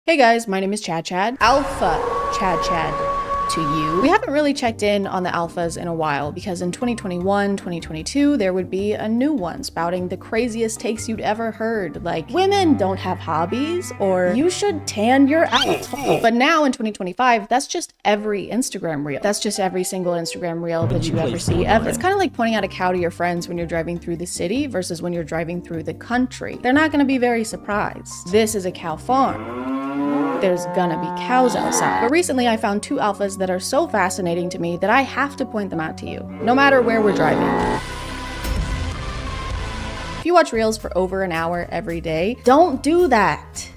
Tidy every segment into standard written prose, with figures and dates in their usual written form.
Hey guys, my name is ChadChad. Alpha ChadChad to you. We haven't really checked in on the alphas in a while because in 2021, 2022, there would be a new one spouting the craziest takes you'd ever heard, like women don't have hobbies or you should tan your asshole. But now in 2025, that's just every Instagram reel. That's just every single Instagram reel that you ever see ever. It's kind of like pointing out a cow to your friends when you're driving through the city versus when you're driving through the country. They're not gonna be very surprised. This is a cow farm. There's gonna be cows outside. But recently I found two alphas that are so fascinating to me that I have to point them out to you, no matter where we're driving. If you watch reels for over an hour every day, don't do that.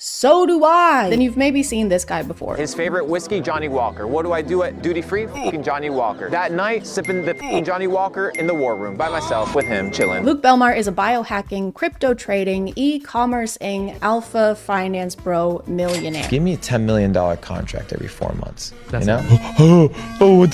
So do I. Then you've maybe seen this guy before. His favorite whiskey, Johnny Walker. What do I do at duty free? Fucking Johnny Walker. That night, sipping the Johnny Walker in the war room by myself with him, chilling. Luke Belmar is a biohacking, crypto trading, e-commerce-ing, alpha finance bro millionaire. Give me a $10 million contract every 4 months, That's you know?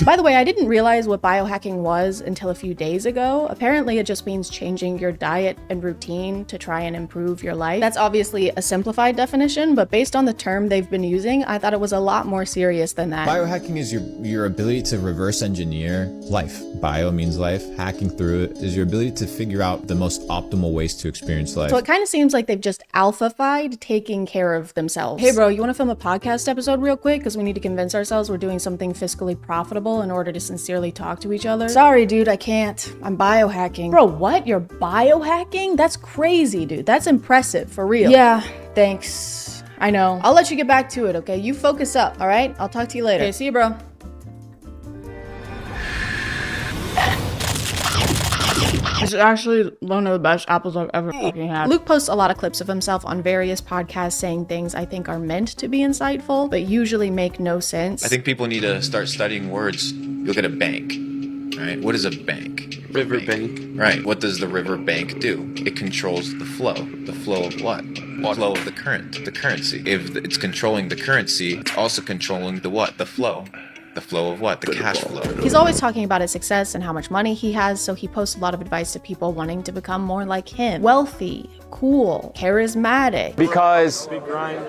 By the way, I didn't realize what biohacking was until a few days ago. Apparently, it just means changing your diet and routine to try and improve your life. That's obviously a simplified definition, but based on the term they've been using, I thought it was a lot more serious than that. Biohacking is your ability to reverse engineer life. Bio means life. Hacking through it is your ability to figure out the most optimal ways to experience life. So it kind of seems like they've just alpha-fied taking care of themselves. Hey bro, you want to film a podcast episode real quick? Because we need to convince ourselves we're doing something fiscally profitable in order to sincerely talk to each other. Sorry dude, I can't. I'm biohacking. Bro, what? You're biohacking? That's crazy, dude. That's impressive, for real. Yeah, thanks. I know. I'll let you get back to it, okay? You focus up, all right? I'll talk to you later. Okay, see you, bro. This is actually one of the best apples I've ever fucking had. Luke posts a lot of clips of himself on various podcasts saying things I think are meant to be insightful, but usually make no sense. I think people need to start studying words. You look at a bank, right? What is a bank? Riverbank. Right. What does the river bank do? It controls the flow. The flow of what? The flow of the current, the currency. If it's controlling the currency, it's also controlling the what? The flow. The flow of what? The cash flow. He's always talking about his success and how much money he has, so he posts a lot of advice to people wanting to become more like him. Wealthy, cool, charismatic. Because Big grind.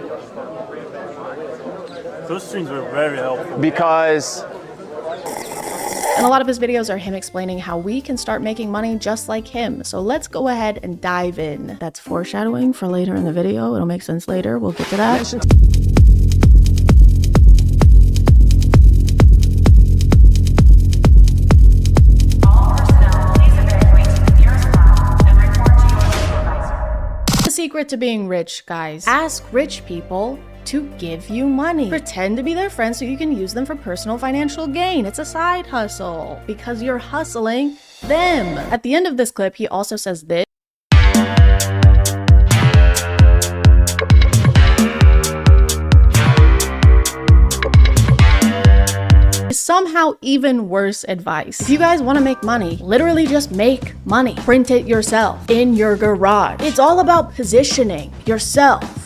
Those streams were very helpful. Because And a lot of his videos are him explaining how we can start making money just like him. So let's go ahead and dive in. That's foreshadowing for later in the video. It'll make sense later. We'll get to that. The secret to being rich, guys. Ask rich people to give you money. Pretend to be their friend so you can use them for personal financial gain. It's a side hustle because you're hustling them. At the end of this clip, he also says this. Somehow even worse advice. If you guys want to make money, literally just make money. Print it yourself in your garage. It's all about positioning yourself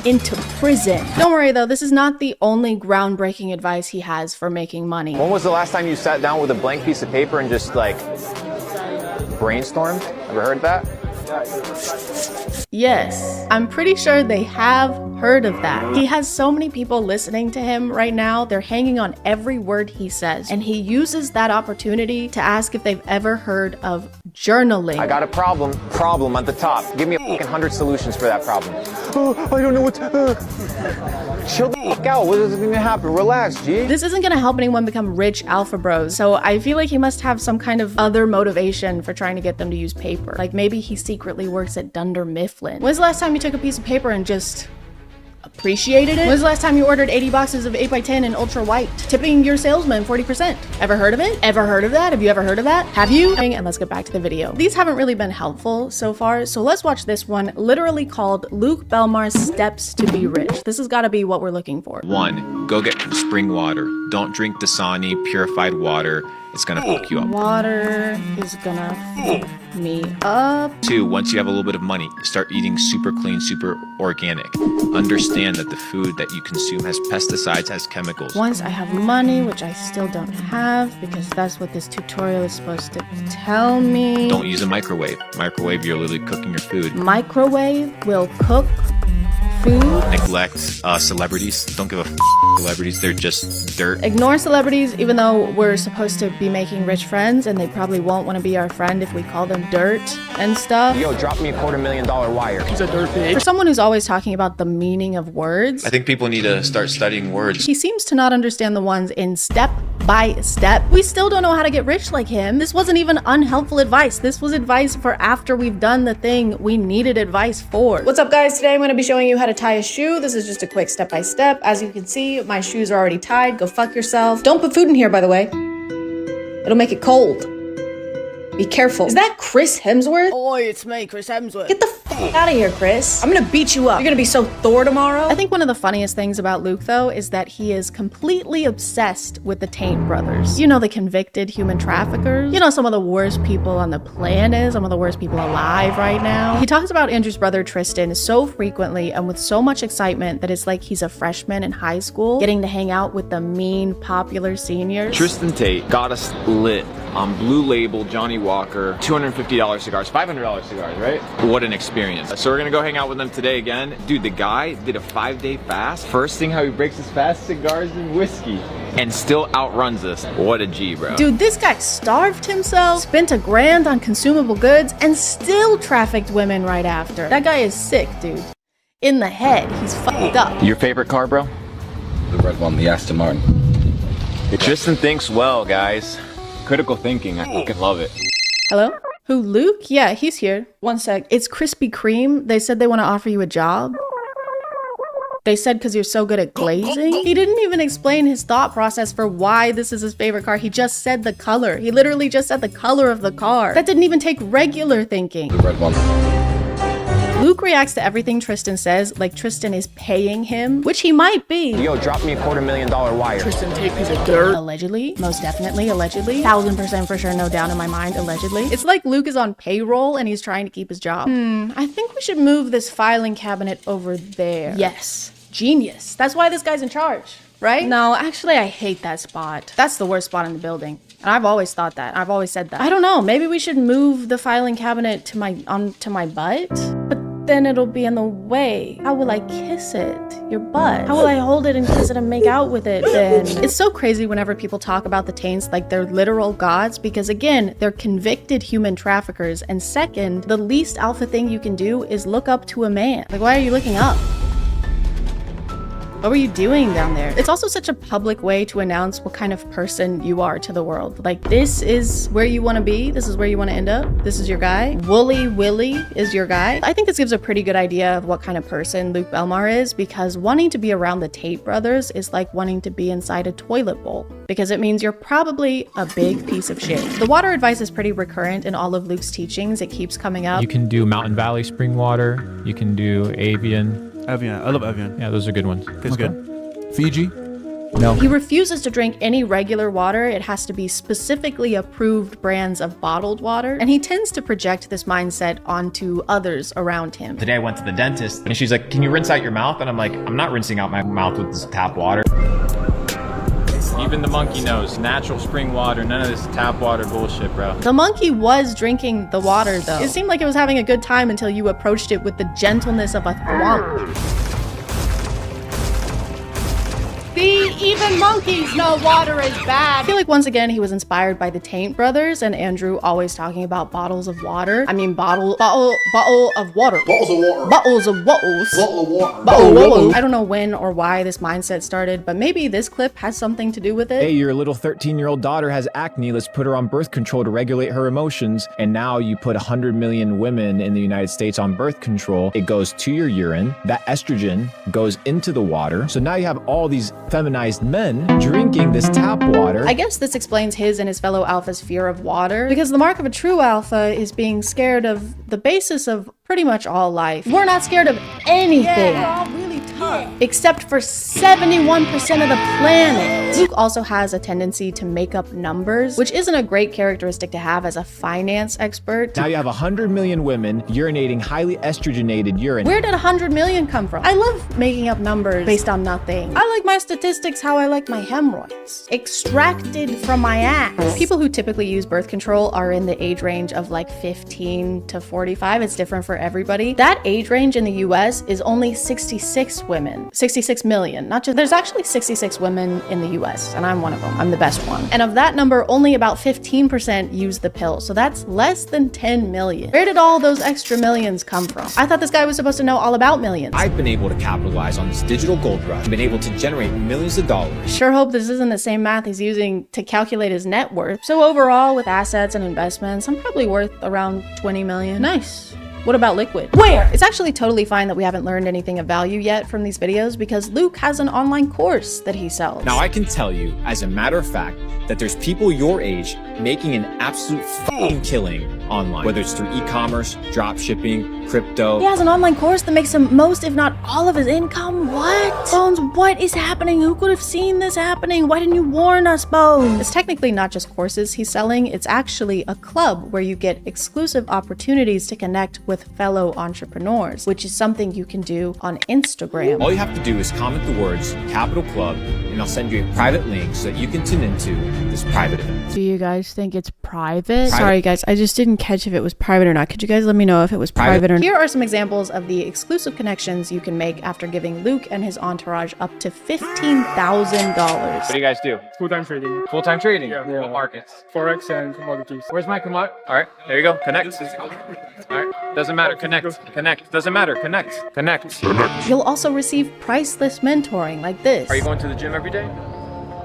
into prison. Don't worry though, this is not the only groundbreaking advice he has for making money. when was the last time you sat down with a blank piece of paper and just like brainstormed? Ever heard that? Yes, I'm pretty sure they have heard of that. He has so many people listening to him right now, they're hanging on every word he says. And he uses that opportunity to ask if they've ever heard of journaling. I got a problem at the top. Give me a fucking 100 solutions for that problem. Oh, I don't know what Chill the fuck out. What is going to happen? Relax, G. This isn't gonna help anyone become rich alpha bros, so I feel like he must have some kind of other motivation for trying to get them to use paper. Like maybe he secretly works at Dunder Mifflin. When's the last time you took a piece of paper and just appreciated it? When's the last time you ordered 80 boxes of 8x10 in ultra white, tipping your salesman 40%? Ever heard of it? Ever heard of that? Have you ever heard of that? Have you? And let's get back to the video. These haven't really been helpful so far, so let's watch this one, literally called Luke Belmar's Steps to Be Rich. This has got to be what we're looking for. 1. Go get spring water. Don't drink Dasani purified water. It's gonna fuck you up. Water is gonna fuck me up. 2. Once you have a little bit of money, start eating super clean, super organic. Understand that the food that you consume has pesticides, has chemicals. Once I have money, which I still don't have, because that's what this tutorial is supposed to tell me. Don't use a microwave. Microwave, you're literally cooking your food. Microwave will cook food. Neglect celebrities. Don't give a celebrities. They're just dirt. Ignore celebrities, even though we're supposed to be making rich friends and they probably won't want to be our friend if we call them dirt and stuff. Yo, drop me a $250,000 wire. He's a dirt pig. For someone who's always talking about the meaning of words, I think people need to start studying words. he seems to not understand the ones in step by step. We still don't know how to get rich like him. This wasn't even unhelpful advice. This was advice for after we've done the thing we needed advice for. What's up, guys? Today I'm going to be showing you how to tie a shoe. This is just a quick step by step. As you can see, my shoes are already tied. Go fuck yourself. Don't put food in here, by the way. It'll make it cold. Be careful. Is that Chris Hemsworth? Oi, it's me, Chris Hemsworth. Get the fuck out of here, Chris. I'm gonna beat you up. You're gonna be so Thor tomorrow. I think one of the funniest things about Luke, though, is that he is completely obsessed with the Taint brothers. You know, the convicted human traffickers. You know, some of the worst people on the planet, some of the worst people alive right now. He talks about Andrew's brother Tristan so frequently and with so much excitement that it's like he's a freshman in high school, getting to hang out with the mean, popular seniors. Tristan Tate got us lit on Blue Label Johnny Walker, $250 cigars, $500 cigars, right? What an experience. So we're gonna go hang out with them today again. Dude, the guy did a 5-day fast. First thing how he breaks his fast, cigars and whiskey, and still outruns us. What a G, bro. Dude, this guy starved himself, spent $1,000 on consumable goods, and still trafficked women right after. That guy is sick, dude. In the head, he's fucked up. Your favorite car, bro? The red one, the Aston Martin. Tristan thinks well, guys. Critical thinking, I fucking love it. Hello? Who, Luke? Yeah, he's here. One sec. It's Krispy Kreme. They said they want to offer you a job. They said because you're so good at glazing. He didn't even explain his thought process for why this is his favorite car. He just said the color. He literally just said the color of the car. That didn't even take regular thinking. The red one. Luke reacts to everything Tristan says like Tristan is paying him, which he might be. Yo, drop me a $250,000 wire. Tristan Tate, piece of dirt. Allegedly, most definitely, allegedly. 1000% for sure, no doubt in my mind, allegedly. It's like Luke is on payroll and he's trying to keep his job. I think we should move this filing cabinet over there. Yes, genius. That's why this guy's in charge, right? No, actually, I hate that spot. That's the worst spot in the building. And I've always thought that. I've always said that. I don't know, maybe we should move the filing cabinet to my butt? But then it'll be in the way. How will I kiss it? Your butt. How will I hold it and kiss it and make out with it then? It's so crazy whenever people talk about the Taints like they're literal gods because again, they're convicted human traffickers. And second, the least alpha thing you can do is look up to a man. Like, why are you looking up? What were you doing down there? It's also such a public way to announce what kind of person you are to the world. Like, this is where you want to be. This is where you want to end up. This is your guy. Wooly Willy is your guy. I think this gives a pretty good idea of what kind of person Luke Belmar is because wanting to be around the Tate brothers is like wanting to be inside a toilet bowl because it means you're probably a big piece of shit. The water advice is pretty recurrent in all of Luke's teachings. It keeps coming up. You can do Mountain Valley spring water. You can do Avian. Evian. I love Evian. Yeah, those are good ones. Tastes good. Fiji? No. He refuses to drink any regular water. It has to be specifically approved brands of bottled water. And he tends to project this mindset onto others around him. Today I went to the dentist and she's like, can you rinse out your mouth? And I'm like, I'm not rinsing out my mouth with this tap water. Even the monkey knows. Natural spring water, none of this tap water bullshit, bro. The monkey was drinking the water though. It seemed like it was having a good time until you approached it with the gentleness of a thwomp. See, even monkeys know water is bad. I feel like once again he was inspired by the Taint brothers and Andrew always talking about bottles of water. I mean bottle of water. Bottles of water. Bottles of water. I don't know when or why this mindset started, but maybe this clip has something to do with it. Hey, your little 13-year-old daughter has acne. Let's put her on birth control to regulate her emotions. And now you put 100 million women in the United States on birth control. It goes to your urine. That estrogen goes into the water. So now you have all these feminized men drinking this tap water. I guess this explains his and his fellow alphas' fear of water, because the mark of a true alpha is being scared of the basis of pretty much all life. We're not scared of anything. We're all really tough. except for 71% of the planet. Luke also has a tendency to make up numbers, which isn't a great characteristic to have as a finance expert. Now you have 100 million women urinating highly estrogenated urine. Where did 100 million come from? I love making up numbers based on nothing. I like my statistics how I like my hemorrhoids. Extracted from my ass. People who typically use birth control are in the age range of like 15 to 45. It's different for everybody. That age range in the US is only 66 women. 66 million. Not just, there's actually 66 women in the US, and I'm one of them. I'm the best one. And of that number, only about 15% use the pill. So that's less than 10 million. Where did all those extra millions come from? I thought this guy was supposed to know all about millions. I've been able to capitalize on this digital gold rush and been able to generate millions of dollars. Sure hope this isn't the same math he's using to calculate his net worth. So overall, with assets and investments, I'm probably worth around 20 million. Nice. What about liquid? Where? It's actually totally fine that we haven't learned anything of value yet from these videos because Luke has an online course that he sells. Now I can tell you, as a matter of fact, that there's people your age making an absolute fucking killing online, whether it's through e-commerce, drop shipping, crypto. He has an online course that makes him most, if not all of his income. What? Bones, what is happening? Who could have seen this happening? Why didn't you warn us, Bones? It's technically not just courses he's selling. It's actually a club where you get exclusive opportunities to connect with fellow entrepreneurs, which is something you can do on Instagram. All you have to do is comment the words Capital Club and I'll send you a private link so that you can tune into this private event. Do you guys think it's private? Sorry guys, I just didn't catch if it was private or not. Could you guys let me know if it was private or not? Here are some examples of the exclusive connections you can make after giving Luke and his entourage up to $15,000. What do you guys do? Full-time trading. Full-time trading? Yeah. What markets? Forex and commodities. Where's my commodity? All right, there you go. Connect. All right, doesn't matter. Connect. Connect. Doesn't matter. Connect. Connect. You'll also receive priceless mentoring like this. Are you going to the gym every day?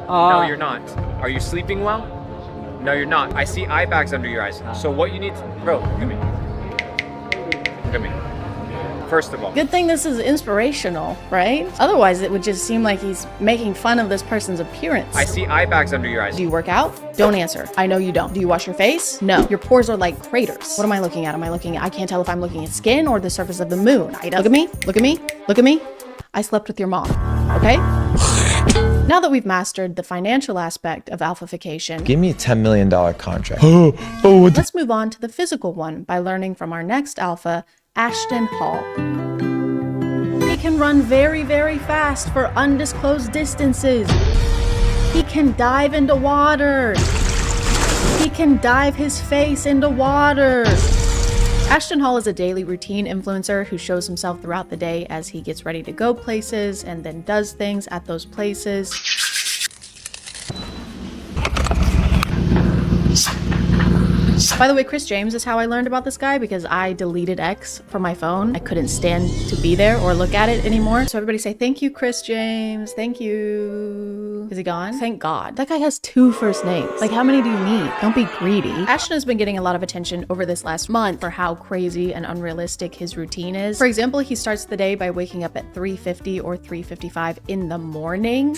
No, you're not. Are you sleeping well? No, you're not. I see eye bags under your eyes. So what you need to... Bro, look at me. Look at me. First of all. Good thing this is inspirational, right? Otherwise, it would just seem like he's making fun of this person's appearance. I see eye bags under your eyes. Do you work out? Don't answer. I know you don't. Do you wash your face? No. Your pores are like craters. What am I looking at? I can't tell if I'm looking at skin or the surface of the moon. Look at me. Look at me. Look at me. I slept with your mom. Okay? Now that we've mastered the financial aspect of alphafication, Give me a $10 million contract. let's move on to the physical one by learning from our next alpha, Ashton Hall. He can run very, very fast for undisclosed distances. He can dive into water. He can dive his face into water. Ashton Hall is a daily routine influencer who shows himself throughout the day as he gets ready to go places and then does things at those places. By the way, Chris James is how I learned about this guy because I deleted X from my phone. I couldn't stand to be there or look at it anymore. So everybody say, thank you, Chris James. Thank you. Is he gone? Thank God. That guy has 2 first names. Like, how many do you need? Don't be greedy. Ashton has been getting a lot of attention over this last month for how crazy and unrealistic his routine is. For example, he starts the day by waking up at 3:50 or 3:55 in the morning.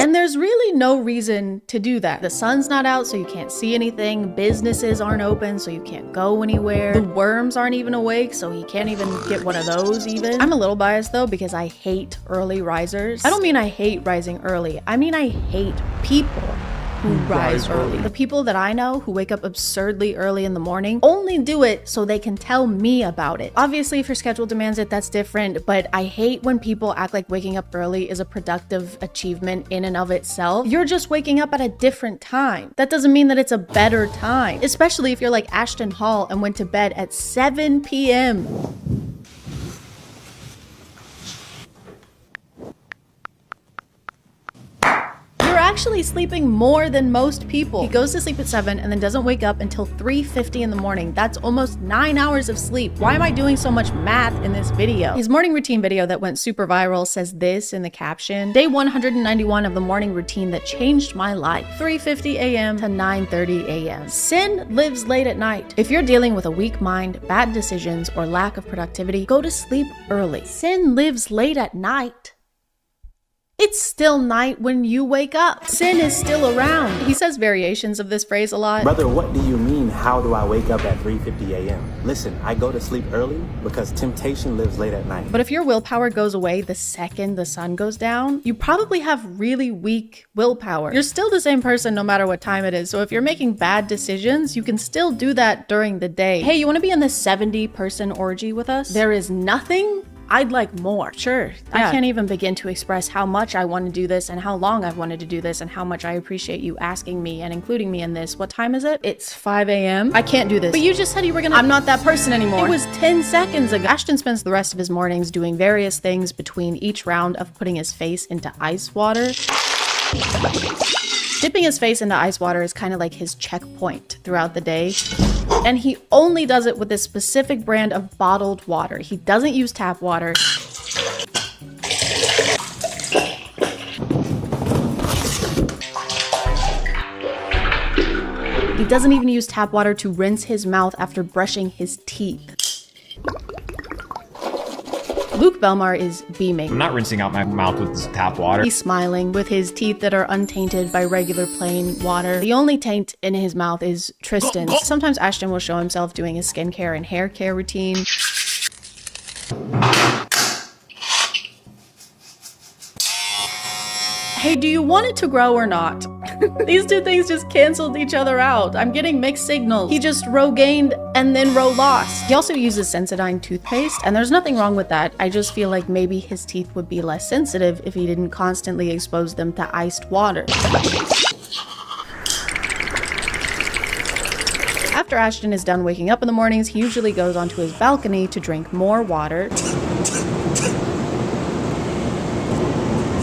And there's really no reason to do that. The sun's not out, so you can't see anything. Businesses aren't open, so you can't go anywhere. The worms aren't even awake, so he can't even get one of those even. I'm a little biased though, because I hate early risers. I don't mean I hate rising early. I mean I hate people who rise early. The people that I know who wake up absurdly early in the morning only do it so they can tell me about it. Obviously, if your schedule demands it, that's different, but I hate when people act like waking up early is a productive achievement in and of itself. You're just waking up at a different time. That doesn't mean that it's a better time, especially if you're like Ashton Hall and went to bed at 7 p.m. Actually sleeping more than most people. He goes to sleep at 7 and then doesn't wake up until 3:50 in the morning. That's almost 9 hours of sleep. Why am I doing so much math in this video? His morning routine video that went super viral says this in the caption: day 191 of the morning routine that changed my life. 3:50 a.m. to 9:30 a.m. Sin lives late at night. If you're dealing with a weak mind, bad decisions, or lack of productivity, go to sleep early. Sin lives late at night. It's still night when you wake up. Sin is still around. He says variations of this phrase a lot. Brother, what do you mean how do I wake up at 3:50 a.m.? Listen, I go to sleep early because temptation lives late at night. But if your willpower goes away the second the sun goes down, you probably have really weak willpower. You're still the same person no matter what time it is. So if you're making bad decisions, you can still do that during the day. Hey, you want to be in this 70-person orgy with us? There is nothing I'd like more. Sure. Yeah. I can't even begin to express how much I want to do this and how long I've wanted to do this and how much I appreciate you asking me and including me in this. What time is it? It's 5 a.m. I can't do this. But you just said you were gonna— I'm not that person anymore. It was 10 seconds ago. Ashton spends the rest of his mornings doing various things between each round of putting his face into ice water. Dipping his face into ice water is kind of like his checkpoint throughout the day. And he only does it with a specific brand of bottled water. He doesn't use tap water. He doesn't even use tap water to rinse his mouth after brushing his teeth. Luke Belmar is beaming. I'm not rinsing out my mouth with this tap water. He's smiling with his teeth that are untainted by regular plain water. The only taint in his mouth is Tristan's. Sometimes Ashton will show himself doing his skincare and hair care routine. Hey, do you want it to grow or not? These two things just canceled each other out. I'm getting mixed signals. He just row gained and then row lost. He also uses Sensodyne toothpaste, and there's nothing wrong with that. I just feel like maybe his teeth would be less sensitive if he didn't constantly expose them to iced water. After Ashton is done waking up in the mornings, he usually goes onto his balcony to drink more water.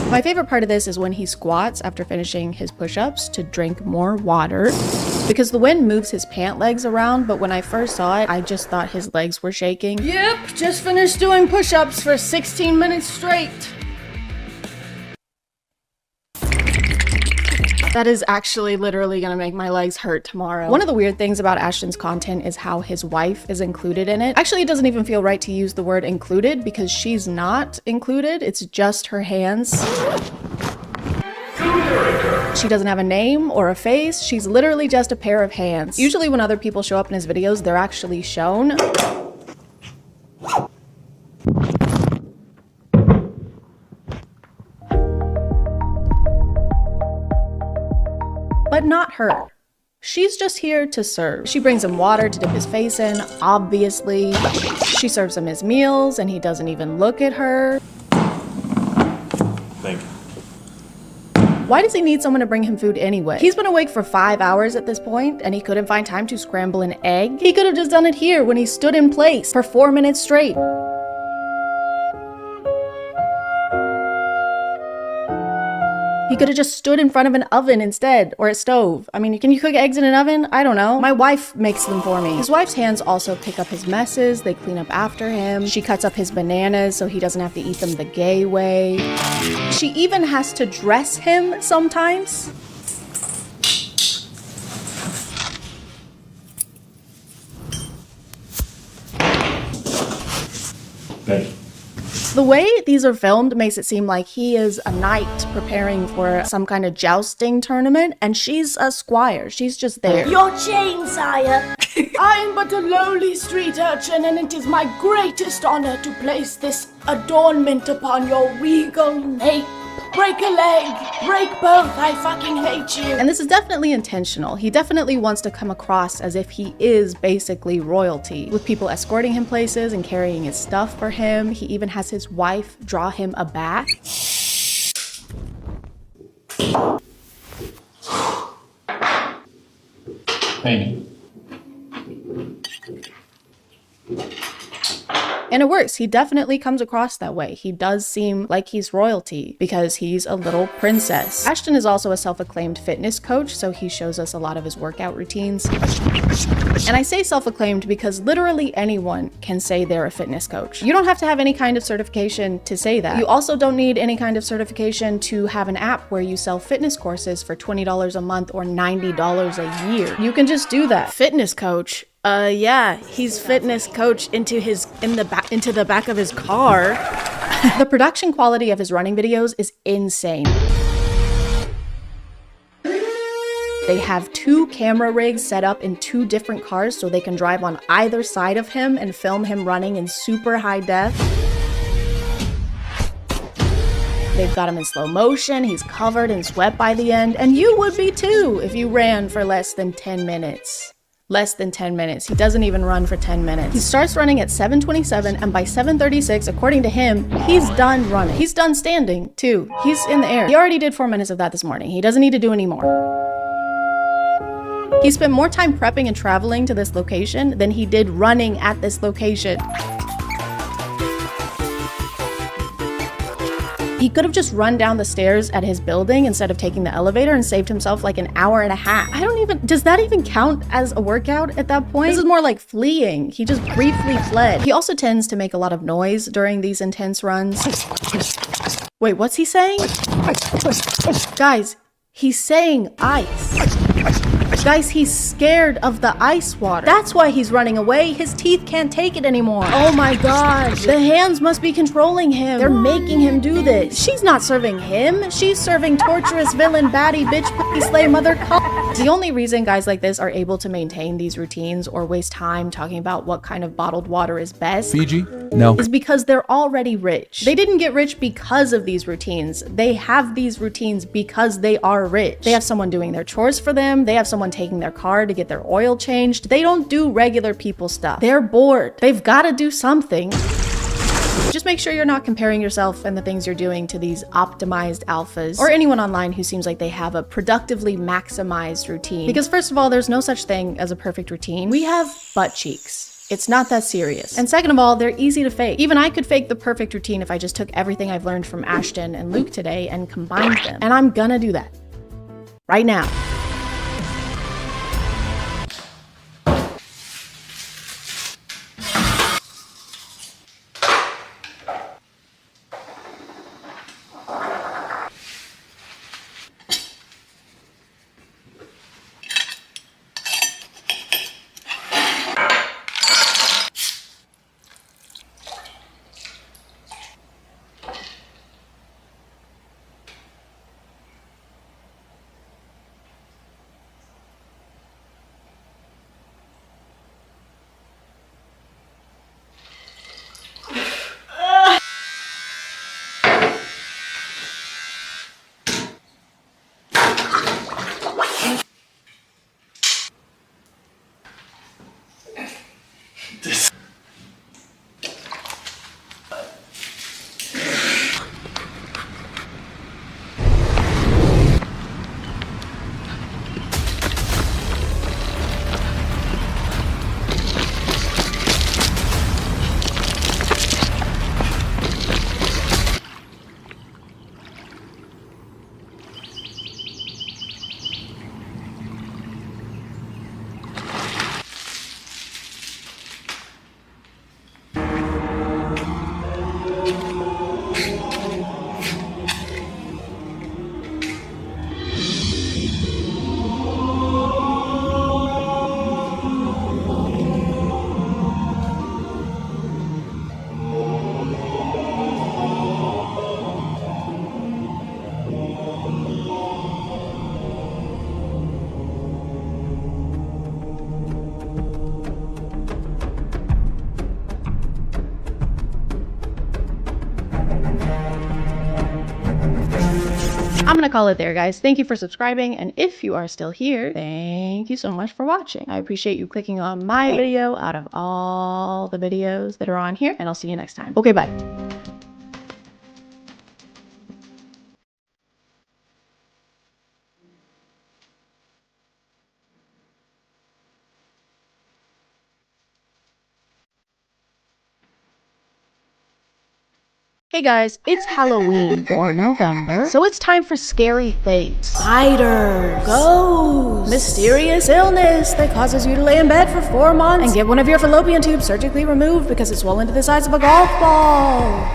My favorite part of this is when he squats after finishing his push-ups to drink more water, because the wind moves his pant legs around, but when I first saw it, I just thought his legs were shaking. Yep, just finished doing push-ups for 16 minutes straight. That is actually literally gonna make my legs hurt tomorrow. One of the weird things about Ashton's content is how his wife is included in it. Actually, it doesn't even feel right to use the word included because she's not included. It's just her hands. She doesn't have a name or a face. She's literally just a pair of hands. Usually when other people show up in his videos, they're actually shown. But not her. She's just here to serve. She brings him water to dip his face in, obviously. She serves him his meals, and he doesn't even look at her. Thank you. Why does he need someone to bring him food anyway? He's been awake for 5 hours at this point, and he couldn't find time to scramble an egg. He could have just done it here when he stood in place for 4 minutes straight. He could have just stood in front of an oven instead, or a stove. I mean, can you cook eggs in an oven? I don't know. My wife makes them for me. His wife's hands also pick up his messes. They clean up after him. She cuts up his bananas so he doesn't have to eat them the gay way. She even has to dress him sometimes. Thank you. The way these are filmed makes it seem like he is a knight preparing for some kind of jousting tournament, and she's a squire. She's just there. Your chain, sire. I am but a lowly street urchin, and it is my greatest honor to place this adornment upon your regal nape. Break a leg, break both, I fucking hate you. And this is definitely intentional. He definitely wants to come across as if he is basically royalty, with people escorting him places and carrying his stuff for him. He even has his wife draw him a bath. Thank you. And it works. He definitely comes across that way. He does seem like he's royalty because he's a little princess. Ashton is also a self-acclaimed fitness coach, so he shows us a lot of his workout routines. And I say self-acclaimed because literally anyone can say they're a fitness coach. You don't have to have any kind of certification to say that. You also don't need any kind of certification to have an app where you sell fitness courses for $20 a month or $90 a year. You can just do that. Fitness coach. Yeah, he's fitness coach into the back of his car. The production quality of his running videos is insane. They have 2 camera rigs set up in 2 different cars so they can drive on either side of him and film him running in super high def. They've got him in slow motion, he's covered in sweat by the end, and you would be too if you ran for less than 10 minutes. Less than 10 minutes. He doesn't even run for 10 minutes. He starts running at 7:27, and by 7:36, according to him, he's done running. He's done standing, too. He's in the air. He already did 4 minutes of that this morning. He doesn't need to do any more. He spent more time prepping and traveling to this location than he did running at this location. He could have just run down the stairs at his building instead of taking the elevator and saved himself like an hour and a half. Does that even count as a workout at that point? This is more like fleeing. He just briefly fled. He also tends to make a lot of noise during these intense runs. Wait, what's he saying? Guys, he's saying ice. Guys, he's scared of the ice water. That's why he's running away. His teeth can't take it anymore. Oh my god. The hands must be controlling him. They're making him do this. She's not serving him. She's serving torturous villain, baddie, bitch, pussy, slay, mother, The only reason guys like this are able to maintain these routines or waste time talking about what kind of bottled water is best Fiji? No. is because they're already rich. They didn't get rich because of these routines. They have these routines because they are rich. They have someone doing their chores for them. They have someone taking their car to get their oil changed. They don't do regular people stuff. They're bored. They've got to do something. Just make sure you're not comparing yourself and the things you're doing to these optimized alphas or anyone online who seems like they have a productively maximized routine. Because first of all, there's no such thing as a perfect routine. We have butt cheeks. It's not that serious. And second of all, they're easy to fake. Even I could fake the perfect routine if I just took everything I've learned from Ashton and Luke today and combined them. And I'm gonna do that. Right now. I'm gonna call it there, guys. Thank you for subscribing, and if you are still here, thank you so much for watching. I appreciate you clicking on my video out of all the videos that are on here, and I'll see you next time. Okay, bye. Hey guys, it's Halloween or November, so it's time for scary things. Spiders, ghosts, mysterious illness that causes you to lay in bed for 4 months and get one of your fallopian tubes surgically removed because it's swollen to the size of a golf ball.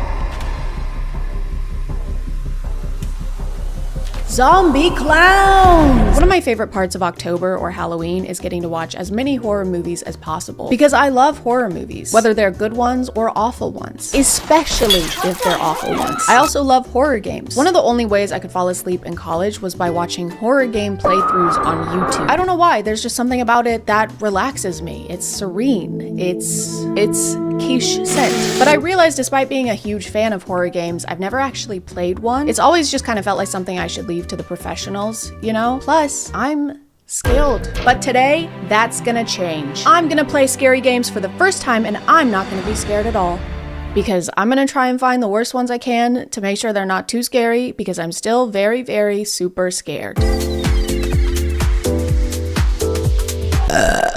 zombie clowns. One of my favorite parts of October or Halloween is getting to watch as many horror movies as possible because I love horror movies, whether they're good ones or awful ones, especially if they're awful ones. I also love horror games. One of the only ways I could fall asleep in college was by watching horror game playthroughs on YouTube. I don't know why, there's just something about it that relaxes me. It's serene. It's quiche scent. But I realized despite being a huge fan of horror games, I've never actually played one. It's always just kind of felt like something I should leave to the professionals, you know? Plus, I'm skilled. But today, that's gonna change. I'm gonna play scary games for the first time and I'm not gonna be scared at all. Because I'm gonna try and find the worst ones I can to make sure they're not too scary because I'm still very, very super scared.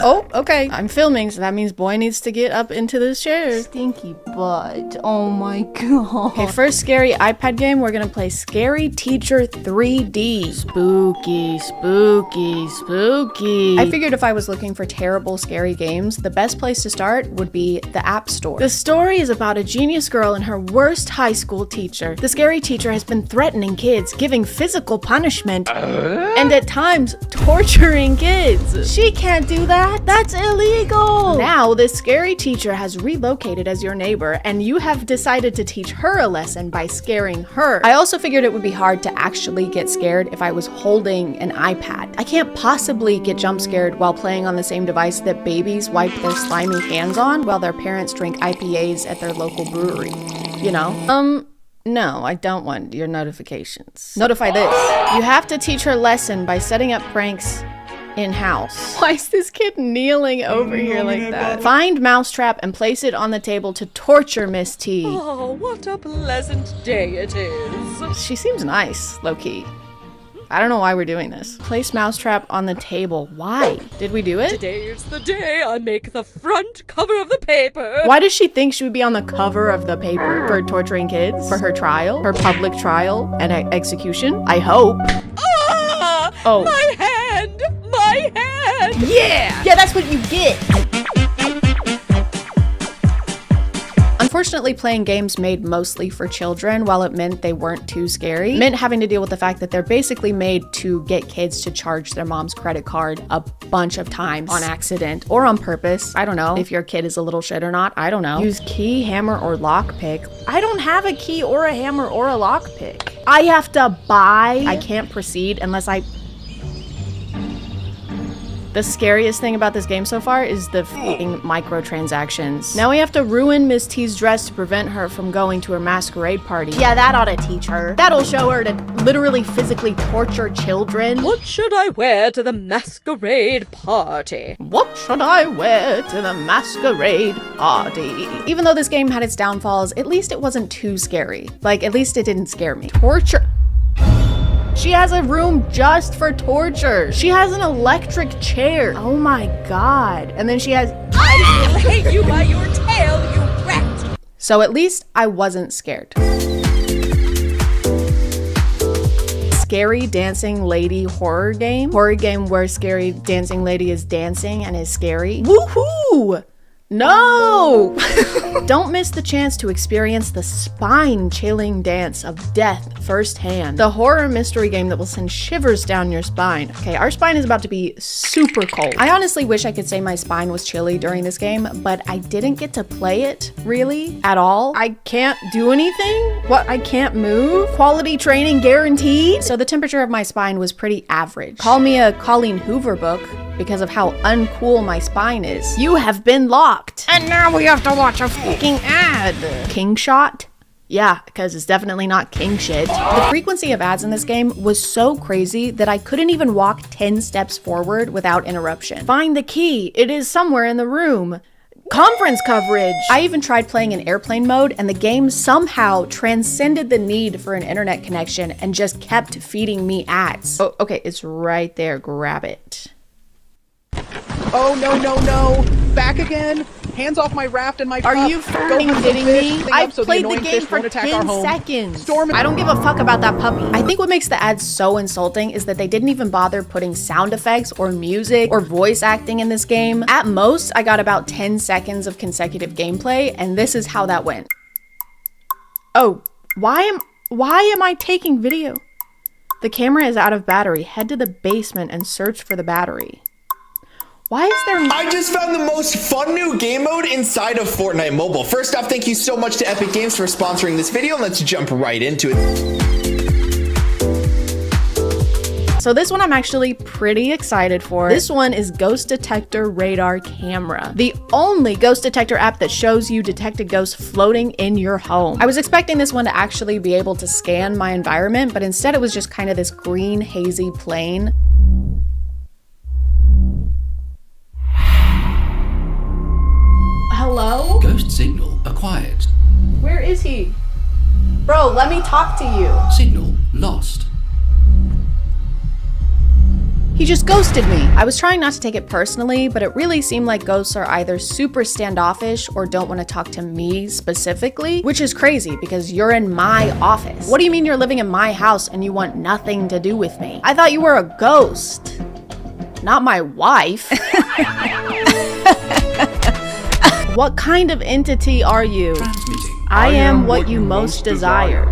Oh, okay. I'm filming, so that means boy needs to get up into this chair. Stinky butt. Oh my god. Okay, first scary iPad game, we're gonna play Scary Teacher 3D. Spooky, spooky, spooky. I figured if I was looking for terrible, scary games, the best place to start would be the App Store. The story is about a genius girl and her worst high school teacher. The scary teacher has been threatening kids, giving physical punishment, and at times torturing kids. She can't do that. That's illegal. Now, this scary teacher has relocated as your neighbor, and you have decided to teach her a lesson by scaring her. I also figured it would be hard to actually get scared if I was holding an iPad. I can't possibly get jump scared while playing on the same device that babies wipe their slimy hands on while their parents drink IPAs at their local brewery. You know? No, I don't want your notifications. Notify this. You have to teach her lesson by setting up pranks in-house. Why is this kid kneeling over here like that? Find Mousetrap and place it on the table to torture Miss T. Oh, what a pleasant day it is. She seems nice, low-key. I don't know why we're doing this. Place Mousetrap on the table. Why? Did we do it? Today's the day I make the front cover of the paper. Why does she think she would be on the cover of the paper? For torturing kids? For her trial? Her public trial and execution? I hope. Ah! Oh. My hand! My hand! Yeah! Yeah, that's what you get! Unfortunately, playing games made mostly for children, while it meant they weren't too scary, meant having to deal with the fact that they're basically made to get kids to charge their mom's credit card a bunch of times on accident or on purpose. I don't know if your kid is a little shit or not. I don't know. Use key, hammer, or lockpick. I don't have a key or a hammer or a lockpick. I have to buy. I can't proceed unless I... The scariest thing about this game so far is the f***ing microtransactions. Now we have to ruin Miss T's dress to prevent her from going to her masquerade party. Yeah, that ought to teach her. That'll show her to literally physically torture children. What should I wear to the masquerade party? What should I wear to the masquerade party? Even though this game had its downfalls, at least it wasn't too scary. Like, at least it didn't scare me. Torture. She has a room just for torture. She has an electric chair. Oh my god. And then she has... I will hang you by your tail, you rat! So at least I wasn't scared. Scary Dancing Lady horror game. Horror game where scary dancing lady is dancing and is scary. Woohoo! No! Don't miss the chance to experience the spine-chilling dance of death firsthand. The horror mystery game that will send shivers down your spine. Okay, our spine is about to be super cold. I honestly wish I could say my spine was chilly during this game, but I didn't get to play it, really, at all. I can't do anything? What, I can't move? Quality training guaranteed? So the temperature of my spine was pretty average. Call me a Colleen Hoover book because of how uncool my spine is. You have been locked. And now we have to watch a fucking ad. King shot? Yeah, because it's definitely not king shit. The frequency of ads in this game was so crazy that I couldn't even walk 10 steps forward without interruption. Find the key. It is somewhere in the room. Conference coverage. I even tried playing in airplane mode and the game somehow transcended the need for an internet connection and just kept feeding me ads. Oh, okay, it's right there. Grab it. Oh, no, no, no. Back again. Hands off my raft and my pup. Are you fucking kidding me? I played the game for 10 seconds. I don't give a fuck about that puppy. I think what makes the ads so insulting is that they didn't even bother putting sound effects or music or voice acting in this game. At most, I got about 10 seconds of consecutive gameplay, and this is how that went. Oh, why am I taking video? The camera is out of battery. Head to the basement and search for the battery. Why is there... I just found the most fun new game mode inside of Fortnite Mobile. First off, thank you so much to Epic Games for sponsoring this video. Let's jump right into it. So this one I'm actually pretty excited for. This one is Ghost Detector Radar Camera, the only ghost detector app that shows you detected ghosts floating in your home. I was expecting this one to actually be able to scan my environment, but instead it was just kind of this green hazy plane. Hello? Ghost signal acquired. Where is he? Bro, let me talk to you. Signal lost. He just ghosted me. I was trying not to take it personally, but it really seemed like ghosts are either super standoffish or don't want to talk to me specifically, which is crazy because you're in my office. What do you mean you're living in my house and you want nothing to do with me? I thought you were a ghost, not my wife. What kind of entity are you? I am what you most desire.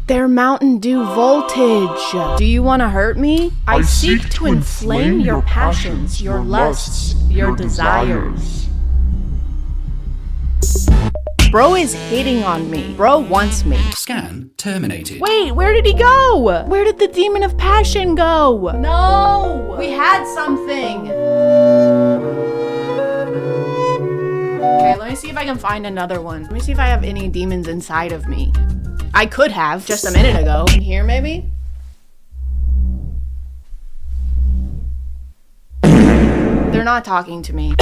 Their Mountain Dew voltage. Do you want to hurt me? I seek to inflame your passions, your lusts, your desires. Bro is hitting on me. Bro wants me. Scan terminated. Wait, where did he go? Where did the demon of passion go? No, we had something. Okay, let me see if I can find another one. Let me see if I have any demons inside of me. I could have just a minute ago. In here, maybe? They're not talking to me.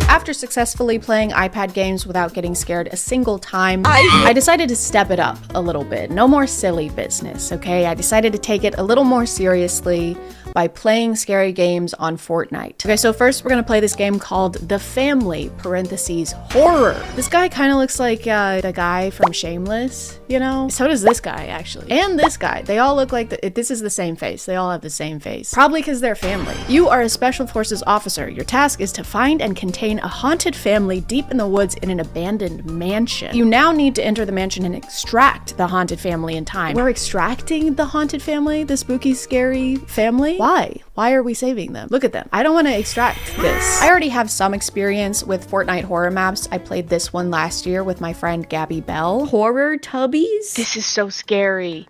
After successfully playing iPad games without getting scared a single time, I decided to step it up a little bit. No more silly business, okay? I decided to take it a little more seriously by playing scary games on Fortnite. Okay, so first we're gonna play this game called The Family, parentheses, horror. This guy kind of looks like the guy from Shameless, you know? So does this guy, actually. And this guy. They all look like, this is the same face. They all have the same face. Probably because they're family. You are a Special Forces officer. Your task is to find and contain a haunted family deep in the woods in an abandoned mansion. You now need to enter the mansion and extract the haunted family in time. We're extracting the haunted family? The spooky, scary family? Why? Why are we saving them? Look at them. I don't want to extract this. I already have some experience with Fortnite horror maps. I played this one last year with my friend Gabby Bell. Horror tubbies? This is so scary.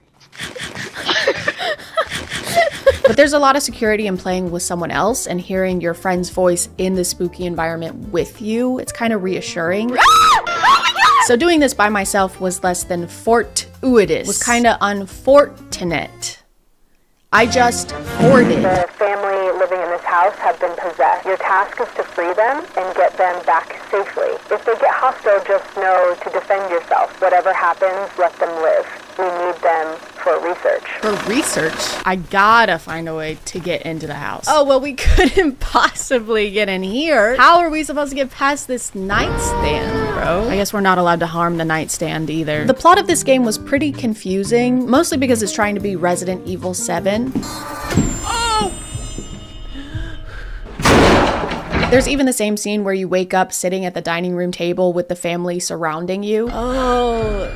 But there's a lot of security in playing with someone else and hearing your friend's voice in the spooky environment with you. It's kind of reassuring. So doing this by myself was less than fortuitous. Was kind of unfortunate. I just hoarded. The family living in this house have been possessed. Your task is to free them and get them back safely. If they get hostile, just know to defend yourself. Whatever happens, let them live. We need them for research. For research? I gotta find a way to get into the house. Oh, well, we couldn't possibly get in here. How are we supposed to get past this nightstand, bro? I guess we're not allowed to harm the nightstand either. The plot of this game was pretty confusing, mostly because it's trying to be Resident Evil 7. There's even the same scene where you wake up sitting at the dining room table with the family surrounding you. Oh,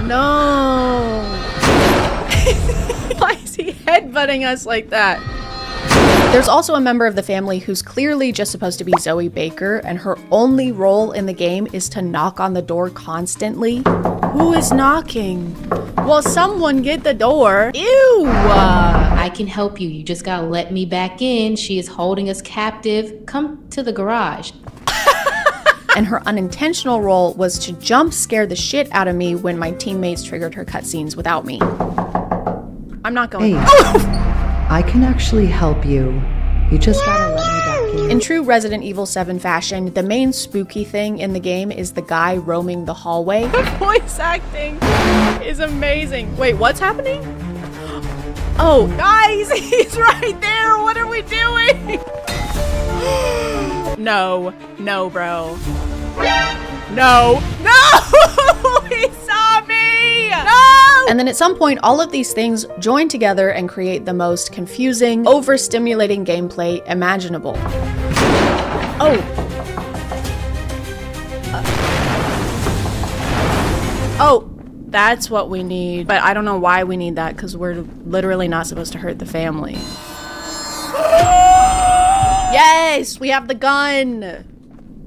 no. Why is he headbutting us like that? There's also a member of the family who's clearly just supposed to be Zoe Baker, and her only role in the game is to knock on the door constantly. Who is knocking? Well, someone get the door. Ew! I can help you. You just gotta let me back in. She is holding us captive. Come to the garage. And her unintentional role was to jump scare the shit out of me when my teammates triggered her cutscenes without me. I'm not going. Hey, I can actually help you. You just gotta let me back in. In true Resident Evil 7 fashion, the main spooky thing in the game is the guy roaming the hallway. The voice acting is amazing. Wait, what's happening? Oh, guys, he's right there. What are we doing? No, no, bro. No, no, he saw me. No. And then at some point, all of these things join together and create the most confusing, overstimulating gameplay imaginable. Oh, that's what we need. But I don't know why we need that, because we're literally not supposed to hurt the family. Yes, we have the gun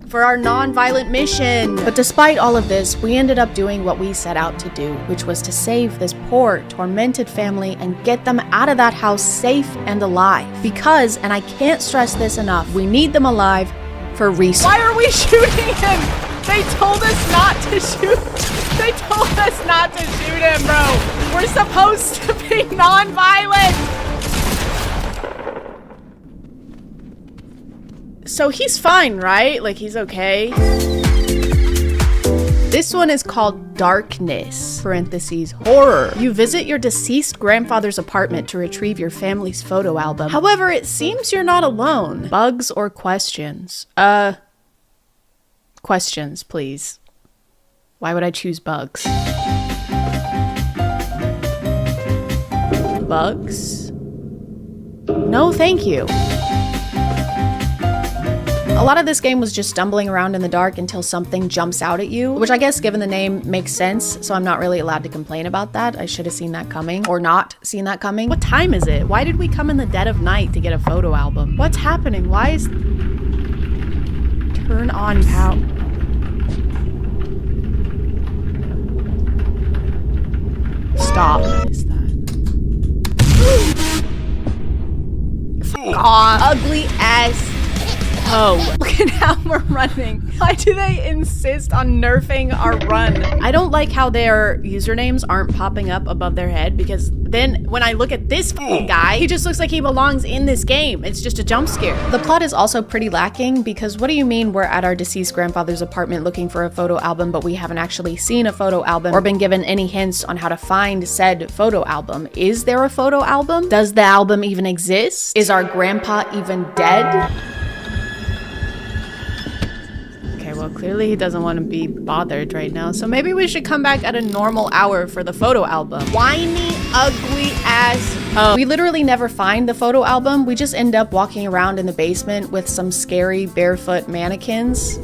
for our non-violent mission. But despite all of this, we ended up doing what we set out to do, which was to save this poor, tormented family and get them out of that house safe and alive. Because, and I can't stress this enough, we need them alive for research. Why are we shooting him? They told us not to shoot. They told us not to shoot him, bro. We're supposed to be non-violent. So he's fine, right? Like, he's okay. This one is called Darkness, parentheses, horror. You visit your deceased grandfather's apartment to retrieve your family's photo album. However, it seems you're not alone. Bugs or questions? Questions, please. Why would I choose bugs? Bugs? No, thank you. A lot of this game was just stumbling around in the dark until something jumps out at you, which I guess given the name makes sense, so I'm not really allowed to complain about that. I should have seen that coming, or not seen that coming. What time is it? Why did we come in the dead of night to get a photo album? What's happening? Why is... Turn on power. Stop. What is that? Aw, ugly ass. Oh, look at how we're running. Why do they insist on nerfing our run? I don't like how their usernames aren't popping up above their head, because then when I look at this guy, he just looks like he belongs in this game. It's just a jump scare. The plot is also pretty lacking, because what do you mean we're at our deceased grandfather's apartment looking for a photo album, but we haven't actually seen a photo album or been given any hints on how to find said photo album? Is there a photo album? Does the album even exist? Is our grandpa even dead? Well, clearly he doesn't want to be bothered right now, so maybe we should come back at a normal hour for the photo album. Whiny, ugly ass. Oh, we literally never find the photo album. We just end up walking around in the basement with some scary barefoot mannequins.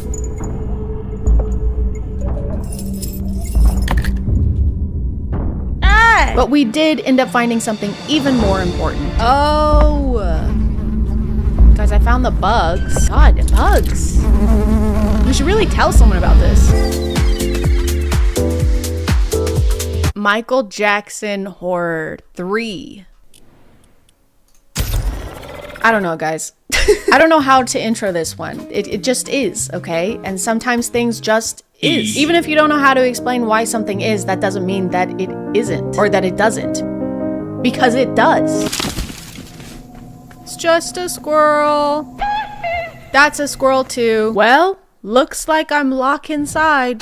Ah! But we did end up finding something even more important. Oh. Guys, I found the bugs. God, bugs. We should really tell someone about this. Michael Jackson Horror 3. I don't know, guys. I don't know how to intro this one. It just is, okay? And sometimes things just is. Even if you don't know how to explain why something is, that doesn't mean that it isn't, or that it doesn't. Because it does. It's just a squirrel. That's a squirrel too. Well, looks like I'm locked inside.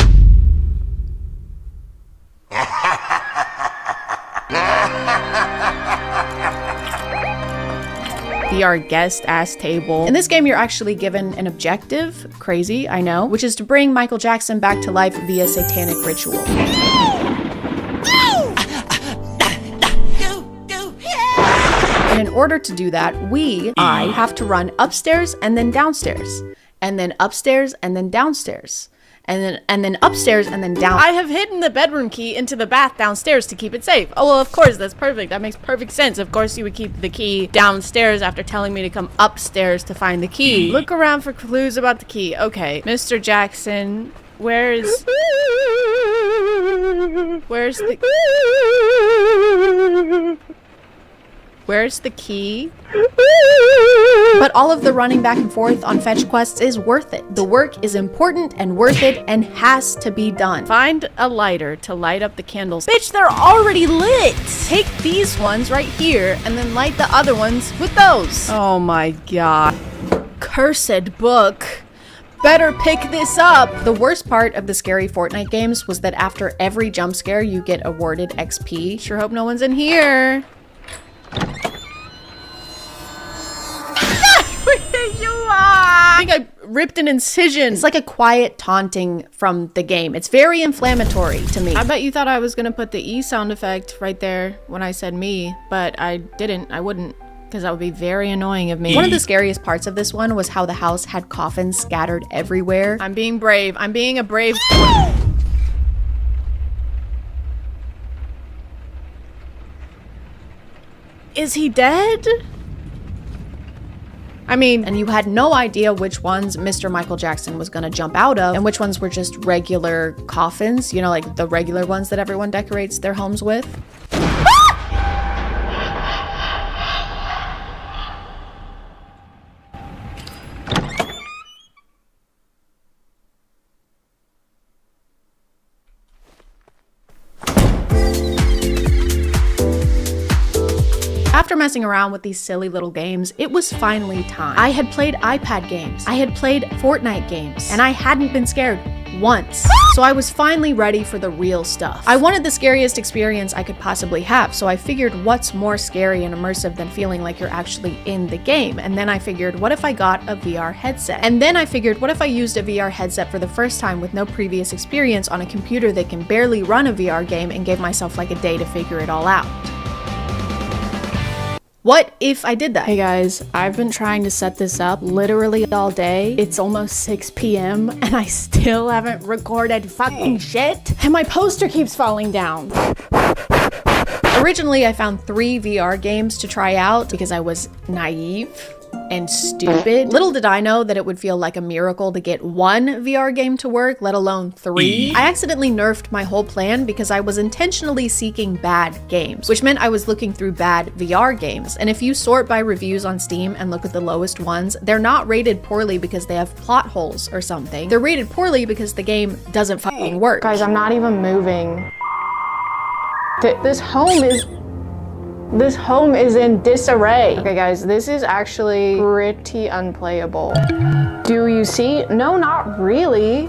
Be our guest ass table. In this game, you're actually given an objective, crazy, I know, which is to bring Michael Jackson back to life via satanic ritual. And in order to do that, I have to run upstairs and then downstairs. And then upstairs and then downstairs. And then upstairs and then down. I have hidden the bedroom key into the bath downstairs to keep it safe. Oh, well, of course, that's perfect. That makes perfect sense. Of course, you would keep the key downstairs after telling me to come upstairs to find the key. Look around for clues about the key. Okay, Mr. Jackson, where's the key? But all of the running back and forth on fetch quests is worth it. The work is important and worth it and has to be done. Find a lighter to light up the candles. Bitch, they're already lit! Take these ones right here and then light the other ones with those. Oh my god. Cursed book. Better pick this up! The worst part of the scary Fortnite games was that after every jump scare, you get awarded XP. Sure hope no one's in here. You are! I think I ripped an incision. It's like a quiet taunting from the game. It's very inflammatory to me. I bet you thought I was gonna put the E sound effect right there when I said me, but I didn't. I wouldn't. because that would be very annoying of me. One of the scariest parts of this one was how the house had coffins scattered everywhere. I'm being brave. I'm being a brave. Is he dead? I mean, and you had no idea which ones Mr. Michael Jackson was gonna jump out of and which ones were just regular coffins, you know, like the regular ones that everyone decorates their homes with. After messing around with these silly little games, it was finally time. I had played iPad games, I had played Fortnite games, and I hadn't been scared once. So I was finally ready for the real stuff. I wanted the scariest experience I could possibly have, so I figured what's more scary and immersive than feeling like you're actually in the game? And then I figured, what if I got a VR headset? And then I figured, what if I used a VR headset for the first time with no previous experience on a computer that can barely run a VR game and gave myself like a day to figure it all out? What if I did that? Hey guys, I've been trying to set this up literally all day. It's almost 6 p.m. and I still haven't recorded fucking shit. And my poster keeps falling down. Originally, I found 3 VR games to try out because I was naive and stupid. Little did I know that it would feel like a miracle to get 1 VR game to work, let alone 3. I accidentally nerfed my whole plan because I was intentionally seeking bad games, which meant I was looking through bad VR games. And if you sort by reviews on Steam and look at the lowest ones, they're not rated poorly because they have plot holes or something. They're rated poorly because the game doesn't fucking work. Guys, I'm not even moving. This home is in disarray. Okay guys, this is actually pretty unplayable. Do you see? No, not really.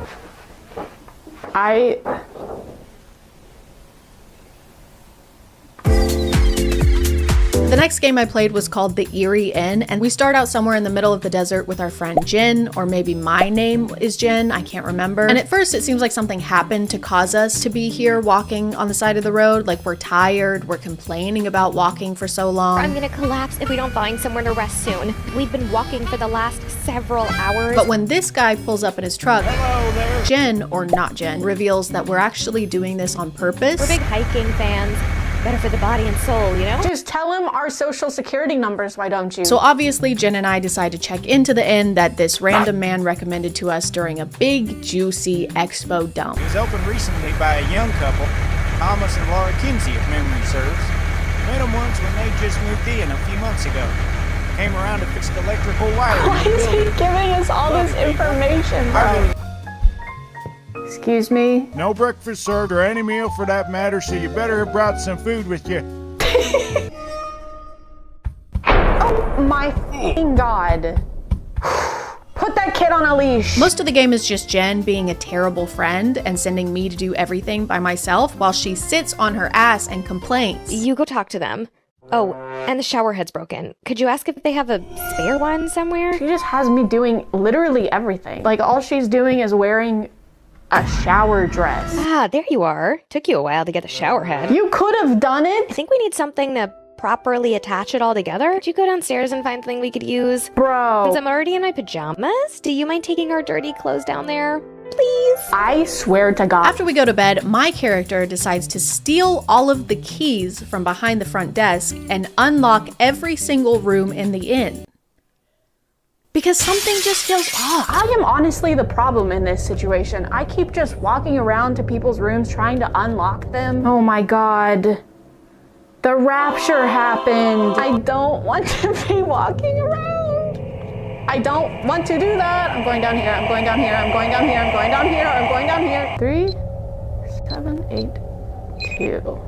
The next game I played was called The Eerie Inn, and we start out somewhere in the middle of the desert with our friend Jen, or maybe my name is Jen, I can't remember. And at first it seems like something happened to cause us to be here walking on the side of the road, like we're tired, we're complaining about walking for so long. I'm gonna collapse if we don't find somewhere to rest soon. We've been walking for the last several hours. But when this guy pulls up in his truck, Jen, or not Jen, reveals that we're actually doing this on purpose. We're big hiking fans. Better for the body and soul, you know? Just tell him our social security numbers, why don't you? So obviously Jen and I decide to check into the inn that this random man recommended to us during a big, juicy expo dump. It was opened recently by a young couple, Thomas and Laura Kinsey, if memory serves. Met them once when they just moved in a few months ago. Came around to fix the electrical wiring. Why is he giving us all this information, bro? Excuse me? No breakfast served or any meal for that matter, so you better have brought some food with you. Oh my f***ing god. Put that kid on a leash. Most of the game is just Jen being a terrible friend and sending me to do everything by myself while she sits on her ass and complains. You go talk to them. Oh, and the shower head's broken. Could you ask if they have a spare one somewhere? She just has me doing literally everything. Like all she's doing is wearing a shower dress. Ah, there you are. Took you a while to get the shower head. You could have done it. I think we need something to properly attach it all together. Could you go downstairs and find something we could use? Bro. Since I'm already in my pajamas, do you mind taking our dirty clothes down there? Please? I swear to God. After we go to bed, my character decides to steal all of the keys from behind the front desk and unlock every single room in the inn. Because something just feels off. I am honestly the problem in this situation. I keep just walking around to people's rooms trying to unlock them. Oh my god. The rapture happened. I don't want to be walking around. I don't want to do that. I'm going down here, I'm going down here, I'm going down here, I'm going down here, I'm going down here. 3, 7, 8, 2.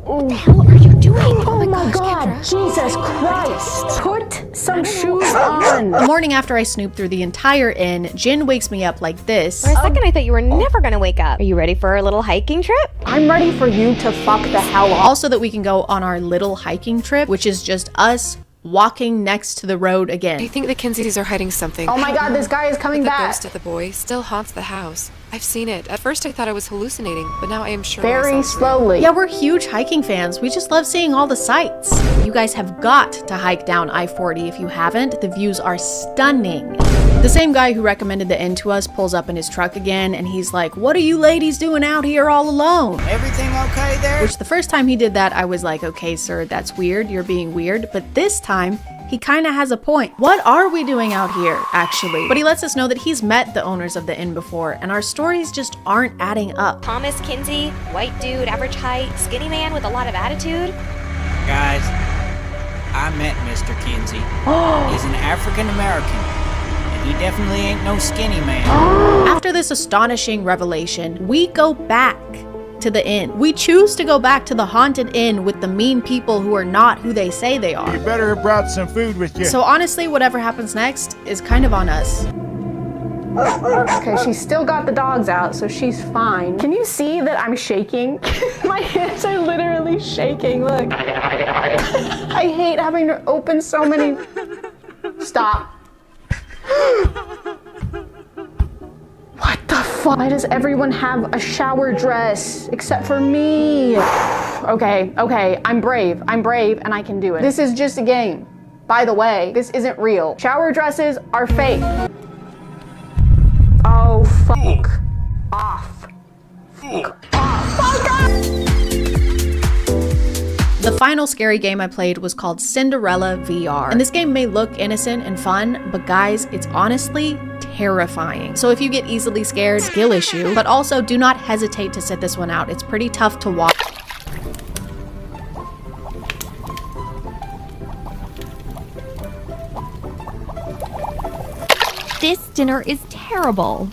What the hell are you doing? Oh my god, Jesus Christ. Put some shoes on. The morning after I snoop through the entire inn, Jen wakes me up like this. For a second I thought you were never gonna wake up. Are you ready for a little hiking trip? I'm ready for you to fuck the hell off. Also that we can go on our little hiking trip, which is just us walking next to the road again. I think the Kinseys are hiding something. Oh my god, this guy is coming The back. ghost of the boy still haunts the house. I've seen it. At first I thought I was hallucinating, but now I am sure Very slowly. Yeah, we're huge hiking fans. We just love seeing all the sights. You guys have got to hike down I-40 if you haven't. The views are stunning. The same guy who recommended the inn to us pulls up in his truck again, and he's like, "What are you ladies doing out here all alone?" Everything okay there? Which the first time he did that, I was like, okay, sir, that's weird. You're being weird. But this time, he kind of has a point. What are we doing out here, actually? But he lets us know that he's met the owners of the inn before, and our stories just aren't adding up. Thomas Kinsey, white dude, average height, skinny man with a lot of attitude. Guys, I met Mr. Kinsey. He's an African American. He definitely ain't no skinny man. After this astonishing revelation, we go back to the inn. We choose to go back to the haunted inn with the mean people who are not who they say they are. You better have brought some food with you. So honestly, whatever happens next is kind of on us. Okay, she's still got the dogs out, so she's fine. Can you see that I'm shaking? My hands are literally shaking, look. I hate having to open so many... Stop. What the fuck? Why does everyone have a shower dress except for me? Okay, I'm brave, and I can do it. This is just a game. By the way, this isn't real. Shower dresses are fake. Oh, fuck off. Fuck off. The final scary game I played was called Cinderella VR. And this game may look innocent and fun, but guys, it's honestly terrifying. So if you get easily scared, skill issue, but also do not hesitate to sit this one out. It's pretty tough to watch. This dinner is terrible.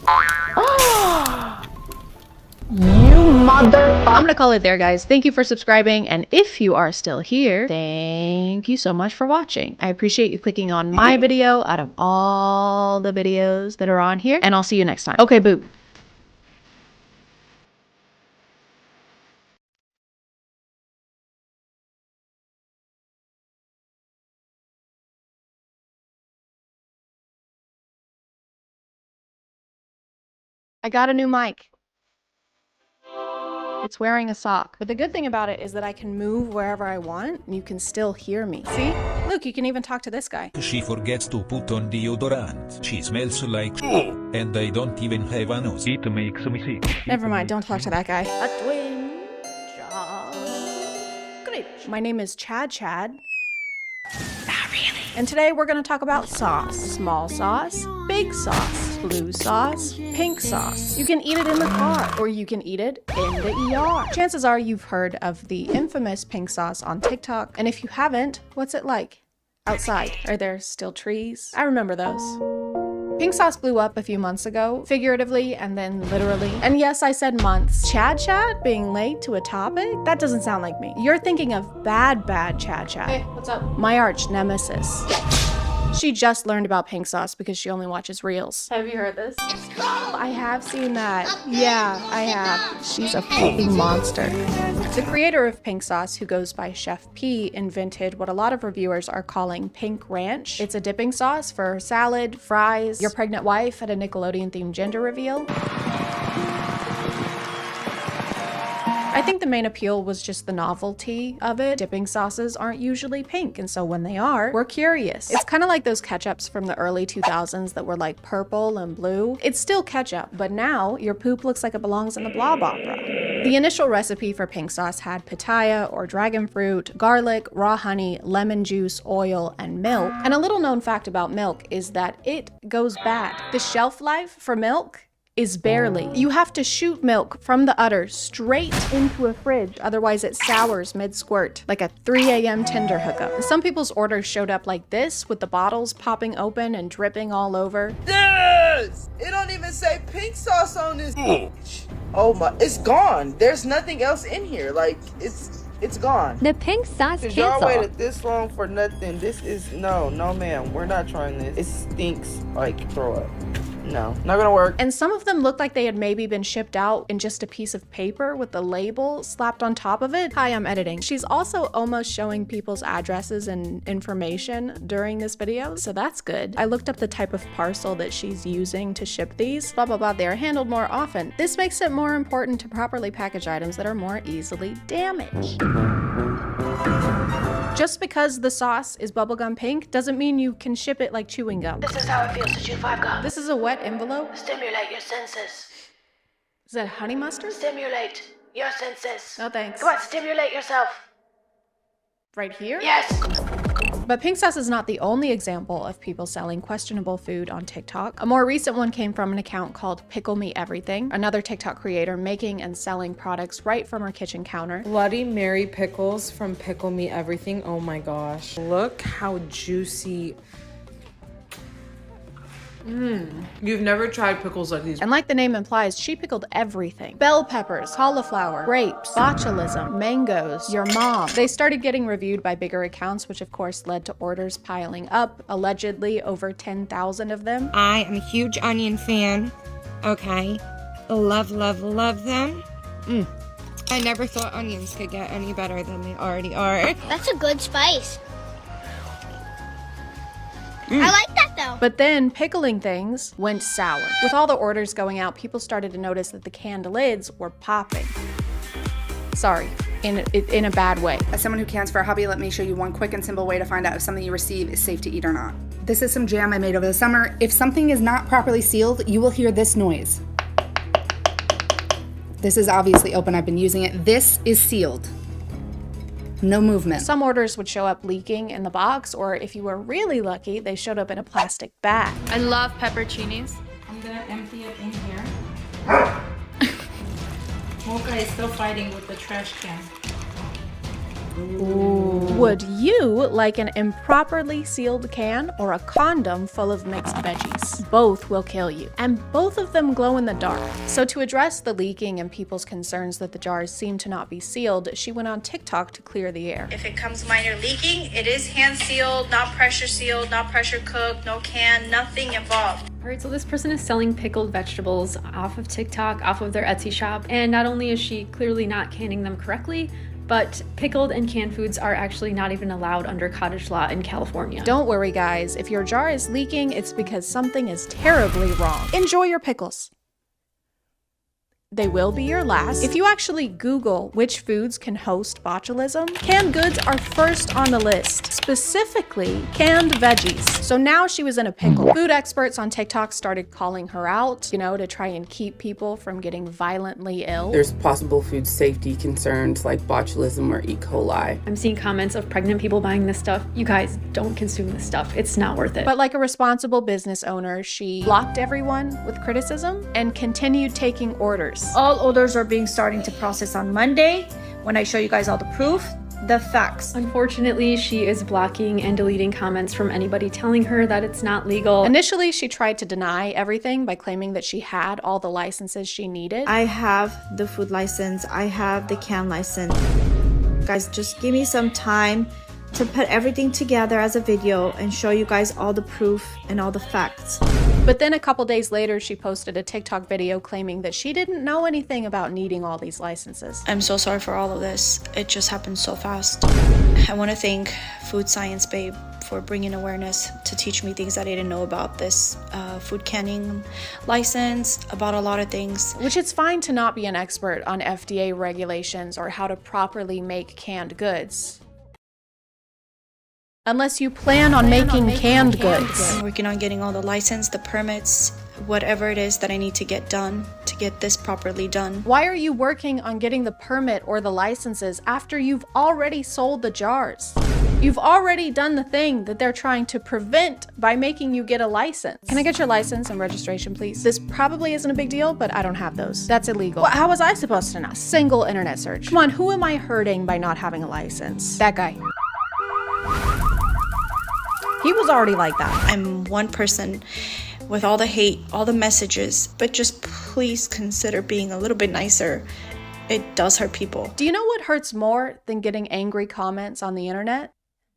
You mother... I'm gonna call it there, guys. Thank you for subscribing, and if you are still here, thank you so much for watching. I appreciate you clicking on my video out of all the videos that are on here, and I'll see you next time. Okay, boo. I got a new mic. It's wearing a sock. But the good thing about it is that I can move wherever I want and you can still hear me. See? Look, you can even talk to this guy. She forgets to put on deodorant. She smells like and I don't even have a nose. It makes me sick. Never mind, don't talk to that guy. A twin job. Great. My name is ChadChad. Not really. And today we're gonna talk about sauce. Small sauce, big sauce, blue sauce, pink sauce. You can eat it in the car, or you can eat it in the ER. Chances are you've heard of the infamous pink sauce on TikTok, and if you haven't, what's it like? Outside, are there still trees? I remember those. Pink sauce blew up a few months ago, figuratively and then literally. And yes, I said months. ChadChad being late to a topic? That doesn't sound like me. You're thinking of bad ChadChad. Hey, what's up? My arch nemesis. She just learned about pink sauce because she only watches reels. Have you heard this? I have seen that. Yeah, I have. She's a fucking monster. The creator of pink sauce, who goes by Chef P, invented what a lot of reviewers are calling pink ranch. It's a dipping sauce for salad, fries, your pregnant wife at a Nickelodeon-themed gender reveal. I think the main appeal was just the novelty of it. Dipping sauces aren't usually pink, and so when they are, we're curious. It's kind of like those ketchups from the early 2000s that were like purple and blue. It's still ketchup, but now your poop looks like it belongs in the Blob Opera. The initial recipe for pink sauce had pitaya or dragon fruit, garlic, raw honey, lemon juice, oil, and milk. And a little known fact about milk is that it goes bad. The shelf life for milk is barely. You have to shoot milk from the udder straight into a fridge, otherwise it sours mid-squirt, like a 3 a.m. Tinder hookup. Some people's orders showed up like this, with the bottles popping open and dripping all over. Yes! It don't even say pink sauce on this bitch. Oh my, it's gone. There's nothing else in here. Like, it's gone. The pink sauce Cause y'all cancel. waited this long for nothing. This is, no ma'am, we're not trying this. It stinks like throw up. No, not gonna work. And some of them looked like they had maybe been shipped out in just a piece of paper with the label slapped on top of it. Hi, I'm editing. She's also almost showing people's addresses and information during this video, so that's good. I looked up the type of parcel that she's using to ship these. Blah, blah, blah. They are handled more often. This makes it more important to properly package items that are more easily damaged. Just because the sauce is bubblegum pink doesn't mean you can ship it like chewing gum. This is how it feels to chew 5 gum. This is a wet envelope? Stimulate your senses. Is that honey mustard? Stimulate your senses. No thanks. Come on, stimulate yourself. Right here? Yes. But pink sauce is not the only example of people selling questionable food on TikTok. A more recent one came from an account called Pickle Me Everything, another TikTok creator making and selling products right from her kitchen counter. Bloody Mary pickles from Pickle Me Everything. Oh my gosh. Look how juicy. You've never tried pickles like these. And like the name implies, she pickled everything. Bell peppers, cauliflower, grapes, botulism, mangoes, your mom. They started getting reviewed by bigger accounts, which of course led to orders piling up, allegedly over 10,000 of them. I am a huge onion fan, okay? Love, love, love them. I never thought onions could get any better than they already are. That's a good spice. I like that though. But then pickling things went sour. With all the orders going out, people started to notice that the canned lids were popping. Sorry, in a bad way. As someone who cans for a hobby, let me show you one quick and simple way to find out if something you receive is safe to eat or not. This is some jam I made over the summer. If something is not properly sealed, you will hear this noise. This is obviously open, I've been using it. This is sealed. No movement. Some orders would show up leaking in the box, or if you were really lucky, they showed up in a plastic bag. I love pepperoncinis. I'm gonna empty it in here. Mocha is still fighting with the trash can. Would you like an improperly sealed can or a condom full of mixed veggies? Both will kill you, and both of them glow in the dark. So to address the leaking and people's concerns that the jars seem to not be sealed, she went on TikTok to clear the air. If it comes minor leaking, it is hand sealed, not pressure cooked, no can, nothing involved. Alright, so this person is selling pickled vegetables off of TikTok, off of their Etsy shop, and not only is she clearly not canning them correctly, but pickled and canned foods are actually not even allowed under cottage law in California. Don't worry guys, if your jar is leaking, it's because something is terribly wrong. Enjoy your pickles. They will be your last. If you actually Google which foods can host botulism, canned goods are first on the list, specifically canned veggies. So now she was in a pickle. Food experts on TikTok started calling her out, you know, to try and keep people from getting violently ill. There's possible food safety concerns like botulism or E. coli. I'm seeing comments of pregnant people buying this stuff. You guys, don't consume this stuff. It's not worth it. But like a responsible business owner, she blocked everyone with criticism and continued taking orders. All orders are being starting to process on Monday when I show you guys all the proof, the facts. Unfortunately, she is blocking and deleting comments from anybody telling her that it's not legal. Initially, she tried to deny everything by claiming that she had all the licenses she needed. I have the food license, I have the can license. Guys, just give me some time to put everything together as a video and show you guys all the proof and all the facts. But then a couple days later, she posted a TikTok video claiming that she didn't know anything about needing all these licenses. I'm so sorry for all of this. It just happened so fast. I want to thank Food Science Babe for bringing awareness to teach me things that I didn't know about this food canning license, about a lot of things. Which it's fine to not be an expert on FDA regulations or how to properly make canned goods. Unless you plan on making canned goods. I'm working on getting all the license, the permits, whatever it is that I need to get done to get this properly done. Why are you working on getting the permit or the licenses after you've already sold the jars? You've already done the thing that they're trying to prevent by making you get a license. Can I get your license and registration, please? This probably isn't a big deal, but I don't have those. That's illegal. How was I supposed to know? Single internet search. Come on, who am I hurting by not having a license? That guy. He was already like that. I'm one person with all the hate, all the messages, but just please consider being a little bit nicer. It does hurt people. Do you know what hurts more than getting angry comments on the internet?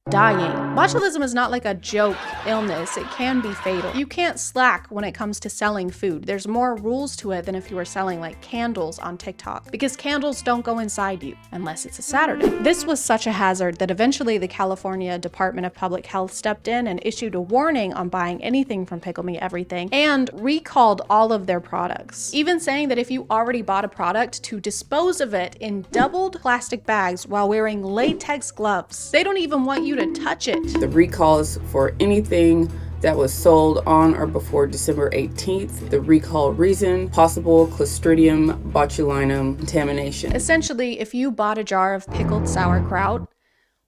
dying. Botulism is not like a joke illness. It can be fatal. You can't slack when it comes to selling food. There's more rules to it than if you were selling like candles on TikTok, because candles don't go inside you unless it's a Saturday. This was such a hazard that eventually the California Department of Public Health stepped in and issued a warning on buying anything from Pickle Me Everything and recalled all of their products, even saying that if you already bought a product, to dispose of it in doubled plastic bags while wearing latex gloves. They don't even want you to touch it. The recalls for anything that was sold on or before December 18th. The recall reason, possible Clostridium botulinum contamination. Essentially, if you bought a jar of pickled sauerkraut,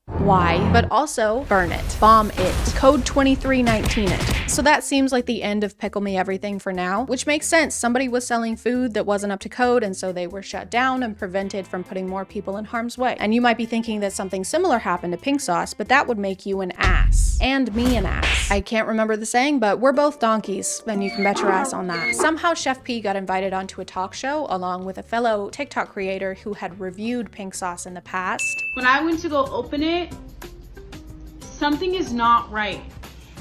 why? But also burn it, bomb it, code 2319 it. So that seems like the end of Pickle Me Everything for now, which makes sense. Somebody was selling food that wasn't up to code, and so they were shut down and prevented from putting more people in harm's way. And you might be thinking that something similar happened to Pink Sauce, but that would make you an ass. And me an ass. I can't remember the saying, but we're both donkeys, and you can bet your ass on that. Somehow Chef P got invited onto a talk show along with a fellow TikTok creator who had reviewed Pink Sauce in the past. When I went to go open it, something is not right.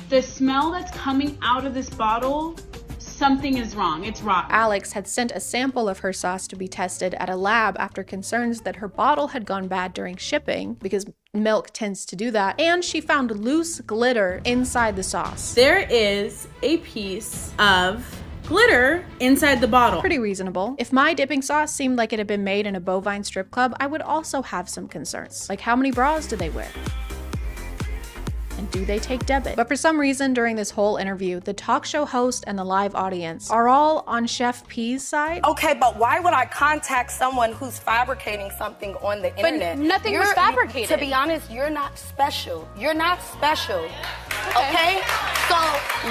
The smell that's coming out of this bottle, something is wrong. It's rotten. Alex had sent a sample of her sauce to be tested at a lab after concerns that her bottle had gone bad during shipping, because milk tends to do that, and she found loose glitter inside the sauce. There is a piece of glitter inside the bottle. Pretty reasonable. If my dipping sauce seemed like it had been made in a bovine strip club, I would also have some concerns. Like, how many bras do they wear? And do they take debit? But for some reason during this whole interview, the talk show host and the live audience are all on Chef P's side. Okay, but why would I contact someone who's fabricating something on the internet? But nothing was fabricated. To be honest, you're not special. You're not special. Okay? So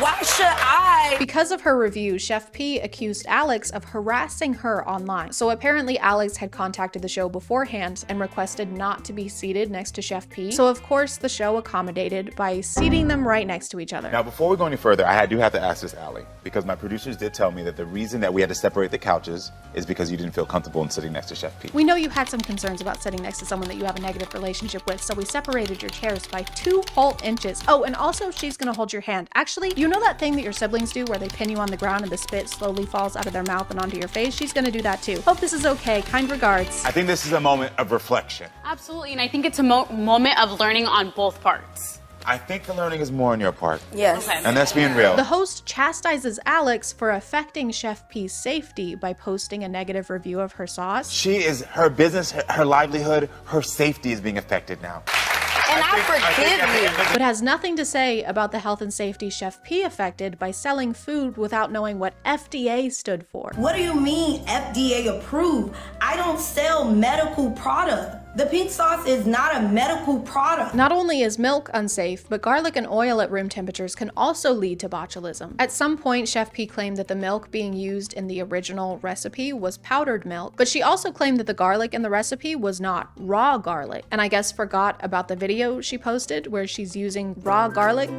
why should I? Because of her review, Chef P accused Alex of harassing her online. So apparently Alex had contacted the show beforehand and requested not to be seated next to Chef P. So of course the show accommodated by seating them right next to each other. Now before we go any further, I do have to ask this, Allie, because my producers did tell me that the reason that we had to separate the couches is because you didn't feel comfortable in sitting next to Chef P. We know you had some concerns about sitting next to someone that you have a negative relationship with, so we separated your chairs by 2 whole inches. Oh, and also she's gonna hold your hand. Actually, you know that thing that your siblings do where they pin you on the ground and the spit slowly falls out of their mouth and onto your face? She's gonna do that too. Hope this is okay. Kind regards. I think this is a moment of reflection. Absolutely, and I think it's a moment of learning on both parts. I think the learning is more on your part. Yes. Okay. And that's being real. The host chastises Alex for affecting Chef P's safety by posting a negative review of her sauce. Her business, her livelihood, her safety is being affected now. And I forgive you. But has nothing to say about the health and safety Chef P affected by selling food without knowing what FDA stood for. What do you mean FDA approved? I don't sell medical product. The pink sauce is not a medical product. Not only is milk unsafe, but garlic and oil at room temperatures can also lead to botulism. At some point, Chef P claimed that the milk being used in the original recipe was powdered milk, but she also claimed that the garlic in the recipe was not raw garlic, and I guess forgot about the video she posted where she's using raw garlic.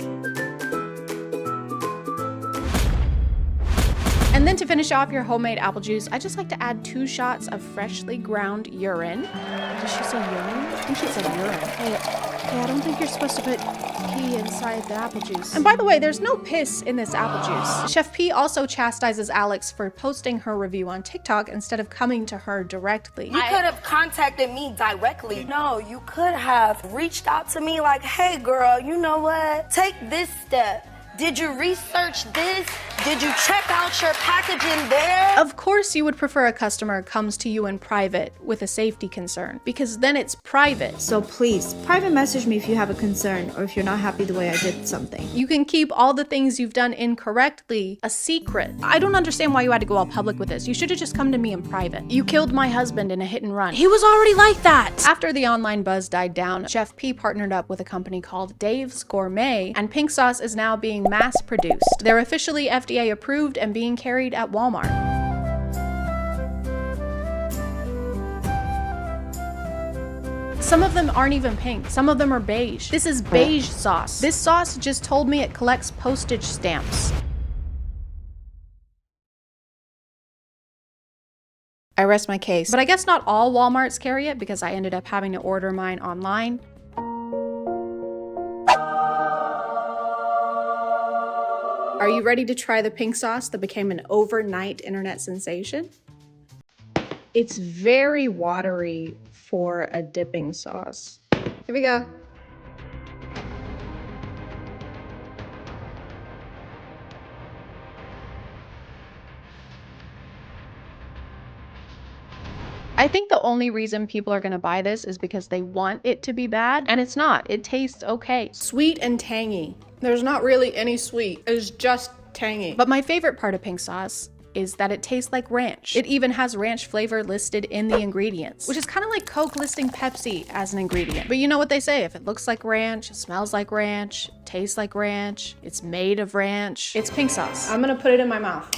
And then to finish off your homemade apple juice, I just like to add 2 shots of freshly ground urine. Did she say urine? I think she said urine. Hey, I don't think you're supposed to put pee inside the apple juice. And by the way, there's no piss in this apple juice. Chef P also chastises Alex for posting her review on TikTok instead of coming to her directly. You could have contacted me directly. No, you could have reached out to me like, hey girl, you know what? Take this step. Did you research this? Did you check out your packaging there? Of course you would prefer a customer comes to you in private with a safety concern, because then it's private. So please, private message me if you have a concern or if you're not happy the way I did something. You can keep all the things you've done incorrectly a secret. I don't understand why you had to go all public with this. You should have just come to me in private. You killed my husband in a hit and run. He was already like that. After the online buzz died down, Chef P partnered up with a company called Dave's Gourmet, and Pink Sauce is now being mass-produced. They're officially FDA approved and being carried at Walmart. Some of them aren't even pink. Some of them are beige. This is beige sauce. This sauce just told me it collects postage stamps. I rest my case. But I guess not all Walmarts carry it because I ended up having to order mine online. Are you ready to try the pink sauce that became an overnight internet sensation? It's very watery for a dipping sauce. Here we go. I think the only reason people are gonna buy this is because they want it to be bad, and it's not. It tastes okay. Sweet and tangy. There's not really any sweet. It's just tangy. But my favorite part of pink sauce is that it tastes like ranch. It even has ranch flavor listed in the ingredients, which is kind of like Coke listing Pepsi as an ingredient. But you know what they say, if it looks like ranch, it smells like ranch, tastes like ranch, it's made of ranch, it's pink sauce. I'm gonna put it in my mouth.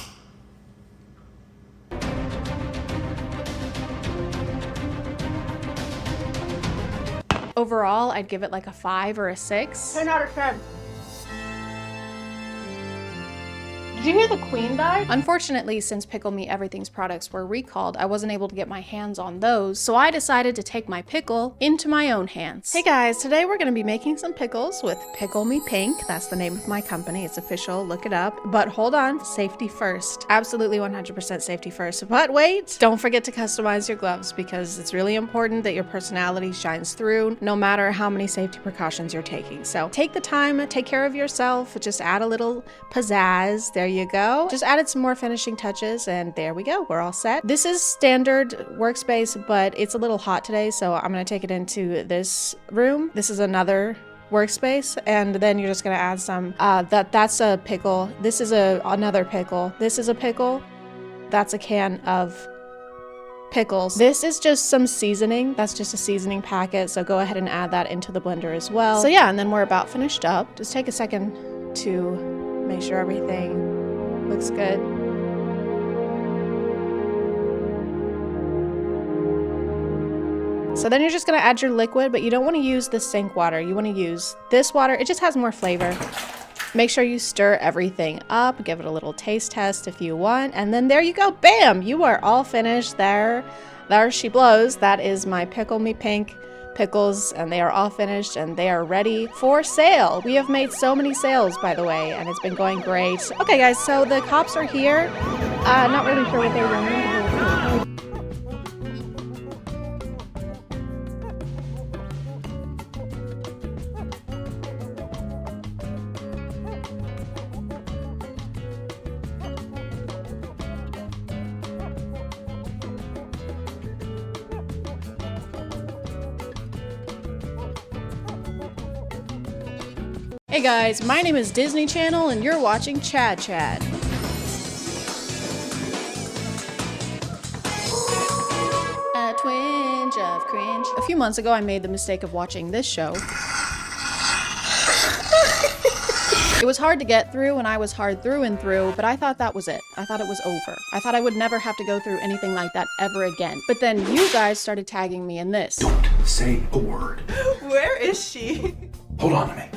Overall, I'd give it like a 5 or a 6. 10 out of 10. Did you hear the queen died? Unfortunately, since Pickle Me Everything's products were recalled, I wasn't able to get my hands on those, so I decided to take my pickle into my own hands. Hey guys, today we're gonna be making some pickles with Pickle Me Pink. That's the name of my company. It's official, look it up. But hold on, safety first. Absolutely 100% safety first. But wait, don't forget to customize your gloves because it's really important that your personality shines through no matter how many safety precautions you're taking. So take the time, take care of yourself, just add a little pizzazz. There you go. Just added some more finishing touches and there we go. We're all set. This is standard workspace, but it's a little hot today, so I'm gonna take it into this room. This is another workspace, and then you're just gonna add some, that's a pickle. This is another pickle. This is a pickle. That's a can of pickles. This is just some seasoning. That's just a seasoning packet, so go ahead and add that into the blender as well. So yeah, and then we're about finished up. Just take a second to make sure everything looks good. So then you're just gonna add your liquid, but you don't wanna use the sink water. You wanna use this water. It just has more flavor. Make sure you stir everything up, give it a little taste test if you want, and then there you go, bam! You are all finished. There she blows. That is my Pickle Me Pink pickles, and they are all finished and they are ready for sale. We have made so many sales, by the way, and it's been going great. Okay guys, so the cops are here. Not really sure what they're doing. Hey guys, my name is Disney Channel and you're watching ChadChad. A twinge of cringe. A few months ago, I made the mistake of watching this show. It was hard to get through and I was hard through and through, but I thought that was it. I thought it was over. I thought I would never have to go through anything like that ever again. But then you guys started tagging me in this. Don't say a word. Where is she? Hold on to me.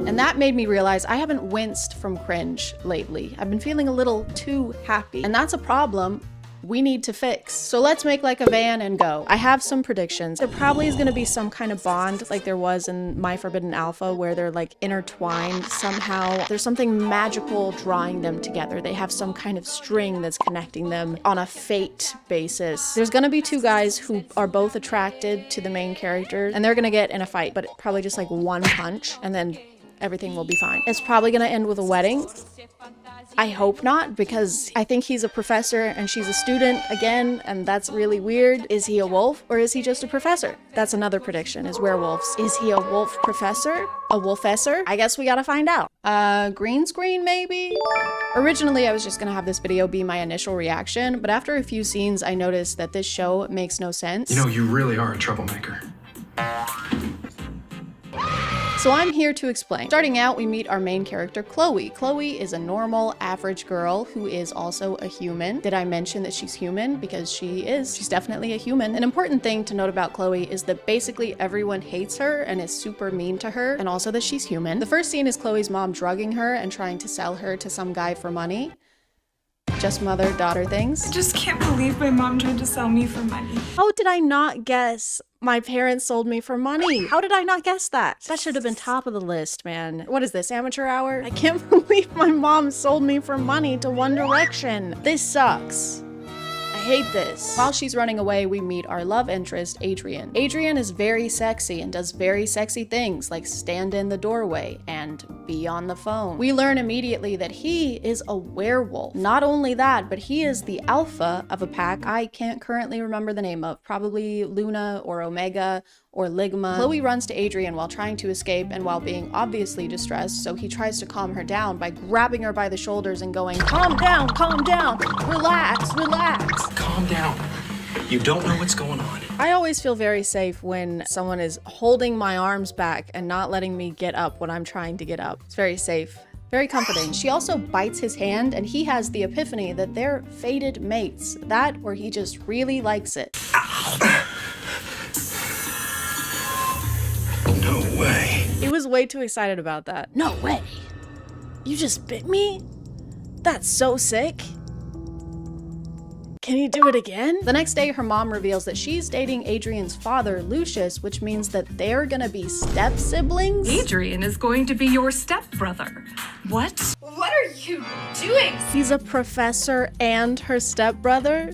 And that made me realize I haven't winced from cringe lately. I've been feeling a little too happy, and that's a problem we need to fix. So let's make like a van and go. I have some predictions. There probably is gonna be some kind of bond like there was in My Forbidden Alpha where they're like intertwined somehow. There's something magical drawing them together. They have some kind of string that's connecting them on a fate basis. There's gonna be two guys who are both attracted to the main character and they're gonna get in a fight, but probably just like one punch and then everything will be fine. It's probably gonna end with a wedding. I hope not, because I think he's a professor and she's a student again, and that's really weird. Is he a wolf or is he just a professor? That's another prediction, is werewolves. Is he a wolf professor? A wolfessor? I guess we gotta find out. Green screen maybe? Originally, I was just gonna have this video be my initial reaction, but after a few scenes, I noticed that this show makes no sense. You know, you really are a troublemaker. So I'm here to explain. Starting out, we meet our main character, Chloe. Chloe is a normal, average girl who is also a human. Did I mention that she's human? Because she is. She's definitely a human. An important thing to note about Chloe is that basically everyone hates her and is super mean to her, and also that she's human. The first scene is Chloe's mom drugging her and trying to sell her to some guy for money. Just mother-daughter things. I just can't believe my mom tried to sell me for money. How did I not guess My parents sold me for money. How did I not guess that? That should have been top of the list, man. What is this, amateur hour? I can't believe my mom sold me for money to One Direction. This sucks. I hate this. While she's running away, we meet our love interest, Adrian. Adrian is very sexy and does very sexy things like stand in the doorway and be on the phone. We learn immediately that he is a werewolf. Not only that, but he is the alpha of a pack I can't currently remember the name of. Probably Luna or Omega or Ligma. Chloe runs to Adrian while trying to escape and while being obviously distressed, so he tries to calm her down by grabbing her by the shoulders and going, calm down, relax, relax. Calm down. You don't know what's going on. I always feel very safe when someone is holding my arms back and not letting me get up when I'm trying to get up. It's very safe. Very comforting. She also bites his hand and he has the epiphany that they're fated mates. That or he just really likes it. No way. He was way too excited about that. No way. You just bit me? That's so sick. Can you do it again? The next day, her mom reveals that she's dating Adrian's father, Lucius, which means that they're gonna be step-siblings? Adrian is going to be your stepbrother. What? What are you doing? He's a professor and her stepbrother?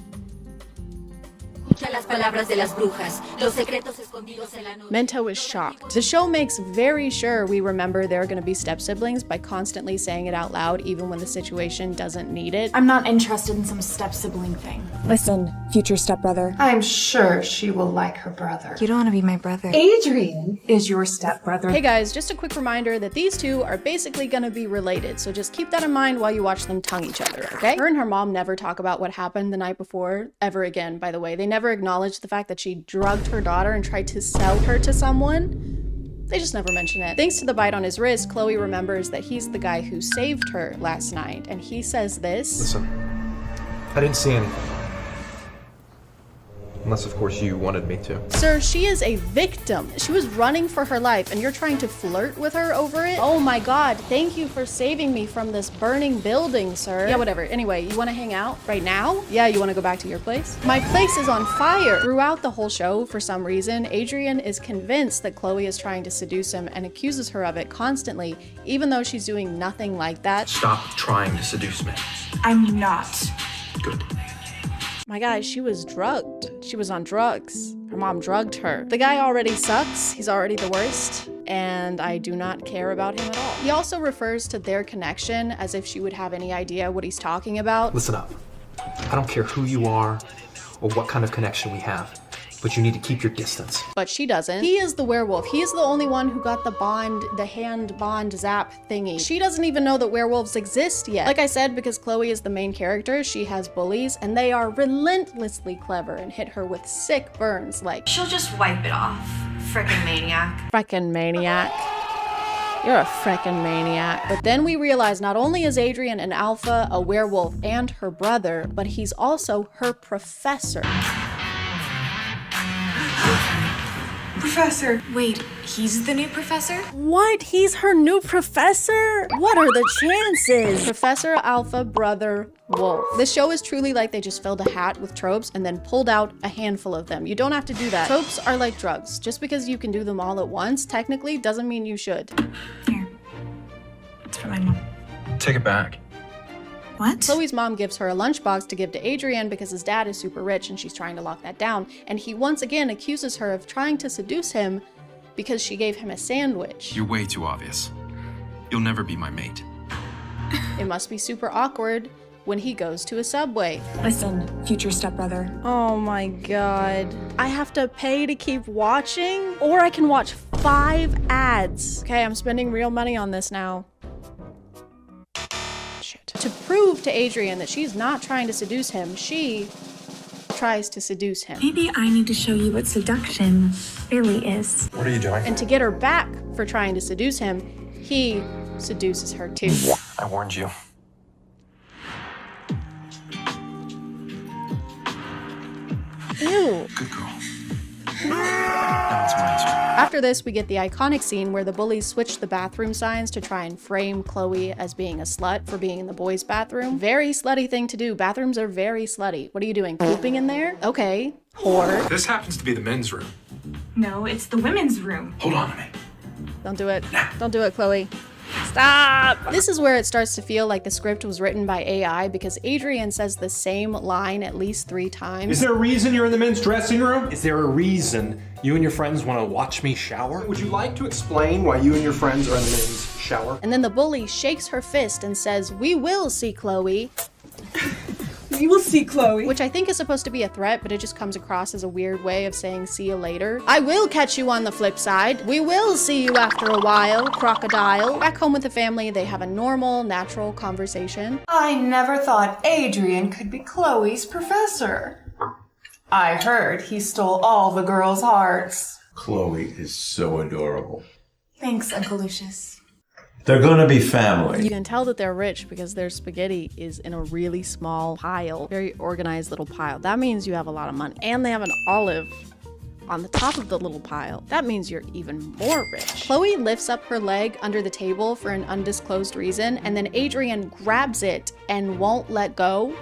Mento is shocked. The show makes very sure we remember they're going to be step-siblings by constantly saying it out loud even when the situation doesn't need it. I'm not interested in some step-sibling thing. Listen, future stepbrother. I'm sure she will like her brother. You don't want to be my brother. Adrian is your stepbrother. Hey guys, just a quick reminder that these two are basically going to be related, so just keep that in mind while you watch them tongue each other, okay? Her and her mom never talk about what happened the night before, ever again, by the way. They never acknowledge the fact that she drugged her daughter and tried to sell her to someone. They just never mention it. Thanks to the bite on his wrist, Chloe remembers that he's the guy who saved her last night, and he says this. Listen, I didn't see anything. Unless, of course, you wanted me to. Sir, she is a victim. She was running for her life, and you're trying to flirt with her over it? Oh my god, thank you for saving me from this burning building, sir. Yeah, whatever. Anyway, you want to hang out right now? Yeah, you want to go back to your place? My place is on fire. Throughout the whole show, for some reason, Adrian is convinced that Chloe is trying to seduce him and accuses her of it constantly, even though she's doing nothing like that. Stop trying to seduce me. I'm not. Good. My guy, she was drugged. She was on drugs. Her mom drugged her. The guy already sucks. He's already the worst. And I do not care about him at all. He also refers to their connection as if she would have any idea what he's talking about. Listen up. I don't care who you are or what kind of connection we have, but you need to keep your distance. But she doesn't. He is the werewolf. He is the only one who got the hand bond zap thingy. She doesn't even know that werewolves exist yet. Like I said, because Chloe is the main character, she has bullies, and they are relentlessly clever and hit her with sick burns like, She'll just wipe it off. Frickin' maniac. Frickin' maniac. You're a frickin' maniac. But then we realize not only is Adrian an alpha, a werewolf, and her brother, but he's also her professor. Professor. Wait, he's the new professor? What? He's her new professor? What are the chances? Professor Alpha Brother Wolf. This show is truly like they just filled a hat with tropes and then pulled out a handful of them. You don't have to do that. Tropes are like drugs. Just because you can do them all at once, technically, doesn't mean you should. Here. It's for my mom. Take it back. What? Chloe's mom gives her a lunchbox to give to Adrian because his dad is super rich and she's trying to lock that down. And he once again accuses her of trying to seduce him because she gave him a sandwich. You're way too obvious. You'll never be my mate. It must be super awkward when he goes to a Subway. Listen, future stepbrother. Oh my god. I have to pay to keep watching? Or I can watch 5 ads. Okay, I'm spending real money on this now. To prove to Adrian that she's not trying to seduce him, she tries to seduce him. Maybe I need to show you what seduction really is. What are you doing? And to get her back for trying to seduce him, he seduces her too. I warned you. Ew. Good girl. Now it's my turn. After this, we get the iconic scene where the bullies switch the bathroom signs to try and frame Chloe as being a slut for being in the boys' bathroom. Very slutty thing to do. Bathrooms are very slutty. What are you doing? Pooping in there? Okay. Whore. This happens to be the men's room. No, it's the women's room. Hold on to me. Don't do it. Don't do it, Chloe. Stop! This is where it starts to feel like the script was written by AI because Adrian says the same line at least 3 times. Is there a reason you're in the men's dressing room? Is there a reason you and your friends want to watch me shower? Would you like to explain why you and your friends are in the men's shower? And then the bully shakes her fist and says, "We will see Chloe." We will see Chloe. Which I think is supposed to be a threat, but it just comes across as a weird way of saying see you later. I will catch you on the flip side. We will see you after a while, crocodile. Back home with the family, they have a normal, natural conversation. I never thought Adrian could be Chloe's professor. I heard he stole all the girls' hearts. Chloe is so adorable. Thanks, Uncle Lucius. They're gonna be family. You can tell that they're rich because their spaghetti is in a really small pile, very organized little pile. That means you have a lot of money. And they have an olive on the top of the little pile. That means you're even more rich. Chloe lifts up her leg under the table for an undisclosed reason, and then Adrian grabs it and won't let go.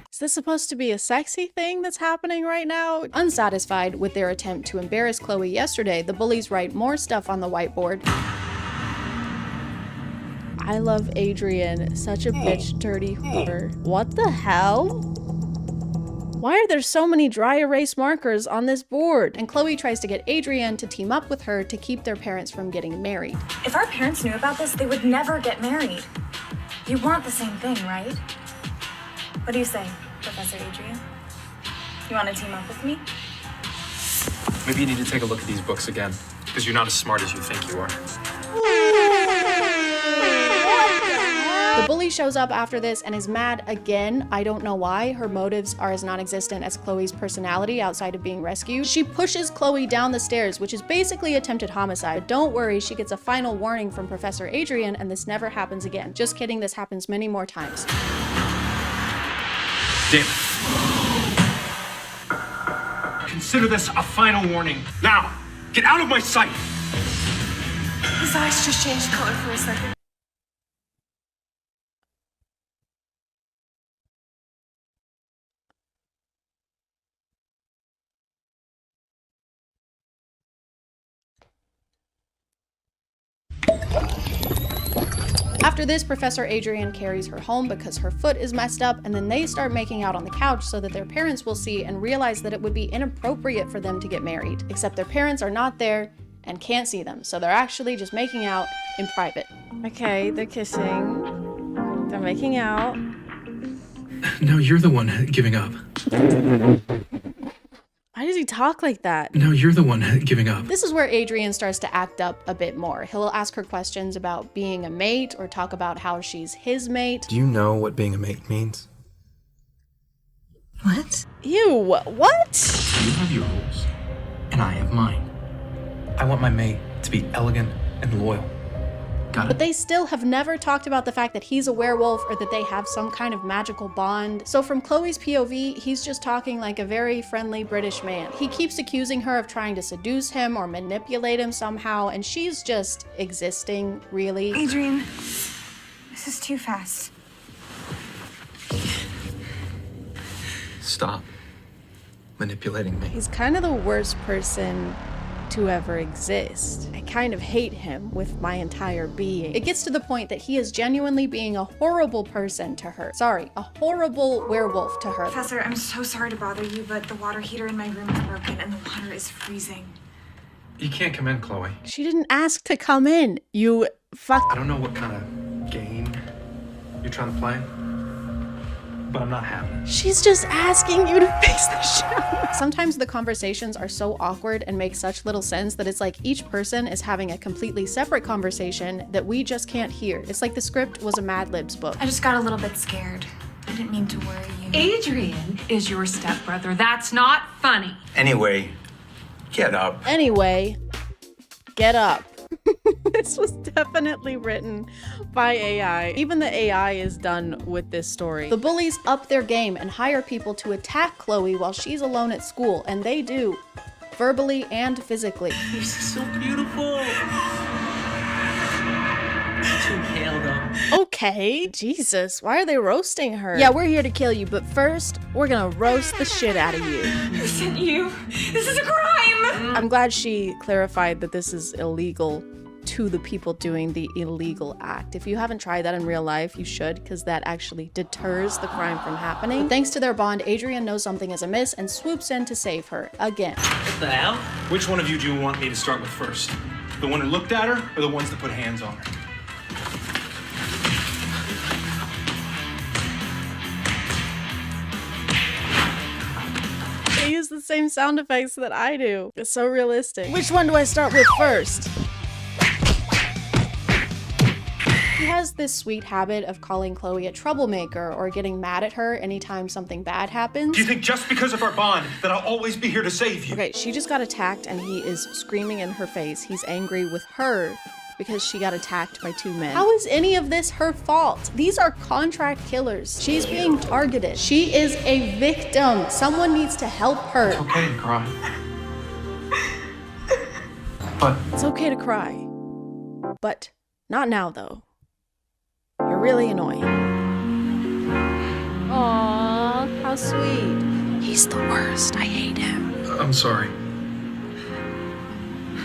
Is this supposed to be a sexy thing that's happening right now? Unsatisfied with their attempt to embarrass Chloe yesterday, the bullies write more stuff on the whiteboard. I love Adrian, such a bitch dirty whore. What the hell? Why are there so many dry erase markers on this board? And Chloe tries to get Adrian to team up with her to keep their parents from getting married. If our parents knew about this, they would never get married. You want the same thing, right? What do you say, Professor Adrian? You want to team up with me? Maybe you need to take a look at these books again, because you're not as smart as you think you are. The bully shows up after this and is mad again. I don't know why. Her motives are as non-existent as Chloe's personality outside of being rescued. She pushes Chloe down the stairs, which is basically attempted homicide. But don't worry, she gets a final warning from Professor Adrian and this never happens again. Just kidding, this happens many more times. Damn it. Consider this a final warning. Now, get out of my sight! His eyes just changed color for a second. After this, Professor Adrian carries her home because her foot is messed up, and then they start making out on the couch so that their parents will see and realize that it would be inappropriate for them to get married. Except their parents are not there and can't see them, so they're actually just making out in private. Okay, they're kissing. They're making out. No, you're the one giving up. Why does he talk like that? No, you're the one giving up. This is where Adrian starts to act up a bit more. He'll ask her questions about being a mate or talk about how she's his mate. Do you know what being a mate means? What? Ew, what? You have your rules, and I have mine. I want my mate to be elegant and loyal. Got it? But they still have never talked about the fact that he's a werewolf or that they have some kind of magical bond. So from Chloe's POV, he's just talking like a very friendly British man. He keeps accusing her of trying to seduce him or manipulate him somehow, and she's just existing, really. Adrian, this is too fast. Stop manipulating me. He's kind of the worst person to ever exist. I kind of hate him with my entire being. It gets to the point that he is genuinely being a horrible person to her. Sorry, a horrible werewolf to her. Professor, I'm so sorry to bother you, but the water heater in my room is broken and the water is freezing. You can't come in, Chloe. She didn't ask to come in, you fuck. I don't know what kind of game you're trying to play, but I'm not having it. She's just asking you to fix the shower. Sometimes the conversations are so awkward and make such little sense that it's like each person is having a completely separate conversation that we just can't hear. It's like the script was a Mad Libs book. I just got a little bit scared. I didn't mean to worry you. Adrian is your stepbrother. That's not funny. Anyway, get up. Anyway, get up. This was definitely written by AI. Even the AI is done with this story. The bullies up their game and hire people to attack Chloe while she's alone at school, and they do, verbally and physically. You're so beautiful. Okay. Jesus, why are they roasting her? Yeah, we're here to kill you, but first, we're gonna roast the shit out of you. Who sent you? This is a crime! I'm glad she clarified that this is illegal to the people doing the illegal act. If you haven't tried that in real life, you should, because that actually deters the crime from happening. But thanks to their bond, Adrian knows something is amiss and swoops in to save her again. What the hell? Which one of you do you want me to start with first? The one who looked at her, or the ones that put hands on her? They use the same sound effects that I do. It's so realistic. Which one do I start with first? He has this sweet habit of calling Chloe a troublemaker or getting mad at her anytime something bad happens. Do you think just because of our bond that I'll always be here to save you? Okay, she just got attacked and he is screaming in her face. He's angry with her because she got attacked by 2 men. How is any of this her fault? These are contract killers. She's being targeted. She is a victim. Someone needs to help her. It's okay to cry. But it's okay to cry. But not now, though. You're really annoying. Aww, how sweet. He's the worst. I hate him. I'm sorry.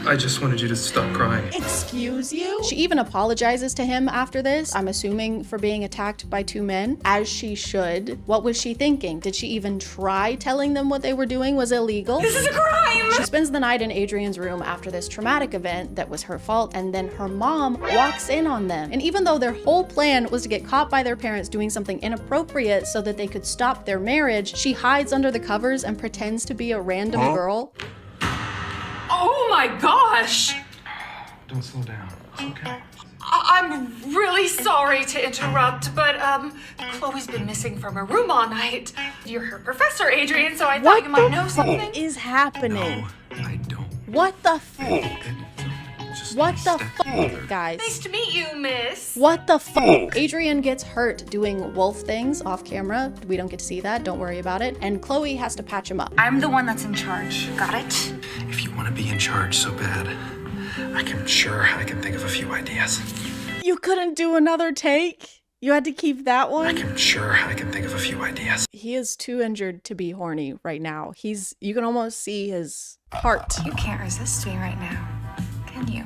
I just wanted you to stop crying. Excuse you? She even apologizes to him after this, I'm assuming for being attacked by 2 men, as she should. What was she thinking? Did she even try telling them what they were doing was illegal? This is a crime! She spends the night in Adrian's room after this traumatic event that was her fault, and then her mom walks in on them. And even though their whole plan was to get caught by their parents doing something inappropriate so that they could stop their marriage, she hides under the covers and pretends to be a random girl. Oh my gosh! Don't slow down. It's okay. I'm really sorry to interrupt, but Chloe's been missing from her room all night. You're her professor, Adrian, so I thought you might know something. What is happening? No, I don't. What the What the fuck, guys? Nice to meet you, miss. What the fuck? Adrian gets hurt doing wolf things off camera. We don't get to see that. Don't worry about it. And Chloe has to patch him up. I'm the one that's in charge. Got it? If you want to be in charge so bad, I can think of a few ideas. You couldn't do another take? You had to keep that one? I can think of a few ideas. He is too injured to be horny right now. You can almost see his heart. You can't resist me right now, can you?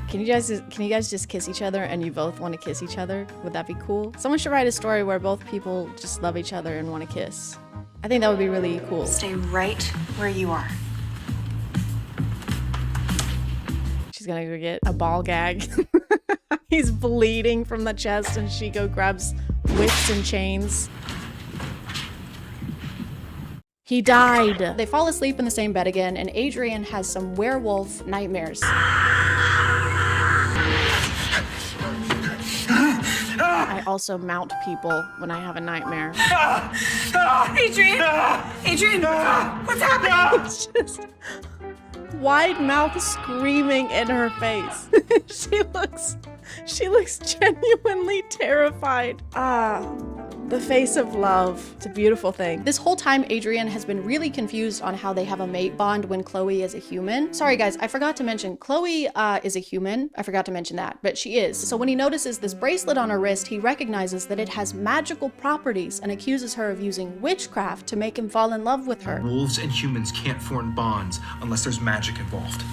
Can you guys just kiss each other and you both want to kiss each other? Would that be cool? Someone should write a story where both people just love each other and want to kiss. I think that would be really cool. Stay right where you are. She's gonna go get a ball gag. He's bleeding from the chest and she grabs whips and chains. He died. They fall asleep in the same bed again and Adrian has some werewolf nightmares. I also mount people when I have a nightmare. Adrian! Adrian! What's happening? It's just wide mouth screaming in her face. She looks genuinely terrified. The face of love. It's a beautiful thing. This whole time, Adrian has been really confused on how they have a mate bond when Chloe is a human. Sorry guys, I forgot to mention, Chloe is a human. I forgot to mention that, but she is. So when he notices this bracelet on her wrist, he recognizes that it has magical properties and accuses her of using witchcraft to make him fall in love with her. Wolves and humans can't form bonds unless there's magic involved.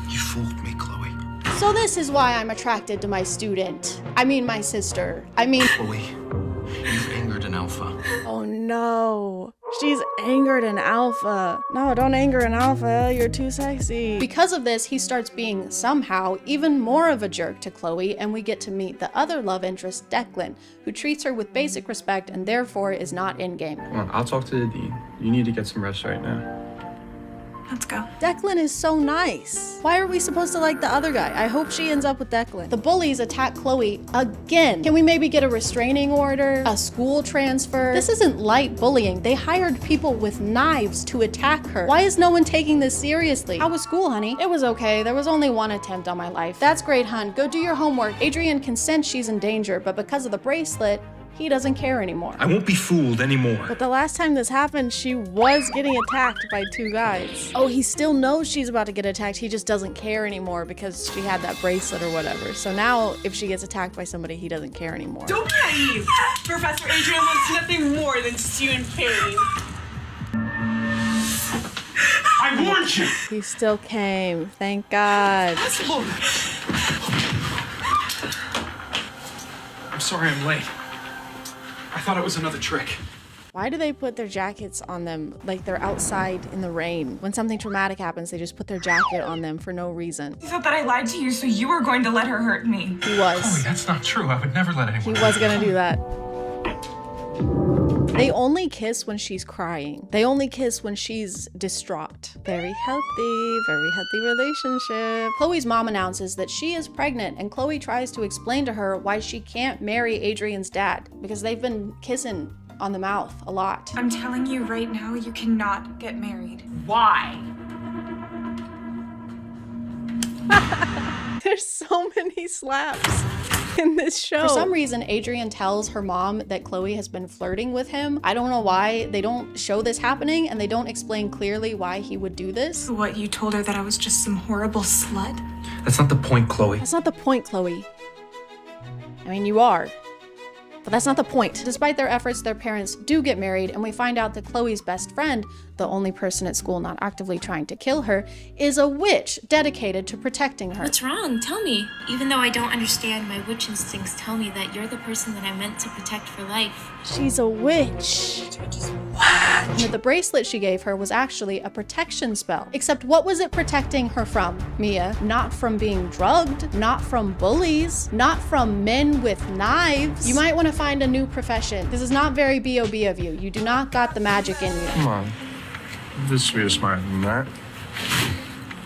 You fooled me, Chloe. So this is why I'm attracted to my student. I mean my sister. Chloe, you've angered an alpha. Oh no. She's angered an alpha. No, don't anger an alpha. You're too sexy. Because of this, he starts being somehow even more of a jerk to Chloe, and we get to meet the other love interest, Declan, who treats her with basic respect and therefore is not in-game. Come on, I'll talk to the dean. You need to get some rest right now. Let's go. Declan is so nice. Why are we supposed to like the other guy? I hope she ends up with Declan. The bullies attack Chloe again. Can we maybe get a restraining order? A school transfer? This isn't light bullying. They hired people with knives to attack her. Why is no one taking this seriously? How was school, honey? It was okay. There was only one attempt on my life. That's great, hun. Go do your homework. Adrian can sense she's in danger, but because of the bracelet, he doesn't care anymore. I won't be fooled anymore. But the last time this happened, she was getting attacked by 2 guys. Oh, he still knows she's about to get attacked. He just doesn't care anymore because she had that bracelet or whatever. So now if she gets attacked by somebody, he doesn't care anymore. Don't naive. Professor Adrian wants nothing more than to see you in pain. I warned you! He still came. Thank God. I'm sorry I'm late. I thought it was another trick. Why do they put their jackets on them like they're outside in the rain? When something traumatic happens, they just put their jacket on them for no reason. You thought that I lied to you, so you were going to let her hurt me. He was. Chloe, that's not true. I would never let anyone. He was gonna do that. They only kiss when she's crying. They only kiss when she's distraught. Very healthy relationship. Chloe's mom announces that she is pregnant, and Chloe tries to explain to her why she can't marry Adrian's dad because they've been kissing on the mouth a lot. I'm telling you right now, you cannot get married. Why? There's so many slaps in this show. For some reason, Adrian tells her mom that Chloe has been flirting with him. I don't know why. They don't show this happening, and they don't explain clearly why he would do this. What, you told her that I was just some horrible slut? That's not the point, Chloe. That's not the point, Chloe. I mean, you are. But that's not the point. Despite their efforts, their parents do get married, and we find out that Chloe's best friend, the only person at school not actively trying to kill her, is a witch dedicated to protecting her. What's wrong? Tell me. Even though I don't understand, my witch instincts tell me that you're the person that I'm meant to protect for life. She's a witch. What? And that the bracelet she gave her was actually a protection spell. Except what was it protecting her from, Mia? Not from being drugged, not from bullies, not from men with knives. You might want to find a new profession. This is not very B.O.B. of you. You do not got the magic in you. Come on. This is smarter than that.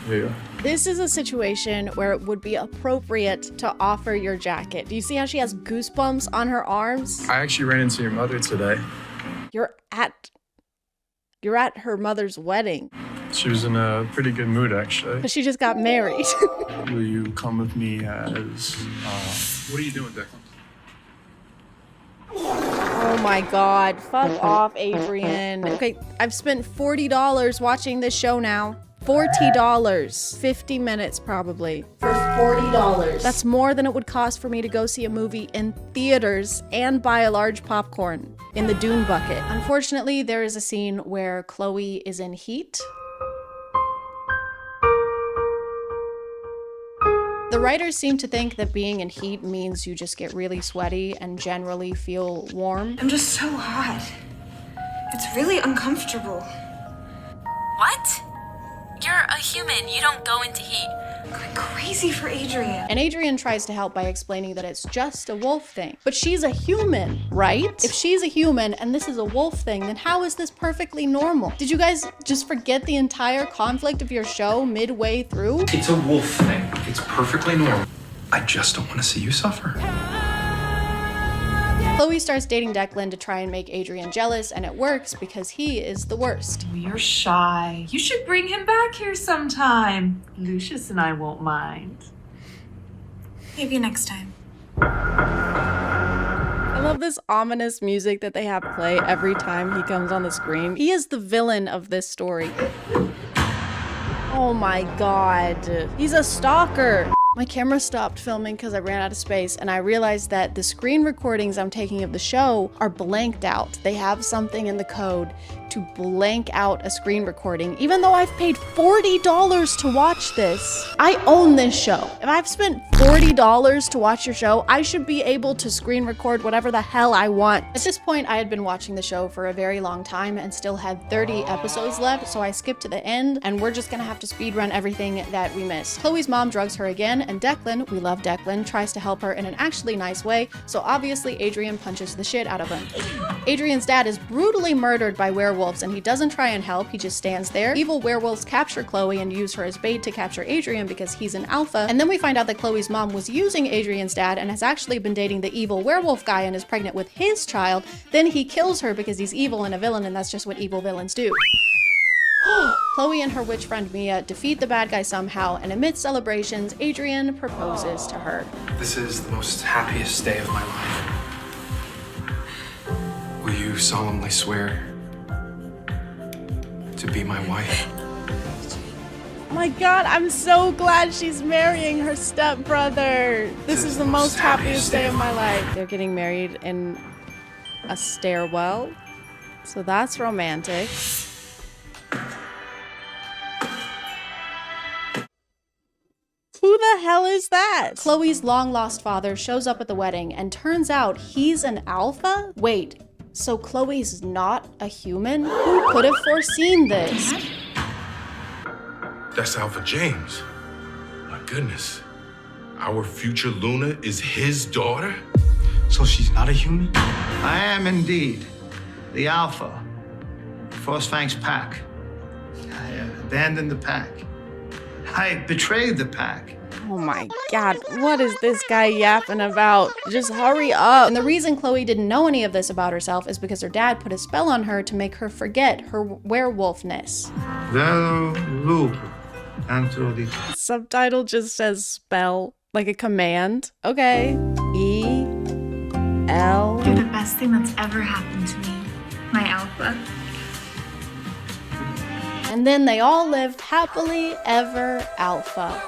Yeah. This is a situation where it would be appropriate to offer your jacket. Do you see how she has goosebumps on her arms? I actually ran into your mother today. You're at her mother's wedding. She was in a pretty good mood, actually. But she just got married. Will you come with me as, what are you doing, Declan? Oh my God, fuck off, Adrian. Okay, I've spent $40 watching this show now. $40. 50 minutes probably. For $40. That's more than it would cost for me to go see a movie in theaters and buy a large popcorn in the Dune bucket. Unfortunately, there is a scene where Chloe is in heat. The writers seem to think that being in heat means you just get really sweaty and generally feel warm. I'm just so hot. It's really uncomfortable. What? You're a human. You don't go into heat. I'm going crazy for Adrian. And Adrian tries to help by explaining that it's just a wolf thing. But she's a human, right? If she's a human and this is a wolf thing, then how is this perfectly normal? Did you guys just forget the entire conflict of your show midway through? It's a wolf thing. It's perfectly normal. I just don't want to see you suffer. Chloe starts dating Declan to try and make Adrian jealous, and it works because he is the worst. You're shy. You should bring him back here sometime. Lucius and I won't mind. Maybe next time. I love this ominous music that they have play every time he comes on the screen. He is the villain of this story. Oh my God. He's a stalker. My camera stopped filming because I ran out of space, and I realized that the screen recordings I'm taking of the show are blanked out. They have something in the code to blank out a screen recording, even though I've paid $40 to watch this. I own this show. If I've spent $40 to watch your show, I should be able to screen record whatever the hell I want. At this point, I had been watching the show for a very long time and still had 30 episodes left, so I skipped to the end, and we're just gonna have to speedrun everything that we missed. Chloe's mom drugs her again, and Declan, we love Declan, tries to help her in an actually nice way, so obviously Adrian punches the shit out of him. Adrian's dad is brutally murdered by werewolves, and he doesn't try and help, he just stands there. Evil werewolves capture Chloe and use her as bait to capture Adrian because he's an alpha, and then we find out that Chloe's mom was using Adrian's dad and has actually been dating the evil werewolf guy and is pregnant with his child. Then he kills her because he's evil and a villain, and that's just what evil villains do. Chloe and her witch friend Mia defeat the bad guy somehow, and amidst celebrations, Adrian proposes to her. This is the most happiest day of my life. you solemnly swear to be my wife? Oh my god, I'm so glad she's marrying her stepbrother. This is the most happiest day of my life. They're getting married in a stairwell. So that's romantic. Who the hell is that? Chloe's long-lost father shows up at the wedding and turns out he's an alpha? Wait, so Chloe's not a human? Who could have foreseen this? That's Alpha James. My goodness. Our future Luna is his daughter? So she's not a human? I am indeed the Alpha. Frostfang's pack. I abandoned the pack. I betrayed the pack. Oh my god, what is this guy yapping about? Just hurry up. And the reason Chloe didn't know any of this about herself is because her dad put a spell on her to make her forget her werewolfness. Subtitle just says spell, like a command. Okay. E-L. You're the best thing that's ever happened to me, my Alpha. And then they all lived happily ever alpha.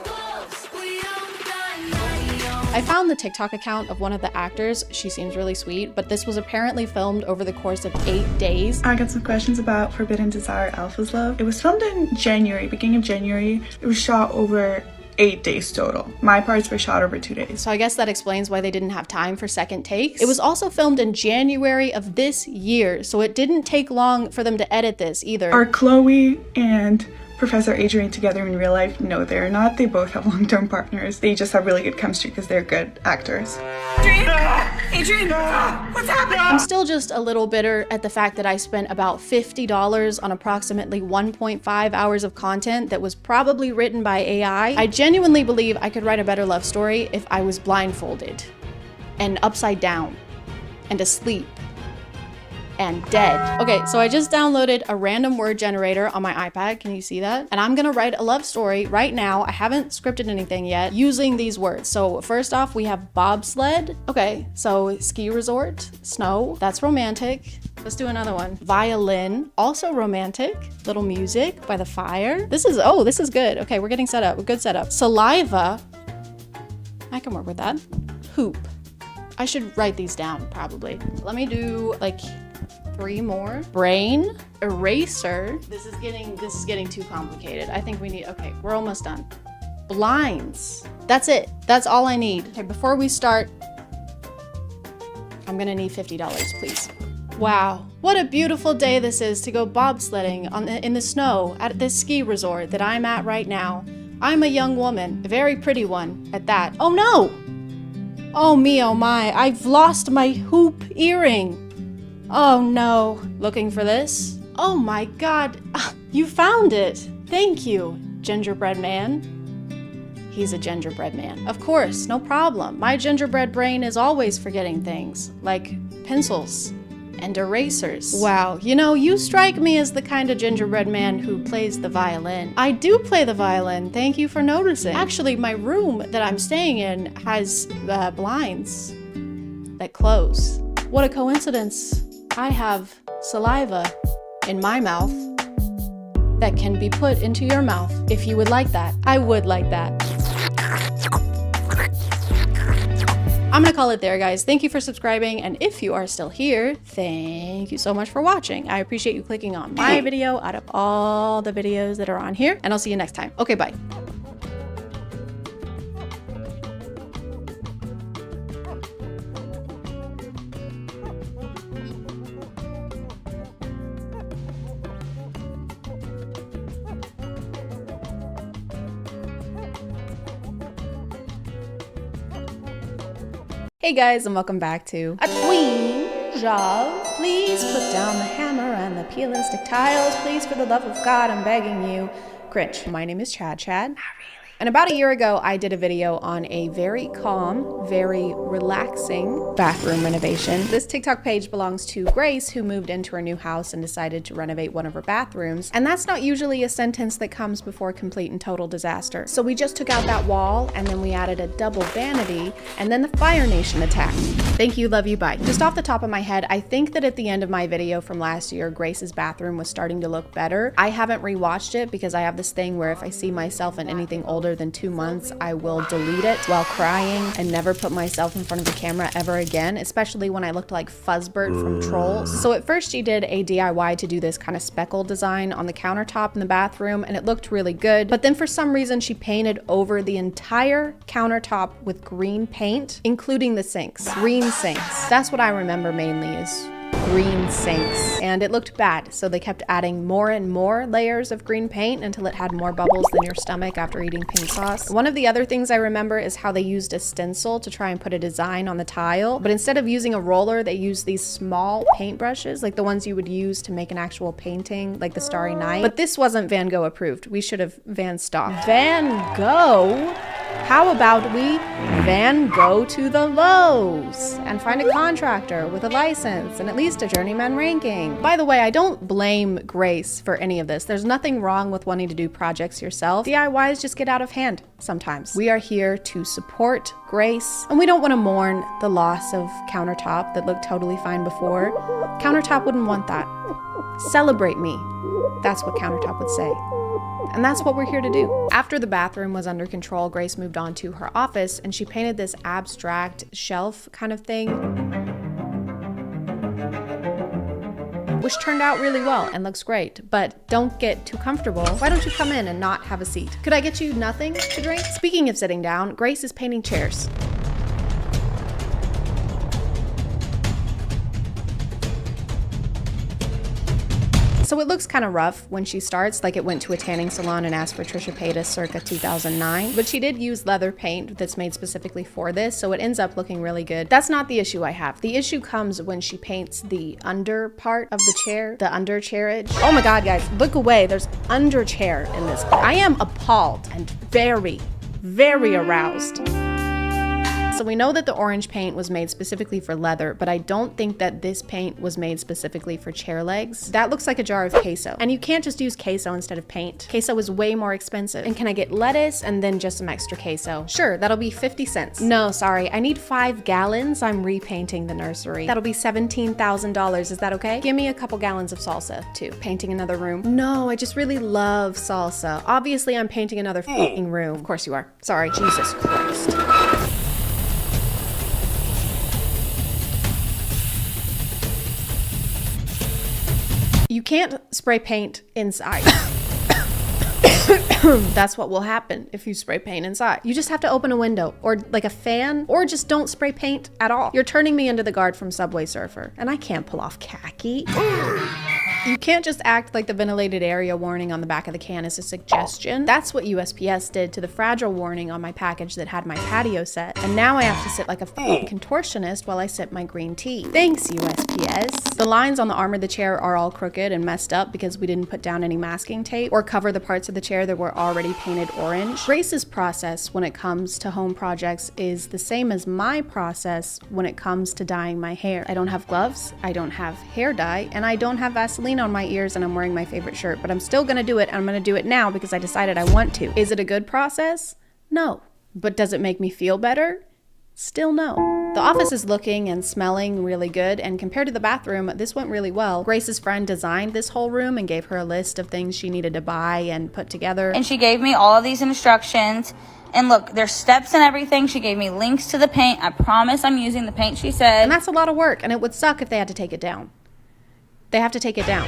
I found the TikTok account of one of the actors. She seems really sweet, but this was apparently filmed over the course of 8 days. I got some questions about Forbidden Desire Alpha's Love. It was filmed in January, beginning of January. It was shot over 8 days total. My parts were shot over 2 days. So I guess that explains why they didn't have time for second takes. It was also filmed in January of this year, so it didn't take long for them to edit this either. Are Chloe and Professor Adrian together in real life? No, they're not. They both have long-term partners. They just have really good chemistry because they're good actors. Adrian, what's happening? I'm still just a little bitter at the fact that I spent about $50 on approximately 1.5 hours of content that was probably written by AI. I genuinely believe I could write a better love story if I was blindfolded and upside down and asleep and dead. Okay, so I just downloaded a random word generator on my iPad. Can you see that? And I'm gonna write a love story right now. I haven't scripted anything yet using these words. So first off, we have bobsled. Okay, so ski resort, snow, that's romantic. Let's do another one. Violin, also romantic. Little music by the fire. This is good. Okay, we're getting set up, a good setup. Saliva, I can work with that. Hoop. I should write these down probably. Let me do like 3 more. Brain, eraser. This is getting too complicated. I think we need, okay, we're almost done. Blinds. That's it. That's all I need. Okay, before we start, I'm gonna need $50, please. Wow, what a beautiful day this is to go bobsledding in the snow at this ski resort that I'm at right now. I'm a young woman, a very pretty one at that. Oh no! Oh me, oh my, I've lost my hoop earring. Oh no. Looking for this? Oh my god, you found it. Thank you, gingerbread man. He's a gingerbread man. Of course, no problem. My gingerbread brain is always forgetting things, like pencils and erasers. Wow, you know, you strike me as the kind of gingerbread man who plays the violin. I do play the violin, thank you for noticing. Actually, my room that I'm staying in has blinds that close. What a coincidence. I have saliva in my mouth that can be put into your mouth if you would like that. I would like that. I'm gonna call it there, guys. Thank you for subscribing, and if you are still here, thank you so much for watching. I appreciate you clicking on my video out of all the videos that are on here, and I'll see you next time. Okay, bye. Hey guys, and welcome back to A Queen Job. Please put down the hammer and the pialistic tiles. Please, for the love of God, I'm begging you. Cringe. My name is ChadChad. Not really. And about a year ago, I did a video on a very calm, very relaxing bathroom renovation. This TikTok page belongs to Grace, who moved into her new house and decided to renovate one of her bathrooms. And that's not usually a sentence that comes before complete and total disaster. So we just took out that wall, and then we added a double vanity, and then the Fire Nation attacked. Thank you, love you, bye. Just off the top of my head, I think that at the end of my video from last year, Grace's bathroom was starting to look better. I haven't rewatched it because I have this thing where if I see myself in anything older than 2 months, I will delete it while crying and never put myself in front of the camera ever again, especially when I looked like Fuzzbert from Trolls. So at first she did a DIY to do this kind of speckle design on the countertop in the bathroom, and it looked really good. But then for some reason she painted over the entire countertop with green paint, including the sinks. Green sinks. That's what I remember mainly is green sinks, and it looked bad, so they kept adding more and more layers of green paint until it had more bubbles than your stomach after eating pink sauce. One of the other things I remember is how they used a stencil to try and put a design on the tile, but instead of using a roller, they used these small paintbrushes, like the ones you would use to make an actual painting, like the Starry Night. But this wasn't Van Gogh approved. We should have Van stopped. Van Gogh? How about we Van Gogh to the Lowe's and find a contractor with a license and at least a journeyman ranking. By the way, I don't blame Grace for any of this. There's nothing wrong with wanting to do projects yourself. DIYs just get out of hand sometimes. We are here to support Grace, and we don't want to mourn the loss of countertop that looked totally fine before. Countertop wouldn't want that. Celebrate me. That's what countertop would say. And that's what we're here to do. After the bathroom was under control, Grace moved on to her office, and she painted this abstract shelf kind of thing, which turned out really well and looks great. But don't get too comfortable. Why don't you come in and not have a seat? Could I get you nothing to drink? Speaking of sitting down, Grace is painting chairs. So it looks kind of rough when she starts, like it went to a tanning salon and asked for Trisha Paytas circa 2009. But she did use leather paint that's made specifically for this, so it ends up looking really good. That's not the issue I have. The issue comes when she paints the under part of the chair, the under chairage. Oh my God, guys, look away. There's under chair in this. I am appalled and very, very aroused. So we know that the orange paint was made specifically for leather, but I don't think that this paint was made specifically for chair legs. That looks like a jar of queso. And you can't just use queso instead of paint. Queso is way more expensive. And can I get lettuce and then just some extra queso? Sure, that'll be 50 cents. No, sorry, I need 5 gallons. I'm repainting the nursery. That'll be $17,000. Is that okay? Give me a couple gallons of salsa too. Painting another room. No, I just really love salsa. Obviously, I'm painting another f***ing room. Of course you are. Sorry, Jesus Christ. You can't spray paint inside. That's what will happen if you spray paint inside. You just have to open a window or like a fan, or just don't spray paint at all. You're turning me into the guard from Subway Surfer, and I can't pull off khaki. You can't just act like the ventilated area warning on the back of the can is a suggestion. That's what USPS did to the fragile warning on my package that had my patio set. And now I have to sit like a contortionist while I sip my green tea. Thanks, USPS. The lines on the arm of the chair are all crooked and messed up because we didn't put down any masking tape or cover the parts of the chair that were already painted orange. Grace's process when it comes to home projects is the same as my process when it comes to dyeing my hair. I don't have gloves, I don't have hair dye, and I don't have Vaseline on my ears, and I'm wearing my favorite shirt, but I'm still gonna do it, and I'm gonna do it now because I decided I want to. Is it a good process? No. But does it make me feel better? Still no. The office is looking and smelling really good, and compared to the bathroom, this went really well. Grace's friend designed this whole room and gave her a list of things she needed to buy and put together. And she gave me all of these instructions. And look, there's steps and everything. She gave me links to the paint. I promise I'm using the paint she said. And that's a lot of work, and it would suck if they had to take it down. They have to take it down.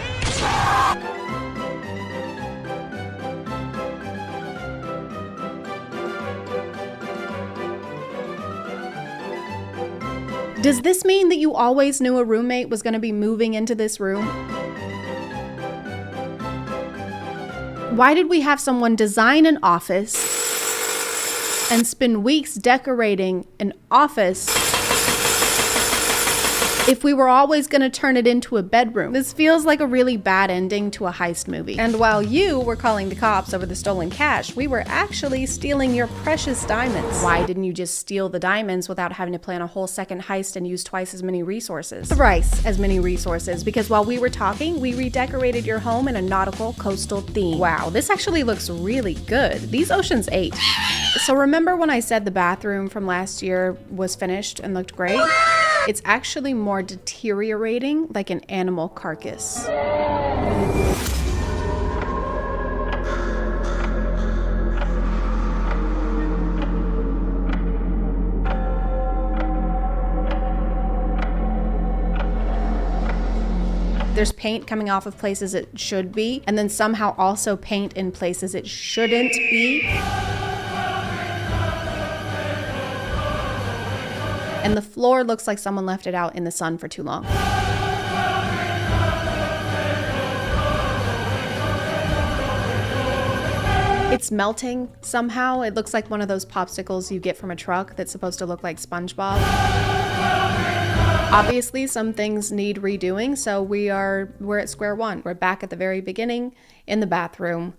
Does this mean that you always knew a roommate was going to be moving into this room? Why did we have someone design an office and spend weeks decorating an office if we were always gonna turn it into a bedroom. This feels like a really bad ending to a heist movie. And while you were calling the cops over the stolen cash, we were actually stealing your precious diamonds. Why didn't you just steal the diamonds without having to plan a whole second heist and use twice as many resources? Thrice as many resources, because while we were talking, we redecorated your home in a nautical coastal theme. Wow, this actually looks really good. These Ocean's 8. So remember when I said the bathroom from last year was finished and looked great? It's actually more deteriorating like an animal carcass. There's paint coming off of places it should be, and then somehow also paint in places it shouldn't be. And the floor looks like someone left it out in the sun for too long. It's melting somehow. It looks like one of those popsicles you get from a truck that's supposed to look like SpongeBob. Obviously, some things need redoing, so we're at square one. We're back at the very beginning in the bathroom.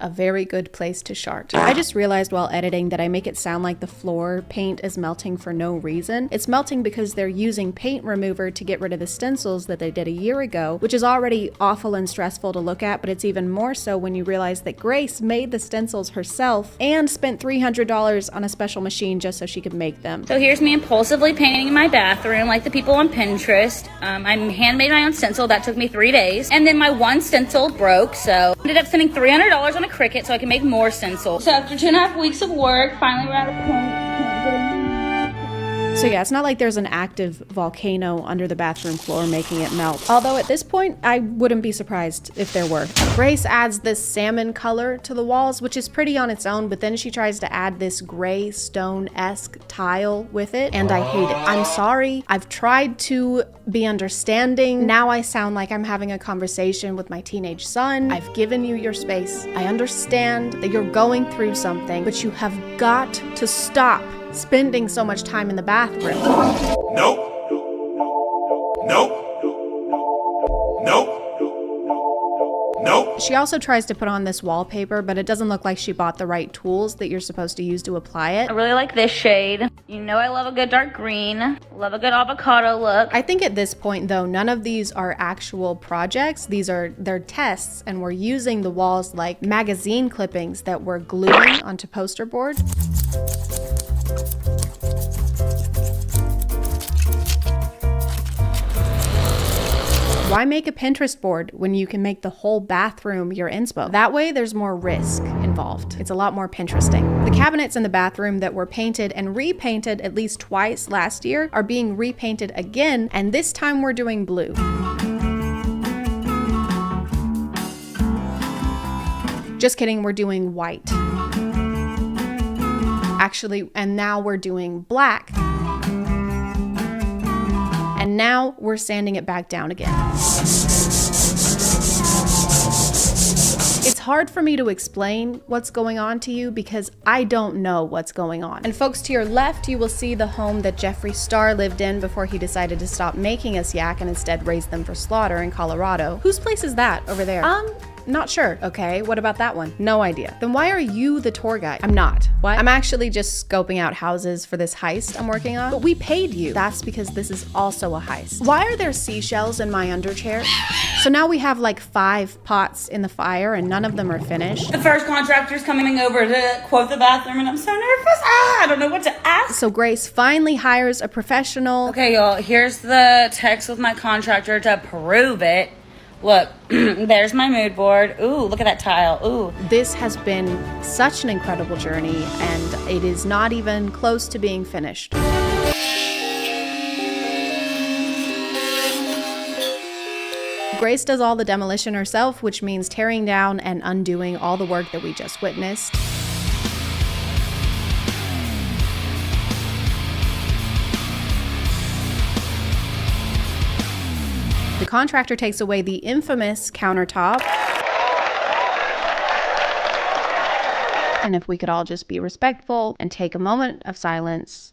A very good place to start. I just realized while editing that I make it sound like the floor paint is melting for no reason. It's melting because they're using paint remover to get rid of the stencils that they did a year ago, which is already awful and stressful to look at, but it's even more so when you realize that Grace made the stencils herself and spent $300 on a special machine just so she could make them. So here's me impulsively painting in my bathroom like the people on Pinterest. I handmade my own stencil. That took me 3 days. And then my one stencil broke, so I ended up spending $300 on a Cricut so I can make more stencils. So after 2.5 weeks of work, finally we're out of paint. So yeah, it's not like there's an active volcano under the bathroom floor making it melt. Although at this point, I wouldn't be surprised if there were. Grace adds this salmon color to the walls, which is pretty on its own, but then she tries to add this gray stone-esque tile with it, and I hate it. I'm sorry. I've tried to be understanding. Now I sound like I'm having a conversation with my teenage son. I've given you your space. I understand that you're going through something, but you have got to stop spending so much time in the bathroom. Nope. Nope. Nope. Nope. She also tries to put on this wallpaper, but it doesn't look like she bought the right tools that you're supposed to use to apply it. I really like this shade. You know I love a good dark green. Love a good avocado look. I think at this point though, none of these are actual projects. They're tests, and we're using the walls like magazine clippings that we're gluing onto poster board. Why make a Pinterest board when you can make the whole bathroom your inspo? That way there's more risk involved. It's a lot more Pinteresting. The cabinets in the bathroom that were painted and repainted at least twice last year are being repainted again, and this time we're doing blue. Just kidding, we're doing white. Actually, and now we're doing black. And now we're sanding it back down again. It's hard for me to explain what's going on to you because I don't know what's going on. And folks, to your left, you will see the home that Jeffree Star lived in before he decided to stop making us yak and instead raise them for slaughter in Colorado. Whose place is that over there? Not sure. Okay, what about that one? No idea. Then why are you the tour guide? I'm not. What? I'm actually just scoping out houses for this heist I'm working on. But we paid you. That's because this is also a heist. Why are there seashells in my underchair? So now we have like 5 pots in the fire and none of them are finished. The first contractor's coming over to quote the bathroom and I'm so nervous. I don't know what to ask. So Grace finally hires a professional. Okay, y'all, here's the text with my contractor to prove it. Look, there's my mood board. Ooh, look at that tile. Ooh. This has been such an incredible journey, and it is not even close to being finished. Grace does all the demolition herself, which means tearing down and undoing all the work that we just witnessed. The contractor takes away the infamous countertop. And if we could all just be respectful and take a moment of silence.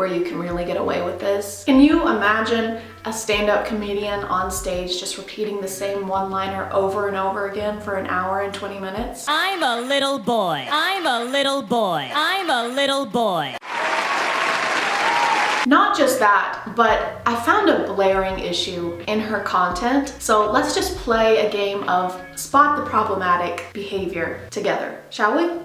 where you can really get away with this. Can you imagine a stand-up comedian on stage just repeating the same one-liner over and over again for an hour and 20 minutes? I'm a little boy. I'm a little boy. I'm a little boy. Not just that, but I found a glaring issue in her content. So let's just play a game of spot the problematic behavior together, shall we?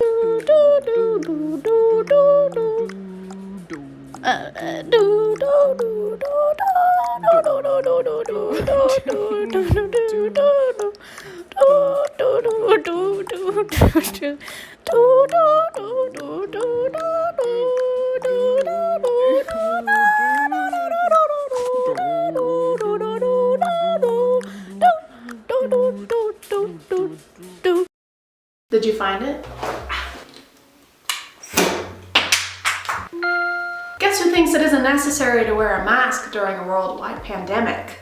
Did you find it? Guess who thinks it isn't necessary to wear a mask during a worldwide pandemic?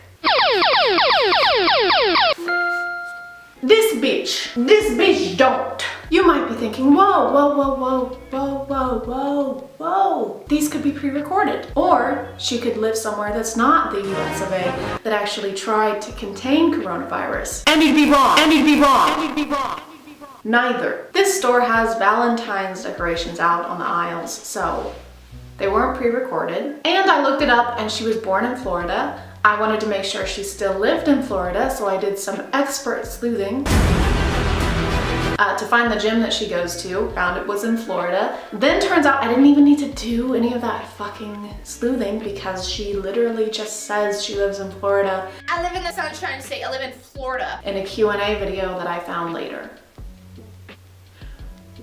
This bitch don't. You might be thinking, whoa, whoa, whoa, whoa, whoa, whoa, whoa, whoa. These could be pre-recorded. Or she could live somewhere that's not the US of A, that actually tried to contain coronavirus. And you'd be wrong. And you'd be wrong. And you'd be wrong. Neither. This store has Valentine's decorations out on the aisles, so they weren't pre-recorded. And I looked it up and she was born in Florida. I wanted to make sure she still lived in Florida, so I did some expert sleuthing to find the gym that she goes to. Found it was in Florida. Then turns out I didn't even need to do any of that fucking sleuthing because she literally just says she lives in Florida. I live in the Sunshine State. I live in Florida. In a Q&A video that I found later.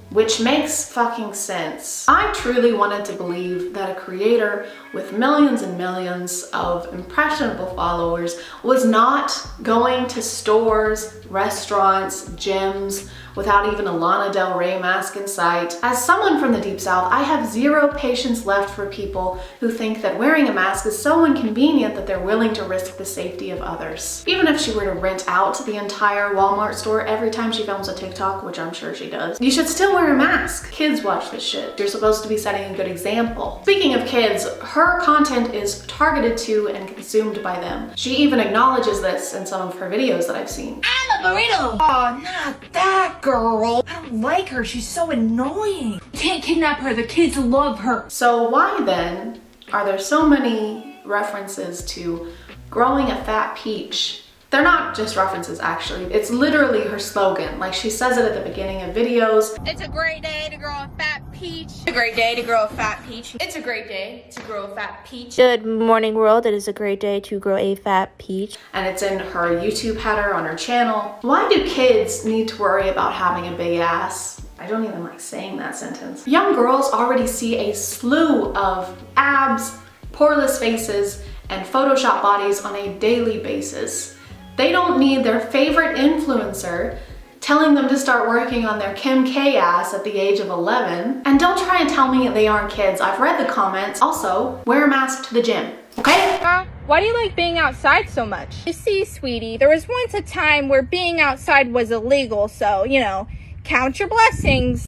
Which makes fucking sense. I truly wanted to believe that a creator with millions and millions of impressionable followers was not going to stores, restaurants, gyms, without even a Lana Del Rey mask in sight. As someone from the Deep South, I have zero patience left for people who think that wearing a mask is so inconvenient that they're willing to risk the safety of others. Even if she were to rent out the entire Walmart store every time she films a TikTok, which I'm sure she does, you should still wear a mask. Kids watch this shit. You're supposed to be setting a good example. Speaking of kids, her content is targeted to and consumed by them. She even acknowledges this in some of her videos that I've seen. I'm a burrito. Oh, not that girl. I don't like her. She's so annoying. Can't kidnap her. The kids love her. So why then are there so many references to growing a fat peach? They're not just references, actually. It's literally her slogan. Like, she says it at the beginning of videos. It's a great day to grow a fat peach. It's a great day to grow a fat peach. It's a great day to grow a fat peach. Good morning, world. It is a great day to grow a fat peach. And it's in her YouTube header on her channel. Why do kids need to worry about having a big ass? I don't even like saying that sentence. Young girls already see a slew of abs, poreless faces, and Photoshop bodies on a daily basis. They don't need their favorite influencer telling them to start working on their Kim K ass at the age of 11. And don't try and tell me they aren't kids. I've read the comments. Also, wear a mask to the gym, okay? Why do you like being outside so much? You see, sweetie, there was once a time where being outside was illegal, so, you know, count your blessings.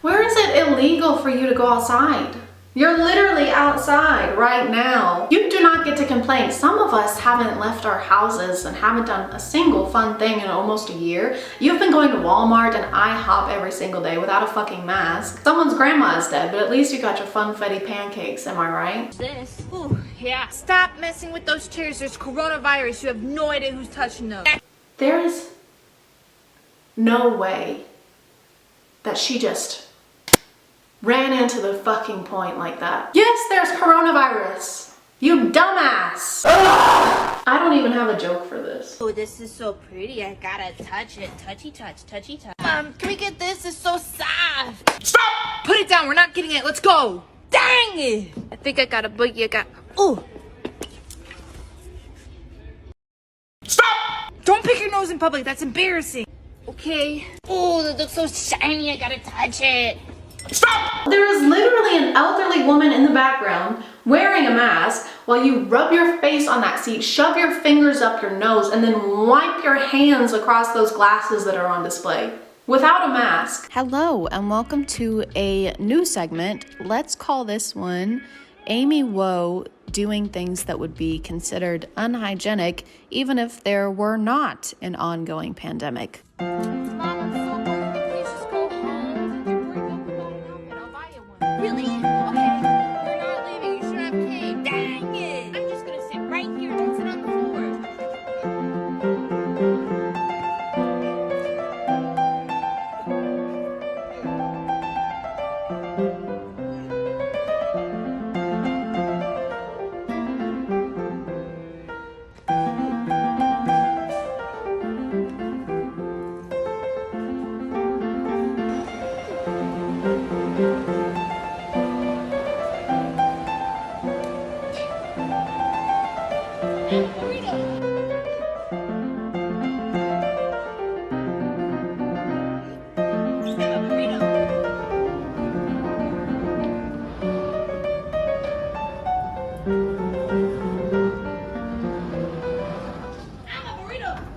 Where is it illegal for you to go outside? You're literally outside right now. You do not get to complain. Some of us haven't left our houses and haven't done a single fun thing in almost a year. You've been going to Walmart and IHOP every single day without a fucking mask. Someone's grandma is dead, but at least you got your funfetti pancakes, am I right? This. Ooh, yeah. Stop messing with those chairs. There's coronavirus. You have no idea who's touching those. There is no way that she just ran into the fucking point like that. Yes, there's coronavirus. You dumbass. Ugh! I don't even have a joke for this. Oh, this is so pretty. I gotta touch it. Touchy touch, touchy touch. Can we get this? It's so soft. Stop! Put it down. We're not getting it. Let's go. Dang it! I think I got a boogie. I got. Ooh. Stop! Don't pick your nose in public. That's embarrassing. Okay. Oh, that looks so shiny. I gotta touch it. Stop! There is literally an elderly woman in the background wearing a mask while you rub your face on that seat, shove your fingers up your nose, and then wipe your hands across those glasses that are on display without a mask. Hello and welcome to a new segment. Let's call this one Amy Woe doing things that would be considered unhygienic even if there were not an ongoing pandemic. Really? Okay. We're not leaving. You should have cake. Dang it! I'm just gonna sit right here. Don't sit on the floor.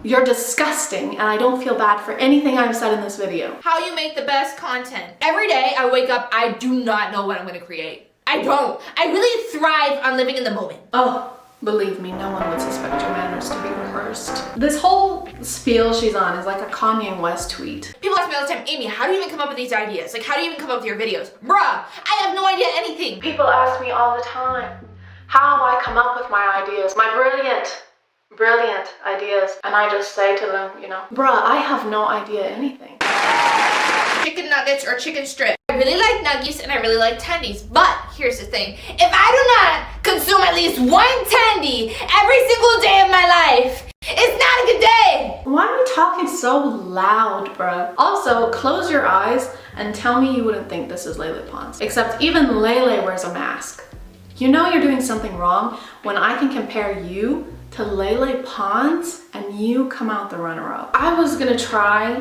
You're disgusting, and I don't feel bad for anything I've said in this video. How you make the best content. Every day I wake up, I do not know what I'm gonna create. I don't. I really thrive on living in the moment. Oh, believe me, no one would suspect your manners to be rehearsed. This whole spiel she's on is like a Kanye West tweet. People ask me all the time, Amy, how do you even come up with these ideas? Like, how do you even come up with your videos? Bruh, I have no idea anything. People ask me all the time how I come up with my ideas, my brilliant ideas, and I just say to them, you know, bruh, I have no idea anything. Chicken nuggets or chicken strip. I really like nuggies and I really like tendies, but here's the thing. If I do not consume at least one tendy every single day of my life, it's not a good day. Why are you talking so loud, bruh? Also, close your eyes and tell me you wouldn't think this is Lele Pons. Except even Lele wears a mask. You know you're doing something wrong when I can compare you to Lele Pons and you come out the runner-up. I was gonna try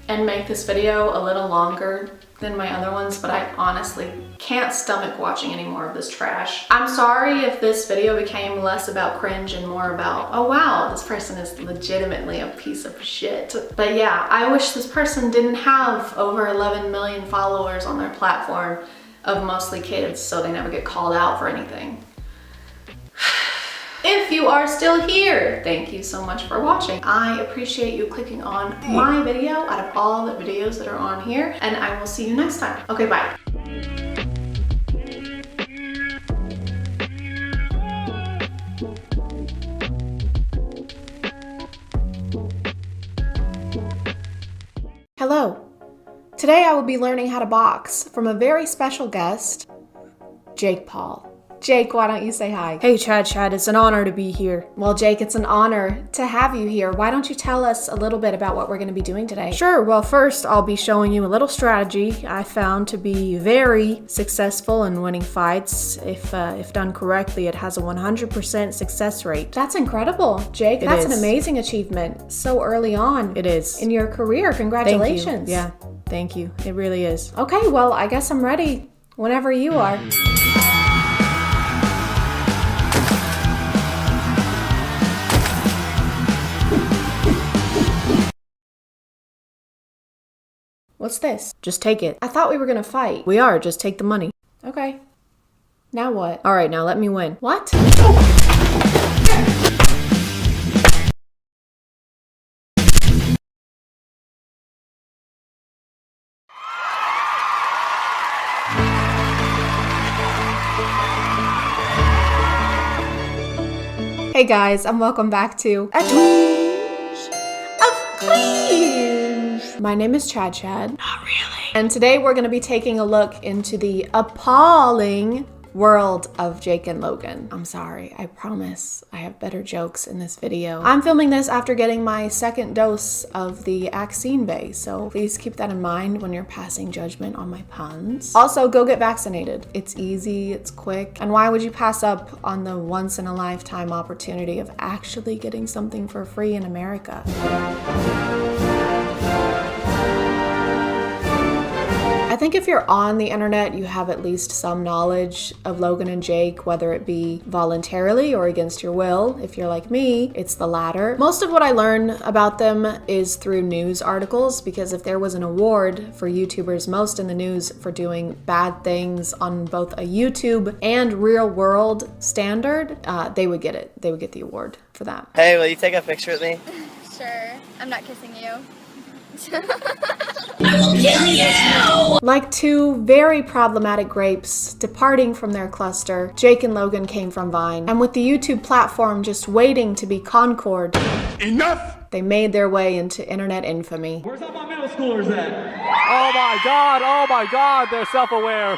and make this video a little longer than my other ones, but I honestly can't stomach watching any more of this trash. I'm sorry if this video became less about cringe and more about, oh wow, this person is legitimately a piece of shit. But yeah, I wish this person didn't have over 11 million followers on their platform of mostly kids, so they never get called out for anything. If you are still here, thank you so much for watching. I appreciate you clicking on my video out of all the videos that are on here, and I will see you next time. Okay, bye. Hello. Today I will be learning how to box from a very special guest, Jake Paul. Jake, why don't you say hi? Hey ChadChad, it's an honor to be here. Well, Jake, it's an honor to have you here. Why don't you tell us a little bit about what we're gonna be doing today? Sure, well first I'll be showing you a little strategy I found to be very successful in winning fights. If done correctly, it has a 100% success rate. That's incredible, Jake. That's an amazing achievement so early on. It is. In your career, congratulations. Thank you. Yeah, thank you. It really is. Okay, well, I guess I'm ready whenever you are. What's this? Just take it. I thought we were gonna fight. We are, just take the money. Okay. Now what? All right, now let me win. What? Hey guys, and welcome back to A Twinge of Cringe. My name is ChadChad. Not really. And today we're gonna be taking a look into the appalling world of Jake and Logan. I'm sorry, I promise I have better jokes in this video. I'm filming this after getting my second dose of the vaccine bay, so please keep that in mind when you're passing judgment on my puns. Also, go get vaccinated. It's easy, it's quick, and why would you pass up on the once-in-a-lifetime opportunity of actually getting something for free in America? I think if you're on the internet, you have at least some knowledge of Logan and Jake, whether it be voluntarily or against your will. If you're like me, it's the latter. Most of what I learn about them is through news articles, because if there was an award for YouTubers most in the news for doing bad things on both a YouTube and real world standard, they would get it. They would get the award for that. Hey, will you take a picture with me? Sure. I'm not kissing you. Like two very problematic grapes departing from their cluster, Jake and Logan came from Vine, and with the YouTube platform just waiting to be Concord, enough! They made their way into internet infamy. Where's all my middle schoolers at? Oh my god, they're self-aware.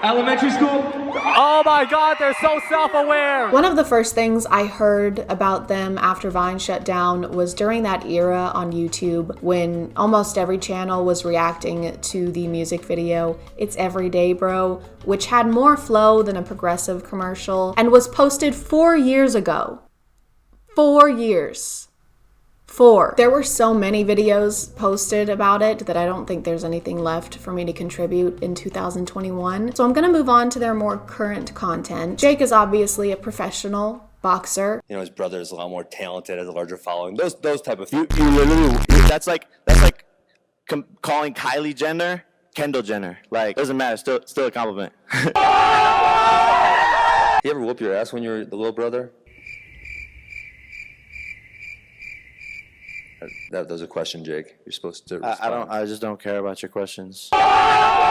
Elementary school? Oh my god, they're so self-aware! One of the first things I heard about them after Vine shut down was during that era on YouTube when almost every channel was reacting to the music video It's Everyday Bro, which had more flow than a progressive commercial and was posted 4 years ago. 4 years. 4. There were so many videos posted about it that I don't think there's anything left for me to contribute in 2021. So I'm gonna move on to their more current content. Jake is obviously a professional boxer. You know, his brother is a lot more talented, has a larger following. Those type of things. You literally, that's like calling Kylie Jenner Kendall Jenner. Like, doesn't matter, still a compliment. You ever whoop your ass when you were the little brother? That was a question, Jake. You're supposed to respond. I just don't care about your questions.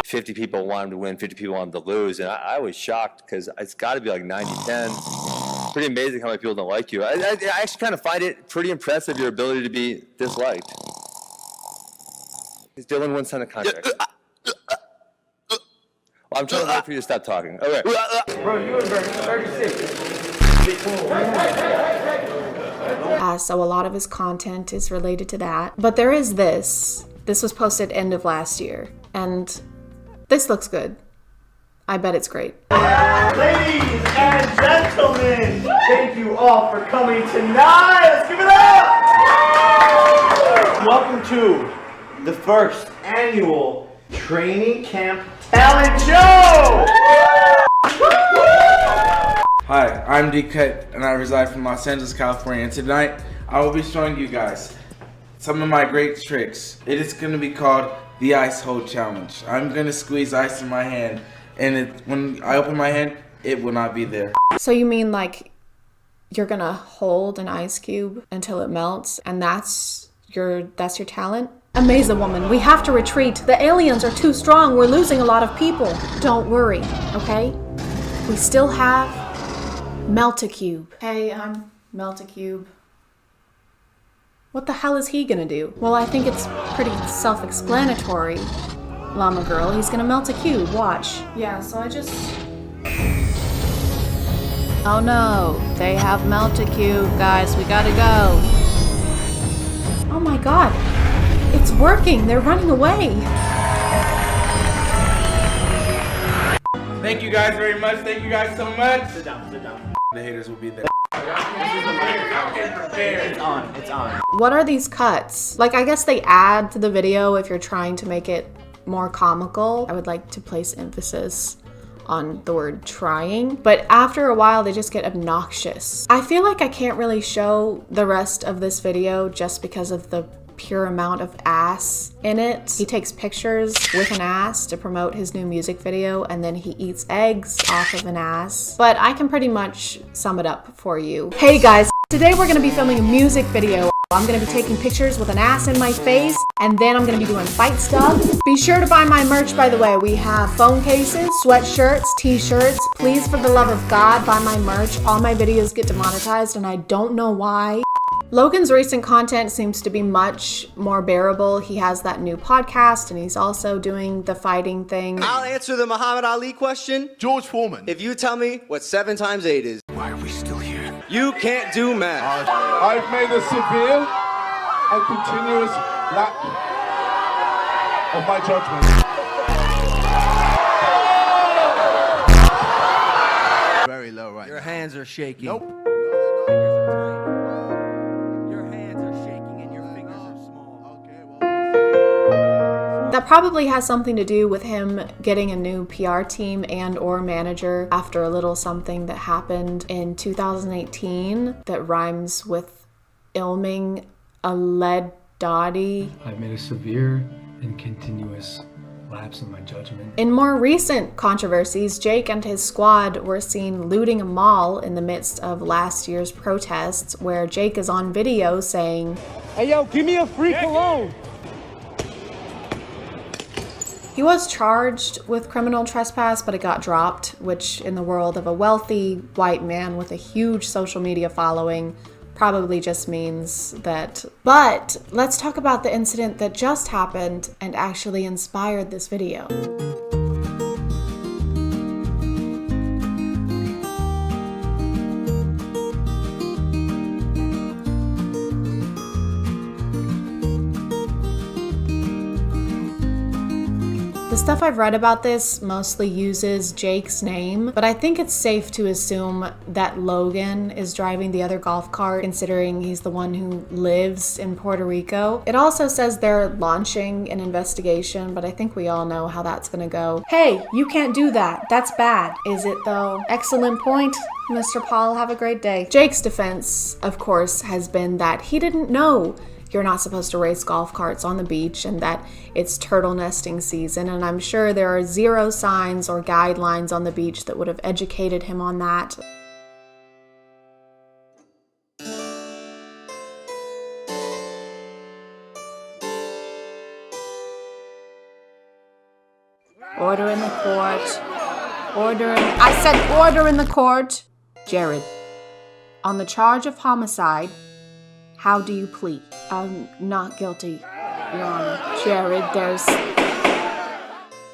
50 people want him to win, 50 people want him to lose, and I was shocked because it's got to be like 90-10. Pretty amazing how many people don't like you. I actually kind of find it pretty impressive, your ability to be disliked. Dylan wouldn't sign a contract. Well, I'm trying to wait for you to stop talking. Okay. Bro, you were 36. So a lot of his content is related to that. But there is this. This was posted end of last year. And this looks good. I bet it's great. Ladies and gentlemen, thank you all for coming tonight. Let's give it up! Welcome to the first annual training camp talent show! Hi, I'm D-Cut and I reside from Los Angeles, California, and tonight I will be showing you guys some of my great tricks. It is going to be called the Ice Hole Challenge. I'm going to squeeze ice in my hand, and when I open my hand, it will not be there. So you mean like you're gonna hold an ice cube until it melts, and that's your talent? Amaze a woman. We have to retreat. The aliens are too strong. We're losing a lot of people. Don't worry, okay? We still have Melt-A-Cube. Hey, I'm Melt-A-Cube. What the hell is he gonna do? Well, I think it's pretty self-explanatory, Llama Girl. He's gonna melt a cube, watch. Yeah, so I just... Oh no, they have Melt-A-Cube, guys, we gotta go. Oh my god, it's working, they're running away. Thank you guys very much, thank you guys so much. Sit down, sit down. The haters will be there. It's on, it's on. What are these cuts? Like, I guess they add to the video if you're trying to make it more comical. I would like to place emphasis on the word trying, but after a while they just get obnoxious. I feel like I can't really show the rest of this video just because of the pure amount of ass in it. He takes pictures with an ass to promote his new music video, and then he eats eggs off of an ass. But I can pretty much sum it up for you. Hey guys, today we're gonna be filming a music video. I'm gonna be taking pictures with an ass in my face, and then I'm gonna be doing fight stuff. Be sure to buy my merch, by the way. We have phone cases, sweatshirts, t-shirts. Please, for the love of God, buy my merch. All my videos get demonetized, and I don't know why. Logan's recent content seems to be much more bearable. He has that new podcast, and he's also doing the fighting thing. I'll answer the Muhammad Ali question. George Foreman. If you tell me what 7 times 8 is. Why are we still here? You can't do math. I've made a severe and continuous lack of my judgment. Very low right Your hands are shaking. Nope. That That probably has something to do with him getting a new PR team and or manager after a little something that happened in 2018 that rhymes with ilming a lead dotty. I've made a severe and continuous lapse in my judgment. In more recent controversies, Jake and his squad were seen looting a mall in the midst of last year's protests, where Jake is on video saying, "Hey yo, give me a free cologne." He was charged with criminal trespass, but it got dropped, which in the world of a wealthy white man with a huge social media following probably just means that. But let's talk about the incident that just happened and actually inspired this video. The stuff I've read about this mostly uses Jake's name, but I think it's safe to assume that Logan is driving the other golf cart, considering he's the one who lives in Puerto Rico. It also says they're launching an investigation, but I think we all know how that's gonna go. Hey, you can't do that. That's bad. Is it though? Excellent point, Mr. Paul. Have a great day. Jake's defense, of course, has been that he didn't know you're not supposed to race golf carts on the beach and that it's turtle nesting season, and I'm sure there are zero signs or guidelines on the beach that would have educated him on that. Order in the court. I said order in the court. Jared, on the charge of homicide, how do you plead? I'm not guilty, Your Honor. Jared,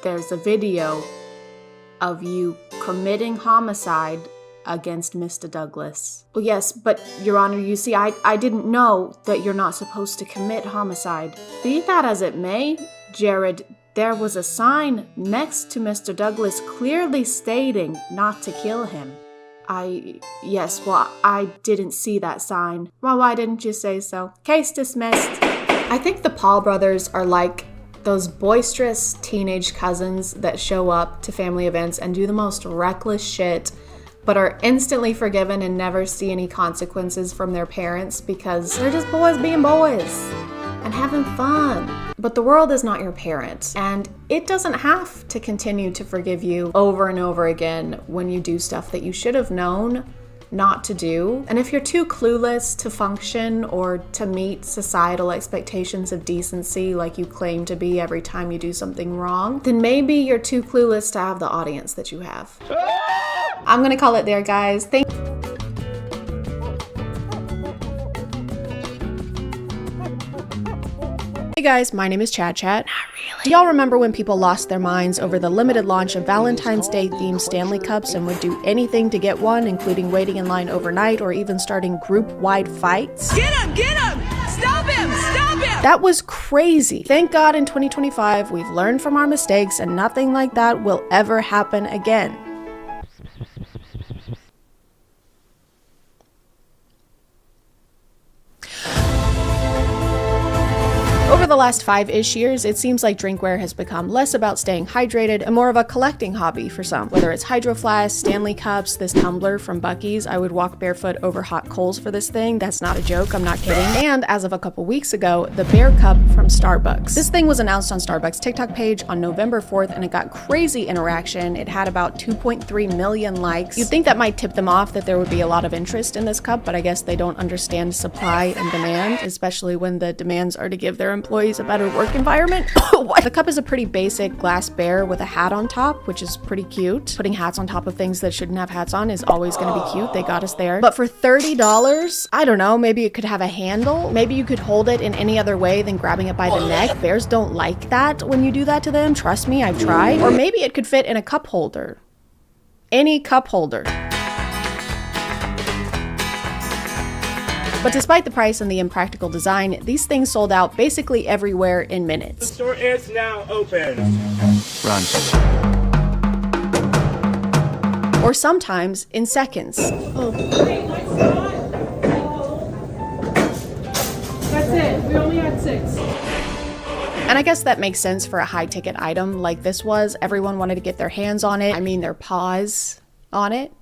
there's a video of you committing homicide against Mr. Douglas. Well, yes, but Your Honor, you see, I didn't know that you're not supposed to commit homicide. Be that as it may, Jared, there was a sign next to Mr. Douglas clearly stating not to kill him. Yes, well, I didn't see that sign. Well, why didn't you say so? Case dismissed. I think the Paul brothers are like those boisterous teenage cousins that show up to family events and do the most reckless shit, but are instantly forgiven and never see any consequences from their parents because they're just boys being boys and having fun. But the world is not your parent, and it doesn't have to continue to forgive you over and over again when you do stuff that you should have known not to do. And if you're too clueless to function or to meet societal expectations of decency like you claim to be every time you do something wrong, then maybe you're too clueless to have the audience that you have. I'm gonna call it there, guys. Hey guys, my name is ChadChad. Not really. Do y'all remember when people lost their minds over the limited launch of Valentine's Day themed Stanley Cups and would do anything to get one, including waiting in line overnight or even starting group-wide fights? Get him! Get him! Stop him! Stop him! That was crazy. Thank God in 2025 we've learned from our mistakes and nothing like that will ever happen again. Over the last 5-ish years, it seems like drinkware has become less about staying hydrated and more of a collecting hobby for some. Whether it's Hydro Flask, Stanley Cups, this tumbler from Buc-ee's, I would walk barefoot over hot coals for this thing. That's not a joke, I'm not kidding. And as of a couple weeks ago, the Bear Cup from Starbucks. This thing was announced on Starbucks' TikTok page on November 4th and it got crazy interaction. It had about 2.3 million likes. You'd think that might tip them off that there would be a lot of interest in this cup, but I guess they don't understand supply and demand, especially when the demands are to give their employees a better work environment. The cup is a pretty basic glass bear with a hat on top, which is pretty cute. Putting hats on top of things that shouldn't have hats on is always gonna be cute. They got us there. But for $30, I don't know, maybe it could have a handle. Maybe you could hold it in any other way than grabbing it by the neck. Bears don't like that when you do that to them. Trust me, I've tried. Or maybe it could fit in a cup holder. Any cup holder. But despite the price and the impractical design, these things sold out basically everywhere in minutes. The store is now open. Run. Or sometimes in seconds. Oh. That's it. We only had 6. And I guess that makes sense for a high ticket item like this was. Everyone wanted to get their hands on it. I mean, their paws on it.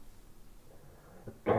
But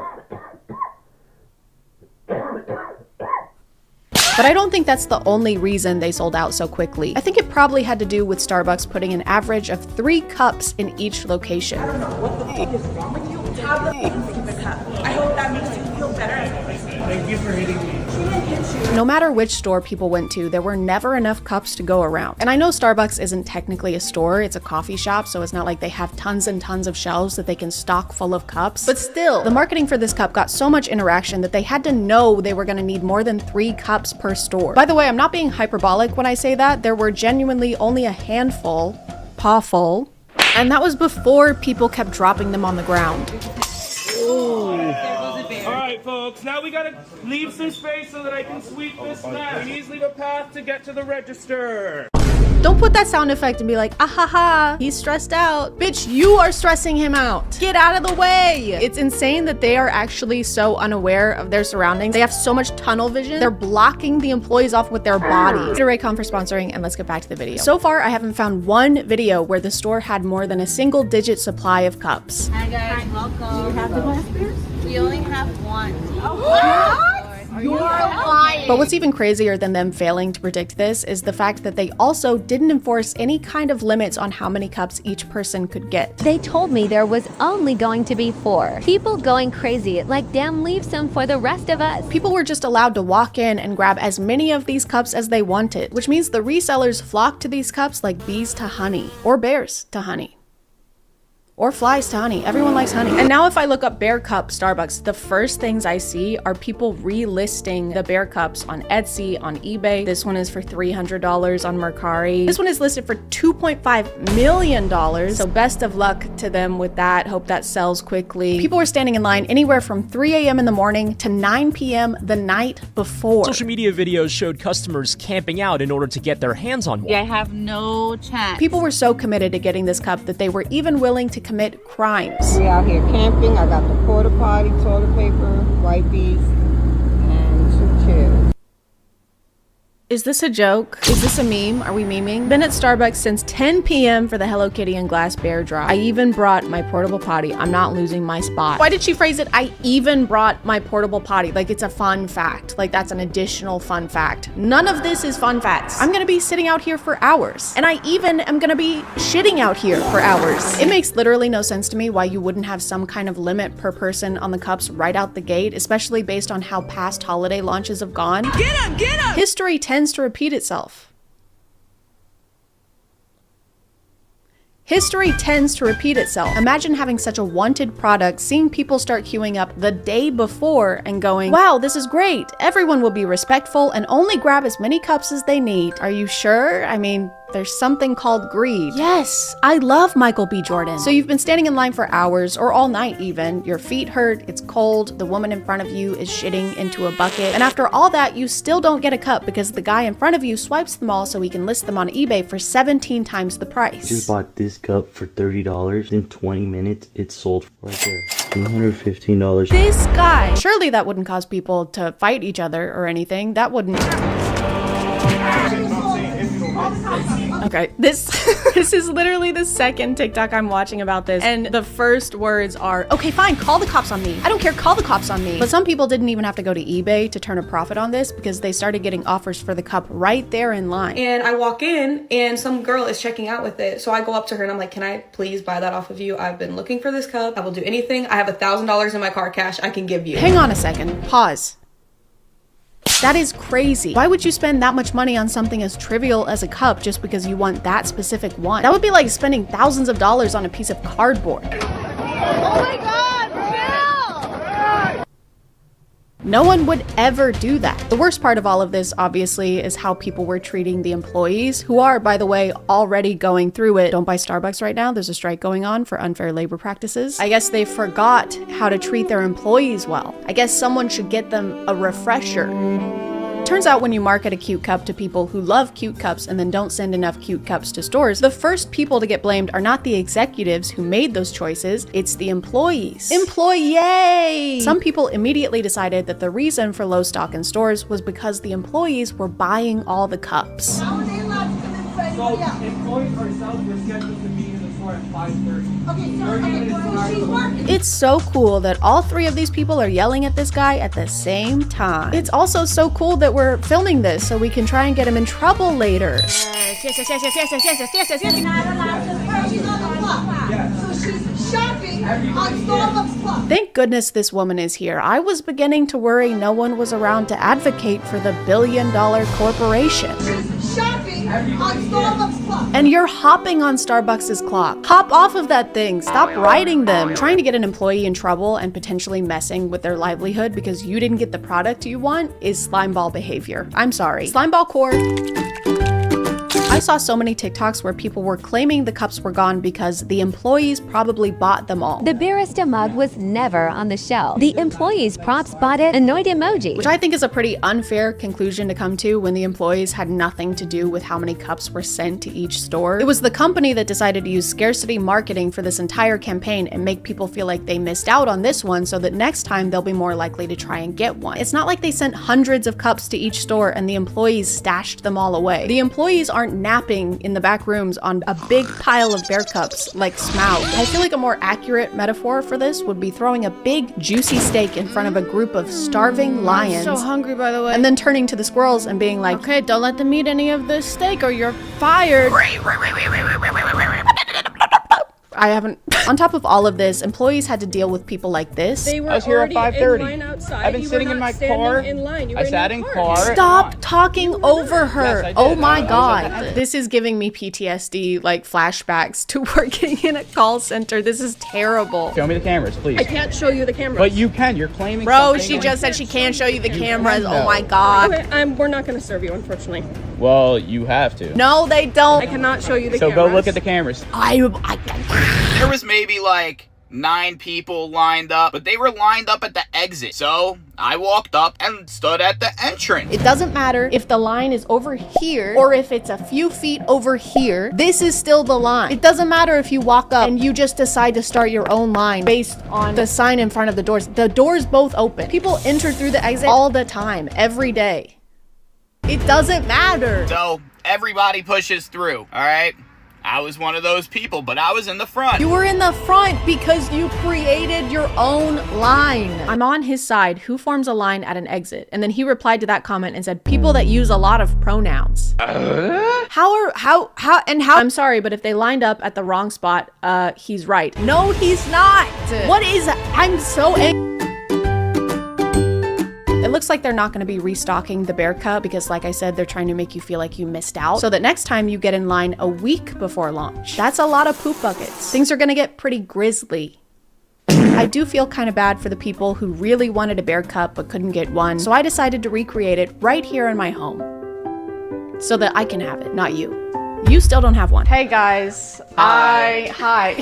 I don't think that's the only reason they sold out so quickly. I think it probably had to do with Starbucks putting an average of 3 cups in each location. I don't know what the fuck is wrong with you. Have the things in the cup. I hope that makes you feel better as a person. Thank you for hitting me. She didn't hit you. No matter which store people went to, there were never enough cups to go around. And I know Starbucks isn't technically a store, it's a coffee shop, so it's not like they have tons and tons of shelves that they can stock full of cups. But still, the marketing for this cup got so much interaction that they had to know they were gonna need more than 3 cups per store. By the way, I'm not being hyperbolic when I say that. There were genuinely only a handful, pawful, and that was before people kept dropping them on the ground. Alright folks, now we gotta leave some space so that I can sweep this mat. We need to leave a path to get to the register. Don't put that sound effect and be like, ah ha ha, he's stressed out. Bitch, you are stressing him out. Get out of the way. It's insane that they are actually so unaware of their surroundings. They have so much tunnel vision. They're blocking the employees off with their bodies. To Raycon for sponsoring, and let's get back to the video. So far, I haven't found one video where the store had more than a single-digit supply of cups. Hi guys, welcome. Do you have the glass beers? We only have one. What? You're lying. But what's even crazier than them failing to predict this is the fact that they also didn't enforce any kind of limits on how many cups each person could get. They told me there was only going to be 4. People going crazy, like damn leave some for the rest of us. People were just allowed to walk in and grab as many of these cups as they wanted, which means the resellers flocked to these cups like bees to honey, or bears to honey. Or flies to honey. Everyone likes honey. And now if I look up Bear Cup Starbucks, the first things I see are people relisting the Bear Cups on Etsy, on eBay. This one is for $300 on Mercari. This one is listed for $2.5 million. So best of luck to them with that. Hope that sells quickly. People were standing in line anywhere from 3 a.m. in the morning to 9 p.m. the night before. Social media videos showed customers camping out in order to get their hands on one. I have no chance. People were so committed to getting this cup that they were even willing to commit crimes. We out here camping. I got the porta potty, toilet paper, wipes, and 2 chairs. Is this a joke? Is this a meme? Are we memeing? Been at Starbucks since 10 p.m. for the Hello Kitty and Glass Bear drop. I even brought my portable potty. I'm not losing my spot. Why did she phrase it? I even brought my portable potty. Like it's a fun fact. Like that's an additional fun fact. None of this is fun facts. I'm gonna be sitting out here for hours. And I even am gonna be shitting out here for hours. It makes literally no sense to me why you wouldn't have some kind of limit per person on the cups right out the gate, especially based on how past holiday launches have gone. Get him! Get him! History tends to repeat itself. History tends to repeat itself. Imagine having such a wanted product, seeing people start queuing up the day before and going, wow, this is great. Everyone will be respectful and only grab as many cups as they need. Are you sure? I mean, there's something called greed. Yes, I love Michael B. Jordan. So you've been standing in line for hours or all night even. Your feet hurt, it's cold, the woman in front of you is shitting into a bucket. And after all that, you still don't get a cup because the guy in front of you swipes them all so he can list them on eBay for 17 times the price. Just bought this cup for $30. In 20 minutes, it's sold right there. $215. This guy. Surely that wouldn't cause people to fight each other or anything. That wouldn't. Okay, this is literally the second TikTok I'm watching about this, and the first words are, okay, fine, call the cops on me. I don't care, call the cops on me. But some people didn't even have to go to eBay to turn a profit on this because they started getting offers for the cup right there in line. And I walk in and some girl is checking out with it. So I go up to her and I'm like, can I please buy that off of you? I've been looking for this cup. I will do anything. I have $1,000 in my car cash I can give you. Hang on a second, pause. That is crazy. Why would you spend that much money on something as trivial as a cup just because you want that specific one? That would be like spending thousands of dollars on a piece of cardboard. Oh my God, Bill! No one would ever do that. The worst part of all of this, obviously, is how people were treating the employees, who are, by the way, already going through it. Don't buy Starbucks right now. There's a strike going on for unfair labor practices. I guess they forgot how to treat their employees well. I guess someone should get them a refresher. Turns out when you market a cute cup to people who love cute cups and then don't send enough cute cups to stores, the first people to get blamed are not the executives who made those choices, it's the employees. Employee! Some people immediately decided that the reason for low stock in stores was because the employees were buying all the cups. employees ourselves were scheduled to be in the store at 5:30. So she's working. It's so cool that all three of these people are yelling at this guy at the same time. It's also so cool that we're filming this so we can try and get him in trouble later. She's not allowed to. She's on the clock. So she's shopping on Starbucks clock. Thank goodness this woman is here. I was beginning to worry no one was around to advocate for the billion-dollar corporation. She's shopping on Starbucks clock. And you're hopping on Starbucks' clock. Hop off of that thing. Stop riding them. Trying to get an employee in trouble and potentially messing with their livelihood because you didn't get the product you want is slimeball behavior. I'm sorry. Slimeball core. I saw so many TikToks where people were claiming the cups were gone because the employees probably bought them all. The barista mug was never on the shelf. The employees props bought it, annoyed emoji. Which I think is a pretty unfair conclusion to come to when the employees had nothing to do with how many cups were sent to each store. It was the company that decided to use scarcity marketing for this entire campaign and make people feel like they missed out on this one so that next time they'll be more likely to try and get one. It's not like they sent hundreds of cups to each store and the employees stashed them all away. The employees aren't napping in the back rooms on a big pile of bear cups like Smaug. I feel like a more accurate metaphor for this would be throwing a big juicy steak in front of a group of starving lions. I'm so hungry, by the way. And then turning to the squirrels and being like, okay, don't let them eat any of this steak or you're fired. I haven't. On top of all of this, employees had to deal with people like this. They were already in line outside. I've been sitting in my car. In line. You I sat in car. Stop talking over her. Yes, Oh my I was god. at the- This is giving me PTSD, like flashbacks to working in a call center. This is terrible. Show me the cameras, please. I can't show you the cameras. But you can. You're claiming. Bro, something she on- just said she can't show you the cameras. can, Oh my though. god. Okay, we're not going to serve you, unfortunately. Well, you have to. No, they don't. I cannot show you the So cameras. go look at the cameras. There was maybe like 9 people lined up, but they were lined up at the exit. So I walked up and stood at the entrance. It doesn't matter if the line is over here or if it's a few feet over here. This is still the line. It doesn't matter if you walk up and you just decide to start your own line based on the sign in front of the doors. The doors both open. People enter through the exit all the time, every day. It doesn't matter. So everybody pushes through, all right? I was one of those people, but I was in the front. You were in the front because you created your own line. I'm on his side. Who forms a line at an exit? And then he replied to that comment and said, people that use a lot of pronouns. How I'm sorry, but if they lined up at the wrong spot, he's right. No, he's not. What is, I'm so angry. It looks like they're not going to be restocking the bear cup because, like I said, they're trying to make you feel like you missed out so that next time you get in line a week before launch. That's a lot of poop buckets. Things are going to get pretty grisly. I do feel kind of bad for the people who really wanted a bear cup but couldn't get one, so I decided to recreate it right here in my home so that I can have it, not you. You still don't have one. Hey guys, hi.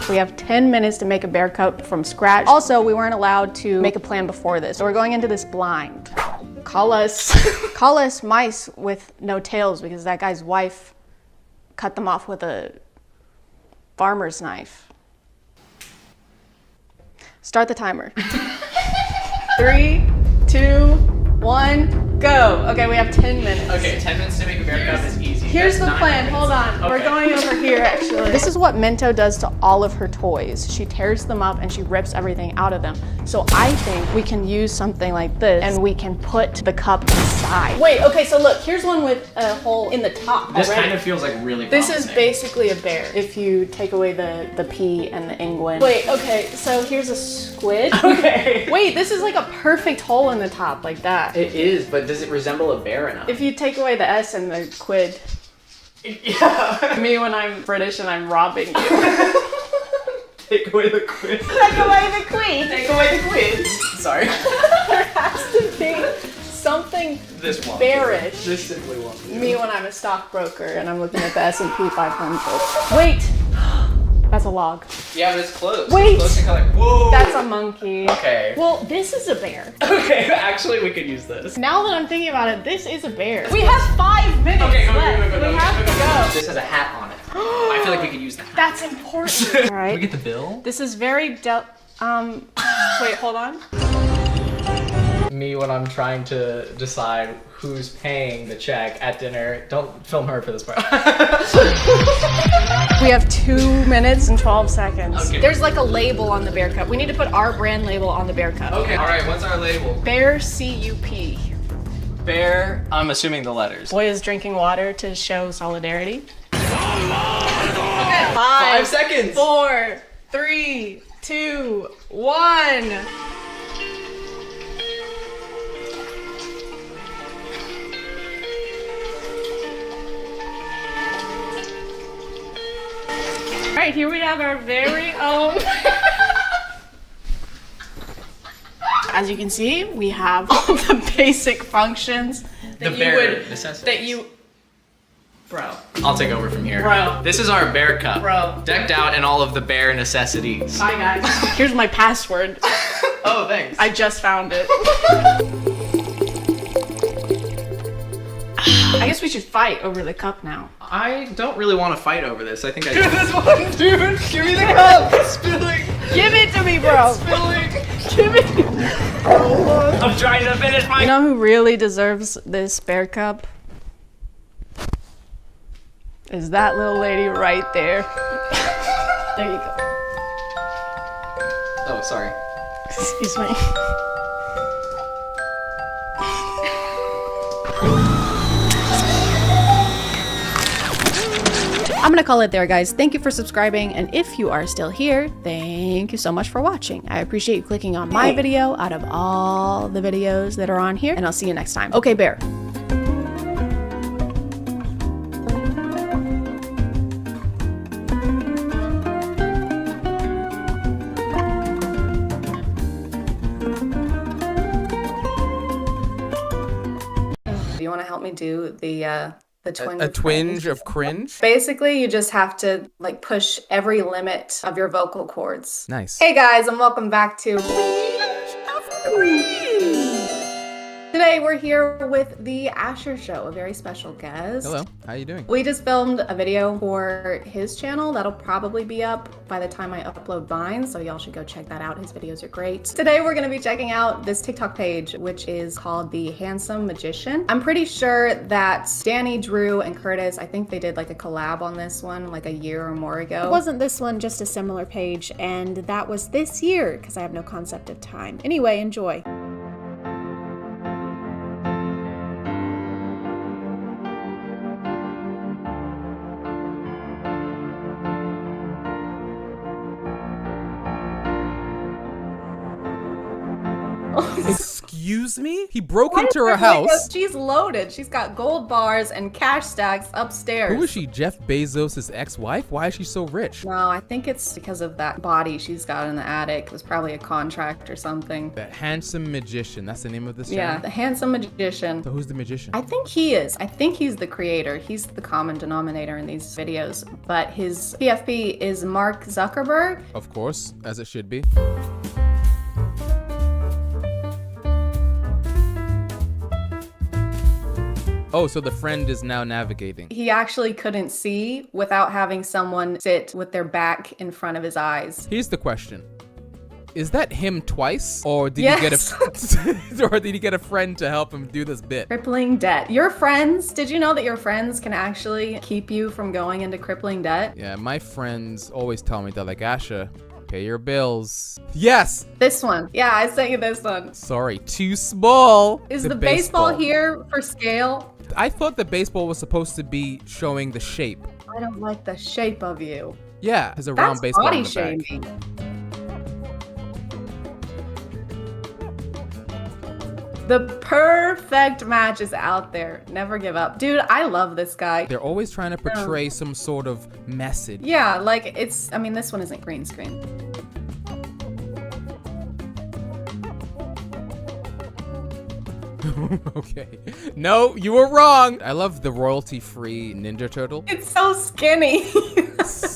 We have 10 minutes to make a bear cup from scratch. Also, we weren't allowed to make a plan before this, so we're going into this blind. Call us mice with no tails because that guy's wife cut them off with a farmer's knife. Start the timer. 3, 2, 1, go. Okay, we have 10 minutes. Okay, 10 minutes to make a bear cup is easy. Here's That's the 9 plan. minutes. Hold on. We're Okay. going over here, actually. This is what Minto does to all of her toys. She tears them up and she rips everything out of them. So I think we can use something like this and we can put the cup inside. Wait, okay, so look, here's one with a hole in the top This already. kind of feels like really This is promising. basically a bear if you take away the P and the inguin. Wait, okay, so here's a squid. Okay. Wait, this is like a perfect hole in the top, like that. It is, but does it resemble a bear enough? If you take away the S and the quid. Yeah. Me when I'm British and I'm robbing you. Take away the quid. Take away the quid. Take away the quid. Sorry. There has to be something This one. bearish. This simply won't. Me when I'm a stockbroker and I'm looking at the S&P 500. Wait. That's a log. Yeah, but it's close. Wait. It's close to color. Whoa. That's a monkey. Okay. Well, this is a bear. Okay, actually we could use this. Now that I'm thinking about it, this is a bear. We have 5 minutes left. We have to go. This has a hat on it. I feel like we could use the hat. That's important. All right. Can we get the bill? This is very wait, hold on. me when I'm trying to decide who's paying the check at dinner. Don't film her for this part. We have 2 minutes and 12 seconds. Okay. There's like a label on the bear cup. We need to put our brand label on the bear cup. Okay, all right, what's our label? Bear CUP. Bear, I'm assuming the letters. Boy is drinking water to show solidarity. Okay, 5 seconds. 4, 3, 2, 1. All right, here we have our very own. As you can see, we have all the basic functions that Bro. I'll take over from here. Bro. This is our bear cup. Bro. Decked out in all of the bear necessities. Bye guys. Here's my password. Oh, thanks. I just found it. I guess we should fight over the cup now. I don't really want to fight over this. I think I Dude, this one, dude. Give me the cup. It's spilling. Give it to me, bro. It's spilling. Give it. I'm trying to finish my. You know who really deserves this bear cup? Is that little lady right there. There you go. Oh, sorry. Excuse me. I'm gonna call it there, guys. Thank you for subscribing, and if you are still here, thank you so much for watching. I appreciate you clicking on my video out of all the videos that are on here, and I'll see you next time. Okay, bear. Do you want to help me do the twinge? A twinge of cringe? Basically, you just have to like push every limit of your vocal cords. Nice. Hey guys, and welcome back to Today we're here with the Asher Show, a very special guest. Hello, how you doing? We just filmed a video for his channel that'll probably be up by the time I upload mine, so y'all should go check that out. His videos are great. Today we're gonna be checking out this TikTok page, which is called The Handsome Magician. I'm pretty sure that Danny, Drew, and Curtis, I think they did like a collab on this one like a year or more ago. It wasn't this one, just a similar page, and that was this year because I have no concept of time. Anyway, enjoy. Excuse me? He broke into her house. She's loaded. She's got gold bars and cash stacks upstairs. Who is she, Jeff Bezos' ex-wife? Why is she so rich? No, I think it's because of that body she's got in the attic. It was probably a contract or something. The Handsome Magician, that's the name of this channel? Yeah, The Handsome Magician. So who's the magician? I think he is. I think he's the creator. He's the common denominator in these videos. But his PFP is Mark Zuckerberg. Of course, as it should be. Oh, so the friend is now navigating. He actually couldn't see without having someone sit with their back in front of his eyes. Here's the question. Is that him twice? Or did he get a friend to help him do this bit? Crippling debt. Your friends, did you know that your friends can actually keep you from going into crippling debt? Yeah, my friends always tell me that, like, Asha, pay your bills. Yes! This one. Yeah, I sent you this one. Sorry, too small. Is the baseball here for scale? I thought the baseball was supposed to be showing the shape. I don't like the shape of you. Yeah, there's a round baseball body in the back. shaming. The perfect match is out there. Never give up. Dude, I love this guy. They're always trying to portray some sort of message. Yeah, like I mean, this one isn't green screen. Okay. No, you were wrong. I love the royalty-free Ninja Turtle. It's so skinny.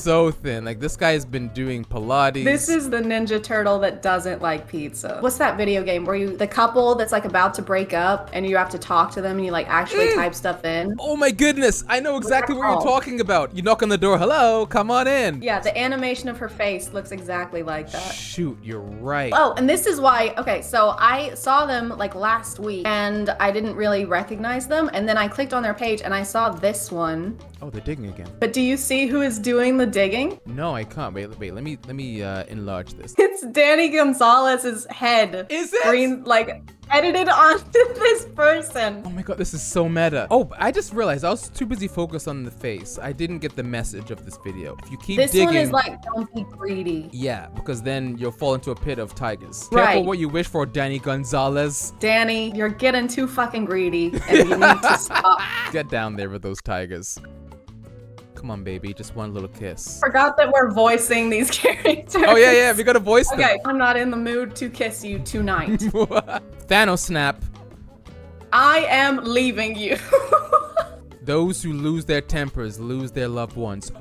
so thin. Like, this guy's been doing Pilates. This is the Ninja Turtle that doesn't like pizza. What's that video game where the couple that's like about to break up and you have to talk to them and you like actually type stuff in? Oh my goodness, I know exactly what you're talking about. You knock on the door, hello, come on in. Yeah, the animation of her face looks exactly like that. Shoot, you're right. Oh, and this is why, okay, so I saw them like last week and I didn't really recognize them. And then I clicked on their page and I saw this one. Oh, they're digging again. But do you see who is doing the digging? No, I can't. Wait, let me enlarge this. It's Danny Gonzalez's head. Is it? Green, like, edited onto this person. Oh my god, this is so meta. Oh, I just realized I was too busy focused on the face. I didn't get the message of this video. If you keep this digging... one is like, don't be greedy. Yeah, because then you'll fall into a pit of tigers. Right. Careful what you wish for, Danny Gonzalez. Danny, you're getting too fucking greedy and you need to stop. Get down there with those tigers. Come on, baby, just one little kiss. Forgot that we're voicing these characters. Oh yeah, we gotta voice them. Okay, I'm not in the mood to kiss you tonight. Thanos snap. I am leaving you. Those who lose their tempers lose their loved ones.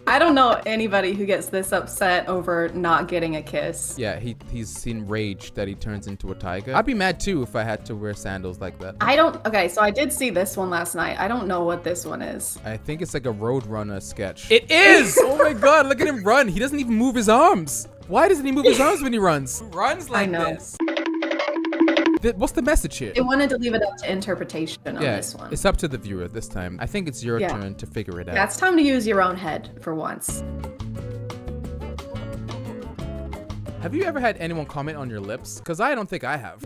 I don't know anybody who gets this upset over not getting a kiss. Yeah, he's enraged that he turns into a tiger. I'd be mad too if I had to wear sandals like that. Okay, so I did see this one last night. I don't know what this one is. I think it's like a Roadrunner sketch. It is! Oh my god, look at him run. He doesn't even move his arms. Why doesn't he move his arms when he runs? Who runs like this? What's the message here? It wanted to leave it up to interpretation on this one. It's up to the viewer this time. I think it's your turn to figure it out. Yeah, it's time to use your own head for once. Have you ever had anyone comment on your lips? Because I don't think I have.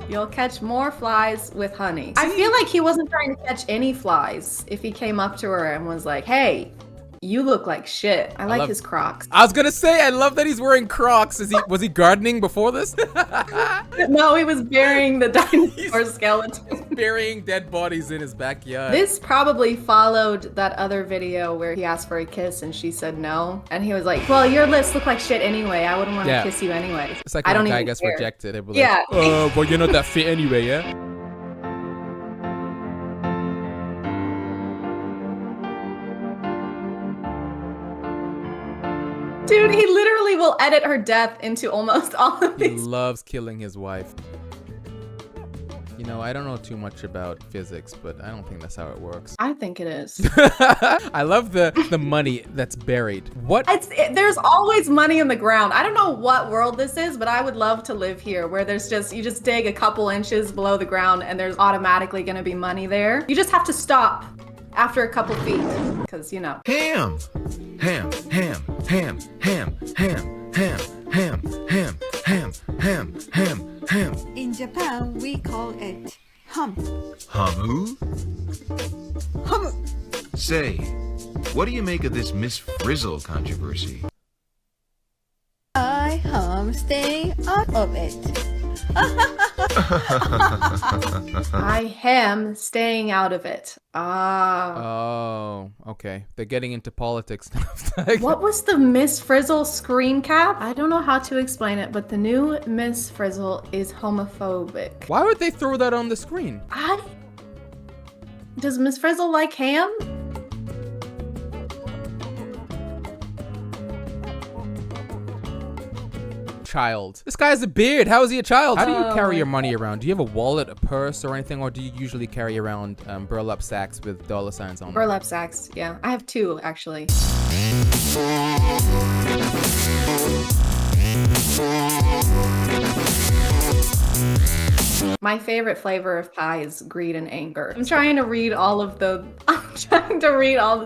You'll catch more flies with honey. I feel like he wasn't trying to catch any flies if he came up to her and was like, hey, you look like shit. I like his Crocs. I was gonna say, I love that he's wearing Crocs. Was he gardening before this? No, he was burying the dinosaur skeleton. Burying dead bodies in his backyard. This probably followed that other video where he asked for a kiss and she said no. And he was like, well, your lips look like shit anyway. I wouldn't want to kiss you anyway. It's like I don't when a guy even gets care. rejected. They were Yeah. like, well, you're not that fit anyway, yeah? Dude, he literally will edit her death into almost all of He these. loves killing his wife. You know, I don't know too much about physics, but I don't think that's how it works. I think it is. I love the money that's buried. What? There's always money in the ground. I don't know what world this is, but I would love to live here where there's you just dig a couple inches below the ground and there's automatically gonna be money there. You just have to stop after a couple feet, because, you know. Ham! Ham, ham, ham, ham, ham, ham, ham, ham, ham, ham, ham, ham. In Japan, we call it hum. Hamu? Hum. Say, what do you make of this Miss Frizzle controversy? I hum, stay out of it. I am staying out of it. Ah. Oh, okay. They're getting into politics now. What was the Miss Frizzle screen cap? I don't know how to explain it, but the new Miss Frizzle is homophobic. Why would they throw that on the screen? Does Miss Frizzle like ham? Child. This guy has a beard. How is he a child? How do you carry your money around? Do you have a wallet, a purse, or anything? Or do you usually carry around burlap sacks with dollar signs on them? Burlap sacks, yeah. I have two, actually. My favorite flavor of pie is greed and anger. I'm trying to read all the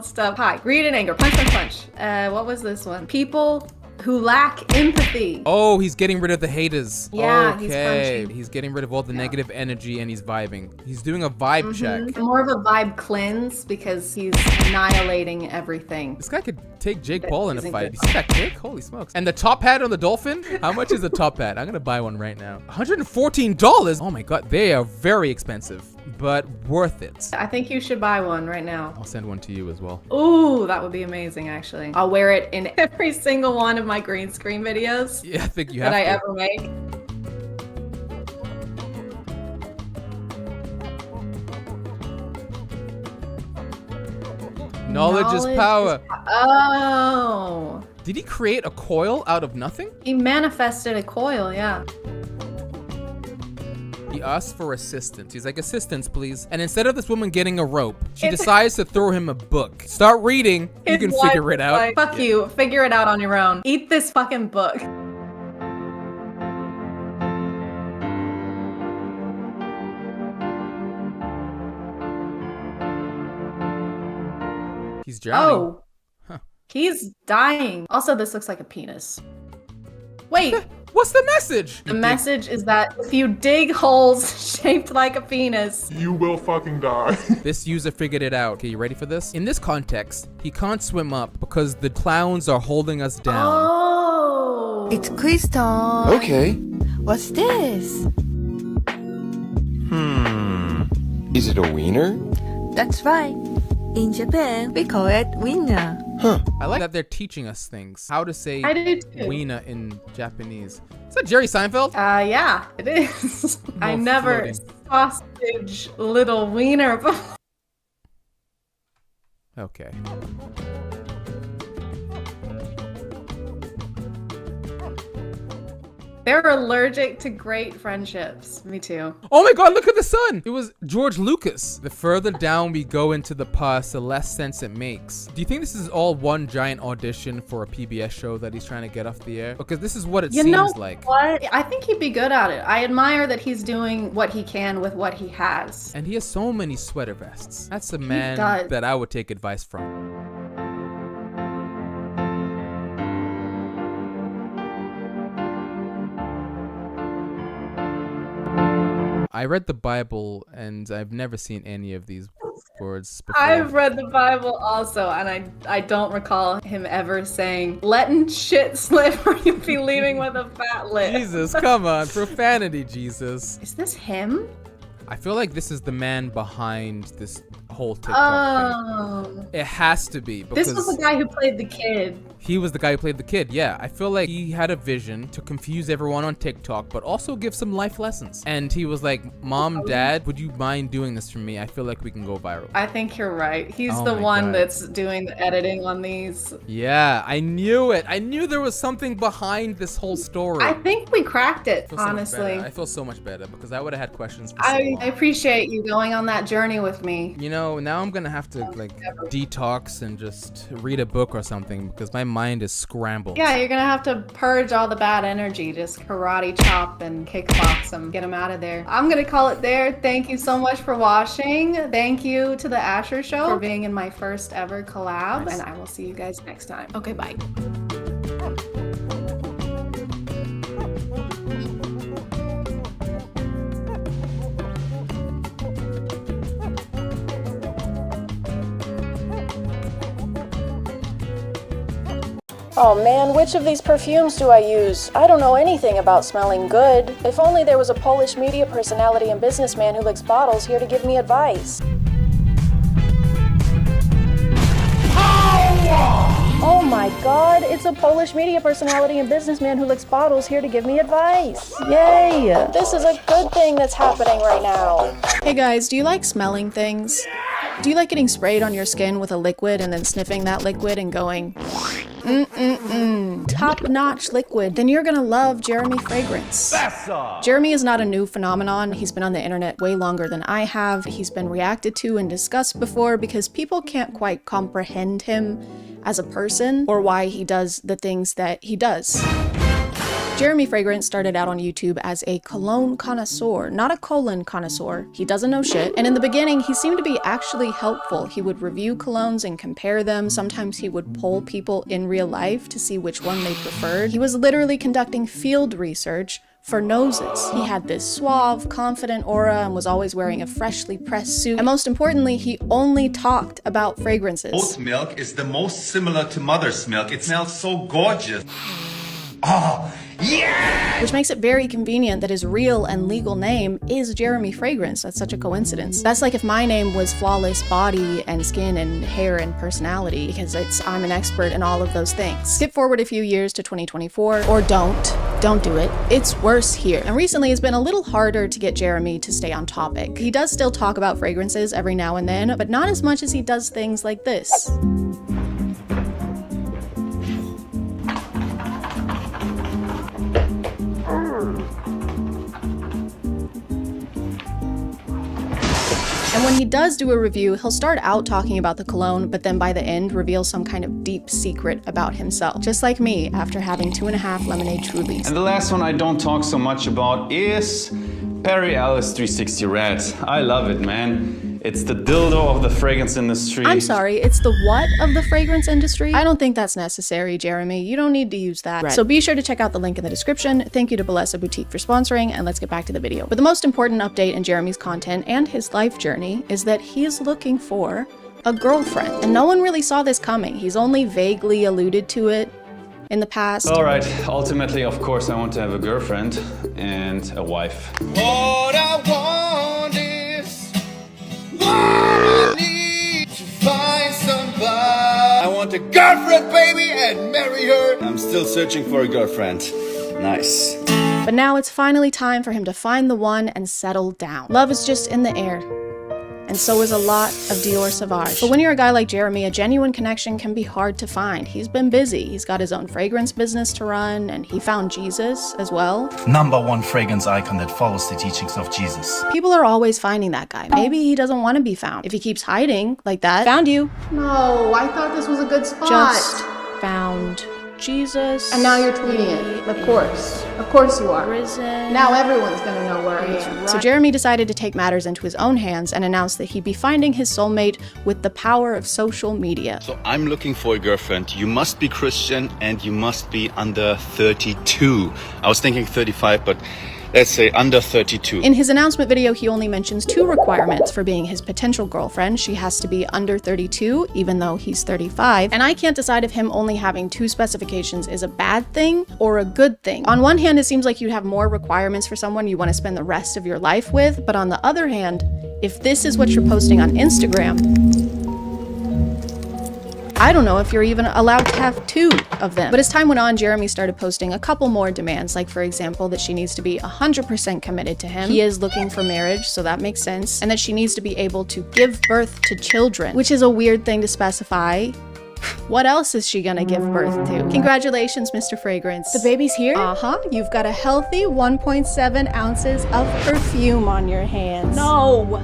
stuff. Pie, greed and anger, punch, punch, punch. What was this one? People who lack empathy. Oh, he's getting rid of the haters. Yeah, okay. He's getting rid of all the negative energy and he's vibing. He's doing a vibe check. More of a vibe cleanse because he's annihilating everything. This guy could take Jake Paul in a fight. You see that kick? Holy smokes. And the top hat on the dolphin? How much is the top hat? I'm gonna buy one right now. $114? Oh my god, they are very expensive, but worth it. I think you should buy one right now. I'll send one to you as well. Ooh, that would be amazing, actually. I'll wear it in every single one of my green screen videos. Yeah, I think you have that to. I ever make. Knowledge is power. Oh. Did he create a coil out of nothing? He manifested a coil, yeah. He asked for assistance. He's like, assistance, please. And instead of this woman getting a rope, she decides to throw him a book. Start reading. You can figure it out. Like, fuck you. Figure it out on your own. Eat this fucking book. He's drowning. Oh. Huh. He's dying. Also, this looks like a penis. Wait. What's the message? The message is that if you dig holes shaped like a penis, you will fucking die. This user figured it out. Okay, you ready for this? In this context, he can't swim up because the clowns are holding us down. Oh. It's quiz time. Okay. What's this? Is it a wiener? That's right. In Japan, we call it wiener. Huh. I like that they're teaching us things. How to say I do too. wiener in Japanese. Is that Jerry Seinfeld? Yeah, it is. I never sausage little wiener before. Okay. They're allergic to great friendships. Me too. Oh my god, look at the sun! It was George Lucas. The further down we go into the past, the less sense it makes. Do you think this is all one giant audition for a PBS show that he's trying to get off the air? Because this is what it seems like. What? I think he'd be good at it. I admire that he's doing what he can with what he has. And he has so many sweater vests. That's a man that I would take advice from. I read the Bible and I've never seen any of these words before. I've read the Bible also, and I don't recall him ever saying, letting shit slip or you'd be leaving with a fat lip. Jesus, come on. Profanity, Jesus. Is this him? I feel like this is the man behind this whole TikTok thing. It has to be. This was the guy who played the kid. He was the guy who played the kid, yeah. I feel like he had a vision to confuse everyone on TikTok, but also give some life lessons. And he was like, Mom, Dad, would you mind doing this for me? I feel like we can go viral. I think you're right. He's the one that's doing the editing on these. Yeah, I knew it. I knew there was something behind this whole story. I think we cracked it, honestly. I feel so much better because I would have had questions for I appreciate you going on that journey with me. You know, now I'm gonna have to like detox and just read a book or something because my mind is scrambled. Yeah, you're gonna have to purge all the bad energy. Just karate chop and kickbox them. Get them out of there. I'm gonna call it there. Thank you so much for watching. Thank you to the Asher Show for being in my first ever collab. Nice. And I will see you guys next time. Okay, bye. Oh man, which of these perfumes do I use? I don't know anything about smelling good. If only there was a Polish media personality and businessman who licks bottles here to give me advice. Oh my god, it's a Polish media personality and businessman who licks bottles here to give me advice. Yay! This is a good thing that's happening right now. Hey guys, do you like smelling things? Do you like getting sprayed on your skin with a liquid and then sniffing that liquid and going, top-notch liquid? Then you're gonna love Jeremy Fragrance. Jeremy is not a new phenomenon. He's been on the internet way longer than I have. He's been reacted to and discussed before because people can't quite comprehend him as a person or why he does the things that he does. Jeremy Fragrance started out on YouTube as a cologne connoisseur, not a colon connoisseur. He doesn't know shit. And in the beginning, he seemed to be actually helpful. He would review colognes and compare them. Sometimes he would poll people in real life to see which one they preferred. He was literally conducting field research for noses. He had this suave, confident aura and was always wearing a freshly pressed suit. And most importantly, he only talked about fragrances. Oat milk is the most similar to mother's milk. It smells so gorgeous. Oh, Yeah! Which makes it very convenient that his real and legal name is Jeremy Fragrance. That's such a coincidence. That's like if my name was Flawless Body and Skin and Hair and Personality, because I'm an expert in all of those things. Skip forward a few years to 2024, or don't do it. It's worse here. And recently it's been a little harder to get Jeremy to stay on topic. He does still talk about fragrances every now and then, but not as much as he does things like this. And when he does do a review, he'll start out talking about the cologne, but then by the end reveal some kind of deep secret about himself. Just like me after having 2.5 lemonade Trulies. And the last one I don't talk so much about is Perry Alice 360 Red. I love it, man. It's the dildo of the fragrance industry. I'm sorry, it's the what of the fragrance industry? I don't think that's necessary, Jeremy. You don't need to use that. Right. So be sure to check out the link in the description. Thank you to Bellesa Boutique for sponsoring, and let's get back to the video. But the most important update in Jeremy's content and his life journey is that he is looking for a girlfriend. And no one really saw this coming. He's only vaguely alluded to it in the past. All right, ultimately, of course, I want to have a girlfriend and a wife. What I want is what I need to find somebody. I want a girlfriend, baby, and marry her. I'm still searching for a girlfriend. Nice. But now it's finally time for him to find the one and settle down. Love is just in the air. And so is a lot of Dior Sauvage. But when you're a guy like Jeremy, a genuine connection can be hard to find. He's been busy. He's got his own fragrance business to run, and he found Jesus as well. #1 fragrance icon that follows the teachings of Jesus. People are always finding that guy. Maybe he doesn't want to be found. If he keeps hiding like that, found you. No, I thought this was a good spot. Just found Jesus. And now you're tweeting it. Of course. Of course you are. Risen. Now everyone's gonna know where I am. So Jeremy decided to take matters into his own hands and announced that he'd be finding his soulmate with the power of social media. So I'm looking for a girlfriend. You must be Christian and you must be under 32. I was thinking 35, but let's say under 32. In his announcement video, he only mentions 2 requirements for being his potential girlfriend. She has to be under 32, even though he's 35. And I can't decide if him only having 2 specifications is a bad thing or a good thing. On one hand, it seems like you'd have more requirements for someone you want to spend the rest of your life with. But on the other hand, if this is what you're posting on Instagram, I don't know if you're even allowed to have 2 of them. But as time went on, Jeremy started posting a couple more demands, like for example, that she needs to be 100% committed to him. He is looking for marriage, so that makes sense. And that she needs to be able to give birth to children, which is a weird thing to specify. What else is she gonna give birth to? Congratulations, Mr. Fragrance. The baby's here? Uh-huh. You've got a healthy 1.7 ounces of perfume on your hands. No!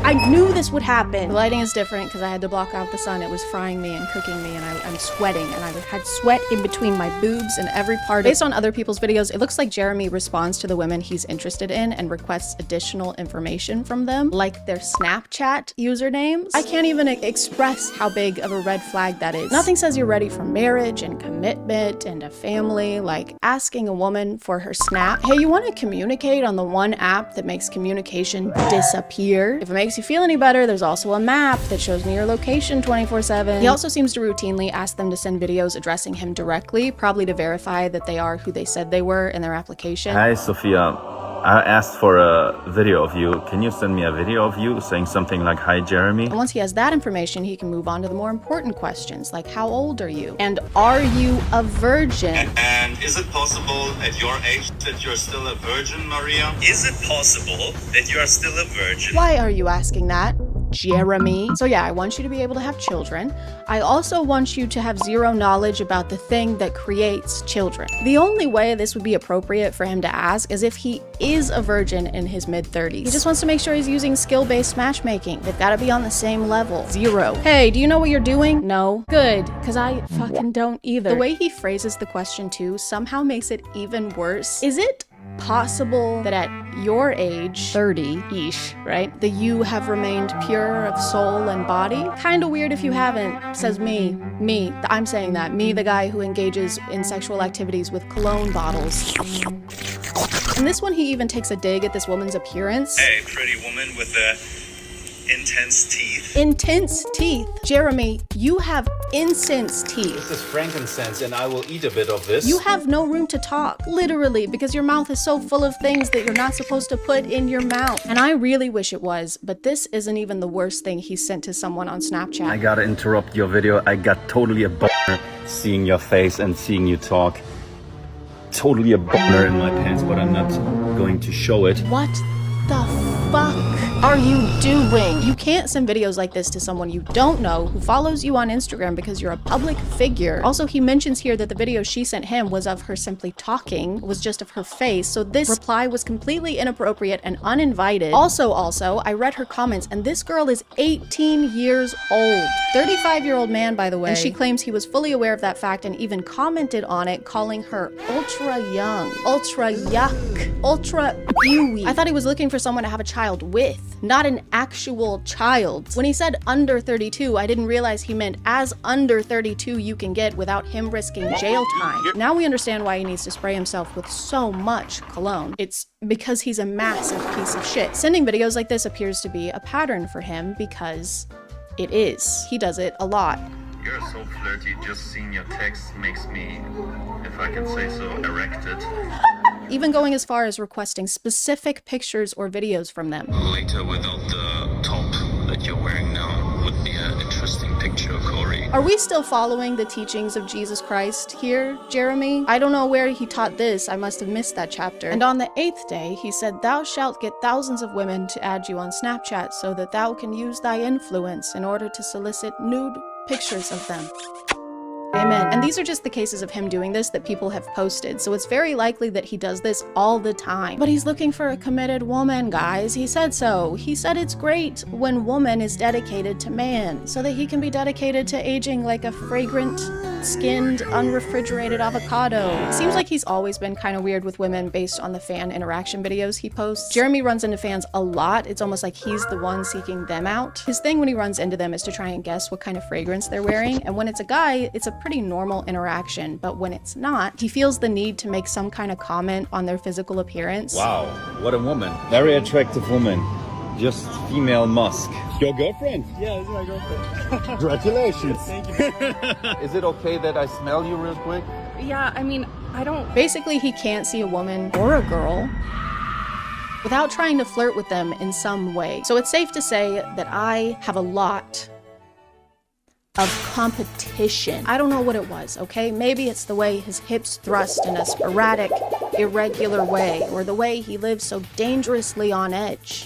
I knew this would happen. The lighting is different because I had to block out the sun. It was frying me and cooking me, and I'm sweating, and I had sweat in between my boobs and every part. Based on other people's videos, it looks like Jeremy responds to the women he's interested in and requests additional information from them, like their Snapchat usernames. I can't even express how big of a red flag that is. Nothing says you're ready for marriage and commitment and a family like asking a woman for her snap. Hey, you want to communicate on the one app that makes communication disappear? If it makes you feel any better, there's also a map that shows me your location 24/7. He also seems to routinely ask them to send videos addressing him directly, probably to verify that they are who they said they were in their application. Hi, Sophia. I asked for a video of you. Can you send me a video of you saying something like, "Hi, Jeremy"? And once he has that information, he can move on to the more important questions, like how old are you? And are you a virgin? And is it possible at your age that you're still a virgin, Maria? Is it possible that you are still a virgin? Why are you asking that, Jeremy? So yeah, I want you to be able to have children. I also want you to have zero knowledge about the thing that creates children. The only way this would be appropriate for him to ask is if he is a virgin in his mid-30s. He just wants to make sure he's using skill-based matchmaking. They've got to be on the same level. 0. Hey, do you know what you're doing? No. Good, because I fucking don't either. The way he phrases the question too somehow makes it even worse. Is it possible that at your age, 30-ish, right, that you have remained pure of soul and body? Kinda weird if you haven't, says me, I'm saying that, me, the guy who engages in sexual activities with cologne bottles. In this one, he even takes a dig at this woman's appearance. Hey, pretty woman with a intense teeth. Intense teeth. Jeremy, you have incense teeth. This is frankincense, and I will eat a bit of this. You have no room to talk, literally, because your mouth is so full of things that you're not supposed to put in your mouth. And I really wish it was, but this isn't even the worst thing he sent to someone on Snapchat. I gotta interrupt your video. I got totally a boner seeing your face and seeing you talk. Totally a boner in my pants, but I'm not going to show it. What the fuck are you doing? You can't send videos like this to someone you don't know who follows you on Instagram because you're a public figure. Also, he mentions here that the video she sent him was of her simply talking, was just of her face, so this reply was completely inappropriate and uninvited. Also, I read her comments, and this girl is 18 years old. 35-year-old man, by the way, and she claims he was fully aware of that fact and even commented on it, calling her ultra young, ultra yuck, ultra ewy. I thought he was looking for someone to have a child with, not an actual child. When he said under 32, I didn't realize he meant as under 32 you can get without him risking jail time. Now we understand why he needs to spray himself with so much cologne. It's because he's a massive piece of shit. Sending videos like this appears to be a pattern for him because it is. He does it a lot. You're so flirty, just seeing your text makes me, if I can say so, erected. Even going as far as requesting specific pictures or videos from them. Later, without the top that you're wearing now, would be an interesting picture, Corey. Are we still following the teachings of Jesus Christ here, Jeremy? I don't know where he taught this. I must have missed that chapter. And on the 8th day, he said, "Thou shalt get thousands of women to add you on Snapchat so that thou can use thy influence in order to solicit nude pictures of them." Amen. And these are just the cases of him doing this that people have posted, so it's very likely that he does this all the time. But he's looking for a committed woman, guys. He said so. He said it's great when woman is dedicated to man, so that he can be dedicated to aging like a fragrant, skinned, unrefrigerated avocado. It seems like he's always been kind of weird with women based on the fan interaction videos he posts. Jeremy runs into fans a lot. It's almost like he's the one seeking them out. His thing when he runs into them is to try and guess what kind of fragrance they're wearing, and when it's a guy, it's a pretty normal interaction, but when it's not, he feels the need to make some kind of comment on their physical appearance. Wow, what a woman. Very attractive woman. Just female Musk. Your girlfriend? Yeah, this is my girlfriend. Congratulations. Thank you. Is it okay that I smell you real quick? Yeah, I mean, I don't... Basically, he can't see a woman or a girl without trying to flirt with them in some way. So it's safe to say that I have a lot of competition. I don't know what it was, okay? Maybe it's the way his hips thrust in a sporadic, irregular way, or the way he lives so dangerously on edge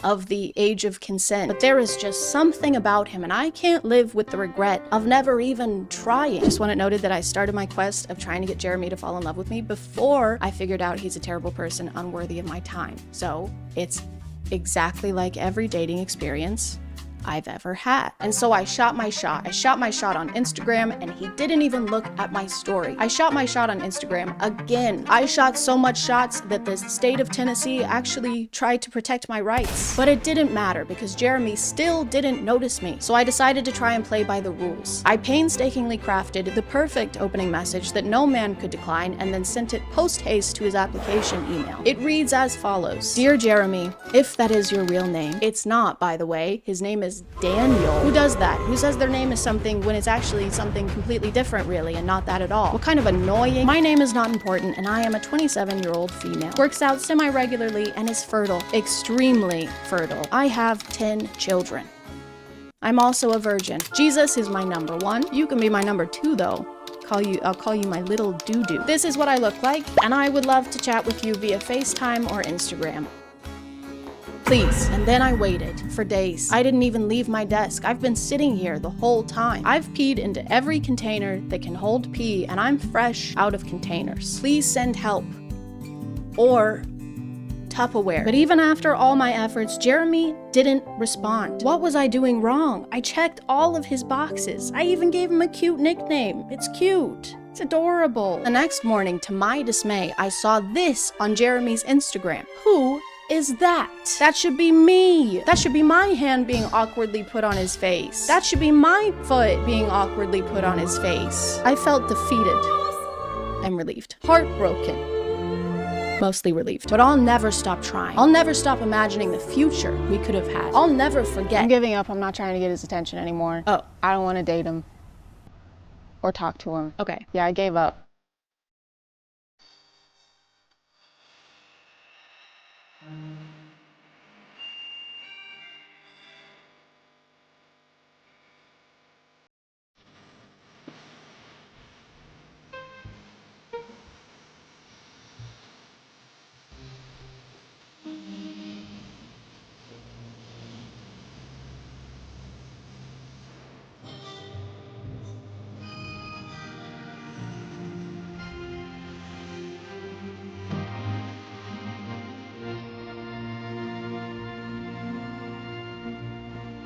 of the age of consent. But there is just something about him, and I can't live with the regret of never even trying. Just want it noted that I started my quest of trying to get Jeremy to fall in love with me before I figured out he's a terrible person, unworthy of my time. So it's exactly like every dating experience I've ever had. And so I shot my shot. I shot my shot on Instagram, and he didn't even look at my story. I shot my shot on Instagram again. I shot so much shots that the state of Tennessee actually tried to protect my rights. But it didn't matter because Jeremy still didn't notice me. So I decided to try and play by the rules. I painstakingly crafted the perfect opening message that no man could decline and then sent it post-haste to his application email. It reads as follows. Dear Jeremy, if that is your real name. It's not, by the way. His name is Daniel. Who does that? Who says their name is something when it's actually something completely different, really, and not that at all? What kind of annoying? My name is not important, and I am a 27-year-old female. Works out semi-regularly and is fertile. Extremely fertile. I have 10 children. I'm also a virgin. Jesus is my number 1. You can be my number 2, though. I'll call you my little doo-doo. This is what I look like, and I would love to chat with you via FaceTime or Instagram. Please. And then I waited for days. I didn't even leave my desk. I've been sitting here the whole time. I've peed into every container that can hold pee, and I'm fresh out of containers. Please send help. Or Tupperware. But even after all my efforts, Jeremy didn't respond. What was I doing wrong? I checked all of his boxes. I even gave him a cute nickname. It's cute. It's adorable. The next morning, to my dismay, I saw this on Jeremy's Instagram. Who is that? That should be me. That should be my hand being awkwardly put on his face. That should be my foot being awkwardly put on his face. I felt defeated and relieved. Heartbroken. Mostly relieved. But I'll never stop trying. I'll never stop imagining the future we could have had. I'll never forget. I'm giving up. I'm not trying to get his attention anymore. Oh. I don't want to date him or talk to him. Okay. Yeah, I gave up.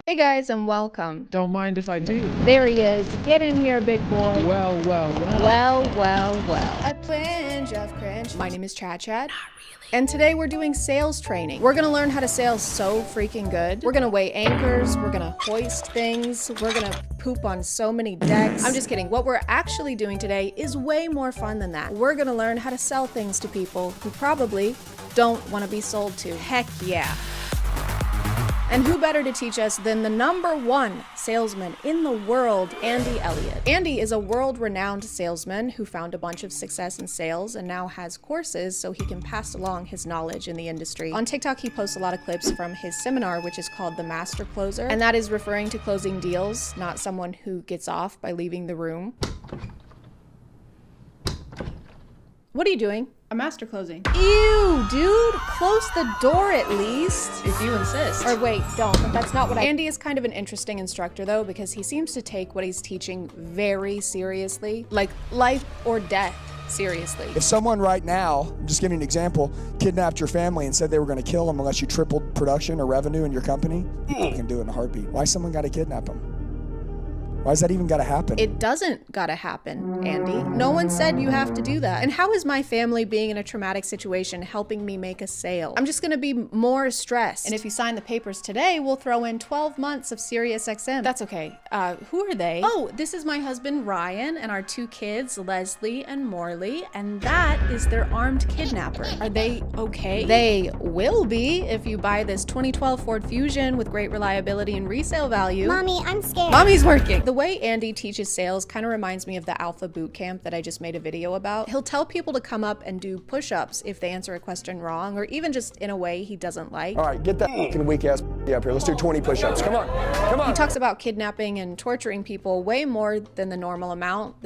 Hey guys, and welcome. Don't mind if I do. There he is. Get in here, big boy. Well, well, well. Well. I cringe, I've cringed. My name is ChadChad. And today we're doing sales training. We're gonna learn how to sail so freaking good. We're gonna weigh anchors, we're gonna hoist things, we're gonna poop on so many decks. I'm just kidding. What we're actually doing today is way more fun than that. We're gonna learn how to sell things to people who probably don't wanna be sold to. Heck yeah. And who better to teach us than the #1 salesman in the world, Andy Elliott. Andy is a world-renowned salesman who found a bunch of success in sales and now has courses so he can pass along his knowledge in the industry. On TikTok, he posts a lot of clips from his seminar, which is called The Master Closer, and that is referring to closing deals, not someone who gets off by leaving the room. What are you doing? A master closing. Ew, dude, close the door at least. If you insist. Or wait, don't, but that's not what Andy is kind of an interesting instructor though, because he seems to take what he's teaching very seriously, like life or death. Seriously. If someone right now, just giving an example, kidnapped your family and said they were going to kill them unless you tripled production or revenue in your company, you can do it in a heartbeat. Why someone got to kidnap them? Why's that even gotta happen? It doesn't gotta happen, Andy. No one said you have to do that. And how is my family being in a traumatic situation helping me make a sale? I'm just gonna be more stressed. And if you sign the papers today, we'll throw in 12 months of SiriusXM. That's okay. Who are they? Oh, this is my husband, Ryan, and our 2 kids, Leslie and Morley, and that is their armed kidnapper. Are they okay? They will be if you buy this 2012 Ford Fusion with great reliability and resale value. Mommy, I'm scared. Mommy's working. The way Andy teaches sales kind of reminds me of the Alpha Boot Camp that I just made a video about. He'll tell people to come up and do push-ups if they answer a question wrong, or even just in a way he doesn't like. All right, get that fucking weak ass up here. Let's do 20 push-ups. Come on, come on. He talks about kidnapping and torturing people way more than the normal amount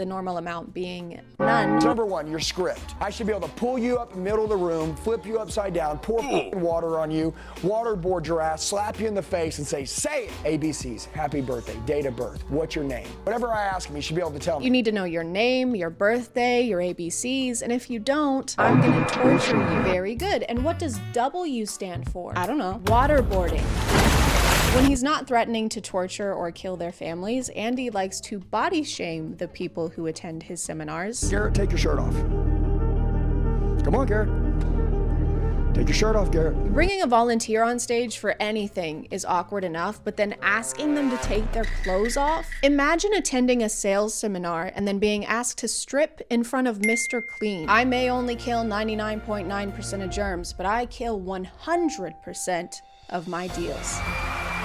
being none. #1, your script. I should be able to pull you up in the middle of the room, flip you upside down, pour water on you, waterboard your ass, slap you in the face, and say it. ABCs, happy birthday, date of birth, what's your name? Whatever I ask him, you should be able to tell me. You need to know your name, your birthday, your ABCs, and if you don't, I'm gonna torture you. Very good. And what does W stand for? I don't know. Waterboarding. When he's not threatening to torture or kill their families, Andy likes to body shame the people who attend his seminars. Garrett, take your shirt off. Come on, Garrett. Take your shirt off, Garrett. Bringing a volunteer on stage for anything is awkward enough, but then asking them to take their clothes off? Imagine attending a sales seminar and then being asked to strip in front of Mr. Clean. I may only kill 99.9% of germs, but I kill 100% of my deals.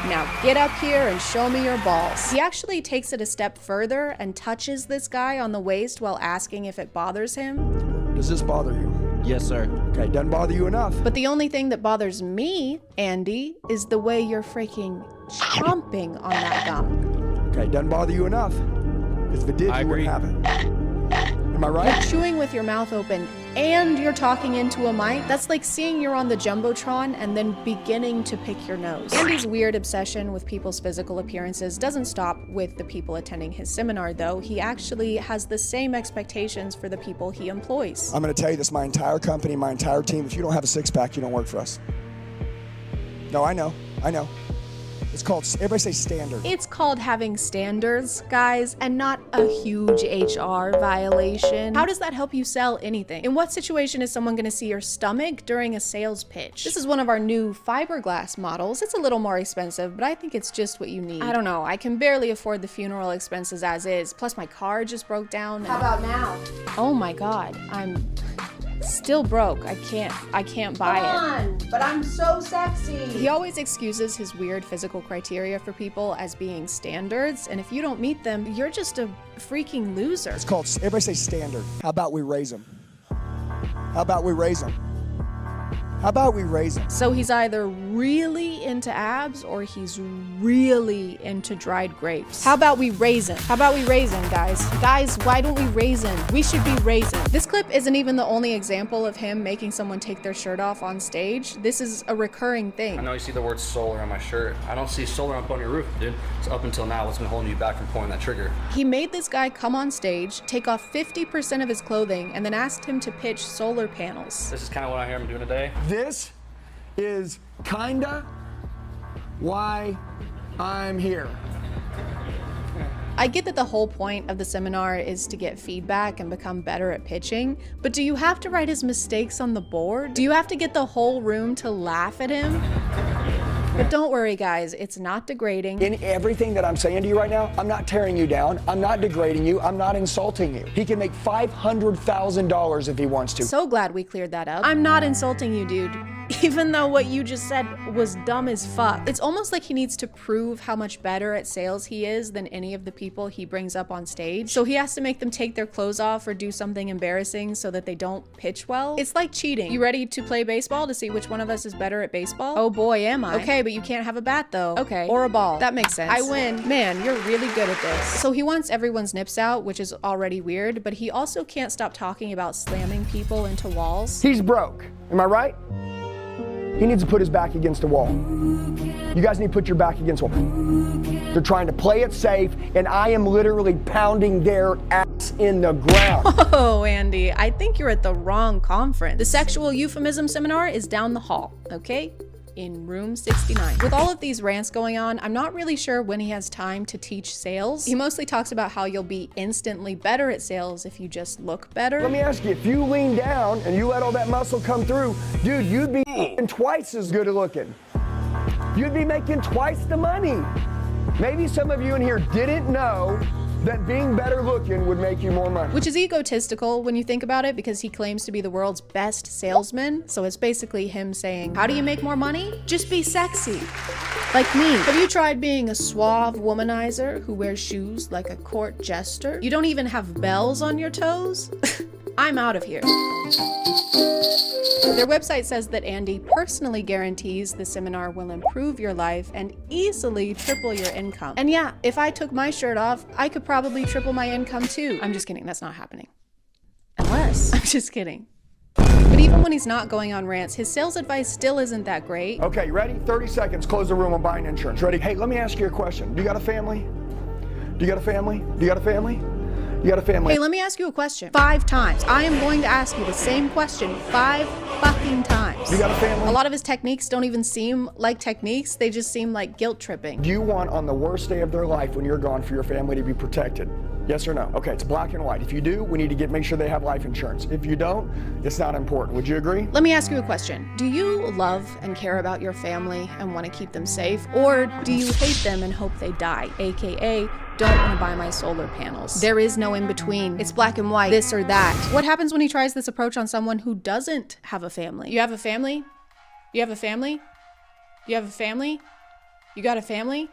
Now get up here and show me your balls. He actually takes it a step further and touches this guy on the waist while asking if it bothers him. Does this bother you? Yes, sir. Okay, doesn't bother you enough. But the only thing that bothers me, Andy, is the way you're freaking chomping on that gum. Okay, doesn't bother you enough. Because if it did, you wouldn't have it. Am I right? You're chewing with your mouth open and you're talking into a mic. That's like seeing you're on the Jumbotron and then beginning to pick your nose. Andy's weird obsession with people's physical appearances doesn't stop with the people attending his seminar, though. He actually has the same expectations for the people he employs. I'm going to tell you this, my entire company, my entire team, if you don't have a six-pack, you don't work for us. No, I know. It's called, everybody say standard. It's called having standards, guys, and not a huge HR violation. How does that help you sell anything? In what situation is someone gonna see your stomach during a sales pitch? This is one of our new fiberglass models. It's a little more expensive, but I think it's just what you need. I don't know, I can barely afford the funeral expenses as is. Plus my car just broke down. How about now? Oh my God, I'm Still broke. I can't buy it. But I'm so sexy. He always excuses his weird physical criteria for people as being standards, and if you don't meet them, you're just a freaking loser. It's called, everybody say standard. How about we raise them? How about we raise them? How about we raise them? So he's either really into abs or he's really into dried grapes. How about we raise him? How about we raise him, guys? Guys, why don't we raise him? We should be raising. This clip isn't even the only example of him making someone take their shirt off on stage. This is a recurring thing. I know you see the word solar on my shirt. I don't see solar up on your roof, dude. So up until now, what's been holding you back from pulling that trigger? He made this guy come on stage, take off 50% of his clothing, and then asked him to pitch solar panels. This is kind of what I hear him doing today. This is kinda why I'm here. I get that the whole point of the seminar is to get feedback and become better at pitching, but do you have to write his mistakes on the board? Do you have to get the whole room to laugh at him? But don't worry, guys, it's not degrading. In everything that I'm saying to you right now, I'm not tearing you down, I'm not degrading you, I'm not insulting you. He can make $500,000 if he wants to. So glad we cleared that up. I'm not insulting you, dude. Even though what you just said was dumb as fuck. It's almost like he needs to prove how much better at sales he is than any of the people he brings up on stage. So he has to make them take their clothes off or do something embarrassing so that they don't pitch well. It's like cheating. You ready to play baseball to see which one of us is better at baseball? Oh boy, am I. Okay, but you can't have a bat though. Okay, or a ball. That makes sense. I win. Man, you're really good at this. So he wants everyone's nips out, which is already weird, but he also can't stop talking about slamming people into walls. He's broke, am I right? He needs to put his back against the wall. You guys need to put your back against the wall. They're trying to play it safe, and I am literally pounding their ass in the ground. Oh, Andy, I think you're at the wrong conference. The sexual euphemism seminar is down the hall, okay? In room 69. With all of these rants going on, I'm not really sure when he has time to teach sales. He mostly talks about how you'll be instantly better at sales if you just look better. Let me ask you, if you lean down and you let all that muscle come through, dude, you'd be twice as good at looking. You'd be making twice the money. Maybe some of you in here didn't know that being better looking would make you more money. Which is egotistical when you think about it, because he claims to be the world's best salesman. So it's basically him saying, how do you make more money? Just be sexy. Like me. Have you tried being a suave womanizer who wears shoes like a court jester? You don't even have bells on your toes? I'm out of here. Their website says that Andy personally guarantees the seminar will improve your life and easily triple your income. And yeah, if I took my shirt off, I could probably triple my income too. I'm just kidding, that's not happening. Unless, I'm just kidding. But even when he's not going on rants, his sales advice still isn't that great. Okay, you ready? 30 seconds, close the room, I'm buying insurance. Ready? Hey, let me ask you a question. Do you got a family? Do you got a family? Do you got a family? You got a family? Hey, let me ask you a question. 5 times. I am going to ask you the same question 5 fucking times. You got a family? A lot of his techniques don't even seem like techniques. They just seem like guilt tripping. Do you want on the worst day of their life when you're gone for your family to be protected? Yes or no? Okay, it's black and white. If you do, we need to make sure they have life insurance. If you don't, it's not important. Would you agree? Let me ask you a question. Do you love and care about your family and want to keep them safe? Or do you hate them and hope they die? AKA, don't want to buy my solar panels. There is no in between. It's black and white, this or that. What happens when he tries this approach on someone who doesn't have a family? You have a family? You have a family? You have a family? You got a family?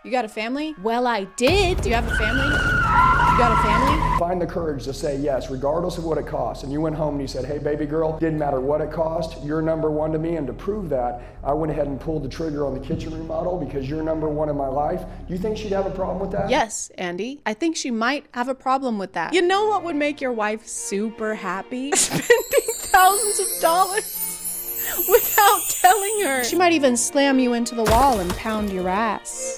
You got a family? Well, I did. Do you have a family? You got a family? Find the courage to say yes, regardless of what it costs. And you went home and you said, hey, baby girl, didn't matter what it cost, you're number one to me. And to prove that, I went ahead and pulled the trigger on the kitchen remodel because you're number one in my life. Do you think she'd have a problem with that? Yes, Andy. I think she might have a problem with that. You know what would make your wife super happy? Spending thousands of dollars without telling her. She might even slam you into the wall and pound your ass.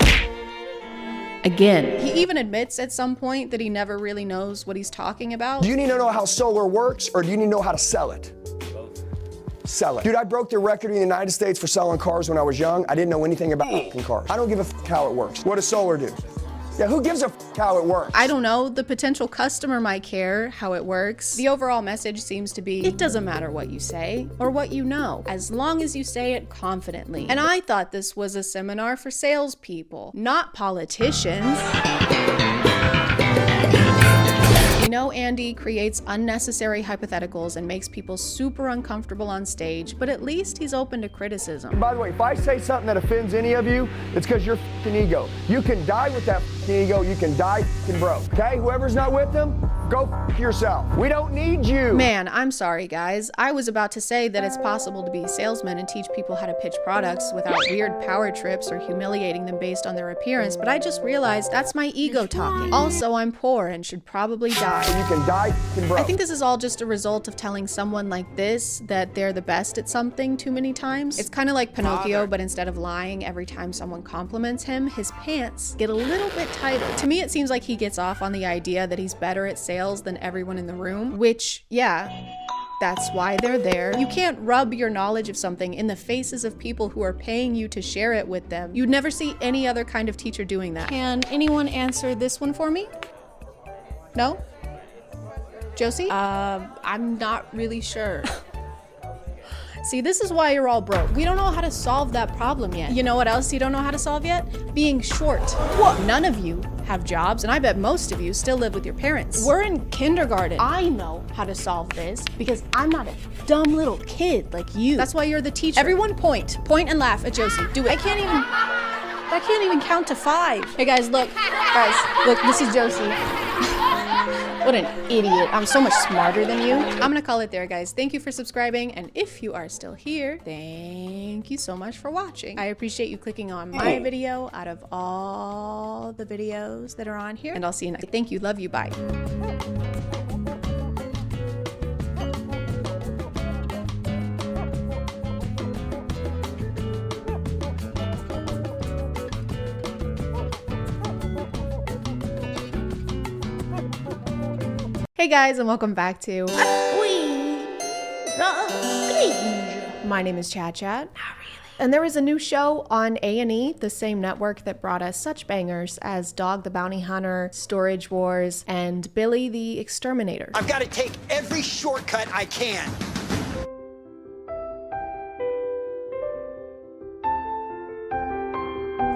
Again. He even admits at some point that he never really knows what he's talking about. Do you need to know how solar works, or do you need to know how to sell it? Sell it. Dude, I broke the record in the United States for selling cars when I was young. I didn't know anything about cars. I don't give a how it works. What does solar do? Yeah, who gives a how it works? I don't know. The potential customer might care how it works. The overall message seems to be, it doesn't matter what you say or what you know, as long as you say it confidently. And I thought this was a seminar for salespeople, not politicians. You know, know Andy creates unnecessary hypotheticals and makes people super uncomfortable on stage, but at least he's open to criticism. By the way, if I say something that offends any of you, it's because you're f***ing ego. You can die with that f***ing ego. You can die f***ing broke. Okay? Whoever's not with them, go f*** yourself. We don't need you. Man, I'm sorry, guys. I was about to say that it's possible to be a salesman and teach people how to pitch products without weird power trips or humiliating them based on their appearance, but I just realized that's my ego talking. Also, I'm poor and should probably die. You can die f***ing broke. I think this is all just a result of telling someone like this that they're the best at something too many times. It's kind of like Pinocchio, but instead of lying every time someone compliments him, his pants get a little bit tighter. To me, it seems like he gets off on the idea that he's better at sales than everyone in the room, which, yeah, that's why they're there. You can't rub your knowledge of something in the faces of people who are paying you to share it with them. You'd never see any other kind of teacher doing that. Can anyone answer this one for me? No? Josie? I'm not really sure. See, this is why you're all broke. We don't know how to solve that problem yet. You know what else you don't know how to solve yet? Being short. What? None of you have jobs, and I bet most of you still live with your parents. We're in kindergarten. I know how to solve this because I'm not a dumb little kid like you. That's why you're the teacher. Everyone point and laugh at Josie. Do it. I can't even count to 5. Hey guys, look, this is Josie. What an idiot. I'm so much smarter than you. I'm gonna call it there, guys. Thank you for subscribing, and if you are still here, thank you so much for watching. I appreciate you clicking on my video out of all the videos that are on here, and I'll see you next. Thank you, love you, bye. Hey guys, and welcome back to My name is ChadChad. Not really. And there is a new show on A&E, the same network that brought us such bangers as Dog the Bounty Hunter, Storage Wars, and Billy the Exterminator. I've got to take every shortcut I can.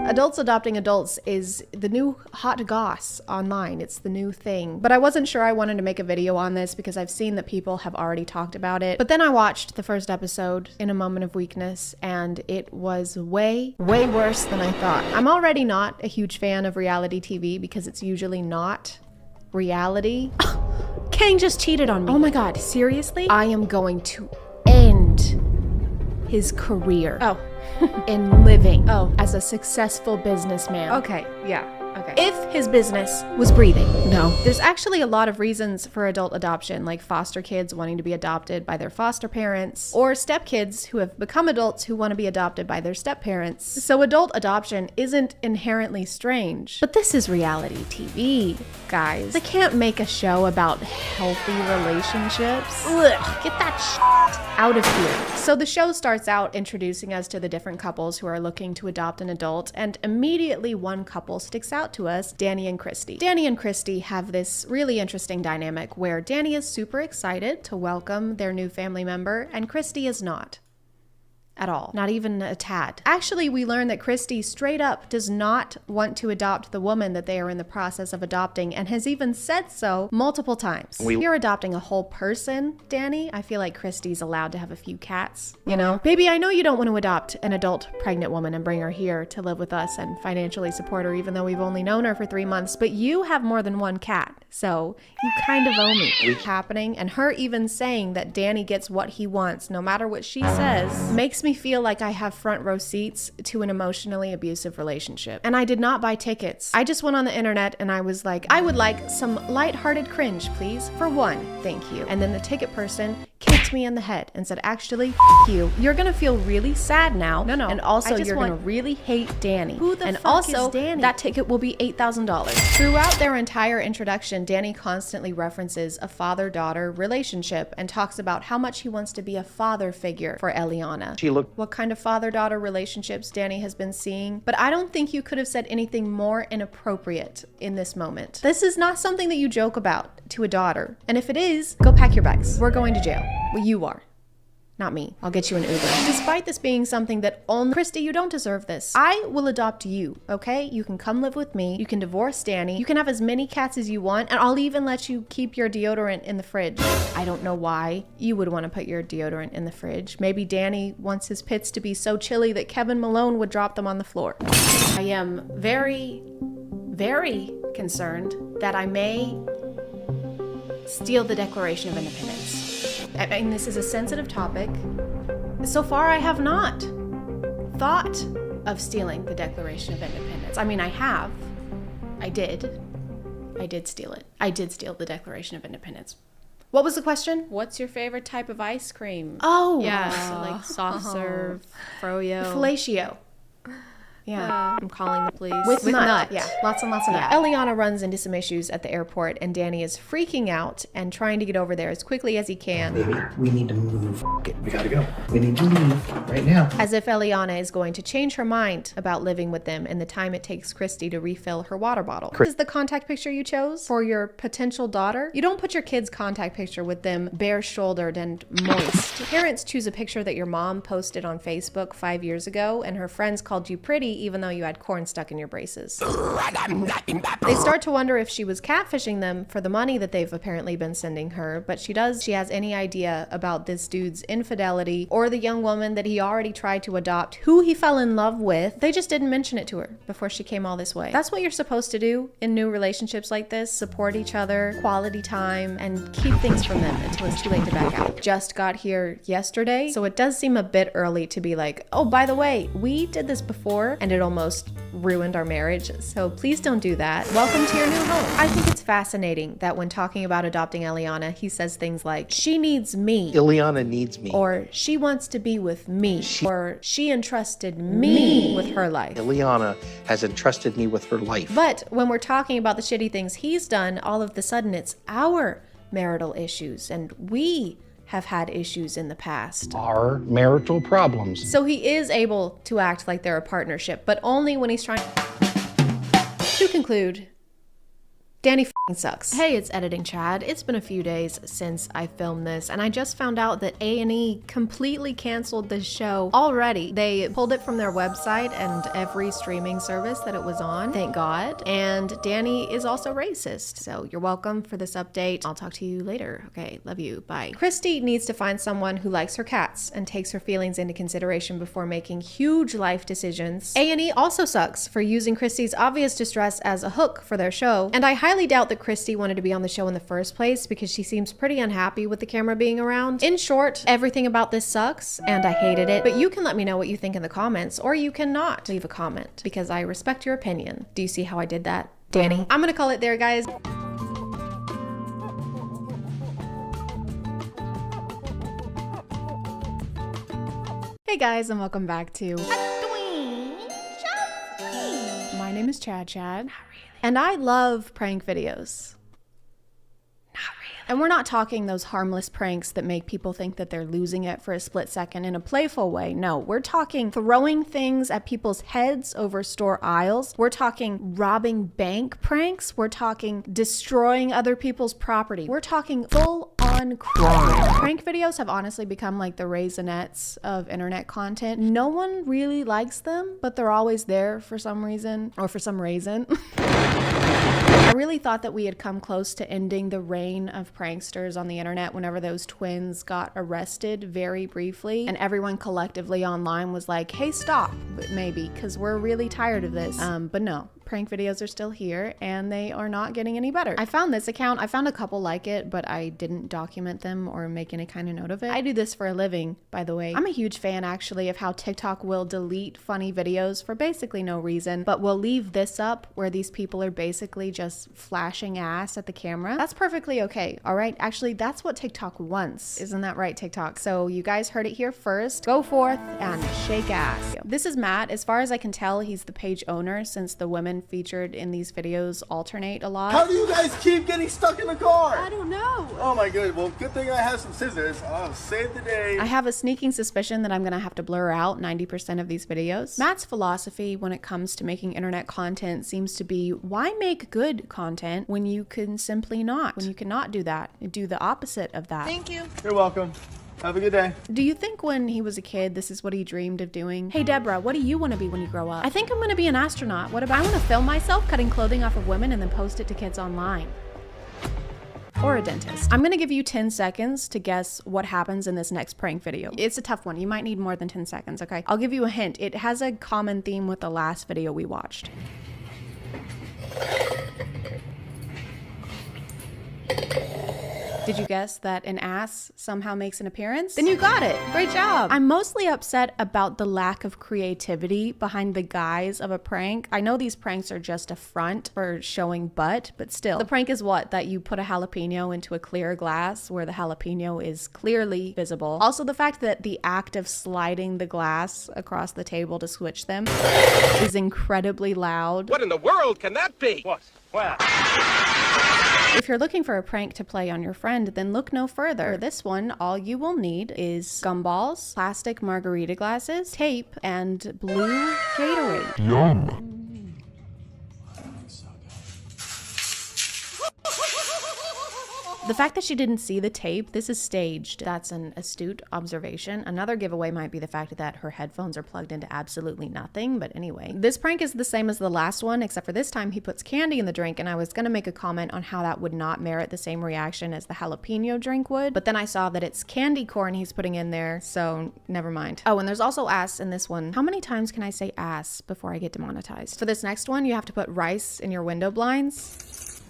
Adults adopting adults is the new hot goss online. It's the new thing. But I wasn't sure I wanted to make a video on this because I've seen that people have already talked about it. But then I watched the first episode in a moment of weakness, and it was way worse than I thought. I'm already not a huge fan of reality TV because it's usually not reality. Kang just cheated on me. Oh my God, seriously? I am going to end his career. Oh. In living as a successful businessman. Okay, yeah. Okay. If his business was breathing. No. There's actually a lot of reasons for adult adoption, like foster kids wanting to be adopted by their foster parents, or stepkids who have become adults who want to be adopted by their stepparents. So adult adoption isn't inherently strange. But this is reality TV, guys. They can't make a show about healthy relationships. Ugh, get that shit out of here. So the show starts out introducing us to the different couples who are looking to adopt an adult, and immediately one couple sticks out to us, Danny and Christy. Danny and Christy have this really interesting dynamic where Danny is super excited to welcome their new family member, and Christy is not. At all. Not even a tad. Actually, we learn that Christy straight up does not want to adopt the woman that they are in the process of adopting, and has even said so multiple times. You're adopting a whole person, Danny. I feel like Christy's allowed to have a few cats, you know? Baby, I know you don't want to adopt an adult pregnant woman and bring her here to live with us and financially support her, even though we've only known her for 3 months, but you have more than one cat, so you kind of owe me. It's happening, and her even saying that Danny gets what he wants, no matter what she says, makes me feel like I have front row seats to an emotionally abusive relationship. And I did not buy tickets. I just went on the internet and I was like, I would like some lighthearted cringe, please. For one, thank you. And then the ticket person kicked me in the head and said, actually, f you. You're gonna feel really sad now. No. And also you're gonna really hate Danny. Who the fuck is Danny? That ticket will be $8,000. Throughout their entire introduction, Danny constantly references a father-daughter relationship and talks about how much he wants to be a father figure for Eliana. What kind of father-daughter relationships Danny has been seeing, but I don't think you could have said anything more inappropriate in this moment. This is not something that you joke about to a daughter. And if it is, go pack your bags. We're going to jail. Well, you are. Not me. I'll get you an Uber. Despite this being something that only Christy, you don't deserve this. I will adopt you, okay? You can come live with me. You can divorce Danny. You can have as many cats as you want, and I'll even let you keep your deodorant in the fridge. I don't know why you would want to put your deodorant in the fridge. Maybe Danny wants his pits to be so chilly that Kevin Malone would drop them on the floor. I am very, very concerned that I may steal the Declaration of Independence. I mean, this is a sensitive topic. So far, I have not thought of stealing the Declaration of Independence. I mean, I have. I did steal it. I did steal the Declaration of Independence. What was the question? What's your favorite type of ice cream? Oh! Yeah, so like soft serve, froyo. Fellatio. Yeah. I'm calling the police. With nut. Yeah. Lots and lots of nut. Eliana runs into some issues at the airport, and Danny is freaking out and trying to get over there as quickly as he can. Baby, we need to move. We gotta go. We need to leave right now. As if Eliana is going to change her mind about living with them in the time it takes Christy to refill her water bottle. This is the contact picture you chose for your potential daughter? You don't put your kid's contact picture with them bare-shouldered and moist. Parents choose a picture that your mom posted on Facebook 5 years ago, and her friends called you pretty even though you had corn stuck in your braces. They start to wonder if she was catfishing them for the money that they've apparently been sending her, but she has any idea about this dude's infidelity or the young woman that he already tried to adopt, who he fell in love with. They just didn't mention it to her before she came all this way. That's what you're supposed to do in new relationships like this: support each other, quality time, and keep things from them until it's too late to back out. Just got here yesterday, so it does seem a bit early to be like, oh, by the way, we did this before and it almost ruined our marriage, so please don't do that. Welcome to your new home. I think it's fascinating that when talking about adopting Eliana, he says things like, she needs me. Ileana needs me. Or she wants to be with me. Or she entrusted me with her life. Ileana has entrusted me with her life. But when we're talking about the shitty things he's done, all of the sudden it's our marital issues, and we have had issues in the past. Our marital problems. So he is able to act like they're a partnership, but only when he's trying to conclude. Danny f***ing sucks. Hey, it's Editing Chad. It's been a few days since I filmed this, and I just found out that A&E completely canceled this show already. They pulled it from their website and every streaming service that it was on, thank God. And Danny is also racist, so you're welcome for this update. I'll talk to you later. Okay, love you, bye. Christy needs to find someone who likes her cats and takes her feelings into consideration before making huge life decisions. A&E also sucks for using Christy's obvious distress as a hook for their show, and I highly doubt that Christy wanted to be on the show in the first place because she seems pretty unhappy with the camera being around. In short, everything about this sucks and I hated it, but you can let me know what you think in the comments, or you cannot leave a comment because I respect your opinion. Do you see how I did that, Danny? I'm gonna call it there, guys. Hey guys, and welcome back to My name is ChadChad. And I love prank videos. Not really. And we're not talking those harmless pranks that make people think that they're losing it for a split second in a playful way. No, we're talking throwing things at people's heads over store aisles. We're talking robbing bank pranks. We're talking destroying other people's property. We're talking full-on crime. Prank videos have honestly become like the Raisinets of internet content. No one really likes them, but they're always there for some reason, or for some reason. I really thought that we had come close to ending the reign of pranksters on the internet whenever those twins got arrested very briefly, and everyone collectively online was like, hey, stop, maybe, because we're really tired of this. But no. Prank videos are still here and they are not getting any better. I found this account. I found a couple like it, but I didn't document them or make any kind of note of it. I do this for a living, by the way. I'm a huge fan actually of how TikTok will delete funny videos for basically no reason, but will leave this up where these people are basically just flashing ass at the camera. That's perfectly okay, all right? Actually, that's what TikTok wants. Isn't that right, TikTok? So you guys heard it here first. Go forth and shake ass. This is Matt. As far as I can tell, he's the page owner since the women featured in these videos alternate a lot. How do you guys keep getting stuck in the car? I don't know. Oh my god, well good thing I have some scissors. I'll save the day. I have a sneaking suspicion that I'm gonna have to blur out 90% of these videos. Matt's philosophy when it comes to making internet content seems to be, why make good content when you can simply not? When you cannot do that. Do the opposite of that. Thank you. You're welcome. Have a good day. Do you think when he was a kid, this is what he dreamed of doing? Hey, Deborah, what do you want to be when you grow up? I think I'm going to be an astronaut. What about I want to film myself cutting clothing off of women and then post it to kids online? Or a dentist. I'm going to give you 10 seconds to guess what happens in this next prank video. It's a tough one. You might need more than 10 seconds, okay? I'll give you a hint. It has a common theme with the last video we watched. Did you guess that an ass somehow makes an appearance? Then you got it. Great job. I'm mostly upset about the lack of creativity behind the guise of a prank. I know these pranks are just a front for showing butt, but still. The prank is what? That you put a jalapeno into a clear glass where the jalapeno is clearly visible. Also, the fact that the act of sliding the glass across the table to switch them is incredibly loud. What in the world can that be? What? If you're looking for a prank to play on your friend, then look no further. For this one, all you will need is gumballs, plastic margarita glasses, tape, and blue Gatorade. Yum. The fact that she didn't see the tape, this is staged. That's an astute observation. Another giveaway might be the fact that her headphones are plugged into absolutely nothing, but anyway. This prank is the same as the last one, except for this time he puts candy in the drink, and I was gonna make a comment on how that would not merit the same reaction as the jalapeno drink would, but then I saw that it's candy corn he's putting in there, so never mind. Oh, and there's also ass in this one. How many times can I say ass before I get demonetized? For this next one, you have to put rice in your window blinds.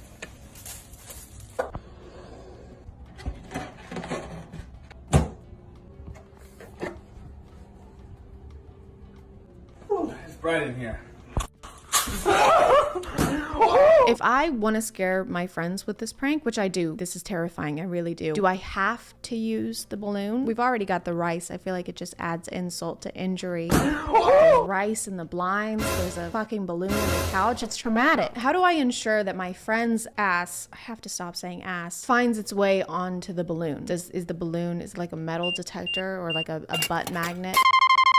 It's bright in here. If I want to scare my friends with this prank, which I do, this is terrifying, I really do I have to use the balloon? We've already got the rice. I feel like it just adds insult to injury. There's rice in the blinds, there's a fucking balloon on the couch. It's traumatic. How do I ensure that my friend's ass, I have to stop saying ass, finds its way onto the balloon? Is the balloon, is it like a metal detector or like a butt magnet?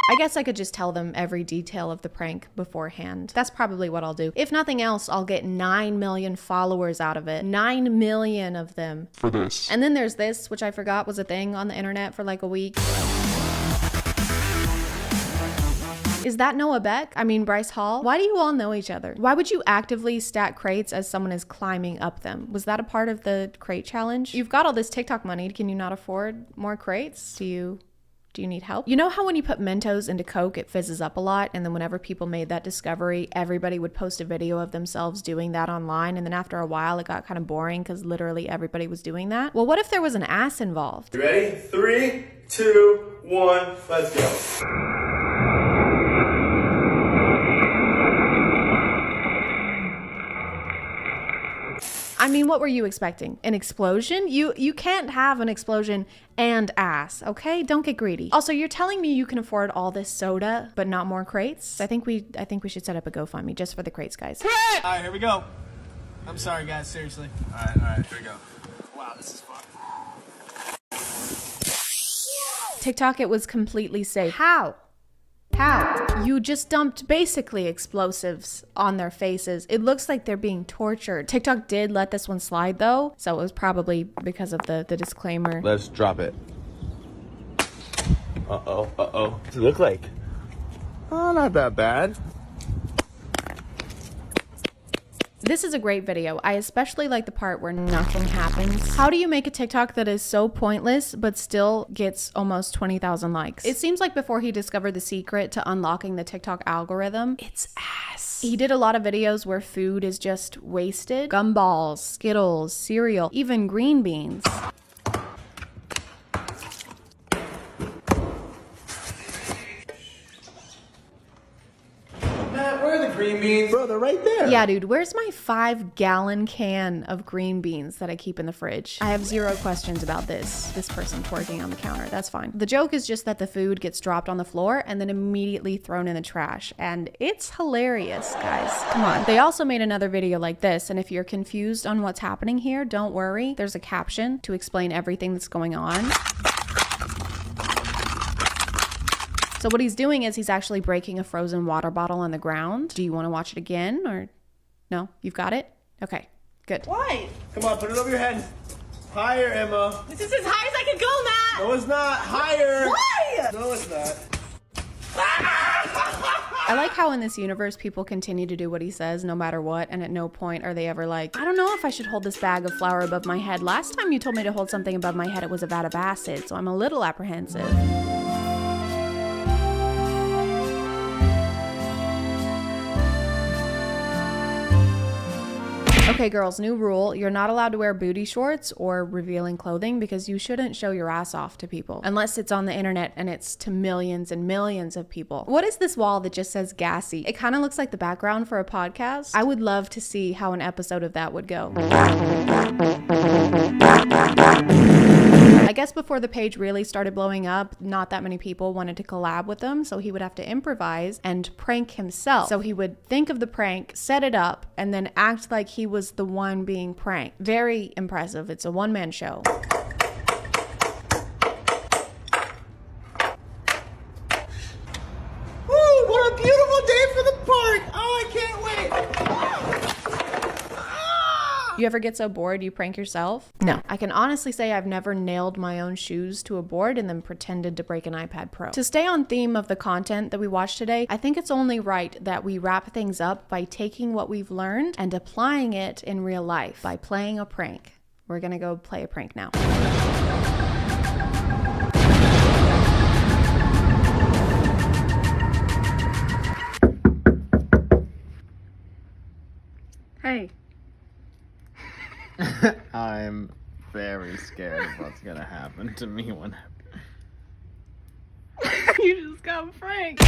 I guess I could just tell them every detail of the prank beforehand. That's probably what I'll do. If nothing else, I'll get 9 million followers out of it. 9 million of them. For this. And then there's this, which I forgot was a thing on the internet for like a week. Is that Noah Beck? I mean, Bryce Hall? Why do you all know each other? Why would you actively stack crates as someone is climbing up them? Was that a part of the crate challenge? You've got all this TikTok money. Can you not afford more crates? Do you need help? You know how when you put Mentos into Coke, it fizzes up a lot? And then whenever people made that discovery, everybody would post a video of themselves doing that online. And then after a while, it got kind of boring because literally everybody was doing that. Well, what if there was an ass involved? You ready? 3, 2, 1, let's go. I mean, what were you expecting? An explosion? You can't have an explosion and ass, okay? Don't get greedy. Also, you're telling me you can afford all this soda, but not more crates? I think we should set up a GoFundMe just for the crates, guys. All right, here we go. I'm sorry, guys, seriously. All right, here we go. Wow, this is fun. TikTok, it was completely safe. How? You just dumped basically explosives on their faces. It looks like they're being tortured. TikTok did let this one slide though, so it was probably because of the disclaimer. Let's drop it. Uh-oh. What's it look like? Oh, not that bad. This is a great video. I especially like the part where nothing happens. How do you make a TikTok that is so pointless but still gets almost 20,000 likes? It seems like before he discovered the secret to unlocking the TikTok algorithm, it's ass. He did a lot of videos where food is just wasted. Gumballs, Skittles, cereal, even green beans. Matt, where are the green beans? Bro, they're right there. Yeah, dude, where's my 5-gallon can of green beans that I keep in the fridge? I have 0 questions about this person twerking on the counter. That's fine. The joke is just that the food gets dropped on the floor and then immediately thrown in the trash. And it's hilarious, guys. Come on. They also made another video like this. And if you're confused on what's happening here, don't worry. There's a caption to explain everything that's going on. So what he's doing is he's actually breaking a frozen water bottle on the ground. Do you want to watch it again or no? You've got it? Okay, good. Why? Come on, put it over your head. Higher, Emma. This is as high as I can go, Matt. No, it's not. Higher. Why? No, it's not. I like how in this universe people continue to do what he says no matter what, and at no point are they ever like, I don't know if I should hold this bag of flour above my head. Last time you told me to hold something above my head, it was a vat of acid, so I'm a little apprehensive. Okay, girls, new rule. You're not allowed to wear booty shorts or revealing clothing because you shouldn't show your ass off to people. Unless it's on the internet and it's to millions and millions of people. What is this wall that just says gassy? It kind of looks like the background for a podcast. I would love to see how an episode of that would go. I guess before the page really started blowing up, not that many people wanted to collab with him, so he would have to improvise and prank himself. So he would think of the prank, set it up, and then act like he was the one being pranked. Very impressive. It's a one-man show. Woo, what a beautiful day for the park. Oh, I can't wait. You ever get so bored you prank yourself? No. I can honestly say I've never nailed my own shoes to a board and then pretended to break an iPad Pro. To stay on theme of the content that we watched today, I think it's only right that we wrap things up by taking what we've learned and applying it in real life by playing a prank. We're gonna go play a prank now. Hey. I'm very scared of what's gonna happen to me when You just got pranked.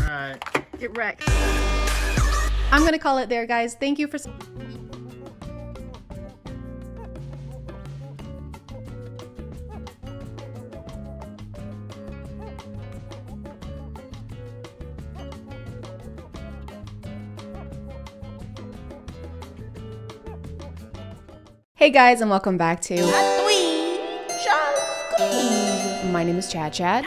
Alright. Get wrecked. I'm gonna call it there, guys. Thank you for... Hey guys, and welcome back to My name is ChadChad.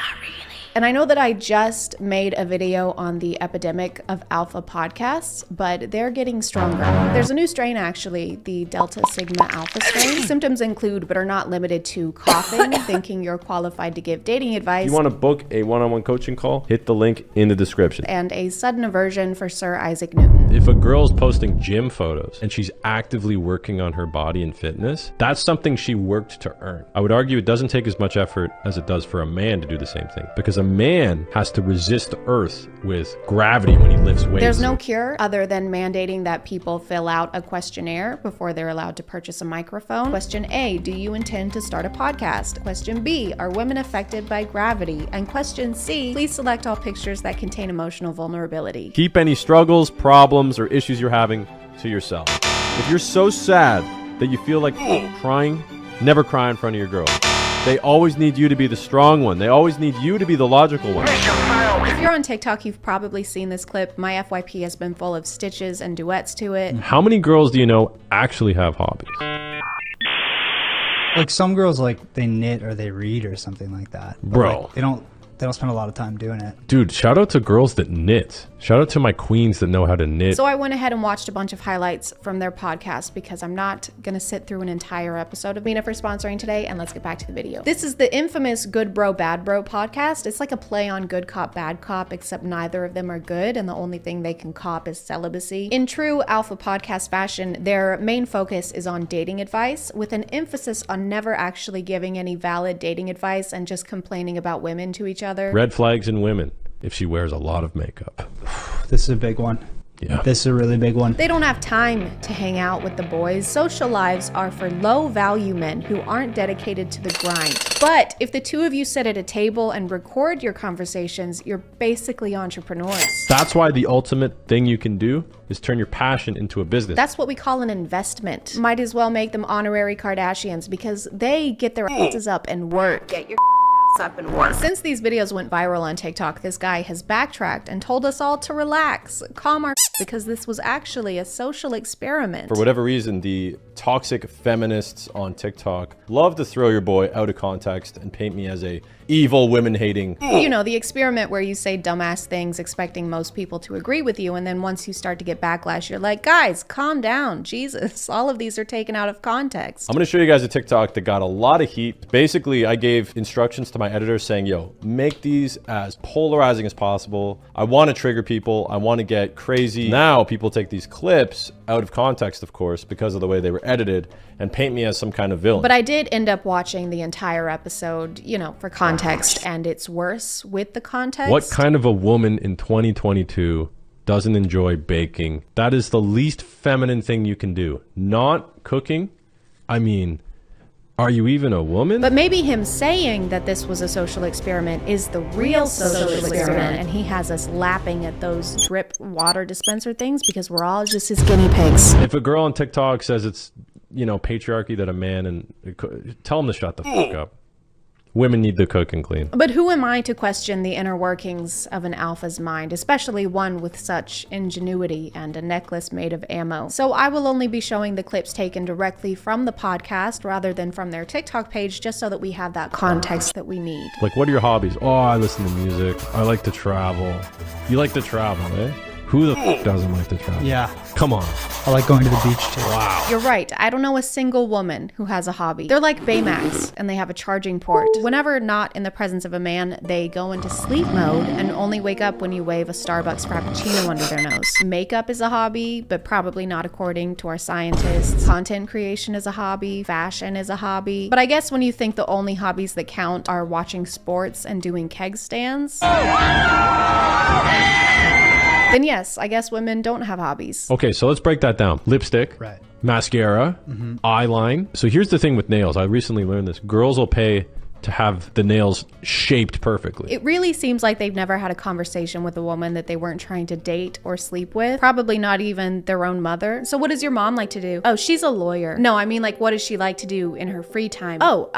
And I know that I just made a video on the epidemic of alpha podcasts, but they're getting stronger. There's a new strain actually, the Delta Sigma Alpha strain. Symptoms include, but are not limited to, coughing, thinking you're qualified to give dating advice. If you want to book a one-on-one coaching call, hit the link in the description. And a sudden aversion for Sir Isaac Newton. If a girl's posting gym photos and she's actively working on her body and fitness, that's something she worked to earn. I would argue it doesn't take as much effort as it does for a man to do the same thing, because a man has to resist the earth with gravity when he lifts weights. There's no cure other than mandating that people fill out a questionnaire before they're allowed to purchase a microphone. Question A, do you intend to start a podcast? Question B, are women affected by gravity? And question C, please select all pictures that contain emotional vulnerability. Keep any struggles, problems, or issues you're having to yourself. If you're so sad that you feel like crying, never cry in front of your girl. They always need you to be the strong one. They always need you to be the logical one. If you're on TikTok, you've probably seen this clip. My FYP has been full of stitches and duets to it. How many girls do you know actually have hobbies? Like some girls, like they knit or they read or something like that. But Bro. like, they don't spend a lot of time doing it. Dude, shout out to girls that knit. Shout out to my queens that know how to knit. So I went ahead and watched a bunch of highlights from their podcast because I'm not going to sit through an entire episode of Mina for sponsoring today, and let's get back to the video. This is the infamous Good Bro, Bad Bro podcast. It's like a play on Good Cop, Bad Cop, except neither of them are good, and the only thing they can cop is celibacy. In true alpha podcast fashion, their main focus is on dating advice, with an emphasis on never actually giving any valid dating advice and just complaining about women to each other. Red flags in women if she wears a lot of makeup. This is a big one. Yeah. This is a really big one. They don't have time to hang out with the boys. Social lives are for low-value men who aren't dedicated to the grind. But if the two of you sit at a table and record your conversations, you're basically entrepreneurs. That's why the ultimate thing you can do is turn your passion into a business. That's what we call an investment. Might as well make them honorary Kardashians because they get their asses up and work. Get your up and work. Since these videos went viral on TikTok, this guy has backtracked and told us all to relax, calm our because this was actually a social experiment. For whatever reason, the toxic feminists on TikTok love to throw your boy out of context and paint me as a evil, women-hating. You know, the experiment where you say dumbass things expecting most people to agree with you, and then once you start to get backlash, you're like, guys, calm down, Jesus. All of these are taken out of context. I'm gonna show you guys a TikTok that got a lot of heat. Basically, I gave instructions to my editor saying, yo, make these as polarizing as possible. I wanna trigger people, I wanna get crazy. Now people take these clips out of context, of course, because of the way they were edited, and paint me as some kind of villain. But I did end up watching the entire episode, you know, for context, and it's worse with the context. What kind of a woman in 2022 doesn't enjoy baking? That is the least feminine thing you can do. Not cooking. I mean, are you even a woman? But maybe him saying that this was a social experiment is the real social experiment, and he has us lapping at those drip water dispenser things because we're all just his guinea pigs. If a girl on TikTok says it's, you know, patriarchy that a man and tell him to shut the fuck up. Women need to cook and clean. But who am I to question the inner workings of an alpha's mind, especially one with such ingenuity and a necklace made of ammo? So I will only be showing the clips taken directly from the podcast rather than from their TikTok page, just so that we have that context that we need. Like, what are your hobbies? Oh, I listen to music. I like to travel. You like to travel, eh? Who the f doesn't like to travel? Yeah. Come on. I like going to the beach too. Wow. You're right. I don't know a single woman who has a hobby. They're like Baymax, and they have a charging port. Whenever not in the presence of a man, they go into sleep mode and only wake up when you wave a Starbucks Frappuccino under their nose. Makeup is a hobby, but probably not according to our scientists. Content creation is a hobby. Fashion is a hobby. But I guess when you think the only hobbies that count are watching sports and doing keg stands, then yes, I guess women don't have hobbies. Okay, so let's break that down. Lipstick, right. Mascara, eyeline. So here's the thing with nails. I recently learned this. Girls will pay to have the nails shaped perfectly. It really seems like they've never had a conversation with a woman that they weren't trying to date or sleep with. Probably not even their own mother. So what does your mom like to do? Oh, she's a lawyer. No, I mean, like, what does she like to do in her free time? Oh,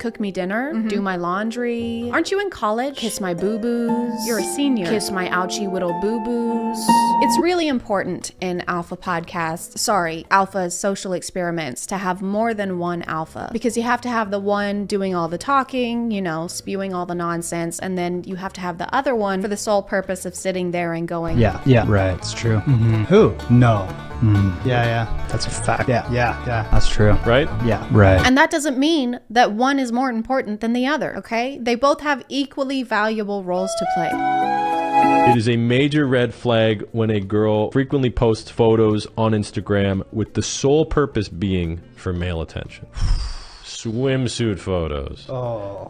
cook me dinner, do my laundry. Aren't you in college? Kiss my boo-boos. You're a senior. Kiss my ouchie whittle boo-boos. It's really important in alpha podcasts, alpha social experiments, to have more than one alpha, because you have to have the one doing all the talking, you know, spewing all the nonsense, and then you have to have the other one for the sole purpose of sitting there and going, yeah, right, it's true. Who? No. Yeah, that's a fact. Yeah, that's true. Right? Yeah, right. And that doesn't mean that one is more important than the other, okay? They both have equally valuable roles to play. It is a major red flag when a girl frequently posts photos on Instagram with the sole purpose being for male attention. Swimsuit photos,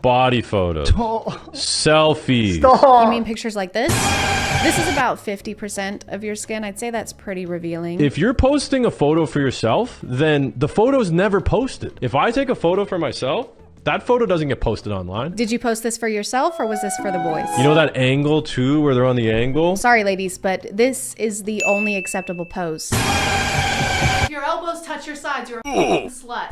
body photos, selfies. Stop. You mean pictures like this? This is about 50% of your skin. I'd say that's pretty revealing. If you're posting a photo for yourself, then the photo's never posted. If I take a photo for myself, that photo doesn't get posted online. Did you post this for yourself, or was this for the boys? You know that angle too, where they're on the angle? Sorry, ladies, but this is the only acceptable pose. If your elbows touch your sides, you're a slut.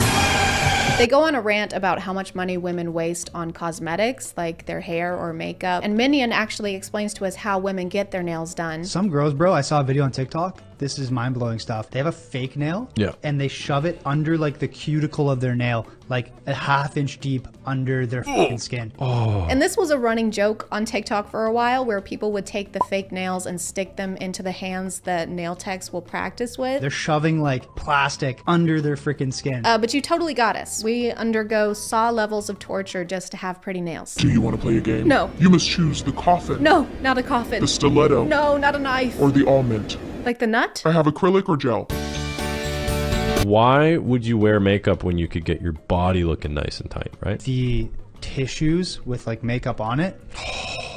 They go on a rant about how much money women waste on cosmetics, like their hair or makeup. And Minion actually explains to us how women get their nails done. Some girls, bro, I saw a video on TikTok. This is mind-blowing stuff. They have a fake nail, and they shove it under like the cuticle of their nail, like a ½ inch deep under their fucking skin. And this was a running joke on TikTok for a while, where people would take the fake nails and stick them into the hands that nail techs will practice with. They're shoving like plastic under their freaking skin. But you totally got us. We undergo saw levels of torture just to have pretty nails. Do you want to play a game? No. You must choose the coffin. No, not a coffin. The stiletto. No, not a knife. Or the almond. Like the nut? I have acrylic or gel. Why would you wear makeup when you could get your body looking nice and tight, right? The tissues with like makeup on it,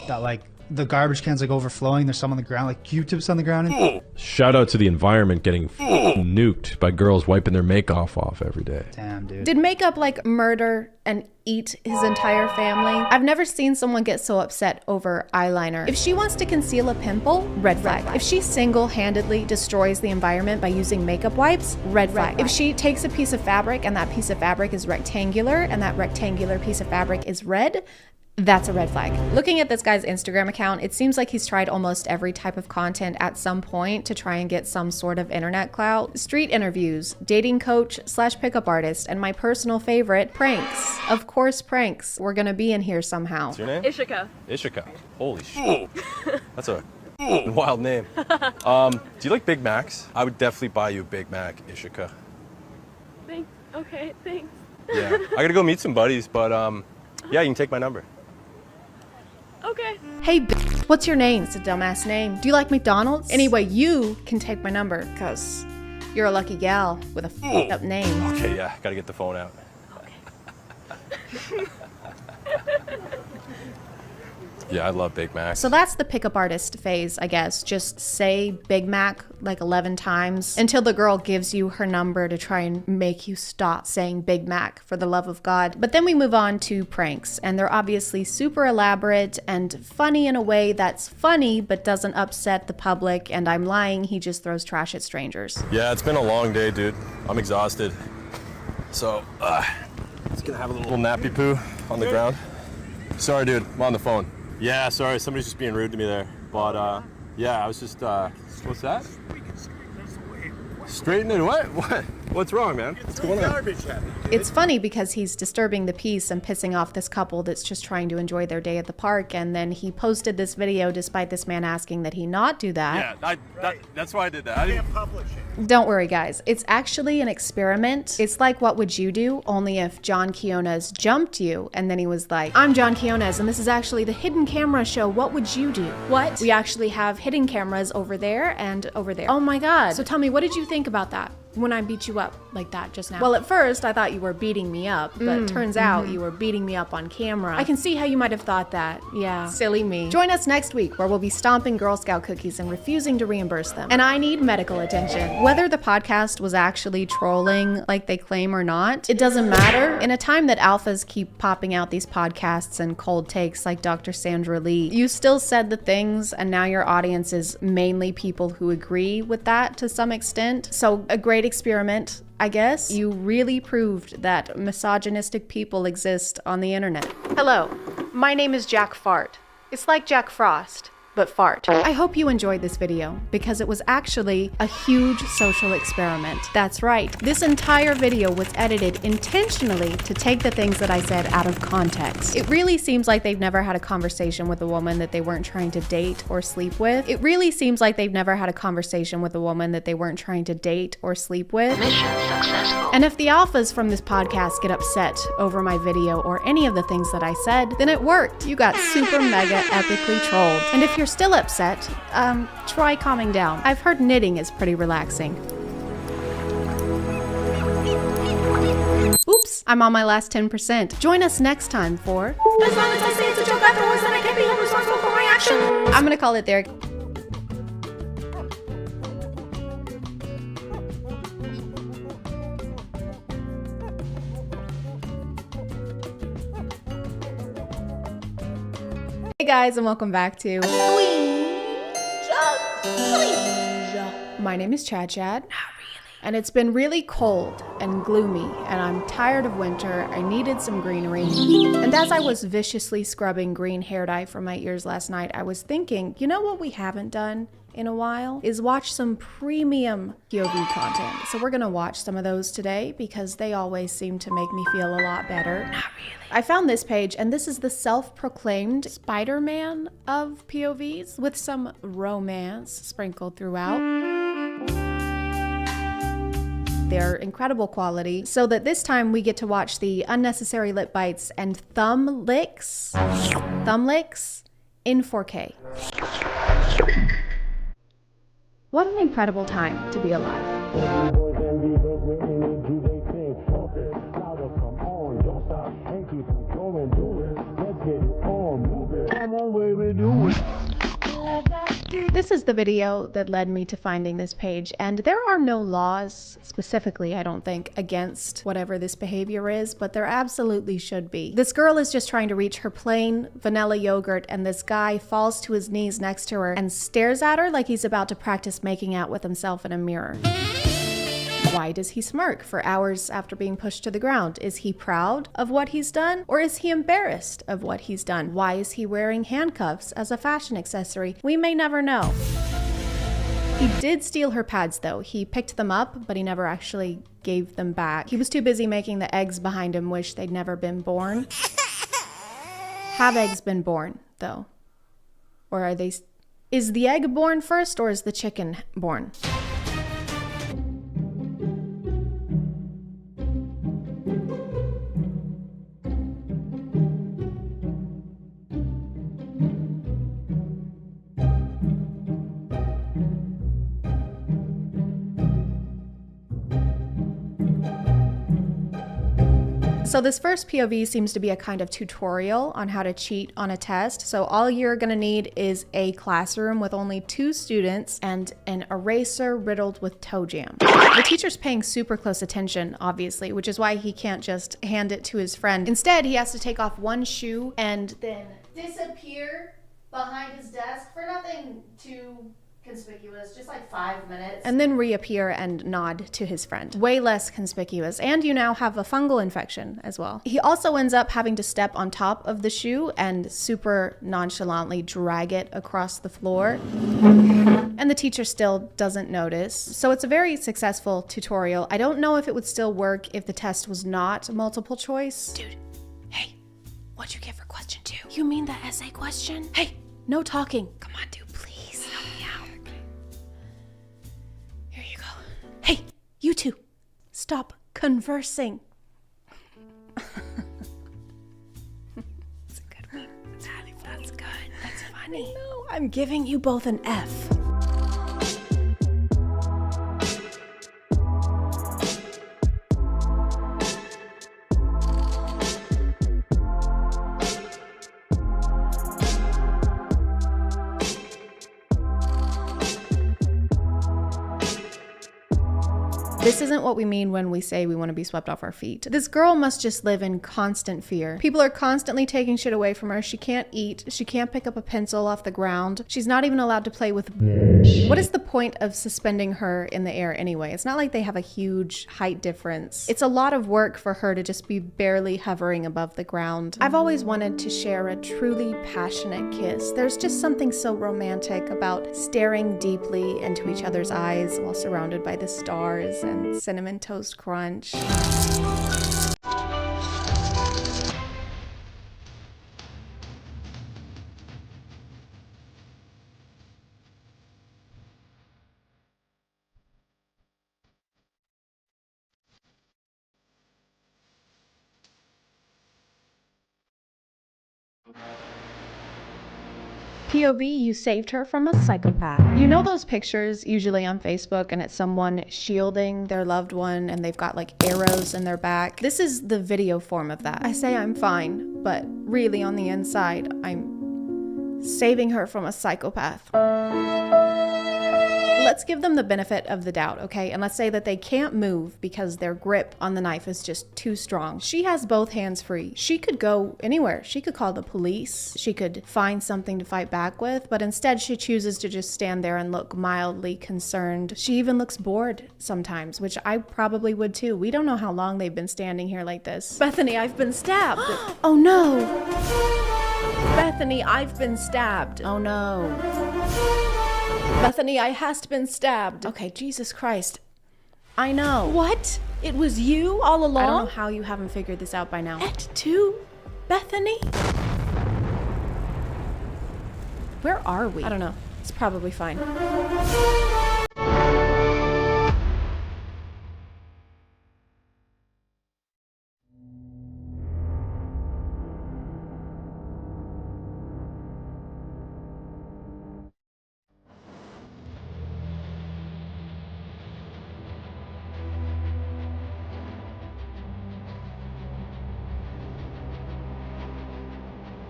that like the garbage cans like overflowing, there's some on the ground, like Q-tips on the ground. Shout out to the environment getting nuked by girls wiping their makeup off every day. Damn, dude. Did makeup like murder and eat his entire family? I've never seen someone get so upset over eyeliner. If she wants to conceal a pimple, red flag. If she single-handedly destroys the environment by using makeup wipes, red flag. If she takes a piece of fabric and that piece of fabric is rectangular and that rectangular piece of fabric is red, That's a red flag. Looking at this guy's Instagram account, it seems like he's tried almost every type of content at some point to try and get some sort of internet clout. Street interviews, dating coach / pickup artist, and my personal favorite, pranks. Of course, pranks. We're gonna be in here somehow. What's your name? Ishika. Ishika. Holy shit. That's a wild name. Do you like Big Macs? I would definitely buy you a Big Mac, Ishika. Okay, thanks. Yeah. I gotta go meet some buddies, but yeah, you can take my number. Okay. Hey, what's your name? It's a dumbass name. Do you like McDonald's? Anyway, you can take my number, cause you're a lucky gal with a f***ed up name. Okay, yeah, gotta get the phone out. Okay. Yeah, I love Big Macs. So that's the pickup artist phase, I guess. Just say Big Mac like 11 times until the girl gives you her number to try and make you stop saying Big Mac, for the love of God. But then we move on to pranks, and they're obviously super elaborate and funny in a way that's funny but doesn't upset the public, and I'm lying, he just throws trash at strangers. Yeah, it's been a long day, dude. I'm exhausted. So, just gonna have a little nappy poo on the ground. Sorry, dude, I'm on the phone. Yeah, sorry, somebody's just being rude to me there. But, yeah, I was just, what's that? Straighten it? What? What's wrong, man? What's going on? It's funny because he's disturbing the peace and pissing off this couple that's just trying to enjoy their day at the park, and then he posted this video despite this man asking that he not do that. Yeah, that's why I did that. I didn't publish it. Don't worry, guys. It's actually an experiment. It's like What Would You Do? Only if John Quiones jumped you, and then he was like, I'm John Quiones, and this is actually the hidden camera show. What would you do? What? We actually have hidden cameras over there and over there. Oh my God. So tell me, what did you think about that when I beat you up like that just now? Well, at first I thought you were beating me up, but turns out you were beating me up on camera. I can see how you might have thought that. Yeah, silly me. Join us next week where we'll be stomping Girl Scout cookies and refusing to reimburse them. And I need medical attention. Whether the podcast was actually trolling like they claim or not, it doesn't matter. In a time that alphas keep popping out these podcasts and cold takes like Dr. Sandra Lee, you still said the things, and now your audience is mainly people who agree with that to some extent. So a great experiment, I guess. You really proved that misogynistic people exist on the internet. Hello, my name is Jack Fart. It's like Jack Frost, but fart. I hope you enjoyed this video because it was actually a huge social experiment. That's right. This entire video was edited intentionally to take the things that I said out of context. It really seems like they've never had a conversation with a woman that they weren't trying to date or sleep with. It really seems like they've never had a conversation with a woman that they weren't trying to date or sleep with. Mission successful. And if the alphas from this podcast get upset over my video or any of the things that I said, then it worked. You got super mega epically trolled. And if you're still upset, try calming down. I've heard knitting is pretty relaxing. Oops, I'm on my last 10%. Join us next time for... As long as I say it's a joke afterwards, then I can't be held responsible for my actions. I'm gonna call it there. Hey guys, and welcome back to My name is ChadChad. And it's been really cold and gloomy, and I'm tired of winter. I needed some greenery. And as I was viciously scrubbing green hair dye from my ears last night, I was thinking, you know what we haven't done in a while is watch some premium POV content. So we're gonna watch some of those today because they always seem to make me feel a lot better. Not really. I found this page, and this is the self-proclaimed Spider-Man of POVs with some romance sprinkled throughout. They're incredible quality, so that this time we get to watch the unnecessary lip bites and thumb licks in 4K. What an incredible time to be alive. This is the video that led me to finding this page, and there are no laws specifically, I don't think, against whatever this behavior is, but there absolutely should be. This girl is just trying to reach her plain vanilla yogurt, and this guy falls to his knees next to her and stares at her like he's about to practice making out with himself in a mirror. Why does he smirk for hours after being pushed to the ground? Is he proud of what he's done, or is he embarrassed of what he's done? Why is he wearing handcuffs as a fashion accessory? We may never know. He did steal her pads though. He picked them up, but he never actually gave them back. He was too busy making the eggs behind him wish they'd never been born. Have eggs been born though? Or are they... Is the egg born first, or is the chicken born? So this first POV seems to be a kind of tutorial on how to cheat on a test. So all you're gonna need is a classroom with only 2 students and an eraser riddled with toe jam. The teacher's paying super close attention, obviously, which is why he can't just hand it to his friend. Instead, he has to take off one shoe and then disappear behind his desk for nothing too conspicuous, just like 5 minutes. And then reappear and nod to his friend. Way less conspicuous. And you now have a fungal infection as well. He also ends up having to step on top of the shoe and super nonchalantly drag it across the floor. And the teacher still doesn't notice. So it's a very successful tutorial. I don't know if it would still work if the test was not multiple choice. Dude, hey, what'd you get for question 2? You mean the essay question? Hey, no talking. Come on, dude, please help me out. Here you go. Hey, you two, stop conversing. That's a good one. That's good. That's funny. No, I'm giving you both an F. This isn't what we mean when we say we want to be swept off our feet. This girl must just live in constant fear. People are constantly taking shit away from her. She can't eat. She can't pick up a pencil off the ground. She's not even allowed to play with... What is the point of suspending her in the air anyway? It's not like they have a huge height difference. It's a lot of work for her to just be barely hovering above the ground. I've always wanted to share a truly passionate kiss. There's just something so romantic about staring deeply into each other's eyes while surrounded by the stars and Cinnamon Toast Crunch. POV, you saved her from a psychopath. You know those pictures usually on Facebook and it's someone shielding their loved one and they've got like arrows in their back? This is the video form of that. I say I'm fine, but really on the inside, I'm saving her from a psychopath. Let's give them the benefit of the doubt, okay? And let's say that they can't move because their grip on the knife is just too strong. She has both hands free. She could go anywhere. She could call the police. She could find something to fight back with, but instead she chooses to just stand there and look mildly concerned. She even looks bored sometimes, which I probably would too. We don't know how long they've been standing here like this. Bethany, I've been stabbed. Oh no. Bethany, I've been stabbed. Oh no. Bethany, I hast been stabbed. Okay, Jesus Christ. I know. What? It was you all along? I don't know how you haven't figured this out by now. Et tu, Bethany? Where are we? I don't know. It's probably fine.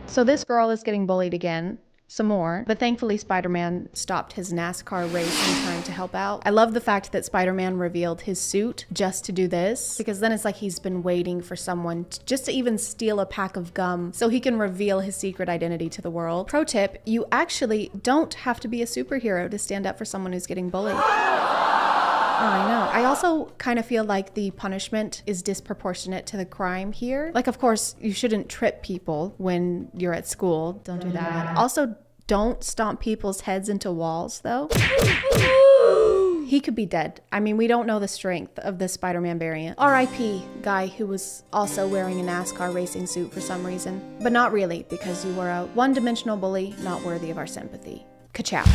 So this girl is getting bullied again, some more, but thankfully Spider-Man stopped his NASCAR race in time to help out. I love the fact that Spider-Man revealed his suit just to do this, because then it's like he's been waiting for someone just to even steal a pack of gum so he can reveal his secret identity to the world. Pro tip, you actually don't have to be a superhero to stand up for someone who's getting bullied. I know. I also kind of feel like the punishment is disproportionate to the crime here. Like, of course, you shouldn't trip people when you're at school. Don't do that. Also, don't stomp people's heads into walls, though. He could be dead. I mean, we don't know the strength of the Spider-Man variant. R.I.P. guy who was also wearing a NASCAR racing suit for some reason. But not really, because you were a one-dimensional bully not worthy of our sympathy. Ka-chow.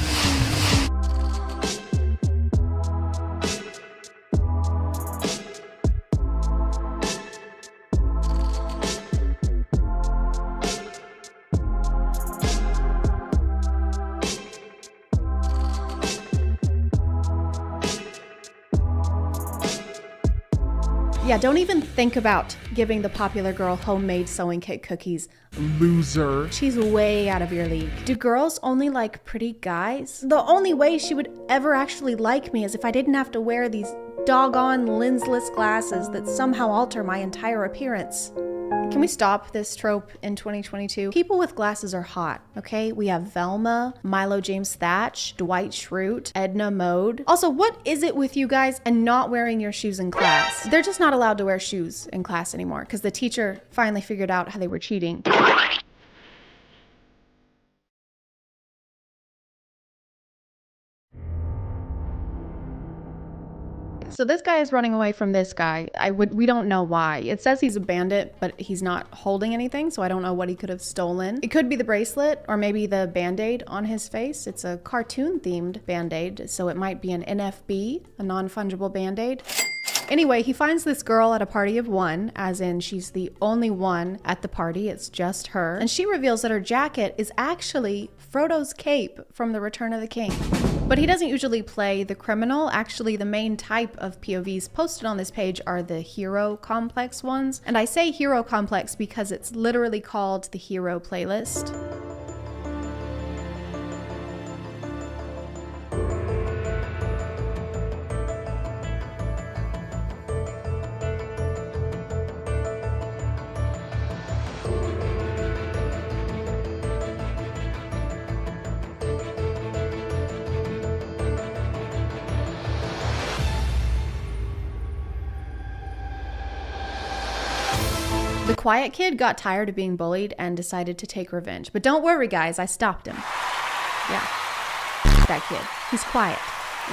Yeah, don't even think about giving the popular girl homemade sewing kit cookies. Loser. She's way out of your league. Do girls only like pretty guys? The only way she would ever actually like me is if I didn't have to wear these doggone lensless glasses that somehow alter my entire appearance. Can we stop this trope in 2022? People with glasses are hot, okay? We have Velma, Milo James Thatch, Dwight Schrute, Edna Mode. Also, what is it with you guys and not wearing your shoes in class? They're just not allowed to wear shoes in class anymore because the teacher finally figured out how they were cheating. So this guy is running away from this guy. We don't know why. It says he's a bandit, but he's not holding anything, so I don't know what he could have stolen. It could be the bracelet or maybe the band-aid on his face. It's a cartoon-themed band-aid, so it might be an NFB, a non-fungible band-aid. Anyway, he finds this girl at a party of one, as in she's the only one at the party, it's just her. And she reveals that her jacket is actually Frodo's cape from The Return of the King. But he doesn't usually play the criminal. Actually, the main type of POVs posted on this page are the hero complex ones. And I say hero complex because it's literally called the hero playlist. The quiet kid got tired of being bullied and decided to take revenge. But don't worry, guys, I stopped him. Yeah, that kid. He's quiet.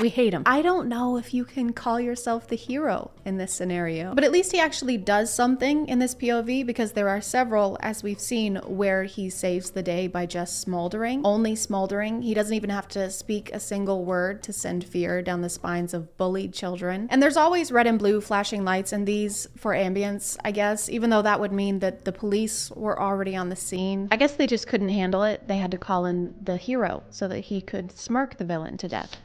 We hate him. I don't know if you can call yourself the hero in this scenario, but at least he actually does something in this POV because there are several, as we've seen, where he saves the day by just smoldering. Only smoldering. He doesn't even have to speak a single word to send fear down the spines of bullied children. And there's always red and blue flashing lights in these for ambience, I guess, even though that would mean that the police were already on the scene. I guess they just couldn't handle it. They had to call in the hero so that he could smirk the villain to death.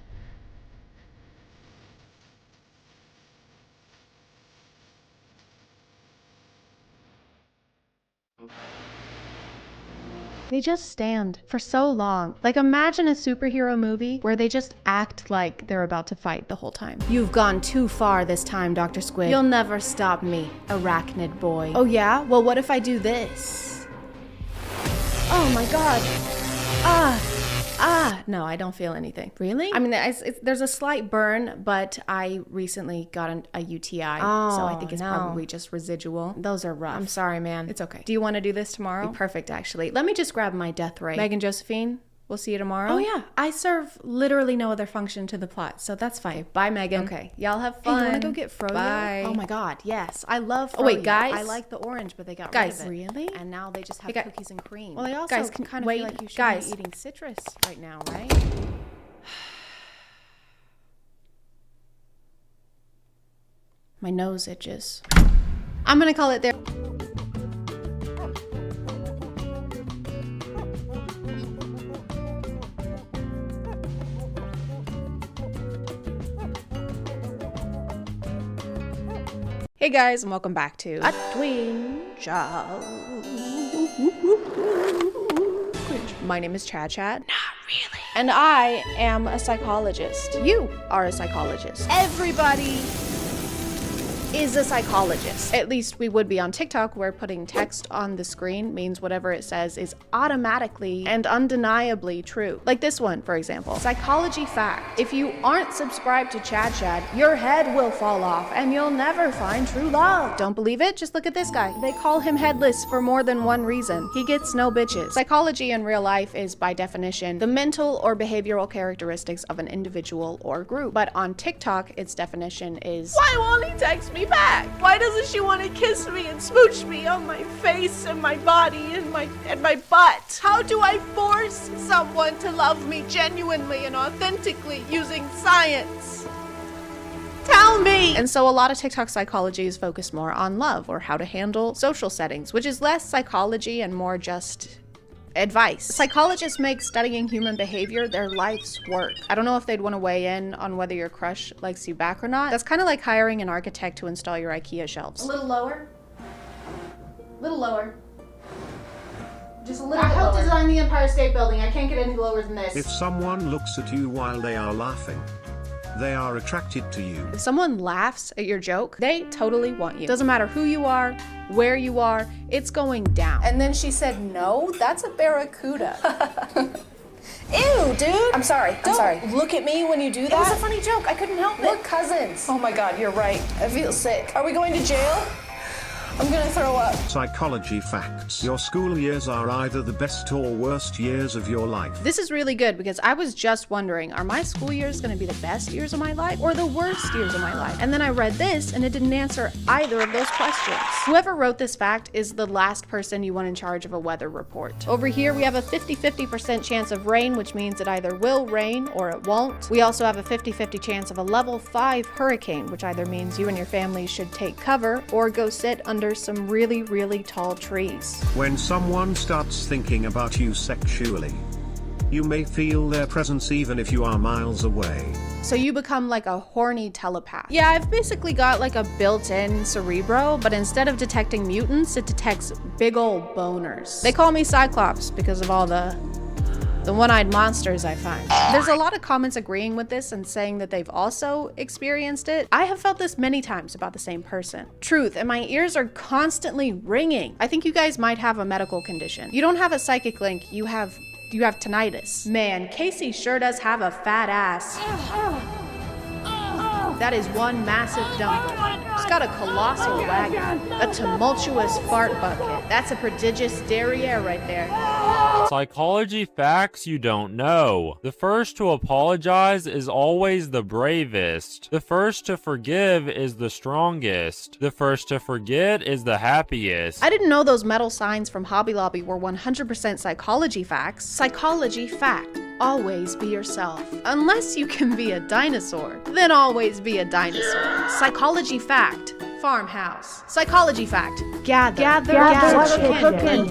They just stand for so long. Like, imagine a superhero movie where they just act like they're about to fight the whole time. You've gone too far this time, Dr. Squid. You'll never stop me, arachnid boy. Oh yeah? Well, what if I do this? Oh my god. No, I don't feel anything. Really? I mean, there's a slight burn, but I recently got a UTI, so I think it's probably just residual. Those are rough. I'm sorry, man. It's okay. Do you want to do this tomorrow? Be perfect, actually. Let me just grab my death ray. Megan Josephine, we'll see you tomorrow. Oh yeah, I serve literally no other function to the plot, so that's fine. Okay, bye, Megan. Okay, y'all have fun. Hey, you want to go get froyo? Bye. Oh my god, yes. I love froyo. Oh wait, guys. I like the orange, but they got rid of it. Really? And now they just have cookies and cream. Well, they also kind of feel like you should be eating citrus right now, right? My nose itches. I'm gonna call it there. Hey guys, and welcome back to A Twin Show. My name is ChadChad. Not really. And I am a psychologist. You are a psychologist. Everybody is a psychologist. At least we would be on TikTok, where putting text on the screen means whatever it says is automatically and undeniably true. Like this one, for example. Psychology fact: if you aren't subscribed to ChadChad, your head will fall off and you'll never find true love. Don't believe it? Just look at this guy. They call him headless for more than one reason. He gets no bitches. Psychology in real life is, by definition, the mental or behavioral characteristics of an individual or group. But on TikTok, its definition is, why won't he text me back? Why doesn't she want to kiss me and smooch me on my face and my body and my butt? How do I force someone to love me genuinely and authentically using science? Tell me! And so a lot of TikTok psychology is focused more on love or how to handle social settings, which is less psychology and more just advice. Psychologists make studying human behavior their life's work. I don't know if they'd want to weigh in on whether your crush likes you back or not. That's kind of like hiring an architect to install your IKEA shelves. A little lower. A little lower. Just a little I bit helped lower. design the Empire State Building. I can't get any lower than this. If someone looks at you while they are laughing, they are attracted to you. If someone laughs at your joke, they totally want you. Doesn't matter who you are, where you are, it's going down. And then she said, no, that's a barracuda. Ew, dude. I'm sorry. Don't look at me when you do that. It was a funny joke. I couldn't help it. We're cousins. Oh my God, you're right. I feel sick. Are we going to jail? I'm gonna throw up. Psychology facts. Your school years are either the best or worst years of your life. This is really good because I was just wondering, are my school years gonna be the best years of my life or the worst years of my life? And then I read this and it didn't answer either of those questions. Whoever wrote this fact is the last person you want in charge of a weather report. Over here, we have a 50-50% chance of rain, which means it either will rain or it won't. We also have a 50-50 chance of a level 5 hurricane, which either means you and your family should take cover or go sit under some really, really tall trees. When someone starts thinking about you sexually, you may feel their presence even if you are miles away. So you become like a horny telepath. Yeah, I've basically got like a built-in Cerebro, but instead of detecting mutants, it detects big old boners. They call me Cyclops because of all the one-eyed monsters I find. There's a lot of comments agreeing with this and saying that they've also experienced it. I have felt this many times about the same person. Truth, and my ears are constantly ringing. I think you guys might have a medical condition. You don't have a psychic link, you have tinnitus. Man, Casey sure does have a fat ass. That is one massive dumper. She's got a colossal wagon, a tumultuous fart bucket. That's a prodigious derriere right there. Psychology facts you don't know. The first to apologize is always the bravest. The first to forgive is the strongest. The first to forget is the happiest. I didn't know those metal signs from Hobby Lobby were 100% psychology facts. Psychology fact: always be yourself. Unless you can be a dinosaur, then always be a dinosaur. Psychology fact: farmhouse. Psychology fact: gather chicken,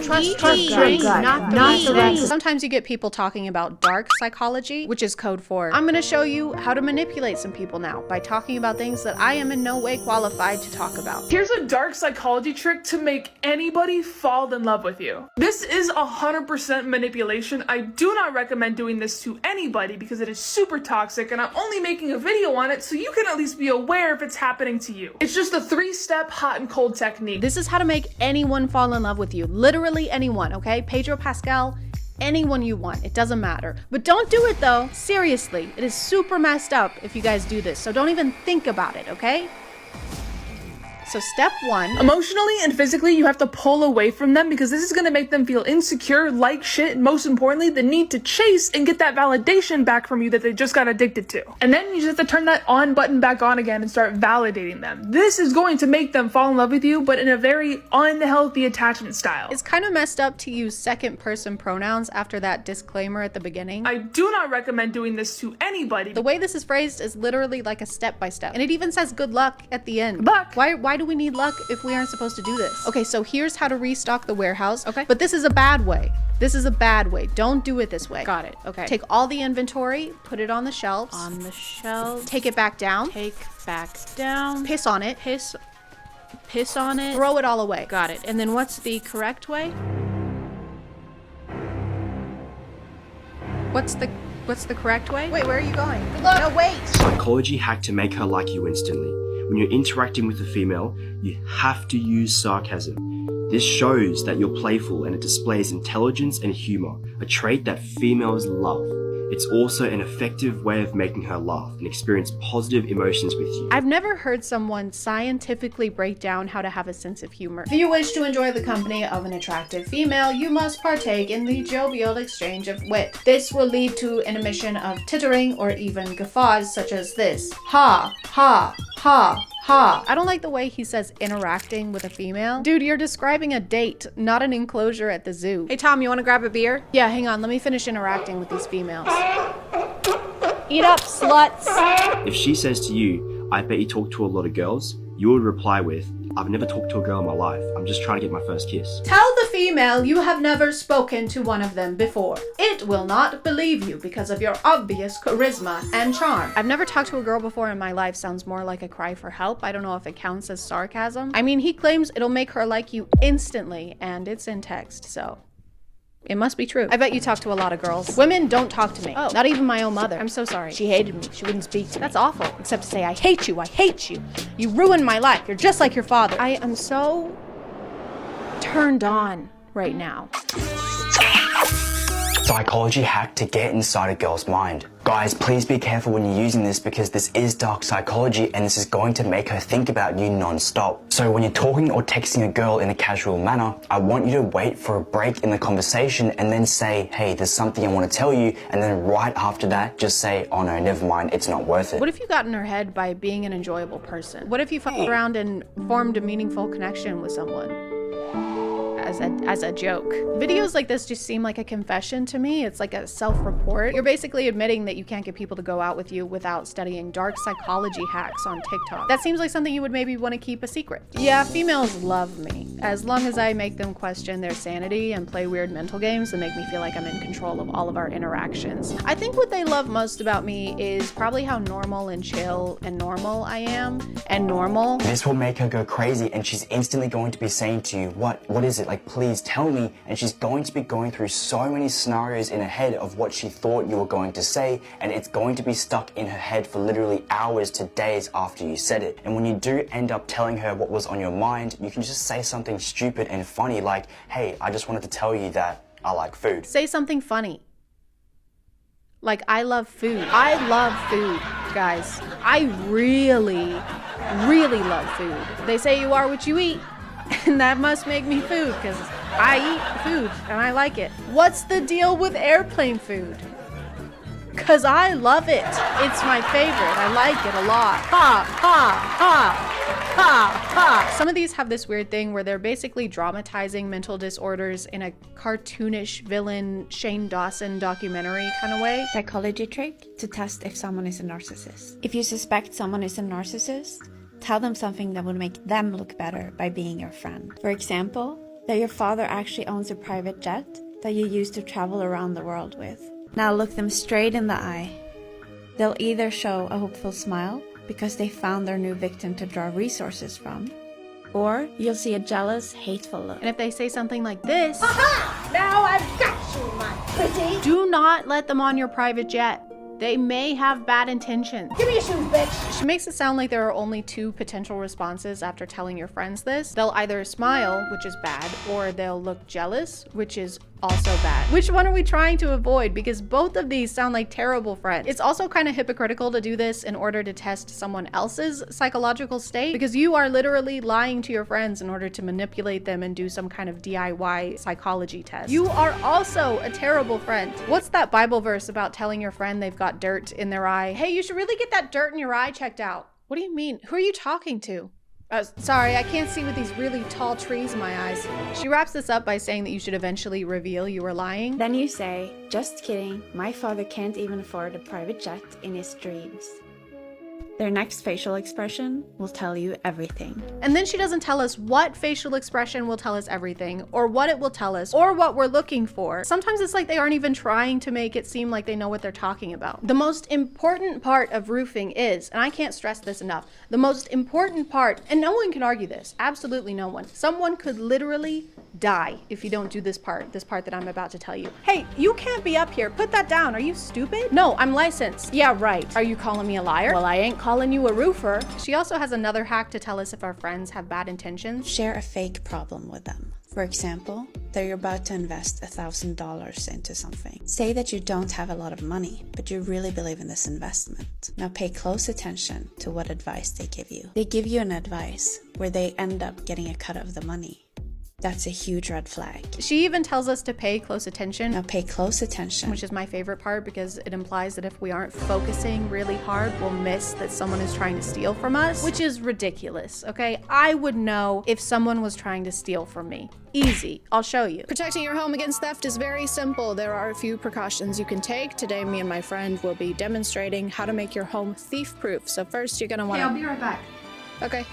trust drink, not the rest. Sometimes you get people talking about dark psychology, which is code for I'm gonna show you how to manipulate some people now by talking about things that I am in no way qualified to talk about. Here's a dark psychology trick to make anybody fall in love with you. This is 100% manipulation. I do not recommend doing this to anybody because it is super toxic, and I'm only making a video on it so you can at least be aware if it's happening to you. It's just a 3-step hot and cold technique. This is how to make anyone fall in love with you. Literally anyone, okay? Pedro Pascal, anyone you want, it doesn't matter. But don't do it though, seriously. It is super messed up if you guys do this, so don't even think about it, okay? So step 1. Emotionally and physically, you have to pull away from them because this is going to make them feel insecure, like shit, and most importantly, the need to chase and get that validation back from you that they just got addicted to. And then you just have to turn that on button back on again and start validating them. This is going to make them fall in love with you, but in a very unhealthy attachment style. It's kind of messed up to use second-person pronouns after that disclaimer at the beginning. I do not recommend doing this to anybody. The way this is phrased is literally like a step-by-step. And it even says good luck at the end. Good luck. Why do we need luck if we aren't supposed to do this? Okay, so here's how to restock the warehouse, okay? But this is a bad way. This is a bad way. Don't do it this way. Got it, okay. Take all the inventory, put it on the shelves. On the shelf. Take it back down. Take back down. Piss on it. Piss on it. Throw it all away. Got it. And then what's the correct way? What's the What's the correct way? Wait, where are you going? No, wait! Psychology hack to make her like you instantly. When you're interacting with a female, you have to use sarcasm. This shows that you're playful and it displays intelligence and humor, a trait that females love. It's also an effective way of making her laugh and experience positive emotions with you. I've never heard someone scientifically break down how to have a sense of humor. If you wish to enjoy the company of an attractive female, you must partake in the jovial exchange of wit. This will lead to an emission of tittering or even guffaws such as this. Ha, ha, ha. Ha. I don't like the way he says interacting with a female. Dude, you're describing a date, not an enclosure at the zoo. Hey Tom, you wanna grab a beer? Yeah, hang on, let me finish interacting with these females. Eat up, sluts. If she says to you, I bet you talk to a lot of girls, you would reply with, I've never talked to a girl in my life. I'm just trying to get my first kiss. Tell the female you have never spoken to one of them before. It will not believe you because of your obvious charisma and charm. I've never talked to a girl before in my life sounds more like a cry for help. I don't know if it counts as sarcasm. I mean, he claims it'll make her like you instantly, and it's in text, so it must be true. I bet you talk to a lot of girls. Women don't talk to me. Oh, not even my own mother. I'm so sorry. She hated me. She wouldn't speak to me. That's awful. Except to say, I hate you. I hate you. You ruined my life. You're just like your father. I am so turned on right now. Psychology hack to get inside a girl's mind. Guys, please be careful when you're using this because this is dark psychology and this is going to make her think about you non-stop. So when you're talking or texting a girl in a casual manner, I want you to wait for a break in the conversation and then say, hey, there's something I want to tell you, and then right after that, just say, oh no, never mind, it's not worth it. What if you got in her head by being an enjoyable person? What if you fucked around and formed a meaningful connection with someone? As a joke. Videos like this just seem like a confession to me. It's like a self-report. You're basically admitting that you can't get people to go out with you without studying dark psychology hacks on TikTok. That seems like something you would maybe want to keep a secret. Yeah, females love me. As long as I make them question their sanity and play weird mental games that make me feel like I'm in control of all of our interactions. I think what they love most about me is probably how normal and chill and normal I am. And normal. This will make her go crazy and she's instantly going to be saying to you, what is it? Like, please tell me. And she's going to be going through so many scenarios in her head of what she thought you were going to say, and it's going to be stuck in her head for literally hours to days after you said it. And when you do end up telling her what was on your mind, you can just say something stupid and funny like, hey, I just wanted to tell you that I like food. Say something funny. Like, I love food. I love food, guys. I really, really love food. They say you are what you eat. And that must make me food, because I eat food and I like it. What's the deal with airplane food? Because I love it. It's my favorite. I like it a lot. Ha, ha, ha, ha, ha. Some of these have this weird thing where they're basically dramatizing mental disorders in a cartoonish villain Shane Dawson documentary kind of way. Psychology trick to test if someone is a narcissist. If you suspect someone is a narcissist, tell them something that would make them look better by being your friend. For example, that your father actually owns a private jet that you use to travel around the world with. Now look them straight in the eye. They'll either show a hopeful smile because they found their new victim to draw resources from, or you'll see a jealous, hateful look. And if they say something like this, aha! Now I've got you, my pretty. Do not let them on your private jet. They may have bad intentions. Give me your shoes, bitch. She makes it sound like there are only two potential responses after telling your friends this. They'll either smile, which is bad, or they'll look jealous, which is also bad. Which one are we trying to avoid? Because both of these sound like terrible friends. It's also kind of hypocritical to do this in order to test someone else's psychological state, because you are literally lying to your friends in order to manipulate them and do some kind of DIY psychology test. You are also a terrible friend. What's that Bible verse about telling your friend they've got dirt in their eye? Hey, you should really get that dirt in your eye checked out. What do you mean? Who are you talking to? Sorry, I can't see with these really tall trees in my eyes. She wraps this up by saying that you should eventually reveal you were lying. Then you say, just kidding, my father can't even afford a private jet in his dreams. Their next facial expression will tell you everything. And then she doesn't tell us what facial expression will tell us everything, or what it will tell us, or what we're looking for. Sometimes it's like they aren't even trying to make it seem like they know what they're talking about. The most important part of roofing is, and I can't stress this enough, the most important part, and no one can argue this, absolutely no one. Someone could literally die if you don't do this part that I'm about to tell you. Hey, you can't be up here. Put that down. Are you stupid? No, I'm licensed. Yeah, right. Are you calling me a liar? Well, I ain't calling you a roofer. She also has another hack to tell us if our friends have bad intentions. Share a fake problem with them. For example, that you're about to invest $1,000 into something. Say that you don't have a lot of money, but you really believe in this investment. Now pay close attention to what advice they give you. They give you an advice where they end up getting a cut of the money. That's a huge red flag. She even tells us to pay close attention. Now pay close attention. Which is my favorite part because it implies that if we aren't focusing really hard, we'll miss that someone is trying to steal from us, which is ridiculous, okay? I would know if someone was trying to steal from me. Easy, I'll show you. Protecting your home against theft is very simple. There are a few precautions you can take. Today, me and my friend will be demonstrating how to make your home thief-proof. So first, you're gonna wanna- Hey, I'll be right back. Okay.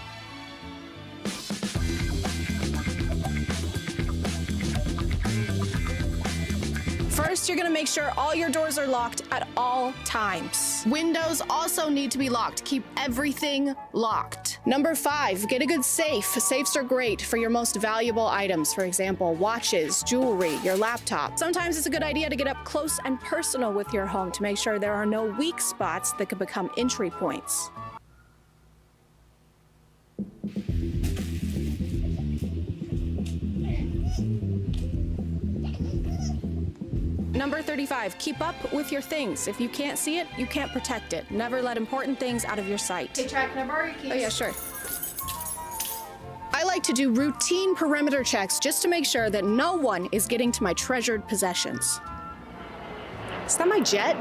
First, you're gonna make sure all your doors are locked at all times. Windows also need to be locked. Keep everything locked. Number 5, get a good safe. Safes are great for your most valuable items. For example, watches, jewelry, your laptop. Sometimes it's a good idea to get up close and personal with your home to make sure there are no weak spots that could become entry points. Number 35, keep up with your things. If you can't see it, you can't protect it. Never let important things out of your sight. Hey, Chad, can I borrow your keys? Oh yeah, sure. I like to do routine perimeter checks just to make sure that no one is getting to my treasured possessions. Is that my jet?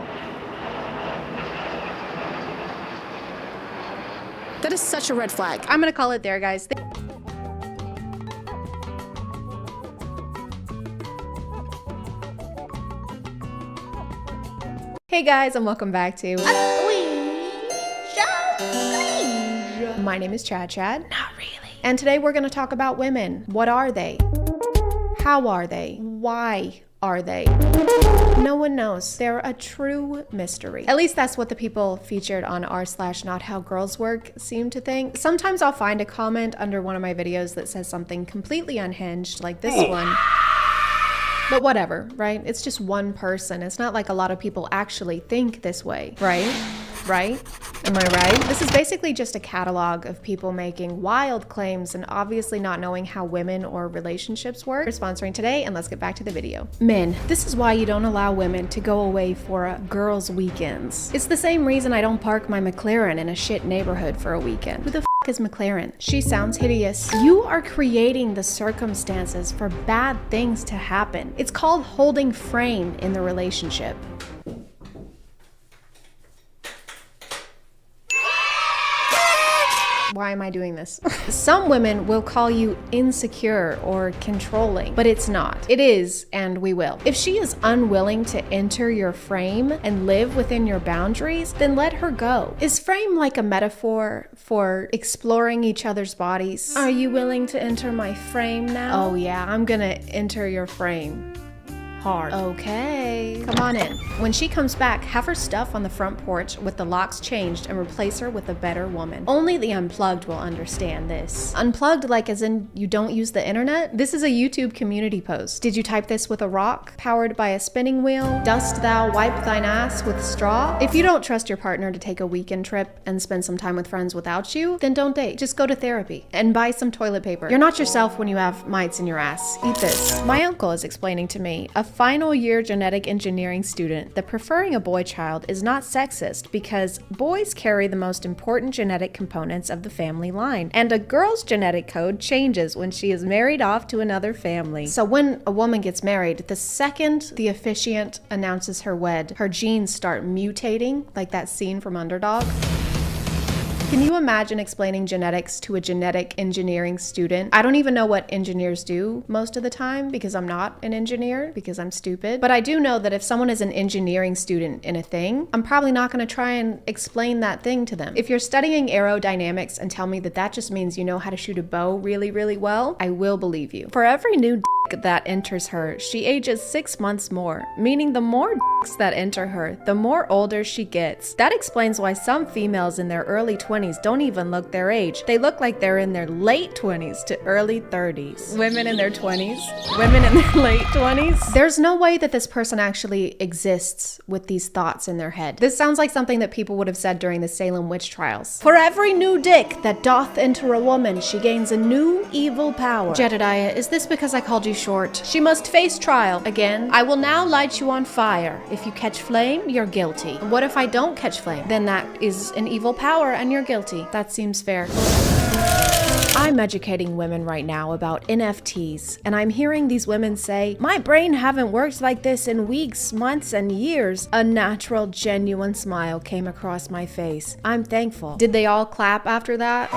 That is such a red flag. I'm gonna call it there, guys. Hey guys, and welcome back to My name is ChadChad. Not really. And today we're gonna talk about women. What are they? How are they? Why are they? No one knows. They're a true mystery. At least that's what the people featured on r/nothowgirlswork seem to think. Sometimes I'll find a comment under one of my videos that says something completely unhinged, like this one. But whatever, right? It's just one person. It's not like a lot of people actually think this way, right? Right? Am I right? This is basically just a catalog of people making wild claims and obviously not knowing how women or relationships work. We're sponsoring today, and let's get back to the video. Men, this is why you don't allow women to go away for girls' weekends. It's the same reason I don't park my McLaren in a shit neighborhood for a weekend. Who the is McLaren? She sounds hideous. You are creating the circumstances for bad things to happen. It's called holding frame in the relationship. Why am I doing this? Some women will call you insecure or controlling, but it's not. It is, and we will. If she is unwilling to enter your frame and live within your boundaries, then let her go. Is frame like a metaphor for exploring each other's bodies? Are you willing to enter my frame now? Oh yeah, I'm gonna enter your frame. Hard. Okay, come on in. When she comes back, have her stuff on the front porch with the locks changed and replace her with a better woman. Only the unplugged will understand this. Unplugged like as in you don't use the internet? This is a YouTube community post. Did you type this with a rock? Powered by a spinning wheel? Dost thou wipe thine ass with straw? If you don't trust your partner to take a weekend trip and spend some time with friends without you, then don't date. Just go to therapy and buy some toilet paper. You're not yourself when you have mites in your ass. Eat this. My uncle is explaining to me, a final year genetic engineering student, that preferring a boy child is not sexist because boys carry the most important genetic components of the family line, and a girl's genetic code changes when she is married off to another family. So when a woman gets married, the second the officiant announces her wed, her genes start mutating, like that scene from Underdog. Can you imagine explaining genetics to a genetic engineering student? I don't even know what engineers do most of the time because I'm not an engineer, because I'm stupid. But I do know that if someone is an engineering student in a thing, I'm probably not going to try and explain that thing to them. If you're studying aerodynamics and tell me that that just means you know how to shoot a bow really, really well, I will believe you. For every new that enters her, she ages 6 months more, meaning the more dicks that enter her, the more older she gets. That explains why some females in their early 20s don't even look their age. They look like they're in their late 20s to early 30s. Women in their 20s? Women in their late 20s? There's no way that this person actually exists with these thoughts in their head. This sounds like something that people would have said during the Salem witch trials. For every new dick that doth enter a woman, she gains a new evil power. Jedediah, is this because I called you short? She must face trial. Again, I will now light you on fire. If you catch flame, you're guilty. What if I don't catch flame? Then that is an evil power and you're guilty. That seems fair. I'm educating women right now about NFTs, and I'm hearing these women say, my brain haven't worked like this in weeks, months, and years. A natural, genuine smile came across my face. I'm thankful. Did they all clap after that?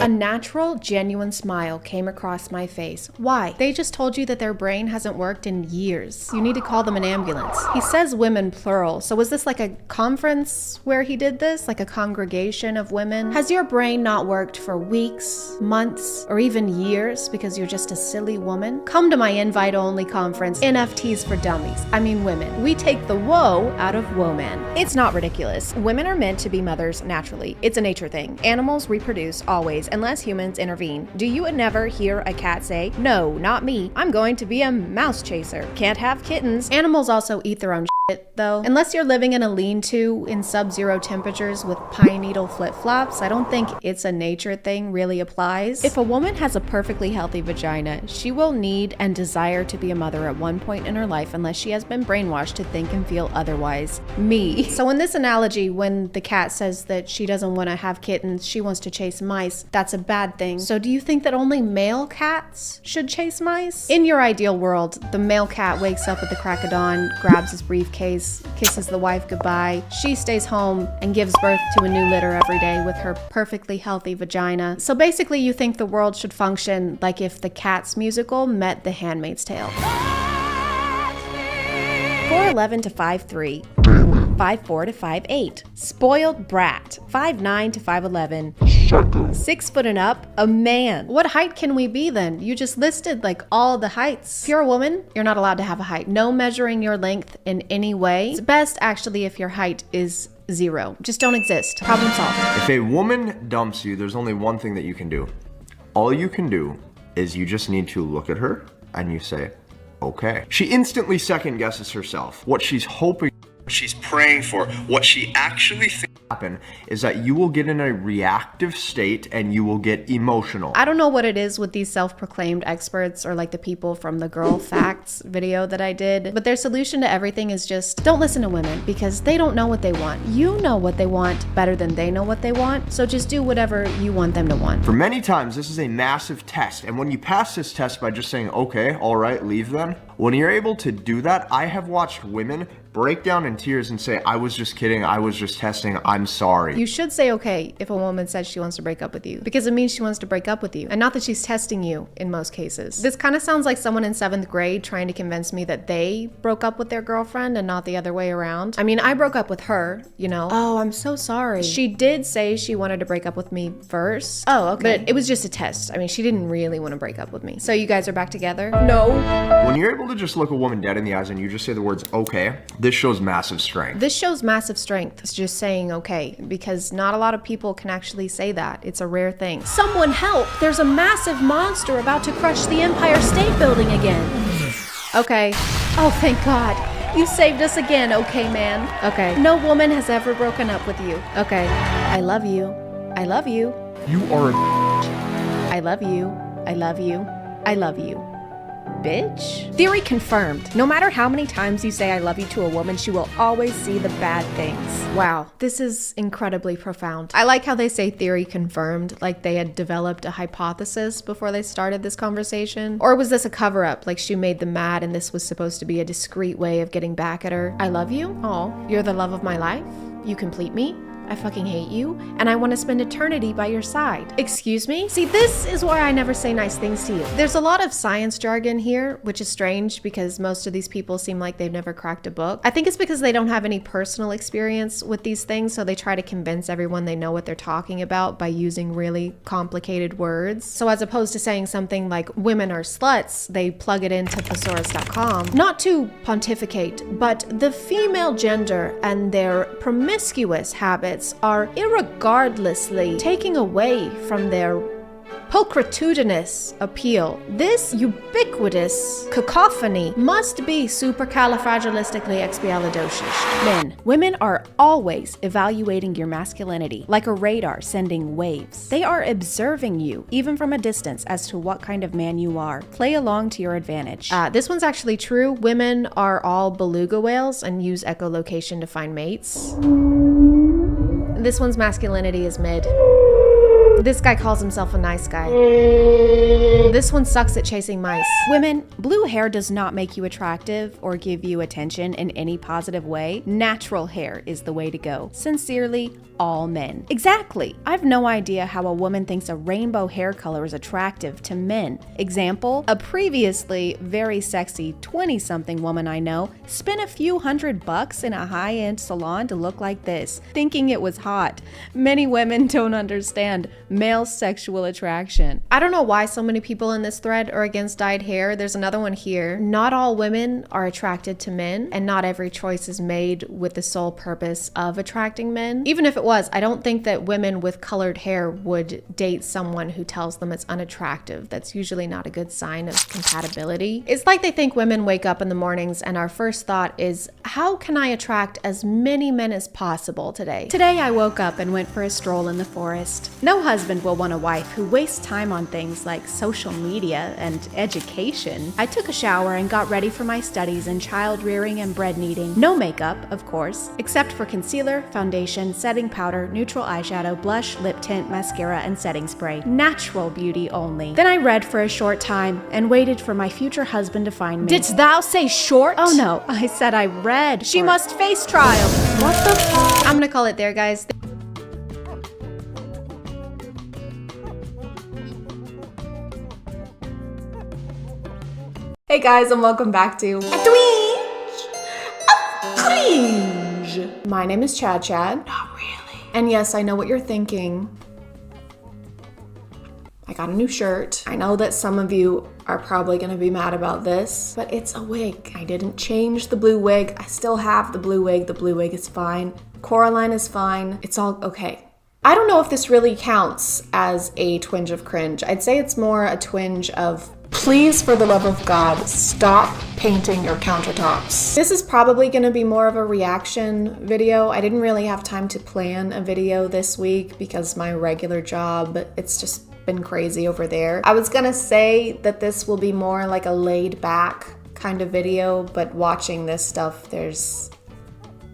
A natural, genuine smile came across my face. Why? They just told you that their brain hasn't worked in years. You need to call them an ambulance. He says women plural, so was this like a conference where he did this? Like a congregation of women? Has your brain not worked for weeks, months, or even years because you're just a silly woman? Come to my invite-only conference, NFTs for Dummies. I mean women. We take the woe out of woman. It's not ridiculous. Women are meant to be mothers naturally. It's a nature thing. Animals reproduce always, unless humans intervene. Do you never hear a cat say, no, not me, I'm going to be a mouse chaser? Can't have kittens. Animals also eat their own shit, though. Unless you're living in a lean-to in sub-zero temperatures with pine needle flip-flops, I don't think it's a nature thing really applies. If a woman has a perfectly healthy vagina, she will need and desire to be a mother at one point in her life unless she has been brainwashed to think and feel otherwise. Me. So in this analogy, when the cat says that she doesn't want to have kittens, she wants to chase mice, that's a bad thing. So do you think that only male cats should chase mice? In your ideal world, the male cat wakes up at the crack of dawn, grabs his briefcase, kisses the wife goodbye. She stays home and gives birth to a new litter every day with her perfectly healthy vagina. So basically you think the world should function like if the Cats musical met The Handmaid's Tale. 4'11 to 5'3. 5'4 to 5'8. Spoiled brat. 5'9 to 5'11. 6 foot and up, a man. What height can we be then? You just listed like all the heights. If you're a woman, you're not allowed to have a height. No measuring your length in any way. It's best actually if your height is 0. Just don't exist. Problem solved. If a woman dumps you, there's only one thing that you can do. All you can do is you just need to look at her and you say, okay. She instantly second guesses herself. What she's hoping, what she's praying for, what she actually thinks will happen is that you will get in a reactive state and you will get emotional. I don't know what it is with these self-proclaimed experts or like the people from the Girl Facts video that I did, but their solution to everything is just don't listen to women because they don't know what they want. You know what they want better than they know what they want, so just do whatever you want them to want. For many times, this is a massive test, and when you pass this test by just saying, okay, all right, leave then, when you're able to do that, I have watched women break down in tears and say, I was just kidding, I was just testing, I'm sorry. You should say okay if a woman says she wants to break up with you, because it means she wants to break up with you, and not that she's testing you in most cases. This kind of sounds like someone in 7th grade trying to convince me that they broke up with their girlfriend and not the other way around. I mean, I broke up with her, you know. Oh, I'm so sorry. She did say she wanted to break up with me first. Oh, okay. But it was just a test. I mean, she didn't really want to break up with me. So you guys are back together? No. When you're able to just look a woman dead in the eyes and you just say the words, okay, this shows massive strength. This shows massive strength. It's just saying okay, because not a lot of people can actually say that. It's a rare thing. Someone help! There's a massive monster about to crush the Empire State Building again. Okay. Oh, thank God. You saved us again, okay, man. Okay. No woman has ever broken up with you. Okay. I love you. I love you. You are a I love you. I love you. I love you. Bitch. Theory confirmed. No matter how many times you say I love you to a woman, she will always see the bad things. Wow, this is incredibly profound. I like how they say theory confirmed, like they had developed a hypothesis before they started this conversation. Or was this a cover-up, like she made them mad and this was supposed to be a discreet way of getting back at her? I love you? Oh, you're the love of my life? You complete me? I fucking hate you, and I want to spend eternity by your side. Excuse me? See, this is why I never say nice things to you. There's a lot of science jargon here, which is strange because most of these people seem like they've never cracked a book. I think it's because they don't have any personal experience with these things, so they try to convince everyone they know what they're talking about by using really complicated words. So as opposed to saying something like women are sluts, they plug it into thesaurus.com. Not to pontificate, but the female gender and their promiscuous habits are irregardlessly taking away from their pulchritudinous appeal. This ubiquitous cacophony must be supercalifragilisticexpialidocious. Men, women are always evaluating your masculinity like a radar sending waves. They are observing you, even from a distance, as to what kind of man you are. Play along to your advantage. This one's actually true. Women are all beluga whales and use echolocation to find mates. This one's masculinity is mid. This guy calls himself a nice guy. This one sucks at chasing mice. Women, blue hair does not make you attractive or give you attention in any positive way. Natural hair is the way to go. Sincerely, all men. Exactly. I've no idea how a woman thinks a rainbow hair color is attractive to men. Example, a previously very sexy 20-something woman I know spent a few $100 in a high-end salon to look like this, thinking it was hot. Many women don't understand male sexual attraction. I don't know why so many people in this thread are against dyed hair. There's another one here. Not all women are attracted to men, and not every choice is made with the sole purpose of attracting men. Even if it was, I don't think that women with colored hair would date someone who tells them it's unattractive. That's usually not a good sign of compatibility. It's like they think women wake up in the mornings and our first thought is, how can I attract as many men as possible today? Today I woke up and went for a stroll in the forest. No husband will want a wife who wastes time on things like social media and education. I took a shower and got ready for my studies in child rearing and bread kneading. No makeup, of course, except for concealer, foundation, setting powder, neutral eyeshadow, blush, lip tint, mascara, and setting spray. Natural beauty only. Then I read for a short time and waited for my future husband to find me. Didst thou say short? Oh no, I said I read. She must face trial. What the f? I'm gonna call it there, guys. Hey guys, and welcome back to Cringe. My name is ChadChad. Not really. And yes, I know what you're thinking. I got a new shirt. I know that some of you are probably gonna be mad about this, but it's a wig. I didn't change the blue wig. I still have the blue wig. The blue wig is fine. Coraline is fine. It's all okay. I don't know if this really counts as a twinge of cringe. I'd say it's more a twinge of, please, for the love of God, stop painting your countertops. This is probably gonna be more of a reaction video. I didn't really have time to plan a video this week because my regular job, it's just been crazy over there. I was gonna say that this will be more like a laid back kind of video, but watching this stuff, there's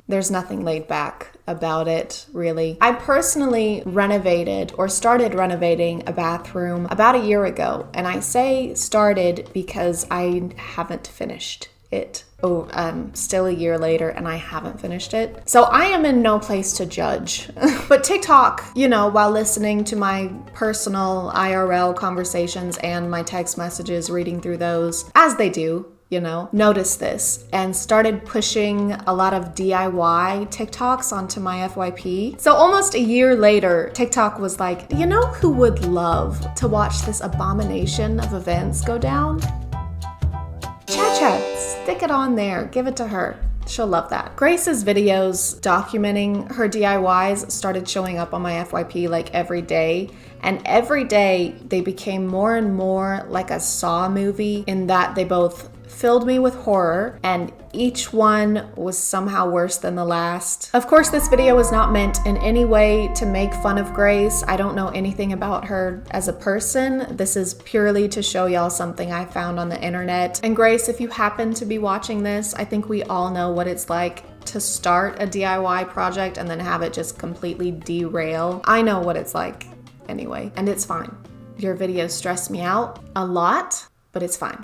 nothing laid back about it, really. I personally renovated or started renovating a bathroom about a year ago, and I say started because I haven't finished it. Still a year later and I haven't finished it. So I am in no place to judge. But TikTok, you know, while listening to my personal IRL conversations and my text messages, reading through those, as they do, you know, noticed this and started pushing a lot of DIY TikToks onto my FYP. So almost a year later, TikTok was like, you know who would love to watch this abomination of events go down? ChadChad, stick it on there, give it to her. She'll love that. Grace's videos documenting her DIYs started showing up on my FYP like every day. And every day they became more and more like a Saw movie in that they both filled me with horror and each one was somehow worse than the last. Of course, this video was not meant in any way to make fun of Grace. I don't know anything about her as a person. This is purely to show y'all something I found on the internet. And Grace, if you happen to be watching this, I think we all know what it's like to start a DIY project and then have it just completely derail. I know what it's like anyway, and it's fine. Your videos stress me out a lot, but it's fine.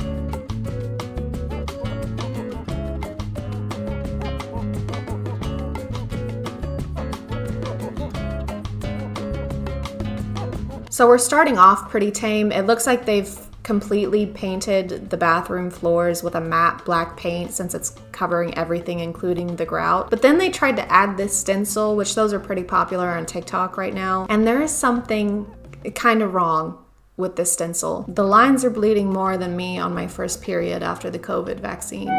So we're starting off pretty tame. It looks like they've completely painted the bathroom floors with a matte black paint since it's covering everything, including the grout. But then they tried to add this stencil, which those are pretty popular on TikTok right now. And there is something kind of wrong with this stencil. The lines are bleeding more than me on my first period after the COVID vaccine.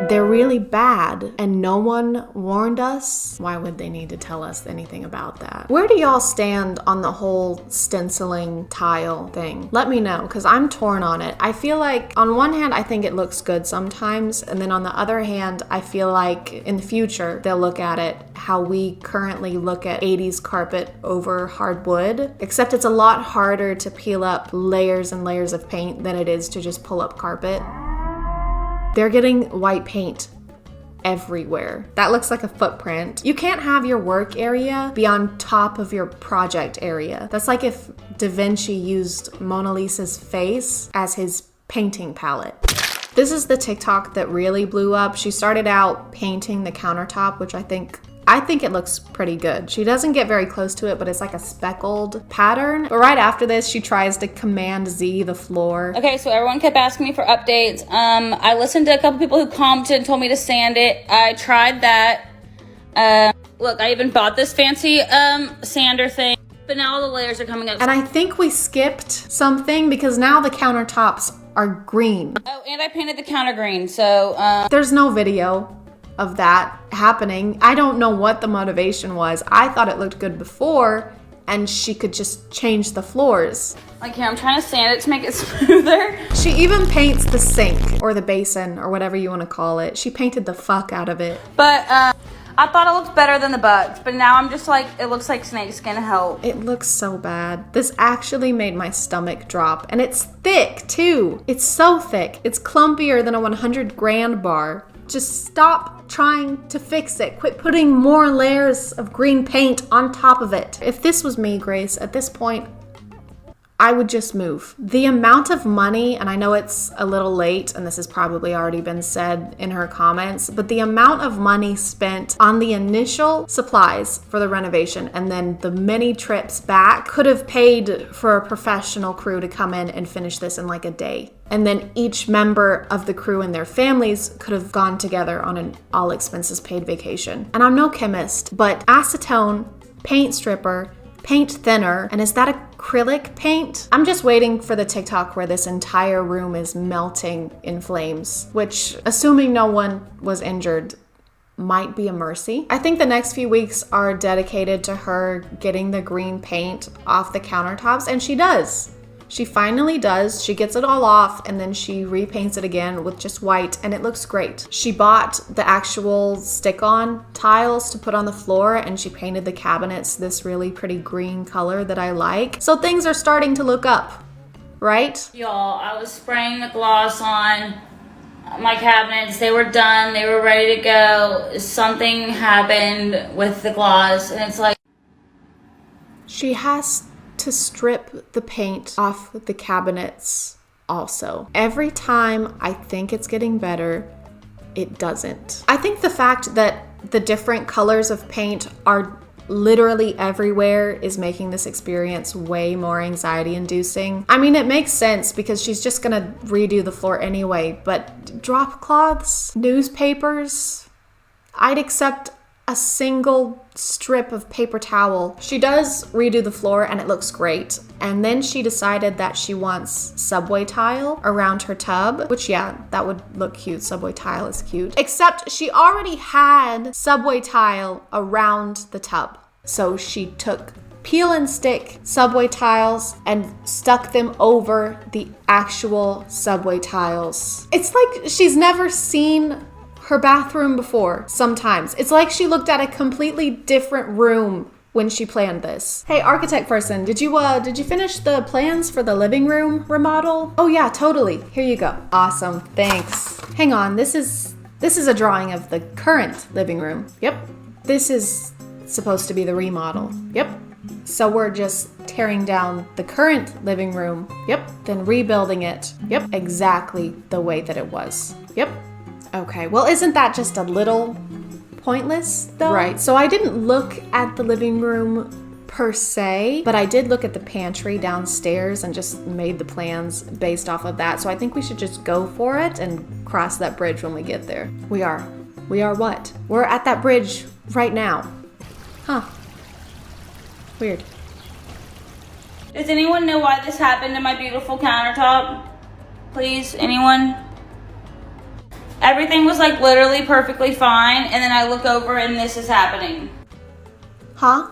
They're really bad and no one warned us. Why would they need to tell us anything about that? Where do y'all stand on the whole stenciling tile thing? Let me know, because I'm torn on it. I feel like on one hand, I think it looks good sometimes, and then on the other hand, I feel like in the future, they'll look at it how we currently look at 80s carpet over hardwood, except it's a lot harder to peel up layers and layers of paint than it is to just pull up carpet. They're getting white paint everywhere. That looks like a footprint. You can't have your work area be on top of your project area. That's like if Da Vinci used Mona Lisa's face as his painting palette. This is the TikTok that really blew up. She started out painting the countertop, which I think it looks pretty good. She doesn't get very close to it, but it's like a speckled pattern. But right after this, she tries to Command Z the floor. Okay, so everyone kept asking me for updates. I listened to a couple people who commented and told me to sand it. I tried that. Look, I even bought this fancy sander thing, but now all the layers are coming up. And I think we skipped something because now the countertops are green. Oh, and I painted the counter green, so there's no video of that happening. I don't know what the motivation was. I thought it looked good before and she could just change the floors. Like here, I'm trying to sand it to make it smoother. She even paints the sink or the basin or whatever you want to call it. She painted the fuck out of it. But I thought it looked better than the bugs, but now I'm just like, it looks like snakeskin help. It looks so bad. This actually made my stomach drop, and it's thick too. It's so thick. It's clumpier than a 100 grand bar. Just stop trying to fix it. Quit putting more layers of green paint on top of it. If this was me, Grace, at this point, I would just move. The amount of money, and I know it's a little late, and this has probably already been said in her comments, but the amount of money spent on the initial supplies for the renovation and then the many trips back could have paid for a professional crew to come in and finish this in like a day. And then each member of the crew and their families could have gone together on an all expenses paid vacation. And I'm no chemist, but acetone, paint stripper, paint thinner, and is that acrylic paint? I'm just waiting for the TikTok where this entire room is melting in flames, which, assuming no one was injured, might be a mercy. I think the next few weeks are dedicated to her getting the green paint off the countertops, and she does. She finally does. She gets it all off and then she repaints it again with just white and it looks great. She bought the actual stick-on tiles to put on the floor and she painted the cabinets this really pretty green color that I like. So things are starting to look up, right? Y'all, I was spraying the gloss on my cabinets. They were done. They were ready to go. Something happened with the gloss and it's like... She has to strip the paint off the cabinets also. Every time I think it's getting better, it doesn't. I think the fact that the different colors of paint are literally everywhere is making this experience way more anxiety inducing. I mean, it makes sense because she's just gonna redo the floor anyway, but drop cloths, newspapers, I'd accept a single strip of paper towel. She does redo the floor and it looks great. And then she decided that she wants subway tile around her tub, which yeah, that would look cute. Subway tile is cute. Except she already had subway tile around the tub. So she took peel and stick subway tiles and stuck them over the actual subway tiles. It's like she's never seen her bathroom before sometimes. It's like she looked at a completely different room when she planned this. Hey, architect person, did you finish the plans for the living room remodel? Oh yeah, totally. Here you go. Awesome, thanks. Hang on, this is a drawing of the current living room. Yep. This is supposed to be the remodel. Yep. So we're just tearing down the current living room. Yep. Then rebuilding it. Yep. Exactly the way that it was. Yep. Okay, well, isn't that just a little pointless though? Right, so I didn't look at the living room per se, but I did look at the pantry downstairs and just made the plans based off of that. So I think we should just go for it and cross that bridge when we get there. We are what? We're at that bridge right now. Huh. Weird. Does anyone know why this happened to my beautiful countertop? Please, anyone? Everything was like literally perfectly fine, and then I look over and this is happening. Huh?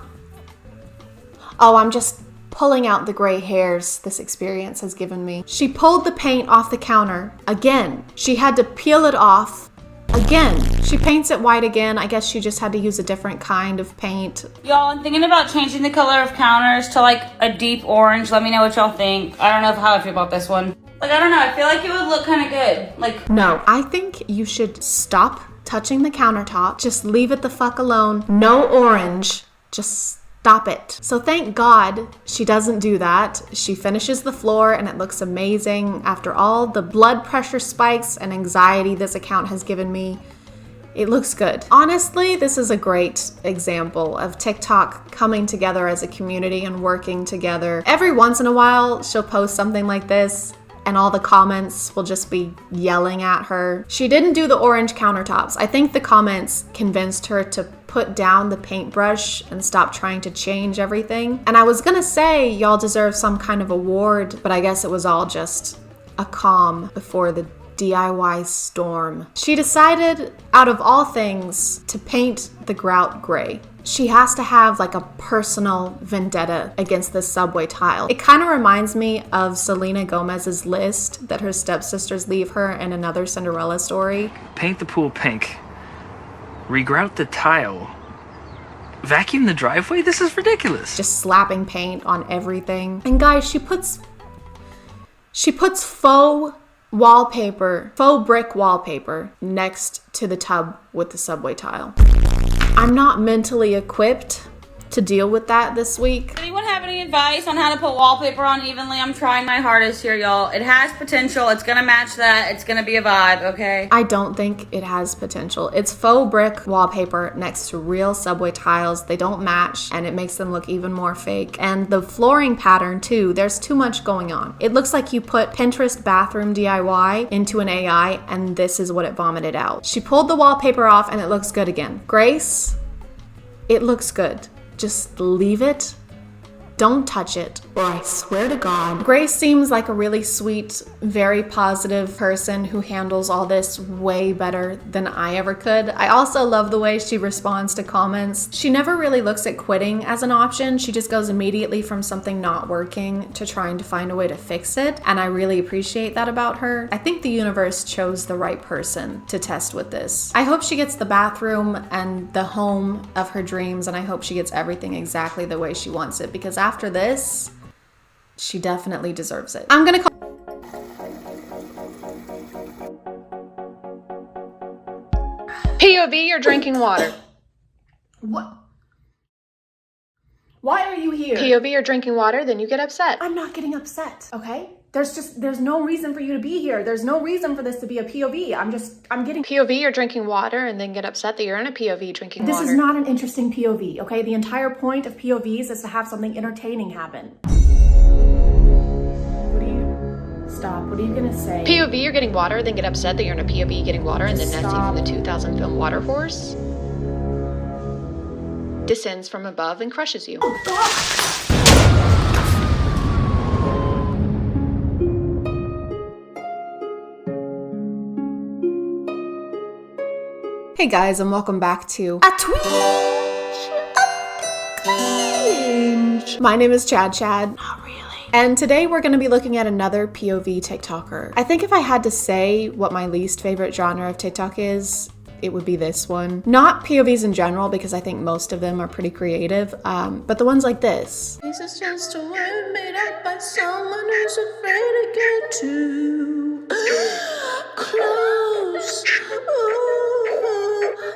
Oh, I'm just pulling out the gray hairs this experience has given me. She pulled the paint off the counter again. She had to peel it off again. She paints it white again. I guess she just had to use a different kind of paint. Y'all, I'm thinking about changing the color of counters to like a deep orange. Let me know what y'all think. I don't know how I feel about this one. Like, I don't know. I feel like it would look kind of good. Like, no, I think you should stop touching the countertop. Just leave it the fuck alone. No orange. Just stop it. So thank God she doesn't do that. She finishes the floor and it looks amazing. After all the blood pressure spikes and anxiety this account has given me, it looks good. Honestly, this is a great example of TikTok coming together as a community and working together. Every once in a while, she'll post something like this and all the comments will just be yelling at her. She didn't do the orange countertops. I think the comments convinced her to put down the paintbrush and stop trying to change everything. And I was gonna say y'all deserve some kind of award, but I guess it was all just a calm before the DIY storm. She decided, out of all things, to paint the grout gray. She has to have like a personal vendetta against this subway tile. It kind of reminds me of Selena Gomez's list that her stepsisters leave her in another Cinderella story. Paint the pool pink. Regrout the tile. Vacuum the driveway? This is ridiculous. Just slapping paint on everything. And guys, she puts faux wallpaper, faux brick wallpaper next to the tub with the subway tile. I'm not mentally equipped to deal with that this week. Does anyone have any advice on how to put wallpaper on evenly? I'm trying my hardest here, y'all. It has potential. It's gonna match that. It's gonna be a vibe, okay? I don't think it has potential. It's faux brick wallpaper next to real subway tiles. They don't match and it makes them look even more fake. And the flooring pattern too, there's too much going on. It looks like you put Pinterest bathroom DIY into an AI and this is what it vomited out. She pulled the wallpaper off and it looks good again. Grace, it looks good. Just leave it. Don't touch it, or I swear to God. Grace seems like a really sweet, very positive person who handles all this way better than I ever could. I also love the way she responds to comments. She never really looks at quitting as an option. She just goes immediately from something not working to trying to find a way to fix it, and I really appreciate that about her. I think the universe chose the right person to test with this. I hope she gets the bathroom and the home of her dreams, and I hope she gets everything exactly the way she wants it, because after this, she definitely deserves it. I'm gonna call POV, you're drinking water. What? Why are you here? POV, you're drinking water, then you get upset. I'm not getting upset, okay? There's no reason for you to be here. There's no reason for this to be a POV. I'm getting POV, you're drinking water and then get upset that you're in a POV drinking water. This is not an interesting POV, okay? The entire point of POVs is to have something entertaining happen. Stop. What are you gonna say? POV, you're getting water, then get upset that you're in a POV getting water, and then Nessie from the 2000 film Water Horse descends from above and crushes you. Oh, God. Hey guys, and welcome back to A Twinge of Cringe. My name is ChadChad. Not really. And today we're going to be looking at another POV TikToker. I think if I had to say what my least favorite genre of TikTok is, it would be this one. Not POVs in general, because I think most of them are pretty creative, but the ones like this. This is just a word made up by someone who's afraid to get too close.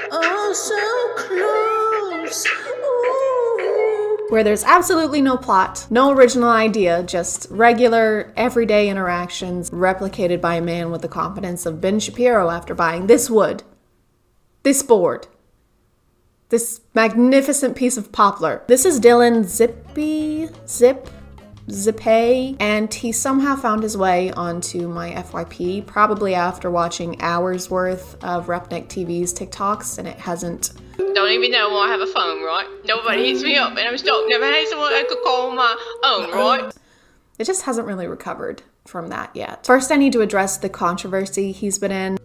Oh, so close. Ooh. Where there's absolutely no plot, no original idea, just regular, everyday interactions replicated by a man with the confidence of Ben Shapiro after buying this wood, this board, This magnificent piece of poplar. This is Dylan Zippay, and he somehow found his way onto my FYP, probably after watching hours worth of Repnick TV's TikToks, and it hasn't. Don't even know why I have a phone, right? Nobody hits me up and I'm stuck. Never had someone I could call my own, right? It just hasn't really recovered from that yet. First, I need to address the controversy he's been in.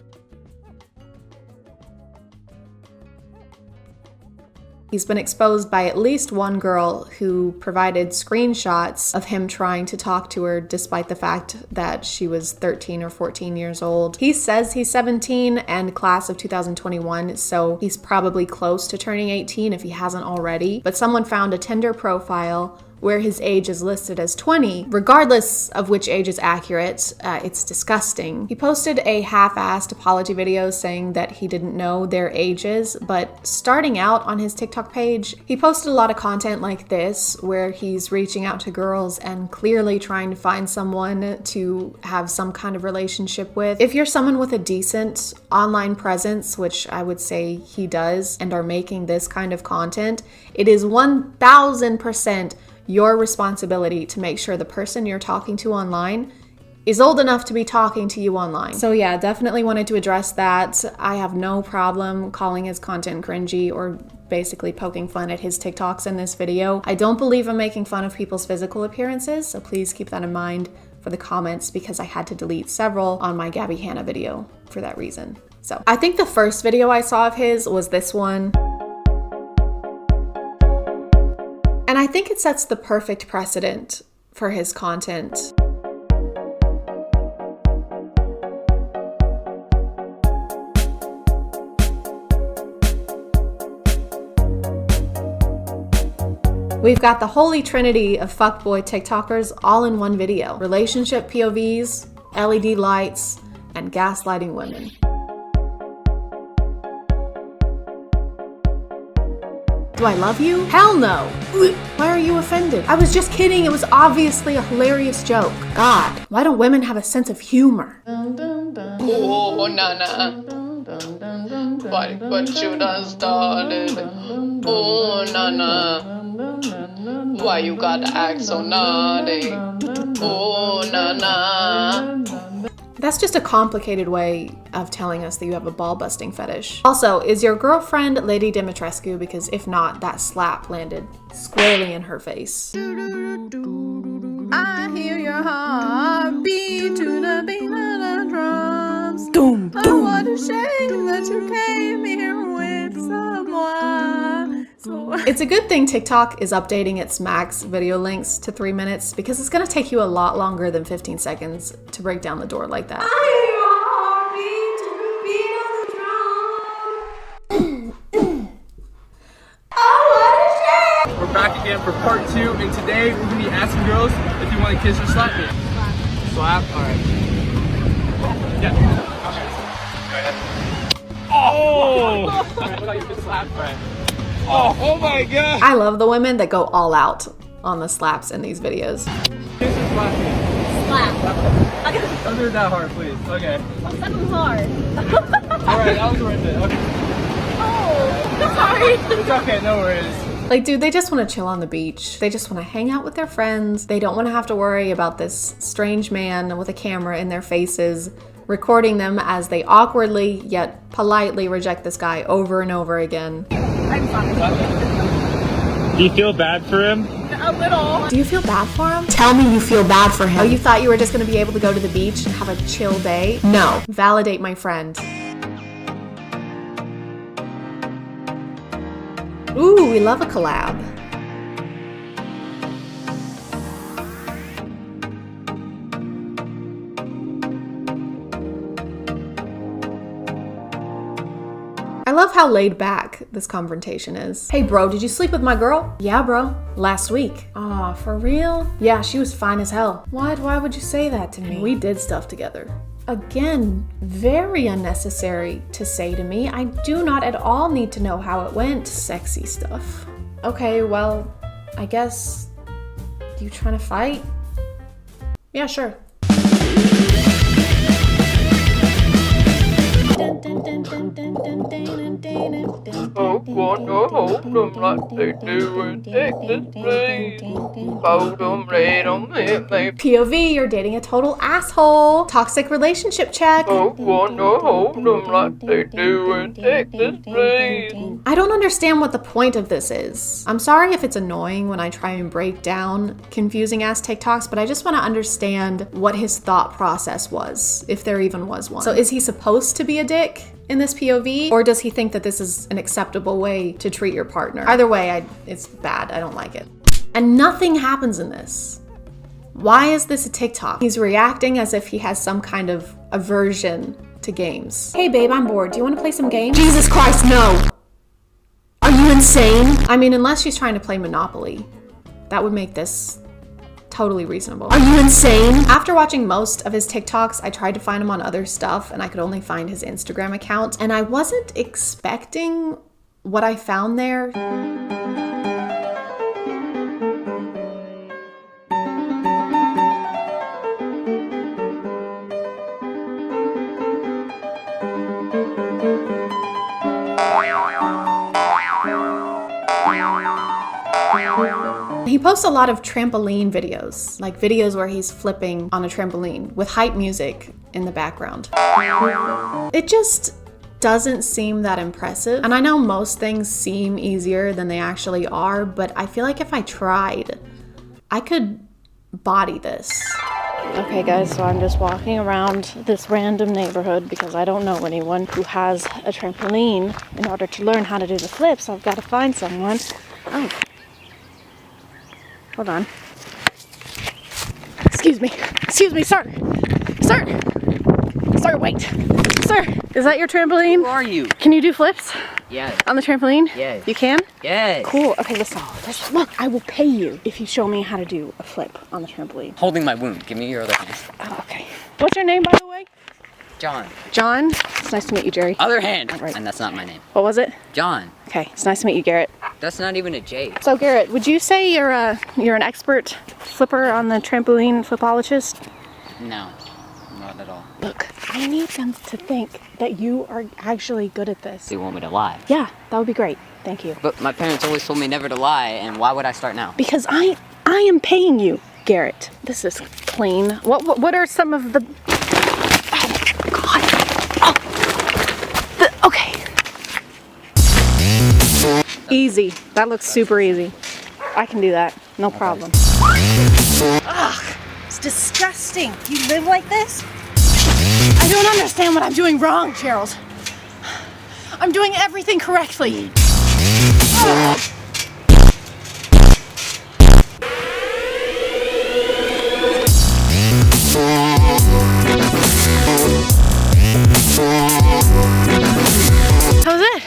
He's been exposed by at least one girl who provided screenshots of him trying to talk to her despite the fact that she was 13 or 14 years old. He says he's 17 and class of 2021, so he's probably close to turning 18 if he hasn't already. But someone found a Tinder profile where his age is listed as 20. Regardless of which age is accurate, it's disgusting. He posted a half-assed apology video saying that he didn't know their ages, but starting out on his TikTok page, he posted a lot of content like this, where he's reaching out to girls and clearly trying to find someone to have some kind of relationship with. If you're someone with a decent online presence, which I would say he does, and are making this kind of content, it is 1000% your responsibility to make sure the person you're talking to online is old enough to be talking to you online. So yeah, definitely wanted to address that. I have no problem calling his content cringy or basically poking fun at his TikToks in this video. I don't believe in making fun of people's physical appearances, so please keep that in mind for the comments, because I had to delete several on my Gabby Hanna video for that reason. So I think the first video I saw of his was this one. And I think it sets the perfect precedent for his content. We've got the holy trinity of fuckboy TikTokers all in one video. Relationship POVs, LED lights, and gaslighting women. Do I love you? Hell no. Why are you offended? I was just kidding. It was obviously a hilarious joke. God, why don't women have a sense of humor? Oh, Nana. What you done started? Oh, Nana. Why you gotta act so naughty? Oh, Nana. That's just a complicated way of telling us that you have a ball-busting fetish. Also, is your girlfriend Lady Dimitrescu? Because if not, that slap landed squarely in her face. I hear your heart beat to the beat of the drums. Doom, doom. Oh, what a shame that you came here with someone. It's a good thing TikTok is updating its max video lengths to 3 minutes, because it's gonna take you a lot longer than 15 seconds to break down the door like that. We're back again for part 2, and today we're gonna be asking girls if you want to kiss or slap me. Slap? Alright. Yeah. Okay. Go ahead. Oh! Alright, look how you can slap. Alright. Oh my god! I love the women that go all out on the slaps in these videos. Kiss or slap me? Slap. Okay. Don't do it that hard, please. Okay. I'll slap him hard. Alright, that was worth it. Okay. Oh, sorry. It's okay, no worries. Like, dude, they just want to chill on the beach. They just want to hang out with their friends. They don't want to have to worry about this strange man with a camera in their faces, recording them as they awkwardly yet politely reject this guy over and over again. Do you feel bad for him? A little. Do you feel bad for him? Tell me you feel bad for him. Oh, you thought you were just going to be able to go to the beach and have a chill day? No. Validate my friend. Ooh, we love a collab. I love how laid back this confrontation is. Hey bro, did you sleep with my girl? Yeah bro, last week. Aw, for real? Yeah, she was fine as hell. Why would you say that to me? We did stuff together. Again, very unnecessary to say to me. I do not at all need to know how it went. Sexy stuff. Okay, well, I guess you trying to fight? Yeah, sure. Dun, dun, dun, dun. POV, you're dating a total asshole. Toxic relationship check. I don't understand what the point of this is. I'm sorry if it's annoying when I try and break down confusing ass TikToks, but I just want to understand what his thought process was, if there even was one. So is he supposed to be a dick in this POV, or does he think that this is an acceptable way to treat your partner? Either way, it's bad. I don't like it. And nothing happens in this. Why is this a TikTok? He's reacting as if he has some kind of aversion to games. Hey babe, I'm bored. Do you want to play some games? Jesus Christ, no! Are you insane? I mean, unless she's trying to play Monopoly, that would make this totally reasonable. Are you insane? After watching most of his TikToks, I tried to find him on other stuff and I could only find his Instagram account, and I wasn't expecting what I found there. He posts a lot of trampoline videos, like videos where he's flipping on a trampoline with hype music in the background. It just doesn't seem that impressive. And I know most things seem easier than they actually are, but I feel like if I tried, I could body this. Okay guys, so I'm just walking around this random neighborhood because I don't know anyone who has a trampoline. In order to learn how to do the flips, I've got to find someone. Oh. Hold on. Excuse me, sir. Sir, wait. Sir, is that your trampoline? Who are you? Can you do flips? Yes. On the trampoline? Yes. You can? Yes. Cool. Okay, listen. Look, I will pay you if you show me how to do a flip on the trampoline. Holding my wound. Give me your other hand. Oh, okay. What's your name, by the way? John. John? It's nice to meet you, Jerry. Other hand. Right. And that's not my name. What was it? John. Okay, it's nice to meet you, Garrett. That's not even a J. So, Garrett, would you say you're an expert flipper on the trampoline flipologist? No, not at all. Look, I need them to think that you are actually good at this. Do you want me to lie? Yeah, that would be great. Thank you. But my parents always told me never to lie, and why would I start now? Because I am paying you, Garrett. This is clean. What are some of the... Oh, God. Oh. Okay. Easy. That looks super easy. I can do that. No problem. Ugh. It's disgusting. You live like this? I don't understand what I'm doing wrong, Gerald. I'm doing everything correctly. Ugh. That was it?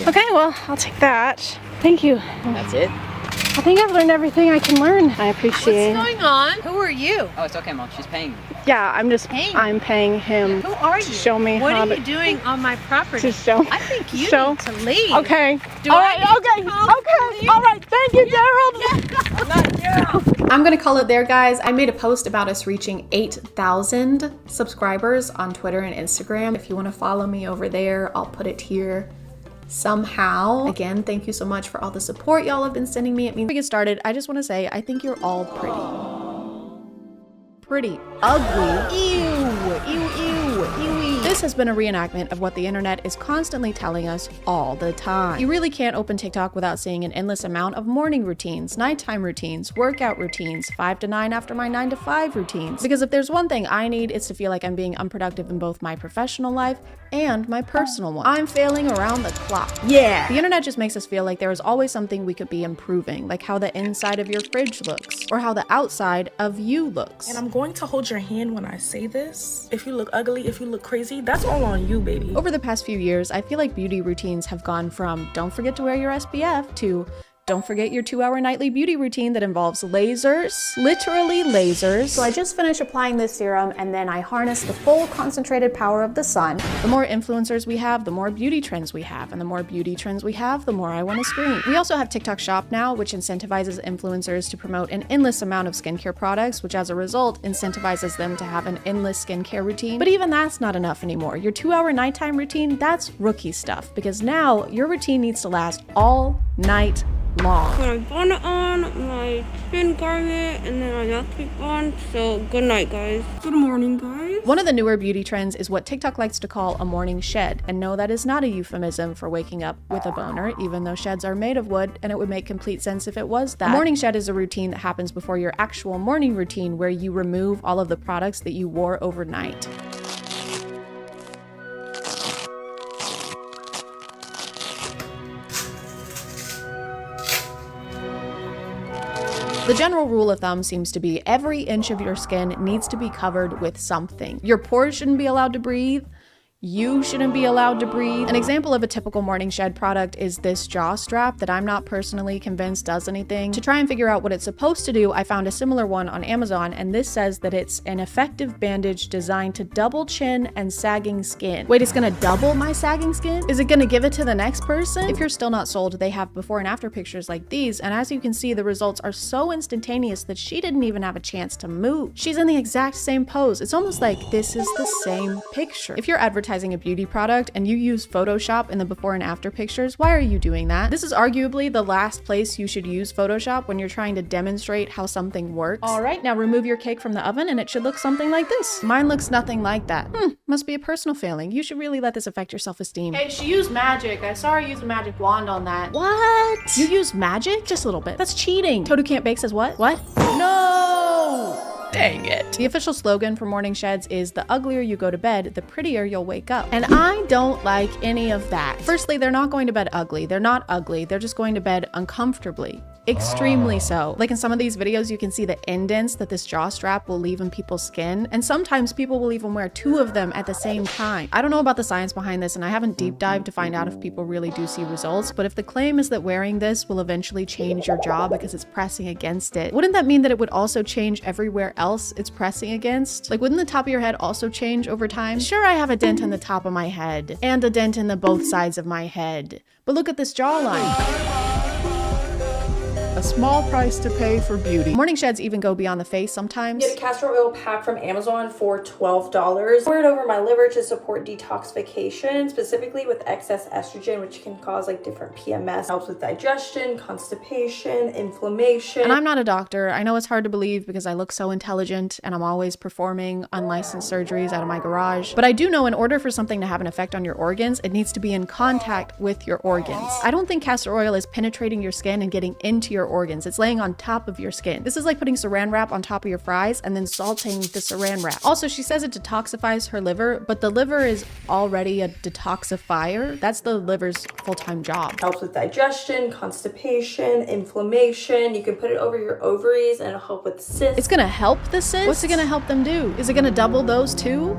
Yeah. Okay, well, I'll take that. Thank you. That's it? I think I've learned everything I can learn. I appreciate it. What's going on? Who are you? Oh, it's okay, Mom. She's paying me. Yeah, I'm paying him. Who are you? To show me what how are you doing on my property? To show. I think you show. need to leave. Okay. Do all I right. Okay. All right. Thank you, Gerald. I'm not Gerald. I'm gonna call it there, guys. I made a post about us reaching 8,000 subscribers on Twitter and Instagram. If you want to follow me over there, I'll put it here somehow. Again, thank you so much for all the support y'all have been sending me. It means we get started. I just want to say I think you're all pretty ugly. Ew. This has been a reenactment of what the internet is constantly telling us all the time. You really can't open TikTok without seeing an endless amount of morning routines, nighttime routines, workout routines, 5 to 9 after my 9 to 5 routines. Because if there's one thing I need, it's to feel like I'm being unproductive in both my professional life and my personal one. I'm failing around the clock. Yeah. The internet just makes us feel like there is always something we could be improving, like how the inside of your fridge looks, or how the outside of you looks. And I'm going to hold your hand when I say this. If you look ugly, if you look crazy, that's all on you, baby. Over the past few years, I feel like beauty routines have gone from don't forget to wear your SPF to Don't forget your 2-hour nightly beauty routine that involves lasers, literally lasers. So I just finished applying this serum and then I harness the full concentrated power of the sun. The more influencers we have, the more beauty trends we have, and the more beauty trends we have, the more I want to scream. We also have TikTok Shop now, which incentivizes influencers to promote an endless amount of skincare products, which as a result incentivizes them to have an endless skincare routine. But even that's not enough anymore. Your 2-hour nighttime routine, that's rookie stuff, because now your routine needs to last all night long. Put my bonnet on, my skin garment, and then my lipstick on. So good night, guys. Good morning, guys. One of the newer beauty trends is what TikTok likes to call a morning shed, and no, that is not a euphemism for waking up with a boner, even though sheds are made of wood, and it would make complete sense if it was that. A morning shed is a routine that happens before your actual morning routine, where you remove all of the products that you wore overnight. The general rule of thumb seems to be every inch of your skin needs to be covered with something. Your pores shouldn't be allowed to breathe. You shouldn't be allowed to breathe. An example of a typical morning shed product is this jaw strap that I'm not personally convinced does anything. To try and figure out what it's supposed to do, I found a similar one on Amazon, and this says that it's an effective bandage designed to double chin and sagging skin. Wait, it's gonna double my sagging skin? Is it gonna give it to the next person? If you're still not sold, they have before and after pictures like these, and as you can see, the results are so instantaneous that she didn't even have a chance to move. She's in the exact same pose. It's almost like this is the same picture. If you're advertising a beauty product and you use Photoshop in the before and after pictures, why are you doing that? This is arguably the last place you should use Photoshop when you're trying to demonstrate how something works. All right, now remove your cake from the oven and it should look something like this. Mine looks nothing like that. Must be a personal failing. You should really let this affect your self-esteem. Hey, she used magic. I saw her use a magic wand on that. What? You used magic? Just a little bit. That's cheating. Toadu Can't Bake says what? What? No! Dang it. The official slogan for morning sheds is the uglier you go to bed, the prettier you'll wake up. And I don't like any of that. Firstly, they're not going to bed ugly. They're not ugly. They're just going to bed uncomfortably. Extremely so. Like in some of these videos, you can see the indents that this jaw strap will leave in people's skin. And sometimes people will even wear 2 of them at the same time. I don't know about the science behind this, and I haven't deep dived to find out if people really do see results, but if the claim is that wearing this will eventually change your jaw because it's pressing against it, wouldn't that mean that it would also change everywhere else it's pressing against? Like, wouldn't the top of your head also change over time? Sure, I have a dent in the top of my head and a dent in the both sides of my head, but look at this jawline. A small price to pay for beauty. Morning sheds even go beyond the face sometimes. Get a castor oil pack from Amazon for $12. Pour it over my liver to support detoxification, specifically with excess estrogen, which can cause like different PMS. Helps with digestion, constipation, inflammation. And I'm not a doctor. I know it's hard to believe because I look so intelligent and I'm always performing unlicensed surgeries out of my garage. But I do know in order for something to have an effect on your organs, it needs to be in contact with your organs. I don't think castor oil is penetrating your skin and getting into your organs. It's laying on top of your skin. This is like putting saran wrap on top of your fries and then salting the saran wrap. Also, she says it detoxifies her liver, but the liver is already a detoxifier. That's the liver's full-time job. Helps with digestion, constipation, inflammation. You can put it over your ovaries and it'll help with cysts. It's gonna help the cysts? What's it gonna help them do? Is it gonna double those too?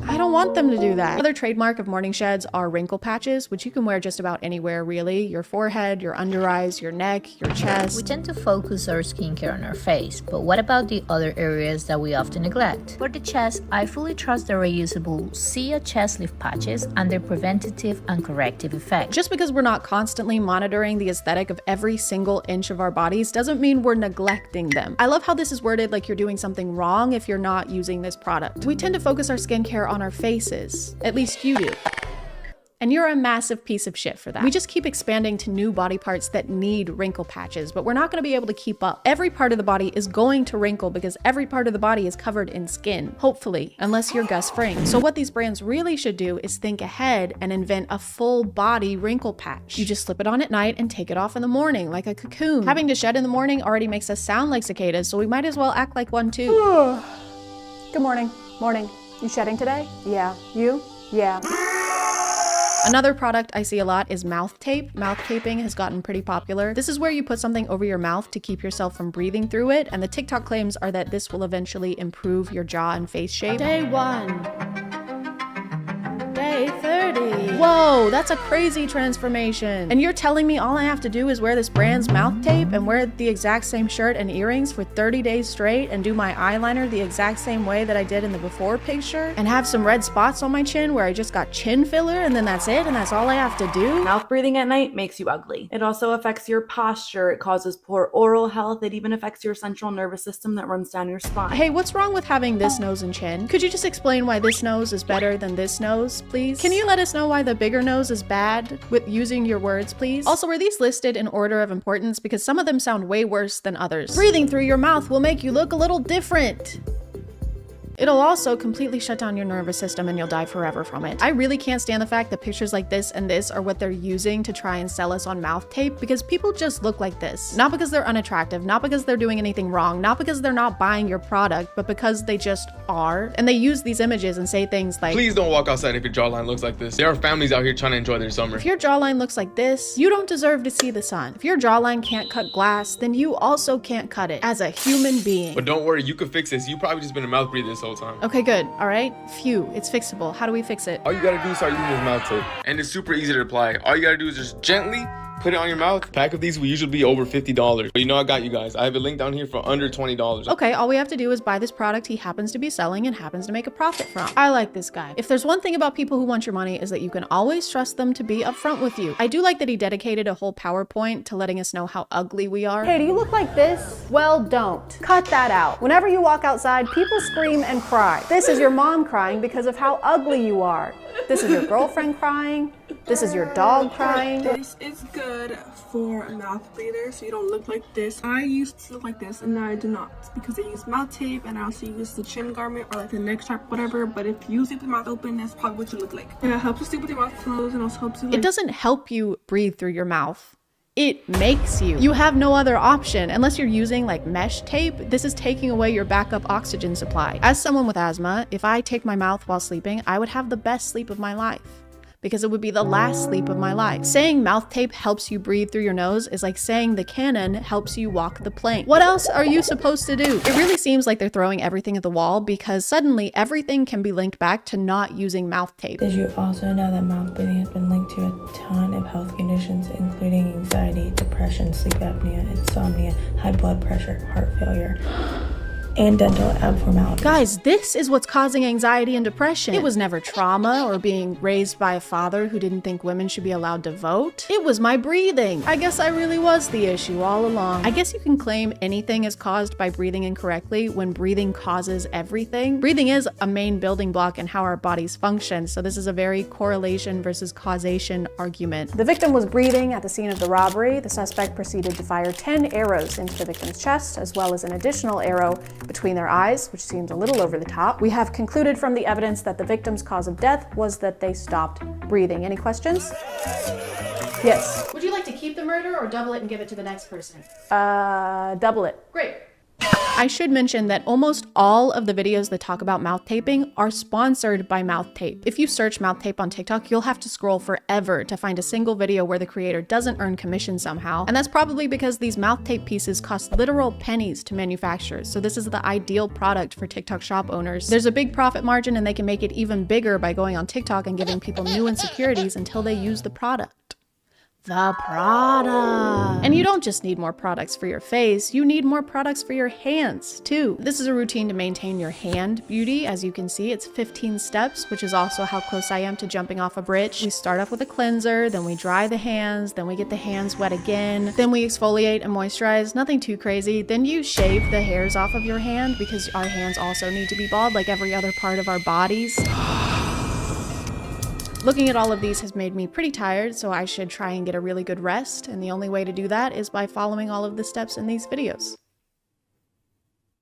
I don't want them to do that. Another trademark of morning sheds are wrinkle patches, which you can wear just about anywhere really. Your forehead, your under eyes, your neck, your chest. We tend to focus our skincare on our face, but what about the other areas that we often neglect? For the chest, I fully trust the reusable Sia chest lift patches and their preventative and corrective effect. Just because we're not constantly monitoring the aesthetic of every single inch of our bodies doesn't mean we're neglecting them. I love how this is worded like you're doing something wrong if you're not using this product. We tend to focus our skincare on our faces. At least you do. And you're a massive piece of shit for that. We just keep expanding to new body parts that need wrinkle patches, but we're not going to be able to keep up. Every part of the body is going to wrinkle because every part of the body is covered in skin, hopefully, unless you're Gus Fring. So what these brands really should do is think ahead and invent a full body wrinkle patch. You just slip it on at night and take it off in the morning like a cocoon. Having to shed in the morning already makes us sound like cicadas, so we might as well act like one too. Good morning. Morning. You shedding today? Yeah. You? Yeah. Another product I see a lot is mouth tape. Mouth taping has gotten pretty popular. This is where you put something over your mouth to keep yourself from breathing through it, and the TikTok claims are that this will eventually improve your jaw and face shape. Day 1. Day 30. pretty. Whoa, that's a crazy transformation. And you're telling me all I have to do is wear this brand's mouth tape and wear the exact same shirt and earrings for 30 days straight and do my eyeliner the exact same way that I did in the before picture and have some red spots on my chin where I just got chin filler and then that's it and that's all I have to do? Mouth breathing at night makes you ugly. It also affects your posture. It causes poor oral health. It even affects your central nervous system that runs down your spine. Hey, what's wrong with having this nose and chin? Could you just explain why this nose is better than this nose, please? Can you let us know why the bigger nose is bad with using your words, please? Also, were these listed in order of importance? Because some of them sound way worse than others. Breathing through your mouth will make you look a little different. It'll also completely shut down your nervous system and you'll die forever from it. I really can't stand the fact that pictures like this and this are what they're using to try and sell us on mouth tape because people just look like this. Not because they're unattractive, not because they're doing anything wrong, not because they're not buying your product, but because they just are. And they use these images and say things like, please don't walk outside if your jawline looks like this. There are families out here trying to enjoy their summer. If your jawline looks like this, you don't deserve to see the sun. If your jawline can't cut glass, then you also can't cut it as a human being. But don't worry, you can fix this. You've probably just been a mouth breather this whole time. Okay, good. All right. Phew. It's fixable. How do we fix it? All you gotta do is start using this mouth tape. And it's super easy to apply. All you gotta do is just gently put it on your mouth. Pack of these will usually be over $50. But you know I got you guys. I have a link down here for under $20. Okay, all we have to do is buy this product he happens to be selling and happens to make a profit from. I like this guy. If there's one thing about people who want your money is that you can always trust them to be upfront with you. I do like that he dedicated a whole PowerPoint to letting us know how ugly we are. Hey, do you look like this? Well, don't. Cut that out. Whenever you walk outside, people scream and cry. This is your mom crying because of how ugly you are. This is your girlfriend crying. This is your dog crying. This is good for a mouth breather so you don't look like this. I used to look like this and now I do not because I use mouth tape and I also use the chin garment or like the neck strap, whatever. But if you sleep with your mouth open, that's probably what you look like. And it helps you sleep with your mouth closed and also helps you It doesn't help you breathe through your mouth. It makes you. You have no other option. Unless you're using like mesh tape, this is taking away your backup oxygen supply. As someone with asthma, if I take my mouth while sleeping, I would have the best sleep of my life. Because it would be the last sleep of my life. Saying mouth tape helps you breathe through your nose is like saying the cannon helps you walk the plank. What else are you supposed to do? It really seems like they're throwing everything at the wall because suddenly everything can be linked back to not using mouth tape. Did you also know that mouth breathing has been linked to a ton of health conditions, including anxiety, depression, sleep apnea, insomnia, high blood pressure, heart failure, and dental abnormalities. Guys, this is what's causing anxiety and depression. It was never trauma or being raised by a father who didn't think women should be allowed to vote. It was my breathing. I guess I really was the issue all along. I guess you can claim anything is caused by breathing incorrectly when breathing causes everything. Breathing is a main building block in how our bodies function, so this is a very correlation versus causation argument. The victim was breathing at the scene of the robbery. The suspect proceeded to fire 10 arrows into the victim's chest, as well as an additional arrow between their eyes, which seems a little over the top. We have concluded from the evidence that the victim's cause of death was that they stopped breathing. Any questions? Yes. Would you like to keep the murder or double it and give it to the next person? Double it. Great. I should mention that almost all of the videos that talk about mouth taping are sponsored by mouth tape. If you search mouth tape on TikTok, you'll have to scroll forever to find a single video where the creator doesn't earn commission somehow. And that's probably because these mouth tape pieces cost literal pennies to manufacture. So this is the ideal product for TikTok shop owners. There's a big profit margin and they can make it even bigger by going on TikTok and giving people new insecurities until they use the product. The product. And you don't just need more products for your face, you need more products for your hands too. This is a routine to maintain your hand beauty. As you can see, it's 15 steps, which is also how close I am to jumping off a bridge. We start off with a cleanser, then we dry the hands, then we get the hands wet again, then we exfoliate and moisturize, nothing too crazy. Then you shave the hairs off of your hand because our hands also need to be bald like every other part of our bodies. Looking at all of these has made me pretty tired, so I should try and get a really good rest, and the only way to do that is by following all of the steps in these videos.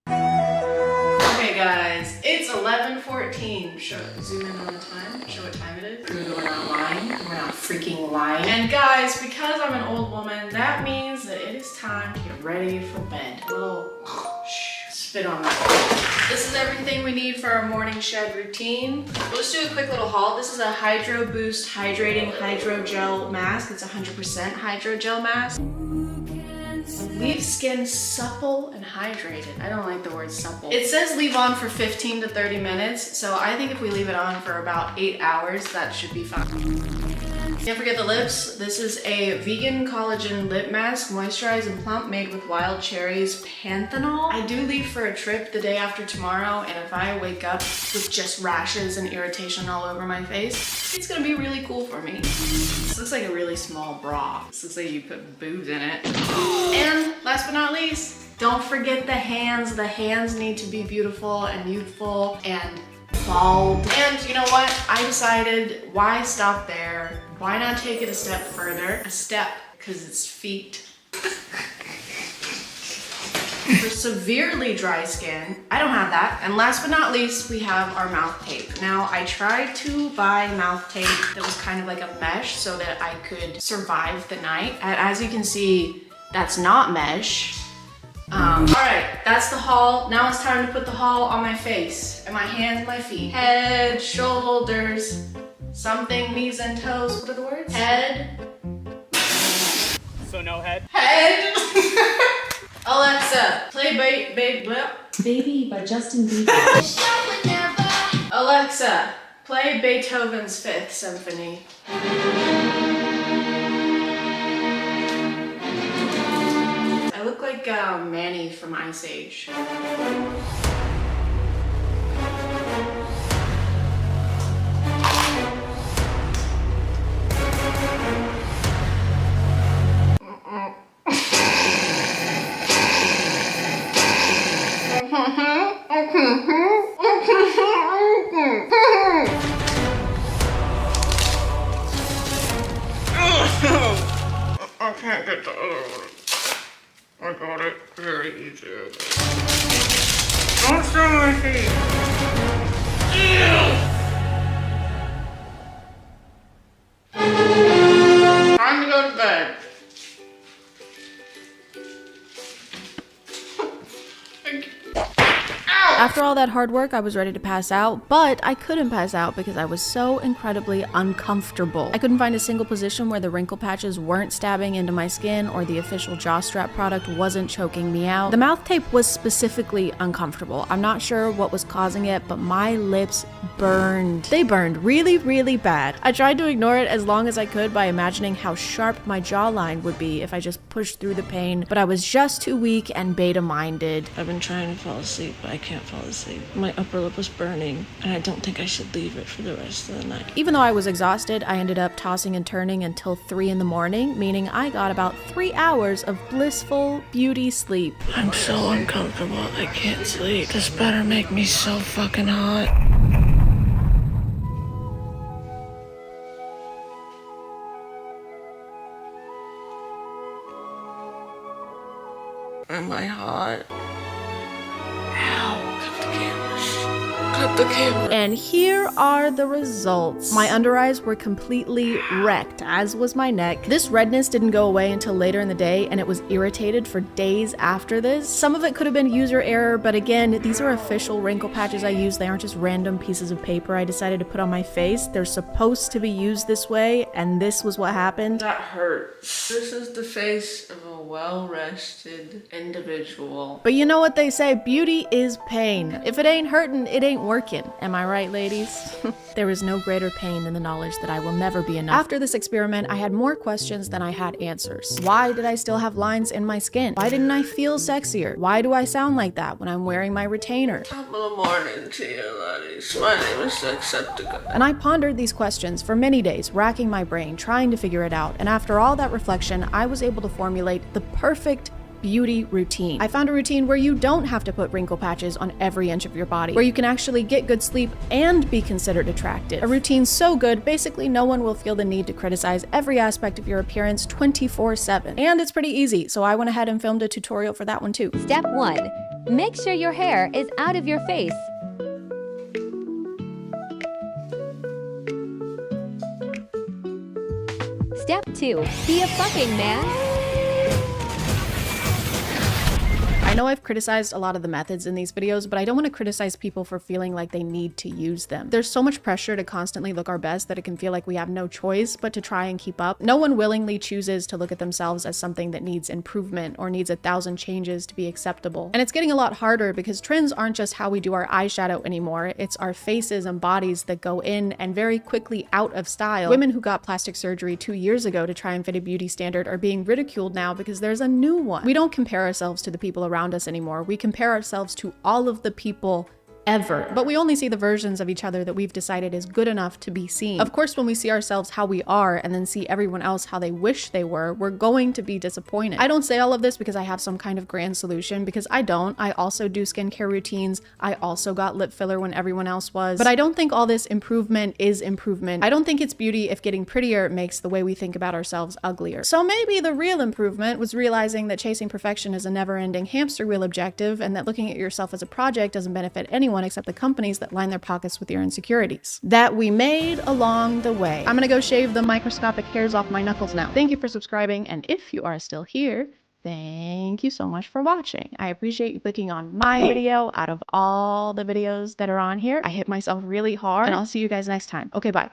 Okay guys, it's 11:14. Zoom in on the time, show what time it is. We're not lying, we're not freaking lying. And guys, because I'm an old woman, that means that it is time to get ready for bed. A little spit on that. This is everything we need for our morning shed routine. We'll just do a quick little haul. This is a Hydro Boost Hydrating Hydrogel Mask. It's 100% hydrogel mask. Leave skin supple and hydrated. I don't like the word supple. It says leave on for 15 to 30 minutes, so I think if we leave it on for about 8 hours, that should be fine. Can't forget the lips. This is a vegan collagen lip mask, moisturized and plump, made with wild cherries panthenol. I do leave for a trip the day after tomorrow, and if I wake up with just rashes and irritation all over my face, it's gonna be really cool for me. This looks like a really small bra. This looks like you put boobs in it. And last but not least, don't forget the hands. The hands need to be beautiful and youthful and bald. And you know what? I decided, why stop there? Why not take it a step further? A step, because it's feet. For severely dry skin, I don't have that. And last but not least, we have our mouth tape. Now, I tried to buy mouth tape that was kind of like a mesh so that I could survive the night. And as you can see, that's not mesh. All right, that's the haul. Now it's time to put the haul on my face and my hands, my feet. Head, shoulders, something, knees and toes. What are the words? Head. So no head? Head. Alexa, play Baby by Justin Bieber. Alexa, play Beethoven's Fifth Symphony. I look like Manny from Ice Age. I can't get the other one. I got it very easy. Don't show my feet. Time to go to bed. After all that hard work, I was ready to pass out, but I couldn't pass out because I was so incredibly uncomfortable. I couldn't find a single position where the wrinkle patches weren't stabbing into my skin or the official jaw strap product wasn't choking me out. The mouth tape was specifically uncomfortable. I'm not sure what was causing it, but my lips burned. They burned really, really bad. I tried to ignore it as long as I could by imagining how sharp my jawline would be if I just pushed through the pain, but I was just too weak and beta-minded. I've been trying to fall asleep, but I can't fall asleep. My upper lip was burning, and I don't think I should leave it for the rest of the night. Even though I was exhausted, I ended up tossing and turning until 3 in the morning, meaning I got about 3 hours of blissful beauty sleep. I'm so uncomfortable, I can't sleep. This better make me so fucking hot. Am I hot? And here are the results. My under eyes were completely wrecked, as was my neck. This redness didn't go away until later in the day, and it was irritated for days after this. Some of it could have been user error, but again, these are official wrinkle patches I use. They aren't just random pieces of paper I decided to put on my face. They're supposed to be used this way, and this was what happened. That hurts. This is the face of a well-rested individual. But you know what they say, beauty is pain. If it ain't hurting, it ain't working. Am I right, ladies? There is no greater pain than the knowledge that I will never be enough. After this experiment, I had more questions than I had answers. Why did I still have lines in my skin? Why didn't I feel sexier? Why do I sound like that when I'm wearing my retainer? Top of the morning to you, ladies. My name is Sexcepticon. And I pondered these questions for many days, racking my brain, trying to figure it out. And after all that reflection, I was able to formulate the perfect beauty routine. I found a routine where you don't have to put wrinkle patches on every inch of your body, where you can actually get good sleep and be considered attractive. A routine so good, basically no one will feel the need to criticize every aspect of your appearance 24/7. And it's pretty easy, so I went ahead and filmed a tutorial for that one too. Step 1. Make sure your hair is out of your face. Step 2. Be a fucking man. I know I've criticized a lot of the methods in these videos, but I don't want to criticize people for feeling like they need to use them. There's so much pressure to constantly look our best that it can feel like we have no choice but to try and keep up. No one willingly chooses to look at themselves as something that needs improvement or needs 1,000 changes to be acceptable. And it's getting a lot harder because trends aren't just how we do our eyeshadow anymore, it's our faces and bodies that go in and very quickly out of style. Women who got plastic surgery 2 years ago to try and fit a beauty standard are being ridiculed now because there's a new one. We don't compare ourselves to the people around us anymore. We compare ourselves to all of the people ever. But we only see the versions of each other that we've decided is good enough to be seen. Of course, when we see ourselves how we are and then see everyone else how they wish they were, we're going to be disappointed. I don't say all of this because I have some kind of grand solution, because I don't. I also do skincare routines. I also got lip filler when everyone else was. But I don't think all this improvement is improvement. I don't think it's beauty if getting prettier makes the way we think about ourselves uglier. So maybe the real improvement was realizing that chasing perfection is a never-ending hamster wheel objective, and that looking at yourself as a project doesn't benefit anyone except the companies that line their pockets with your insecurities. That we made along the way. I'm gonna go shave the microscopic hairs off my knuckles now. Thank you for subscribing, and if you are still here, thank you so much for watching. I appreciate you clicking on my video out of all the videos that are on here. I hit myself really hard, and I'll see you guys next time. Okay, bye.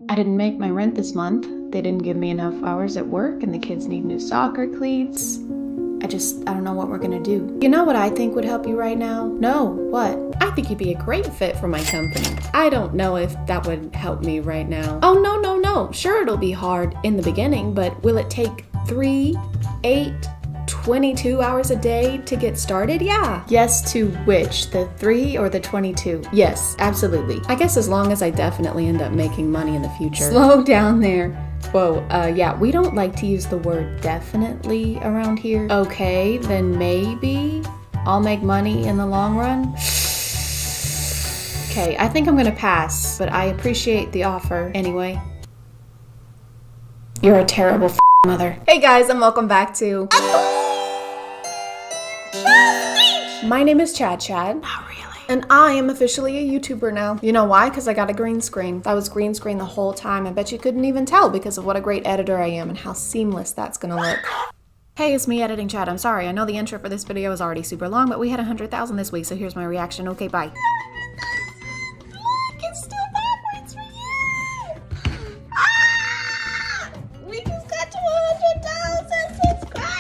I didn't make my rent this month. They didn't give me enough hours at work, and the kids need new soccer cleats. I don't know what we're gonna do. You know what I think would help you right now? No, what? I think you'd be a great fit for my company. I don't know if that would help me right now. Oh, no, no, no. Sure, it'll be hard in the beginning, but will it take 3, 8, 22 hours a day to get started? Yeah. Yes to which? The 3 or the 22? Yes, absolutely. I guess as long as I definitely end up making money in the future. Slow down there. Whoa, yeah, we don't like to use the word definitely around here. Okay, then maybe I'll make money in the long run. Okay, I think I'm gonna pass, but I appreciate the offer anyway. You're a terrible mother. Hey guys, and welcome back to... My name is ChadChad. Not really. And I am officially a YouTuber now. You know why? Because I got a green screen. I was green screen the whole time. I bet you couldn't even tell because of what a great editor I am and how seamless that's gonna look. Hey, it's me editing Chad. I'm sorry. I know the intro for this video is already super long, but we had 100,000 this week, so here's my reaction. Okay, bye. Look, it's still backwards for you. Ah! We just got to 100,000 subscribers.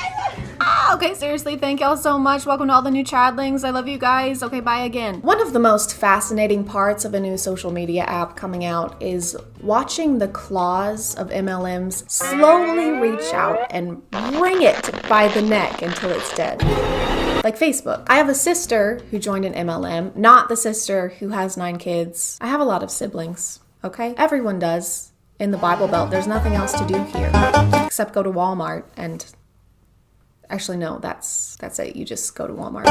Okay, seriously, thank y'all so much. Welcome to all the new Chadlings. I love you guys. Okay, bye again. One of the most fascinating parts of a new social media app coming out is watching the claws of MLMs slowly reach out and wring it by the neck until it's dead. Like Facebook. I have a sister who joined an MLM, not the sister who has 9 kids. I have a lot of siblings, okay? Everyone does. In the Bible Belt, there's nothing else to do here except go to Walmart and... Actually, no, that's it. You just go to Walmart.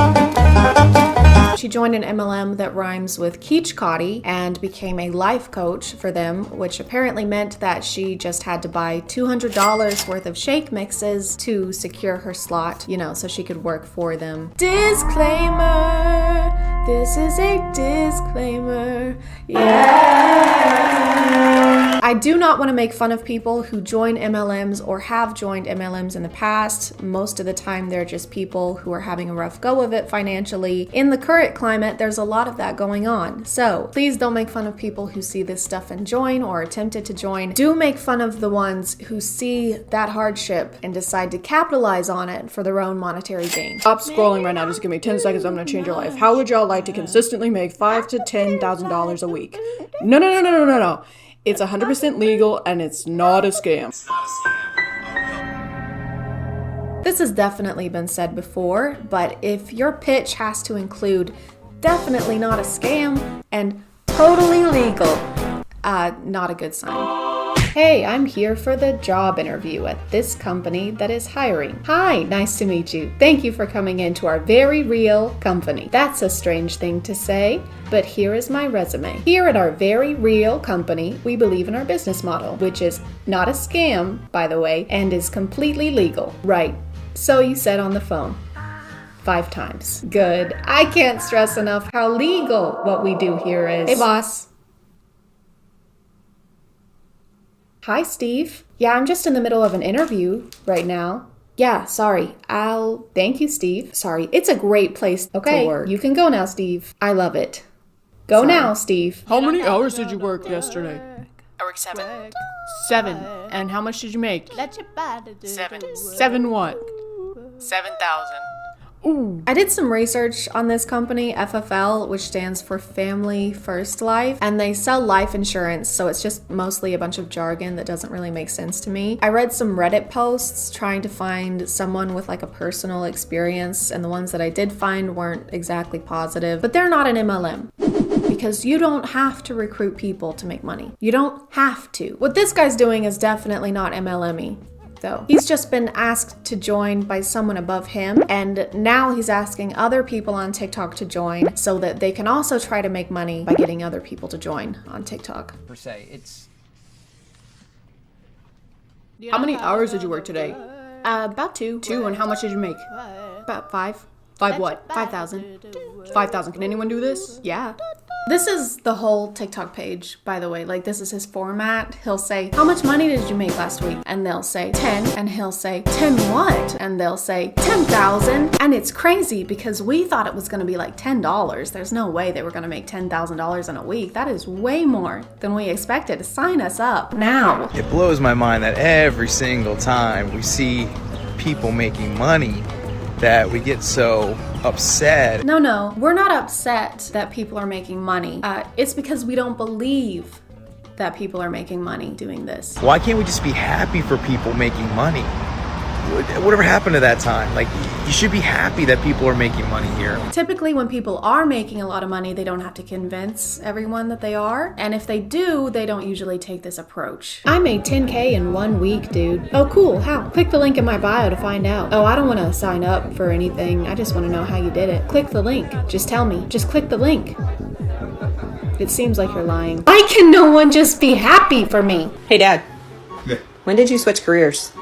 She joined an MLM that rhymes with Keachkotty and became a life coach for them, which apparently meant that she just had to buy $200 worth of shake mixes to secure her slot, you know, so she could work for them. Disclaimer! This is a disclaimer. Yeah! I do not want to make fun of people who join MLMs or have joined MLMs in the past. Most of the time, they're just people who are having a rough go of it financially. In the current climate, there's a lot of that going on. So please don't make fun of people who see this stuff and join or attempted to join. Do make fun of the ones who see that hardship and decide to capitalize on it for their own monetary gain. Stop scrolling right now. Just give me 10 seconds. I'm going to change your life. How would y'all like to consistently make $5,000 to $10,000 a week? No. It's 100% legal and it's not a scam. This has definitely been said before, but if your pitch has to include definitely not a scam and totally legal, not a good sign. Hey, I'm here for the job interview at this company that is hiring. Hi, nice to meet you. Thank you for coming into our very real company. That's a strange thing to say, but here is my resume. Here at our very real company, we believe in our business model, which is not a scam, by the way, and is completely legal. Right, so you said on the phone. 5 times. Good. I can't stress enough how legal what we do here is. Hey, boss. Hi, Steve. Yeah, I'm just in the middle of an interview right now. Yeah, sorry. Thank you, Steve. Sorry. It's a great place to work. You can go now, Steve. I love it. Go now, Steve. How many hours did you work yesterday? I worked 7. 7. And how much did you make? 7. 7 what? 7,000. Ooh. I did some research on this company, FFL, which stands for Family First Life, and they sell life insurance, so it's just mostly a bunch of jargon that doesn't really make sense to me. I read some Reddit posts trying to find someone with like a personal experience, and the ones that I did find weren't exactly positive, but they're not an MLM. Because you don't have to recruit people to make money. You don't have to. What this guy's doing is definitely not MLM-y. Though. He's just been asked to join by someone above him, and now he's asking other people on TikTok to join so that they can also try to make money by getting other people to join on TikTok. Per se, it's... How many hours did you work today? About 2. 2, and how much did you make? About 5. 5 what? 5,000. 5,000. Can anyone do this? Yeah. This is the whole TikTok page, by the way. Like, this is his format. He'll say, how much money did you make last week? And they'll say 10, and he'll say 10 what? And they'll say 10,000. And it's crazy because we thought it was gonna be like $10. There's no way they were gonna make $10,000 in a week. That is way more than we expected. Sign us up now. It blows my mind that every single time we see people making money that we get so upset. No, we're not upset that people are making money. It's because we don't believe that people are making money doing this. Why can't we just be happy for people making money? Whatever happened to that time? Like, you should be happy that people are making money here. Typically, when people are making a lot of money, they don't have to convince everyone that they are. And if they do, they don't usually take this approach. I made 10K in 1 week, dude. Oh, cool. How? Click the link in my bio to find out. Oh, I don't want to sign up for anything. I just want to know how you did it. Click the link. Just tell me. Just click the link. It seems like you're lying. Why can no one just be happy for me? Hey, Dad. Yeah. When did you switch careers?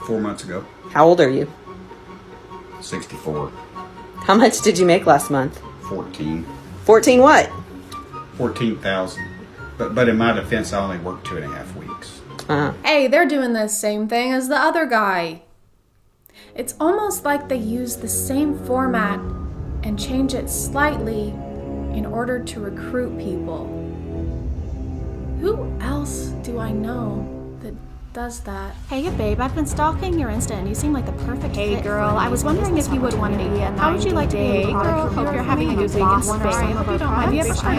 4 months ago. How old are you? 64. How much did you make last month? 14. 14 what? 14,000. But in my defense, I only worked 2.5 weeks. Hey, they're doing the same thing as the other guy. It's almost like they use the same format and change it slightly in order to recruit people. Who else do I know that does that? Hey babe, I've been stalking your Insta and you seem like the perfect Hey fit girl, for I was wondering if you would want to be a How would you like to be a girl? Hope you're having a good weekend.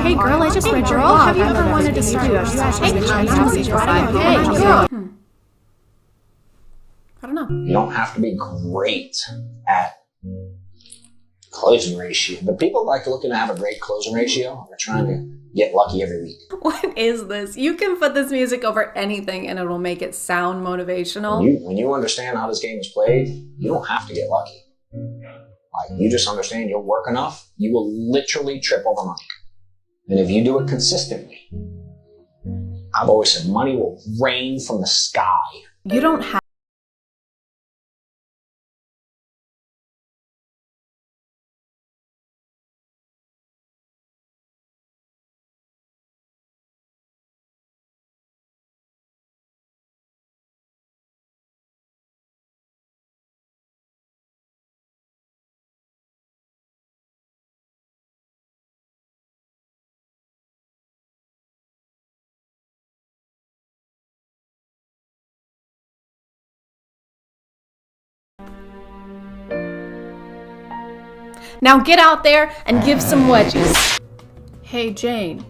Hey girl, I just read your blog. Have you ever wanted to start a Hey girl. I don't know. You don't have to be great at closing ratio, but people like looking to have a great closing ratio. They're trying to get lucky every week. What is this? You can put this music over anything and it'll make it sound motivational. When you understand how this game is played, you don't have to get lucky. Like, you just understand you'll work enough, you will literally trip over money. And if you do it consistently, I've always said money will rain from the sky. You don't have Now get out there and give some wedges. Hey Jane,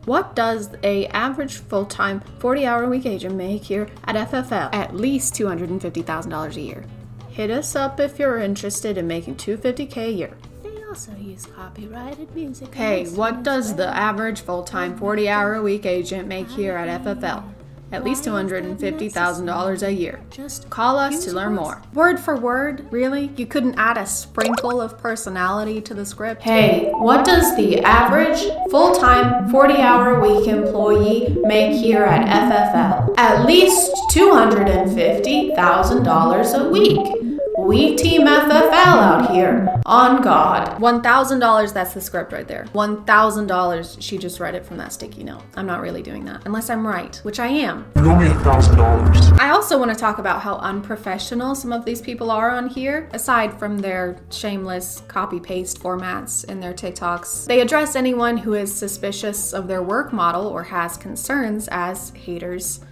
what does a average full-time 40-hour-a-week agent make here at FFL? At least $250,000 a year. Hit us up if you're interested in making $250K a year. They also use copyrighted music. Hey, what does the average full-time 40-hour-a-week agent make here at FFL? At least $250,000 a year. Just call us to learn more. Word for word? Really? You couldn't add a sprinkle of personality to the script? Hey, what does the average full-time 40-hour-week employee make here at FFL? At least $250,000 a week. We team FFL out here. On God. $1,000, that's the script right there. $1,000, she just read it from that sticky note. I'm not really doing that, unless I'm right, which I am. Only $1,000. I also want to talk about how unprofessional some of these people are on here, aside from their shameless copy-paste formats in their TikToks. They address anyone who is suspicious of their work model or has concerns as haters,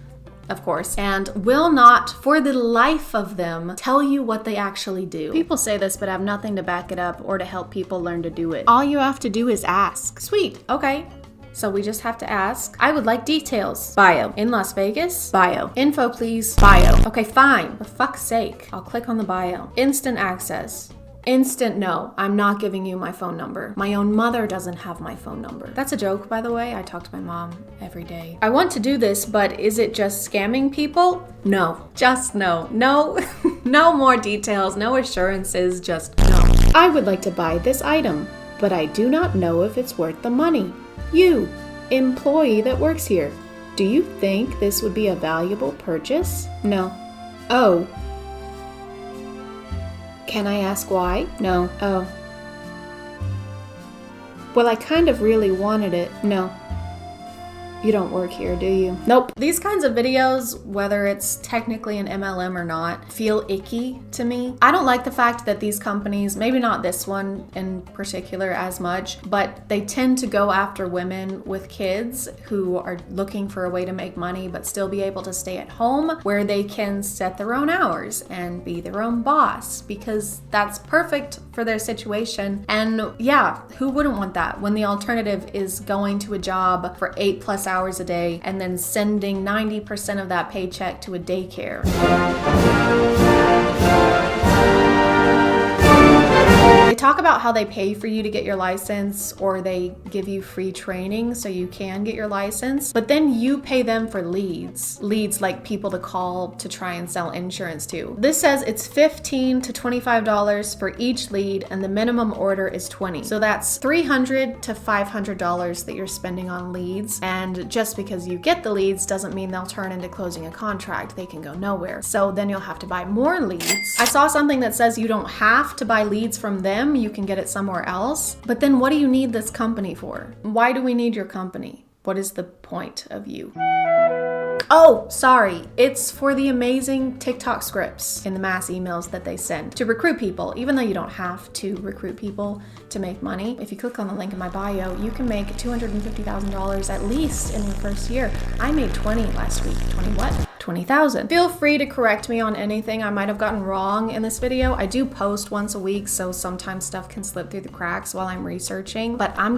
of course, and will not, for the life of them, tell you what they actually do. People say this but have nothing to back it up or to help people learn to do it. All you have to do is ask. Sweet, okay. So we just have to ask. I would like details. Bio. In Las Vegas? Bio. Info please. Bio. Okay, fine. For fuck's sake. I'll click on the bio. Instant access. Instant no, I'm not giving you my phone number. My own mother doesn't have my phone number. That's a joke, by the way. I talk to my mom every day. I want to do this, but is it just scamming people? No, just no. No, no more details, no assurances, just no. I would like to buy this item, but I do not know if it's worth the money. You, employee that works here, do you think this would be a valuable purchase? No. Oh. Can I ask why? No. Oh. Well, I kind of really wanted it. No. You don't work here, do you? Nope. These kinds of videos, whether it's technically an MLM or not, feel icky to me. I don't like the fact that these companies, maybe not this one in particular as much, but they tend to go after women with kids who are looking for a way to make money but still be able to stay at home where they can set their own hours and be their own boss, because that's perfect for their situation. And yeah, who wouldn't want that when the alternative is going to a job for 8+ hours a day and then sending 90% of that paycheck to a daycare. They talk about how they pay for you to get your license, or they give you free training so you can get your license, but then you pay them for leads. Leads like people to call to try and sell insurance to. This says it's $15 to $25 for each lead, and the minimum order is $20. So that's $300 to $500 that you're spending on leads, and just because you get the leads doesn't mean they'll turn into closing a contract. They can go nowhere. So then you'll have to buy more leads. I saw something that says you don't have to buy leads from them, you can get it somewhere else. But then what do you need this company for? Why do we need your company? What is the point of you? Oh, sorry. It's for the amazing TikTok scripts in the mass emails that they send to recruit people, even though you don't have to recruit people to make money. If you click on the link in my bio, you can make $250,000 at least in your first year. I made 20 last week. 20 what? 20,000. Feel free to correct me on anything I might have gotten wrong in this video. I do post once a week, so sometimes stuff can slip through the cracks while I'm researching, but I'm